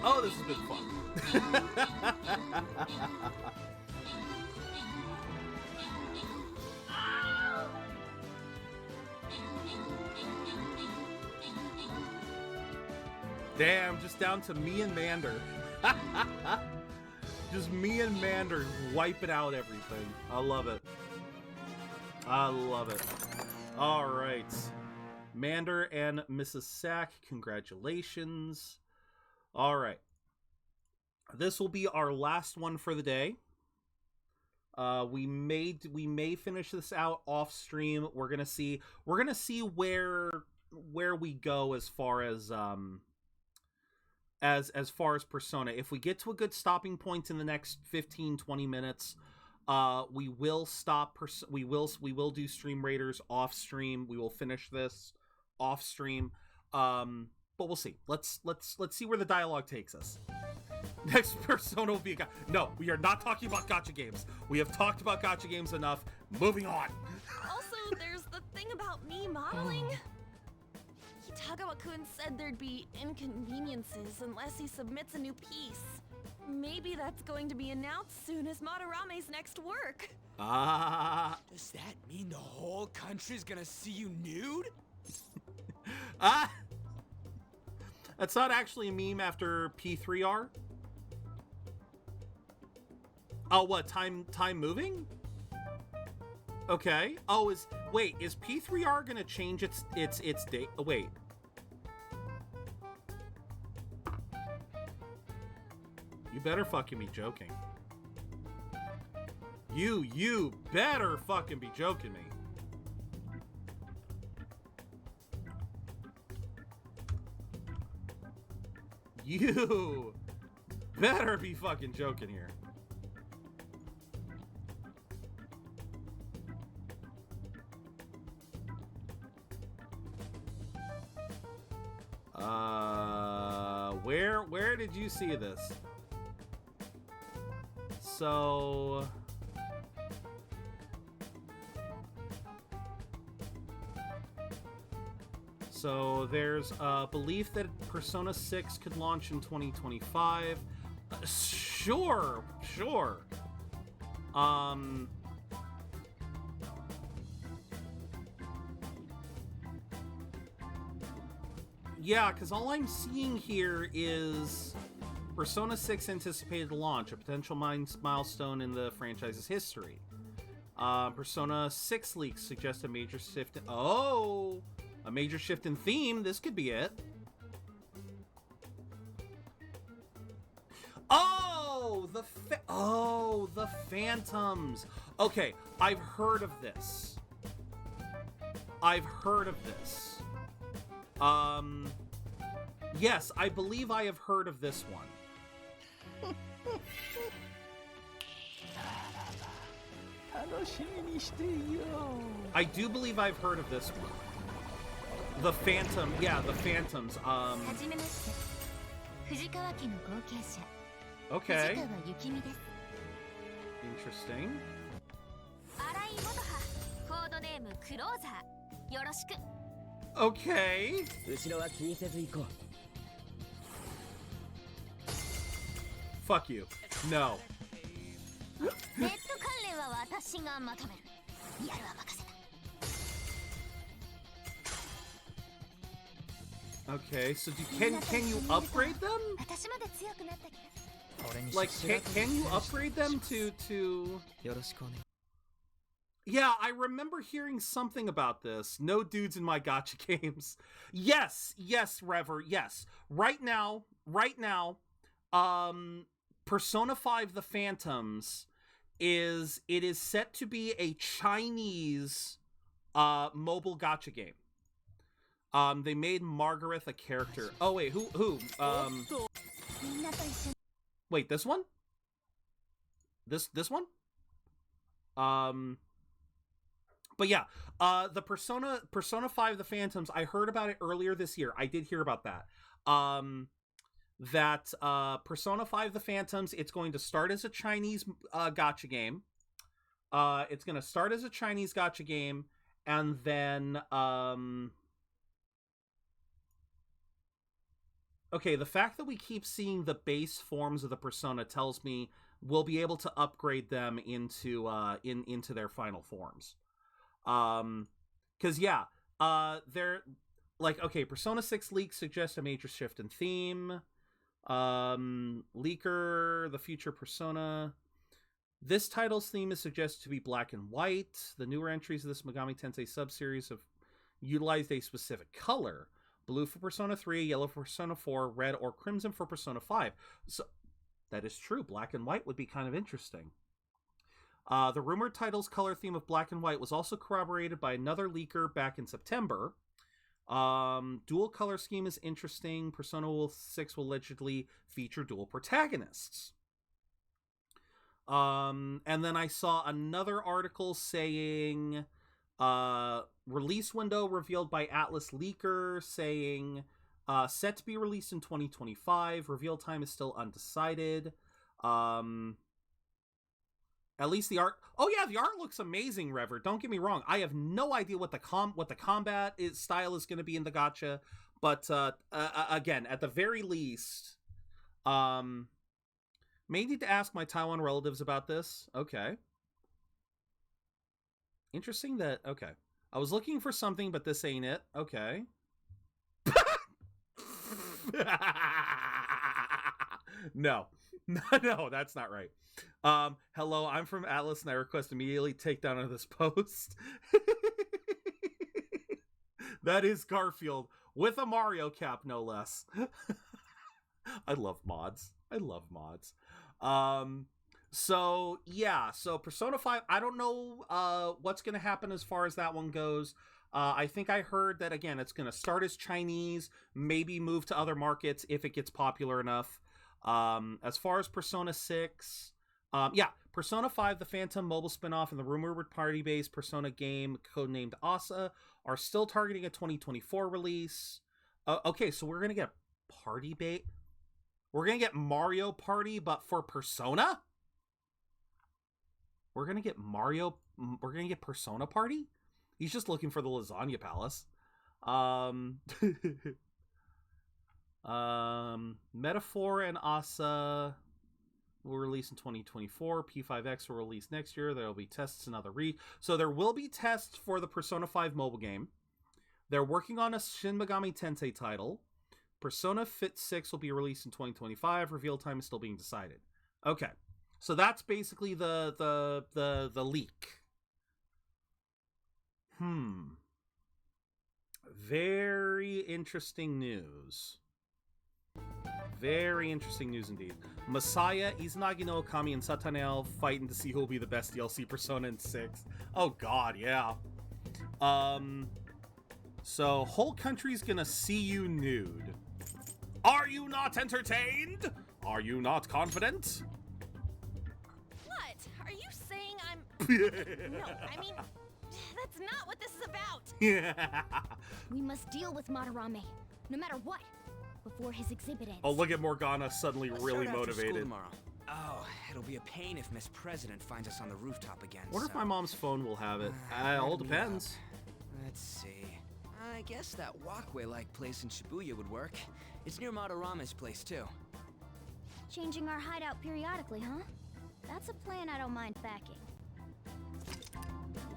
Oh, this has been fun. Damn, just down to me and Mander. Just me and Mander wiping out everything. I love it. I love it. All right. Mander and Mrs. Sack, congratulations. All right. This will be our last one for the day. We may finish this out off stream. We're gonna see where we go as far as far as Persona. If we get to a good stopping point in the next 15-20 minutes, we will stop. We will do Stream Raiders off stream. We will finish this off stream. But we'll see. Let's see where the dialogue takes us. Next Persona will be a no, we are not talking about gacha games. We have talked about gacha games enough. Moving on. Also, there's the thing about me modeling. Hitagawa-kun said there'd be inconveniences unless he submits a new piece. Maybe that's going to be announced soon as Madarame's next work. Does that mean the whole country's gonna see you nude? That's not actually a meme after P3R. Oh, what? Time moving? Okay. Oh, is P3R gonna change its date? Oh, wait. You better fucking be joking. You better fucking be joking me. You better be fucking joking here. Where did you see this? So there's a belief that Persona 6 could launch in 2025. Sure. Yeah, because all I'm seeing here is Persona 6 anticipated launch, a potential milestone in the franchise's history. Persona 6 leaks suggest a major shift. A major shift in theme. This could be it. The Phantoms. Okay, I've heard of this. Yes, I believe I have heard of this one. I do believe I've heard of this one. The Phantom, yeah, the Phantoms. Okay. Interesting. Okay. Fuck you. No. Okay, so can you upgrade them? Like, can you upgrade them to... Yeah, I remember hearing something about this. No dudes in my gacha games. Yes, Rever, yes. Right now, Persona 5 The Phantoms is set to be a Chinese mobile gacha game. They made Margaret a character. Oh wait, who? Wait, this one? This one? But yeah, the Persona 5 The Phantoms, I heard about it earlier this year. I did hear about that. Persona 5 The Phantoms, it's going to start as a Chinese gacha game. It's going to start as a Chinese gacha game, and then okay, the fact that we keep seeing the base forms of the Persona tells me we'll be able to upgrade them into into their final forms. Because yeah, they're like, okay, Persona 6 leaks suggest a major shift in theme. Leaker, the future Persona. This title's theme is suggested to be black and white. The newer entries of this Megami Tensei subseries have utilized a specific color. Blue for Persona 3, yellow for Persona 4, red or crimson for Persona 5. So, that is true. Black and white would be kind of interesting. The rumored title's color theme of black and white was also corroborated by another leaker back in September. Dual color scheme is interesting. Persona 6 will allegedly feature dual protagonists. And then I saw another article saying... release window revealed by Atlas Leaker, saying set to be released in 2025. Reveal time is still undecided. At least the art... Oh yeah, the art looks amazing, Rever. Don't get me wrong. I have no idea what the combat style is going to be in the gacha, but again, at the very least, may need to ask my Taiwan relatives about this. Okay. Interesting that... Okay. I was looking for something, but this ain't it. Okay. No. No, that's not right. Hello, I'm from Atlas, and I request immediately take down of this post. That is Garfield, with a Mario cap, no less. I love mods. So, yeah, so Persona 5, I don't know what's going to happen as far as that one goes. I think I heard that, again, it's going to start as Chinese, maybe move to other markets if it gets popular enough. As far as Persona 6, yeah, Persona 5, the Phantom mobile spinoff, and the rumored party-based Persona game codenamed Asa are still targeting a 2024 release. Okay, so we're going to get party-based... We're going to get Mario Party, but for Persona? We're going to get Persona Party? He's just looking for the Lasagna Palace. Metaphor and Asa will release in 2024. P5X will release next year. There will be tests and other So there will be tests for the Persona 5 mobile game. They're working on a Shin Megami Tensei title. Persona 6 will be released in 2025. Reveal time is still being decided. Okay. So that's basically the leak. Very interesting news. Very interesting news indeed. Messiah, Izanagi no Okami, and Satanel fighting to see who will be the best DLC Persona in 6. Oh god, yeah. So, whole country's gonna see you nude. Are you not entertained? Are you not confident? What? Are you saying I'm... No, I mean, that's not what this is about. Yeah. We must deal with Madarame, no matter what, before his exhibit ends. Oh, look at Morgana suddenly really Start after school motivated. tomorrow. Oh, it'll be a pain if Miss President finds us on the rooftop again. Wonder if my mom's phone will have it. All depends. Let's see. I guess that walkway-like place in Shibuya would work. It's near Madarame's place, too. Changing our hideout periodically, huh? That's a plan I don't mind backing.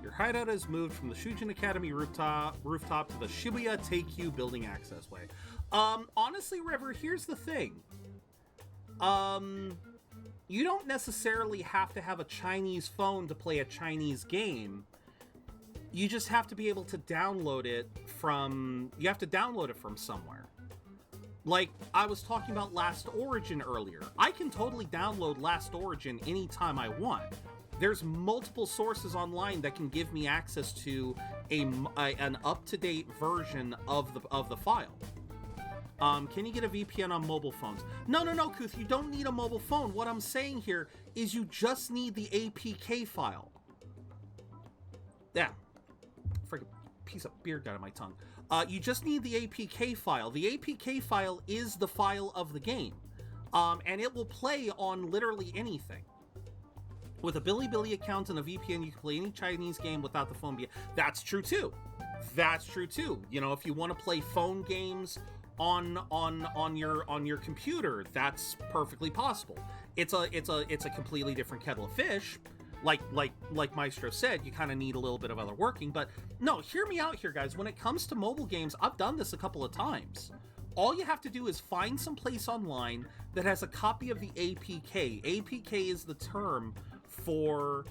Your hideout has moved from the Shujin Academy rooftop to the Shibuya Take-You building accessway. Honestly, River, here's the thing. You don't necessarily have to have a Chinese phone to play a Chinese game. You just have to be able to download it from... You have to download it from somewhere. Like, I was talking about Last Origin earlier. I can totally download Last Origin anytime I want. There's multiple sources online that can give me access to an up-to-date version of the file. Can you get a VPN on mobile phones? No, Kuth, you don't need a mobile phone. What I'm saying here is you just need the APK file. Yeah. Freaking piece of beer got in my tongue. You just need the APK file. The APK file is the file of the game. And it will play on literally anything. With a Bilibili account and a VPN, you can play any Chinese game without the phone. That's true too. That's true too. You know, if you want to play phone games on your computer, that's perfectly possible. It's a completely different kettle of fish. Like Maestro said, you kind of need a little bit of other working. But no, hear me out here, guys. When it comes to mobile games, I've done this a couple of times. All you have to do is find some place online that has a copy of the APK. APK is the term for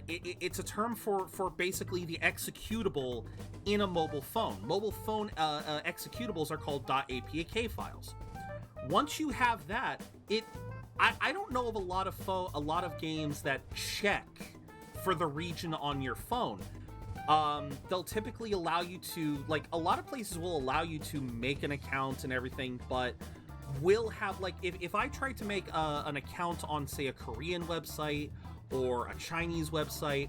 it's a term for basically the executable in a mobile phone. Mobile phone executables are called .apk files. Once you have that, I don't know of a lot of games that check for the region on your phone. They'll typically allow you to, like, a lot of places will allow you to make an account and everything, but will have, like, if I tried to make an account on, say, a Korean website or a Chinese website,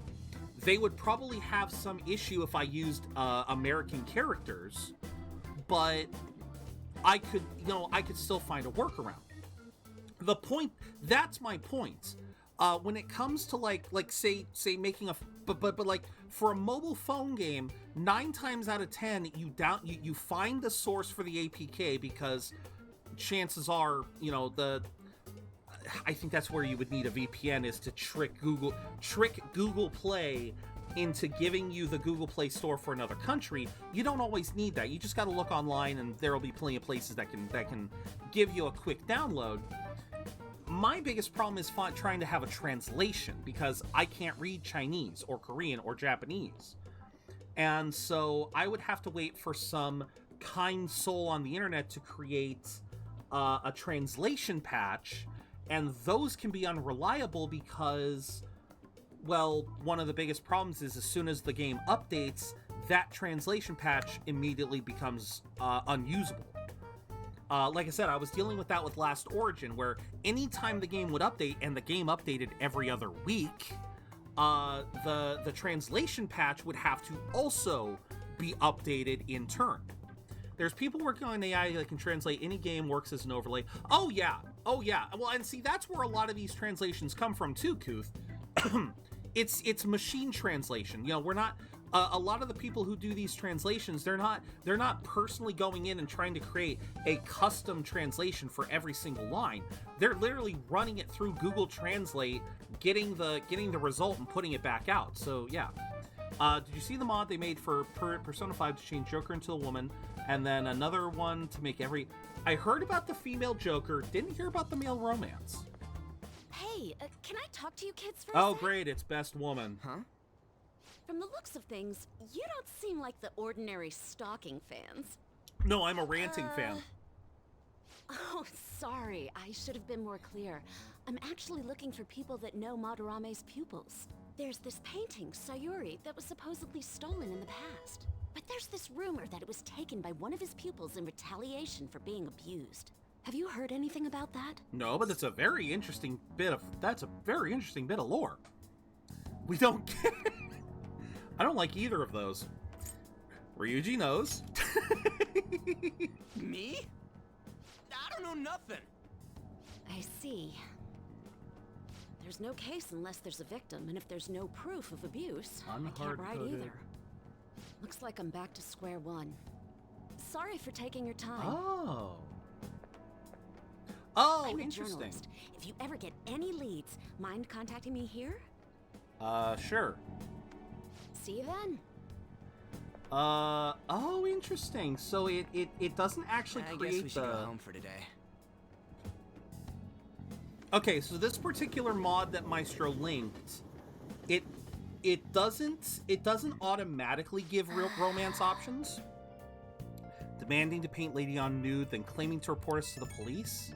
they would probably have some issue if I used American characters, but I could still find a workaround. The point, that's my point. When it comes to like say making a, but like for a mobile phone game, 9 times out of 10 you find the source for the APK, because chances are, you know, I think that's where you would need a VPN, is to trick Google Play into giving you the Google Play Store for another country. You don't always need that. You just got to look online, and there will be plenty of places that can give you a quick download. My biggest problem is trying to have a translation, because I can't read Chinese or Korean or Japanese. And so I would have to wait for some kind soul on the internet to create a translation patch, and those can be unreliable because, well, one of the biggest problems is as soon as the game updates, that translation patch immediately becomes unusable. Like I said, I was dealing with that with Last Origin, where anytime the game would update, and the game updated every other week, the translation patch would have to also be updated in turn. There's people working on AI that can translate any game, works as an overlay. Oh yeah. Well, and see, that's where a lot of these translations come from too, Kuth. It's machine translation. You know, we're not. A lot of the people who do these translations, they're not personally going in and trying to create a custom translation for every single line. They're literally running it through Google Translate, getting the result and putting it back out. So yeah. Did you see the mod they made for Persona 5 to change Joker into a woman, and then another one to make every... I heard about the female Joker, didn't hear about the male romance. Hey, can I talk to you kids for a sec? Great, it's best woman. Huh? From the looks of things, you don't seem like the ordinary stalking fans. No, I'm a ranting fan. Oh, sorry. I should have been more clear. I'm actually looking for people that know Madarame's pupils. There's this painting, Sayuri, that was supposedly stolen in the past. But there's this rumor that it was taken by one of his pupils in retaliation for being abused. Have you heard anything about that? No, but that's a very interesting bit of lore. We don't care. I don't like either of those. Ryuji knows. Me? I don't know nothing. I see. There's no case unless there's a victim, and if there's no proof of abuse, I can't write either. Looks like I'm back to square one. Sorry for taking your time. I'm interesting. A journalist. If you ever get any leads, mind contacting me here? Sure. See you then. Interesting. So it doesn't actually create I guess we should go home for today. Okay, so this particular mod that Maestro linked, it doesn't automatically give real romance options. Demanding to paint Lady on nude, then claiming to report us to the police.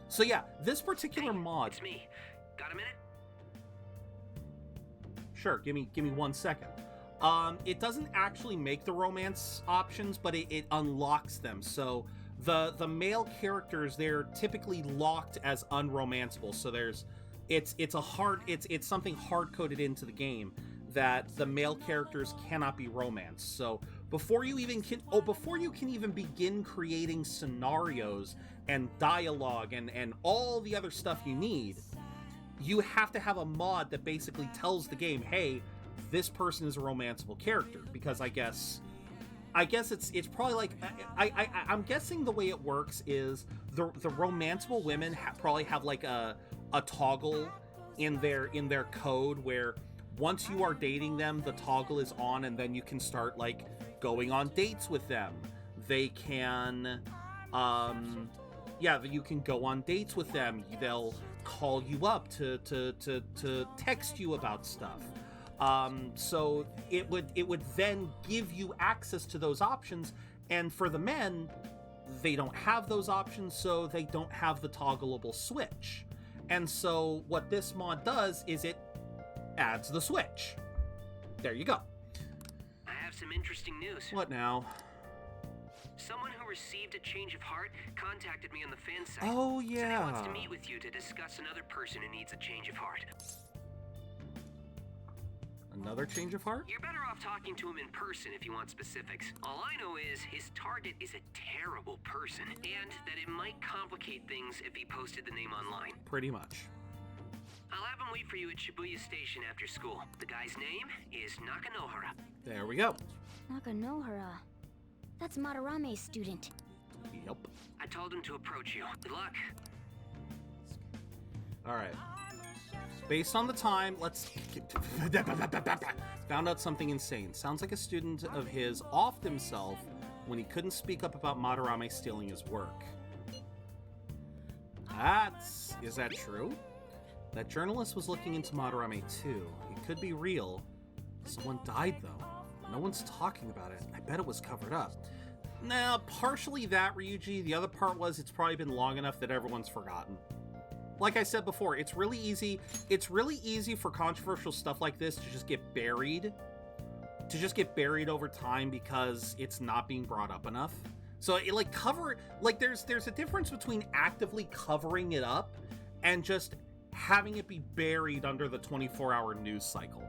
So yeah, this particular mod. It's me. Got a minute? Sure, give me 1 second. It doesn't actually make the romance options, but it unlocks them. So the male characters, they're typically locked as unromanceable. So it's something hard coded into the game that the male characters cannot be romanced. So before you can even begin creating scenarios and dialogue and all the other stuff you need, you have to have a mod that basically tells the game, hey, this person is a romanceable character, because I guess it's probably like I'm guessing the way it works is the romanceable women probably have like a toggle in their code where once you are dating them, the toggle is on, and then you can start like going on dates with them. They can you can go on dates with them. They'll call you up to text you about stuff. So it would then give you access to those options, and for the men, they don't have those options, so they don't have the toggleable switch. And so what this mod does is it adds the switch. There you go. I have some interesting news. What now? Someone who received a change of heart contacted me on the fan site. Oh, yeah. Said he wants to meet with you to discuss another person who needs a change of heart. Another change of heart? You're better off talking to him in person if you want specifics. All I know is his target is a terrible person, and that it might complicate things if he posted the name online. Pretty much. I'll have him wait for you at Shibuya Station after school. The guy's name is Nakanohara. There we go. Nakanohara. That's Madarame's student. Yep. I told him to approach you. Good luck. Alright. Based on the time, let's... Found out something insane. Sounds like a student of his offed himself when he couldn't speak up about Madarame stealing his work. Is that true? That journalist was looking into Madarame too. It could be real. Someone died though. No one's talking about it. I bet it was covered up. Nah, partially that, Ryuji. The other part was it's probably been long enough that everyone's forgotten. Like I said before, it's really easy. It's really easy for controversial stuff like this to just get buried. To just get buried over time because it's not being brought up enough. So it there's a difference between actively covering it up and just having it be buried under the 24-hour news cycle.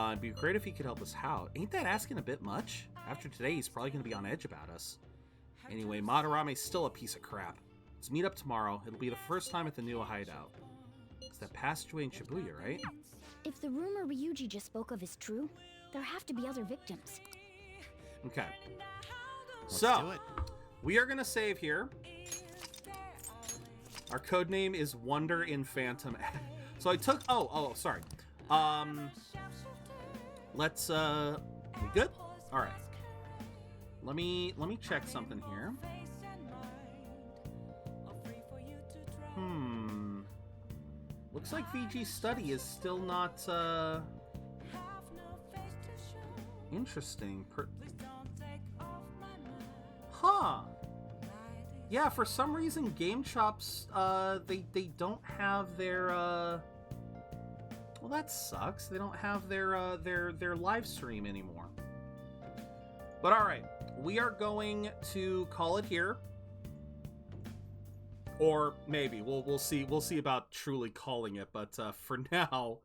It'd be great if he could help us out. Ain't that asking a bit much? After today, he's probably going to be on edge about us. Anyway, Madarame's still a piece of crap. Let's meet up tomorrow. It'll be the first time at the new hideout. It's that passageway in Shibuya, right? If the rumor Ryuji just spoke of is true, there have to be other victims. Okay. Let's so, do it. We are going to save here. Our code name is Wonder in Phantom. So I took... Oh, sorry. Let's... We good? All right. Let me check something here. Looks like VG Study is still not, interesting. Huh. Yeah, for some reason, Gamechops, they don't have their, well, that sucks. They don't have their live stream anymore. But alright, we are going to call it here. Or maybe we'll see about truly calling it, but for now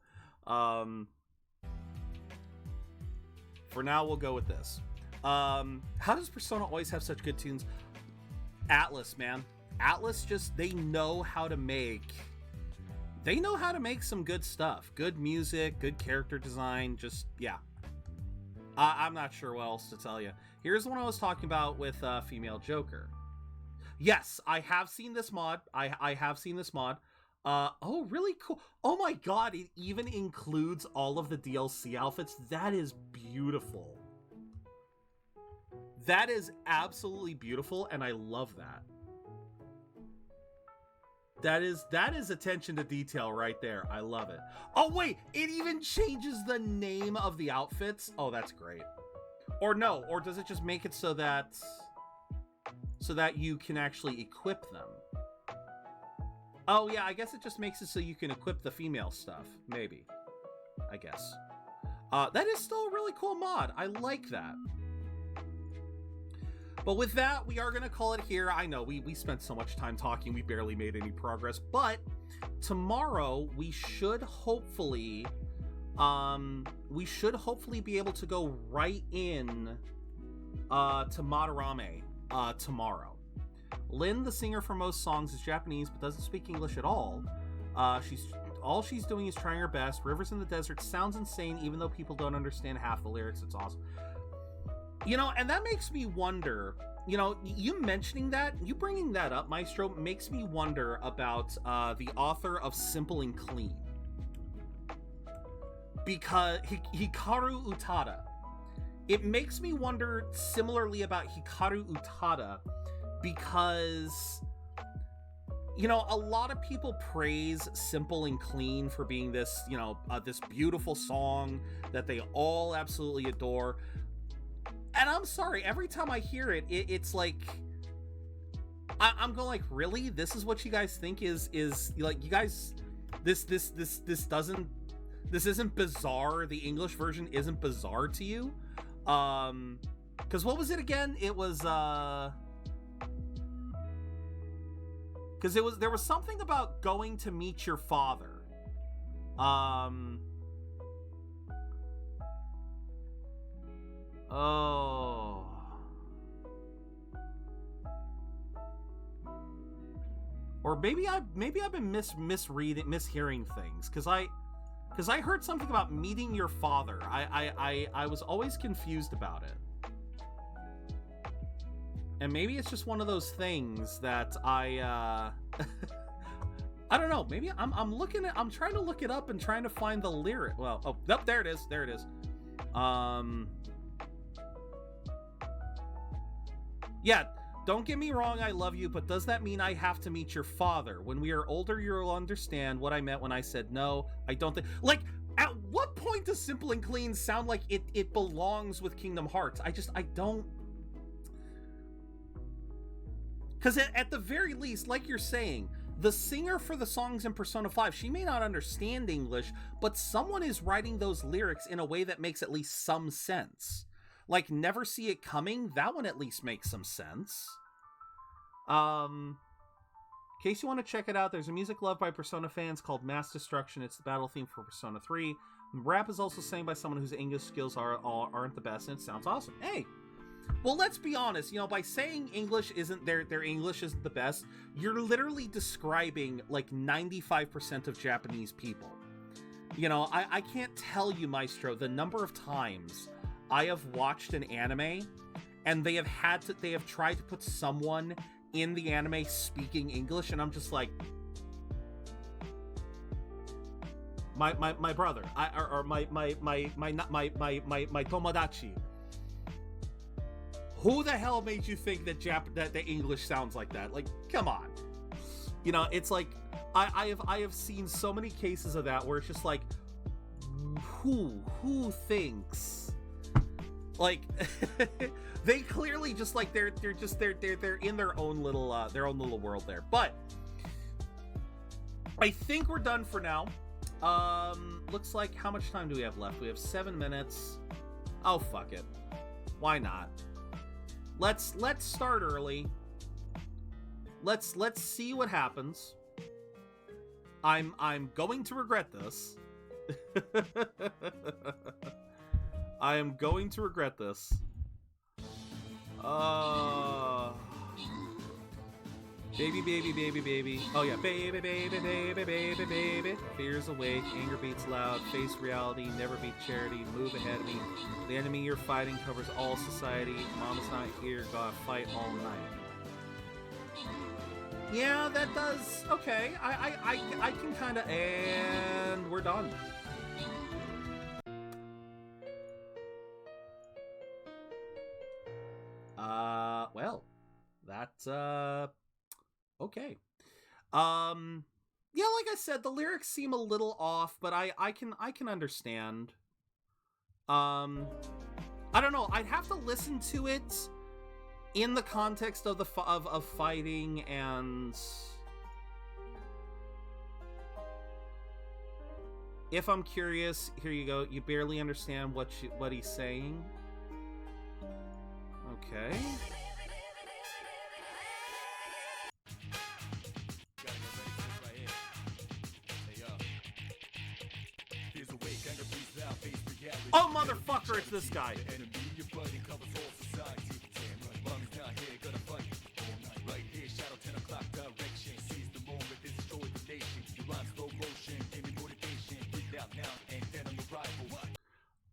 we'll go with this. How does Persona always have such good tunes? Atlas, man. Atlas they know how to make some good stuff. Good music, good character design, yeah. I'm not sure what else to tell you. Here's the one I was talking about with Female Joker. Yes, I have seen this mod. I have seen this mod. Oh, really cool. Oh my god, it even includes all of the DLC outfits. That is beautiful. That is absolutely beautiful, and I love that. That is attention to detail right there. I love it. Oh wait, it even changes the name of the outfits. Oh, that's great. Or no, or does it just make it so that you can actually equip them? Oh yeah, I guess it just makes it so you can equip the female stuff. Maybe. I guess. That is still a really cool mod. I like that. But with that, we are going to call it here. I know, we spent so much time talking, we barely made any progress. But tomorrow, we should hopefully be able to go right in to Madarame tomorrow. Lin, the singer for most songs, is Japanese but doesn't speak English at all. All she's doing is trying her best. Rivers in the Desert sounds insane, even though people don't understand half the lyrics. It's awesome. You know, and that makes me wonder, you know, you mentioning that, you bringing that up, Maestro, makes me wonder about the author of Simple and Clean. Because Hikaru Utada. It makes me wonder similarly about Hikaru Utada because, you know, a lot of people praise Simple and Clean for being this, you know, this beautiful song that they all absolutely adore. And I'm sorry, every time I hear it, it's like, I'm going like, really? This is what you guys think is like, you guys, this isn't bizarre. The English version isn't bizarre to you. Because what was it again? It was, because there was something about going to meet your father. Oh. Or maybe I've been mishearing things, because I heard something about meeting your father. I was always confused about it. And maybe it's just one of those things that I don't know. Maybe I'm trying to look it up and trying to find the lyric. Well, oh, nope, there it is. There it is. Yeah, don't get me wrong, I love you, but does that mean I have to meet your father? When we are older, you'll understand what I meant when I said no. I don't think... Like, at what point does Simple and Clean sound like it belongs with Kingdom Hearts? I don't... Because at the very least, like you're saying, the singer for the songs in Persona 5, she may not understand English, but someone is writing those lyrics in a way that makes at least some sense. Like, Never See It Coming, that one at least makes some sense. In case you want to check it out, there's a music loved by Persona fans called Mass Destruction. It's the battle theme for Persona 3. Rap is also sang by someone whose English skills aren't the best, and it sounds awesome. Hey! Well, let's be honest, you know, by saying English isn't their English isn't the best, you're literally describing, like, 95% of Japanese people. You know, I can't tell you, Maestro, the number of times I have watched an anime and they have tried to put someone in the anime speaking English, and I'm just like, my brother, or my tomodachi. Who the hell made you think that that the English sounds like that? Like, come on. You know, it's like I have seen so many cases of that where it's just like, who thinks? Like, they clearly just like they're in their own little world there. But I think we're done for now. Looks like, how much time do we have left? We have 7 minutes. Oh, fuck it. Why not? Let's start early. Let's see what happens. I'm going to regret this. I am going to regret this. Baby, baby, baby, baby. Oh yeah, baby, baby, baby, baby, baby. Fear's awake, anger beats loud, face reality, never beat charity, move ahead of me. The enemy you're fighting covers all society. Mama's not here, gotta fight all night. Yeah, that does. Okay, I can kind of, and we're done. Well, that's okay. Yeah, like I said, the lyrics seem a little off, but I can understand. I don't know. I'd have to listen to it in the context of of fighting, and if I'm curious, here you go. You barely understand what he's saying. Okay. Oh, motherfucker, it's this guy.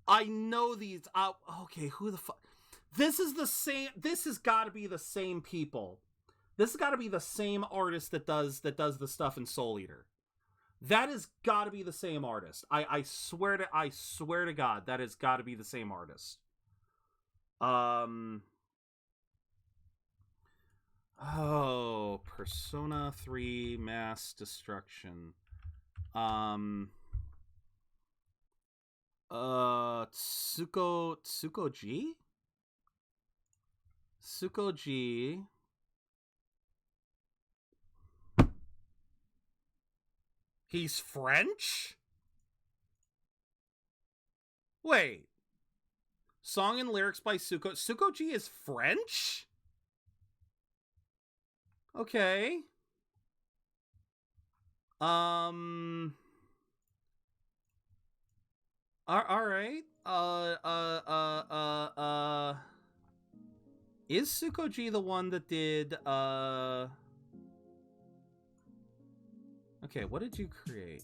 I know these. Okay, who the fuck? This is the same. This has got to be the same people. This has got to be the same artist that does the stuff in Soul Eater. That has got to be the same artist. I swear to God, that has got to be the same artist. Oh, Persona 3 Mass Destruction. Tsukoji? Tsukoji. He's French? Wait. Song and lyrics by Tsukoji is French? Okay. All right. Is Tsukoji the one that did, okay, what did you create?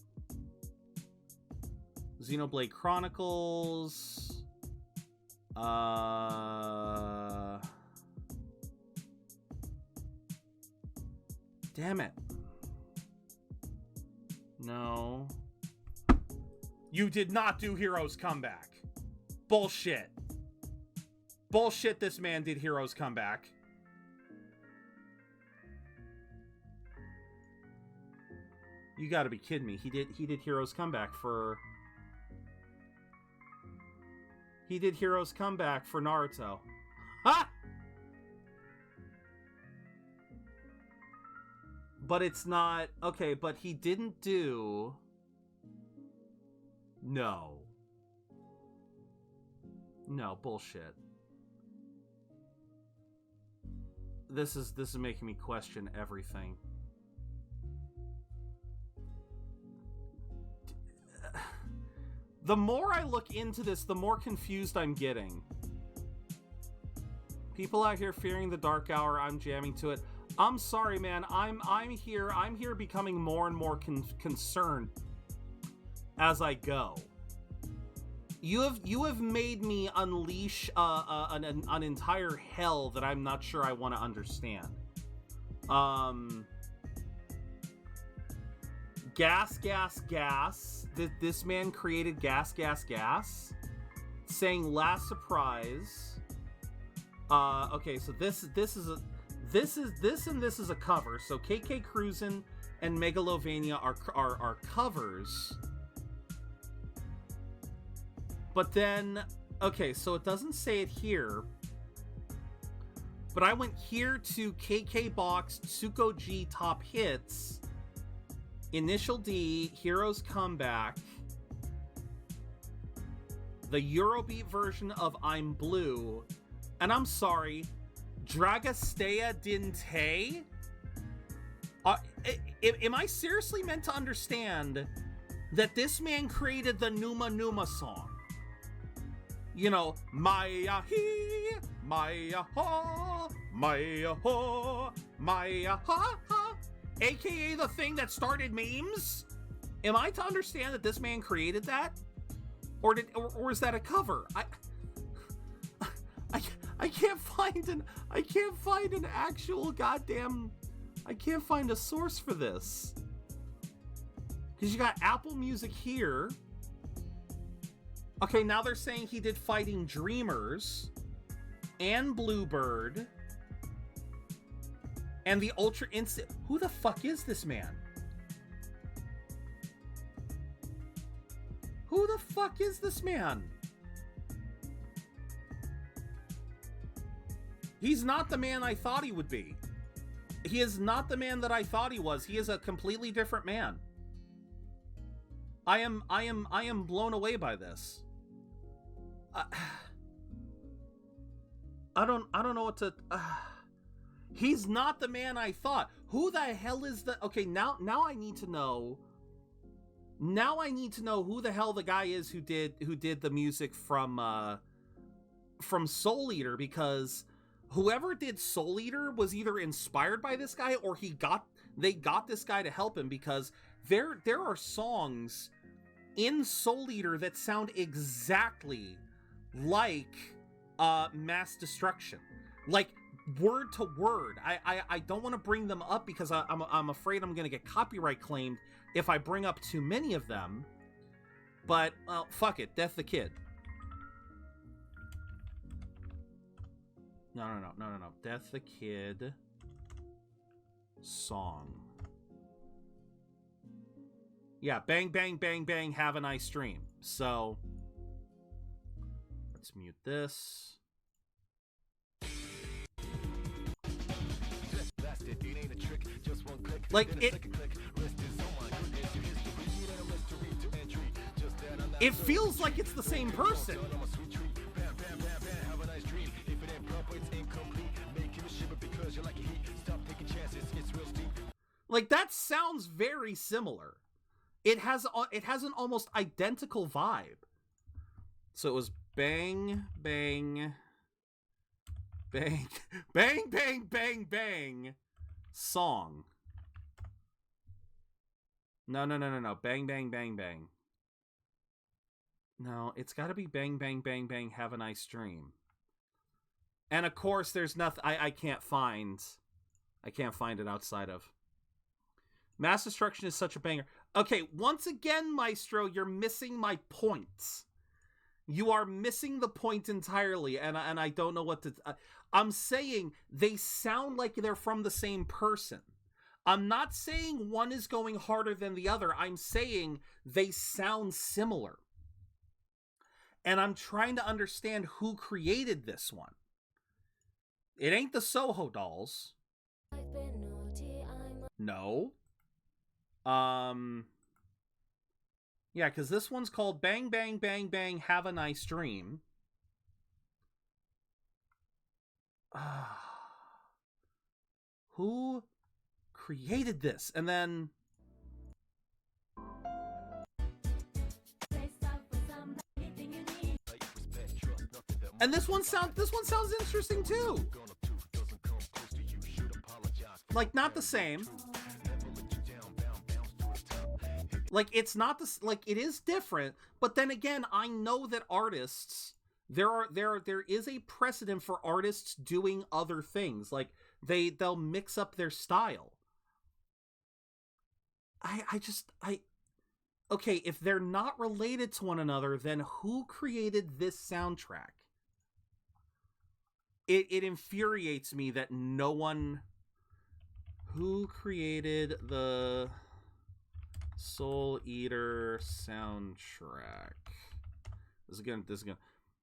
Xenoblade Chronicles. Damn it. No. You did not do Hero's Comeback. Bullshit. Bullshit, this man did Hero's Comeback. You gotta be kidding me. He did Hero's Comeback for... He did Hero's Comeback for Naruto. Ha! But it's not... Okay, but he didn't do... No. No, bullshit. This is making me question everything. The more I look into this, the more confused I'm getting. People out here fearing the dark hour, I'm jamming to it. I'm sorry, man. I'm here becoming more and more concerned as I go. You have made me unleash an entire hell that I'm not sure I want to understand. Gas. This man created gas. Saying last surprise. Okay, so this is a cover. So KK Cruisin' and Megalovania are covers. But then, okay, so it doesn't say it here. But I went here to KK Box, Tsukoji Top Hits, Initial D, Hero's Comeback, the Eurobeat version of I'm Blue, and I'm sorry, Dragastea Dinte? Am I seriously meant to understand that this man created the Numa song? You know, Maya he, Maya ha, Maya ho, Maya ha ha, aka the thing that started memes? Am I to understand that this man created that? Or is that a cover? I can't find an actual goddamn, I can't find a source for this. Cause you got Apple Music here. Okay, now they're saying he did Fighting Dreamers and Bluebird and the Ultra Instant. Who the fuck is this man? Who the fuck is this man? He's not the man I thought he would be. He is not the man that I thought he was. He is a completely different man. I am blown away by this. I don't know what to. He's not the man I thought. Who the hell is the? Okay, now I need to know. Now I need to know who the hell the guy is who did the music from Soul Eater, because whoever did Soul Eater was either inspired by this guy or they got this guy to help him, because there are songs in Soul Eater that sound exactly like Mass Destruction, like word to word. I don't want to bring them up because I'm afraid I'm gonna get copyright claimed if I bring up too many of them. But well, fuck it, Death the Kid. No. Death the Kid song. Yeah, bang, bang, bang, bang, have a nice dream. So, let's mute this. Like, it feels like it's the same person. Like, that sounds very similar. It has an almost identical vibe. So it was bang, bang, bang, bang, bang, bang, bang, song. No. Bang, bang, bang, bang. No, it's got to be bang, bang, bang, bang, have a nice dream. And of course, there's nothing I can't find. I can't find it outside of. Mass Destruction is such a banger. Okay, once again, Maestro, you're missing my points. You are missing the point entirely, and I don't know what to... I'm saying they sound like they're from the same person. I'm not saying one is going harder than the other. I'm saying they sound similar. And I'm trying to understand who created this one. It ain't the Soho Dolls. No. Yeah, because this one's called Bang, Bang, Bang, Bang, Have a Nice Dream. Who created this? And then... And this one sounds interesting too. Like, not the same. Like, it's not the, like, it is different, but then again, I know that artists, there is a precedent for artists doing other things. Like, they'll mix up their style. Okay, if they're not related to one another, then who created this soundtrack? It infuriates me that no one... Who created the Soul Eater soundtrack? This is gonna...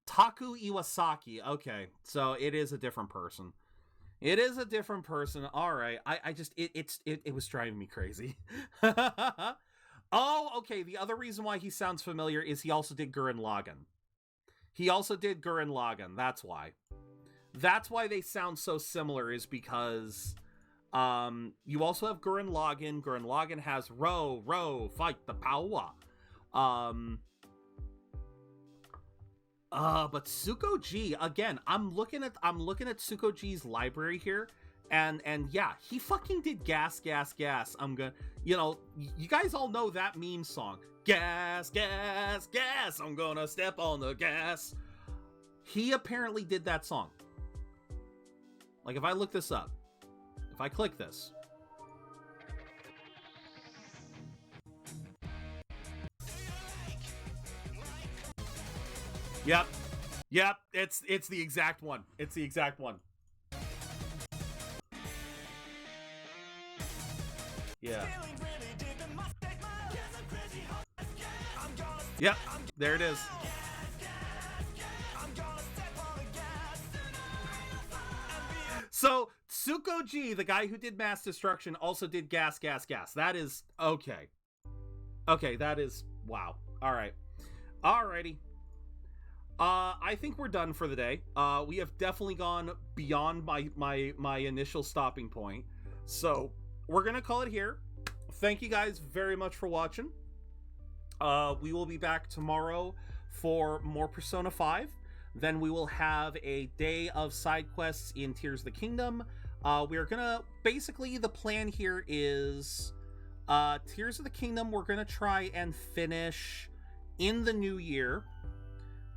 Taku Iwasaki. Okay, so it is a different person. It is a different person. All right. It was driving me crazy. Oh, okay. The other reason why he sounds familiar is he also did Gurren Lagann. That's why. That's why they sound so similar, is because you also have Gurren Lagann. Gurren Lagann has row, fight the power. But Tsuko-G, again, I'm looking at Tsuko-G's library here, and yeah, he fucking did Gas, Gas, Gas. I'm gonna, you guys all know that meme song. Gas, gas, gas, I'm gonna step on the gas. He apparently did that song. Like, if I look this up, if I click this. Yep, it's the exact one. Yeah. Yep, there it is. So, Tsuko-G, the guy who did Mass Destruction, also did Gas, Gas, Gas. That is... Okay. Okay, that is... Wow. Alright. Alrighty. I think we're done for the day. We have definitely gone beyond my initial stopping point. So, we're gonna call it here. Thank you guys very much for watching. We will be back tomorrow for more Persona 5. Then we will have a day of side quests in Tears of the Kingdom. We're gonna... Basically, the plan here is... Tears of the Kingdom, we're gonna try and finish in the new year.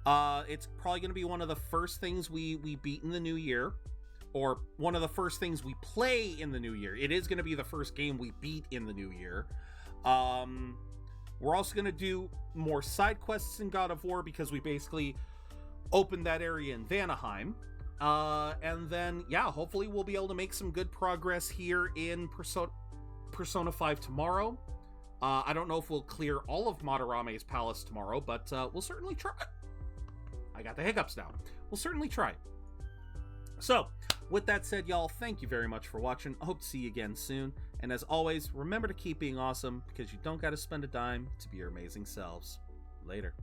It's probably going to be one of the first things we beat in the new year, or one of the first things we play in the new year. It is going to be the first game we beat in the new year. We're also going to do more side quests in God of War because we basically opened that area in Vanaheim. And then, yeah, hopefully we'll be able to make some good progress here in Persona 5 tomorrow. I don't know if we'll clear all of Madarame's palace tomorrow, but we'll certainly try. I got the hiccups down. We'll certainly try. So, with that said, y'all, thank you very much for watching. I hope to see you again soon. And as always, remember to keep being awesome, because you don't got to spend a dime to be your amazing selves. Later.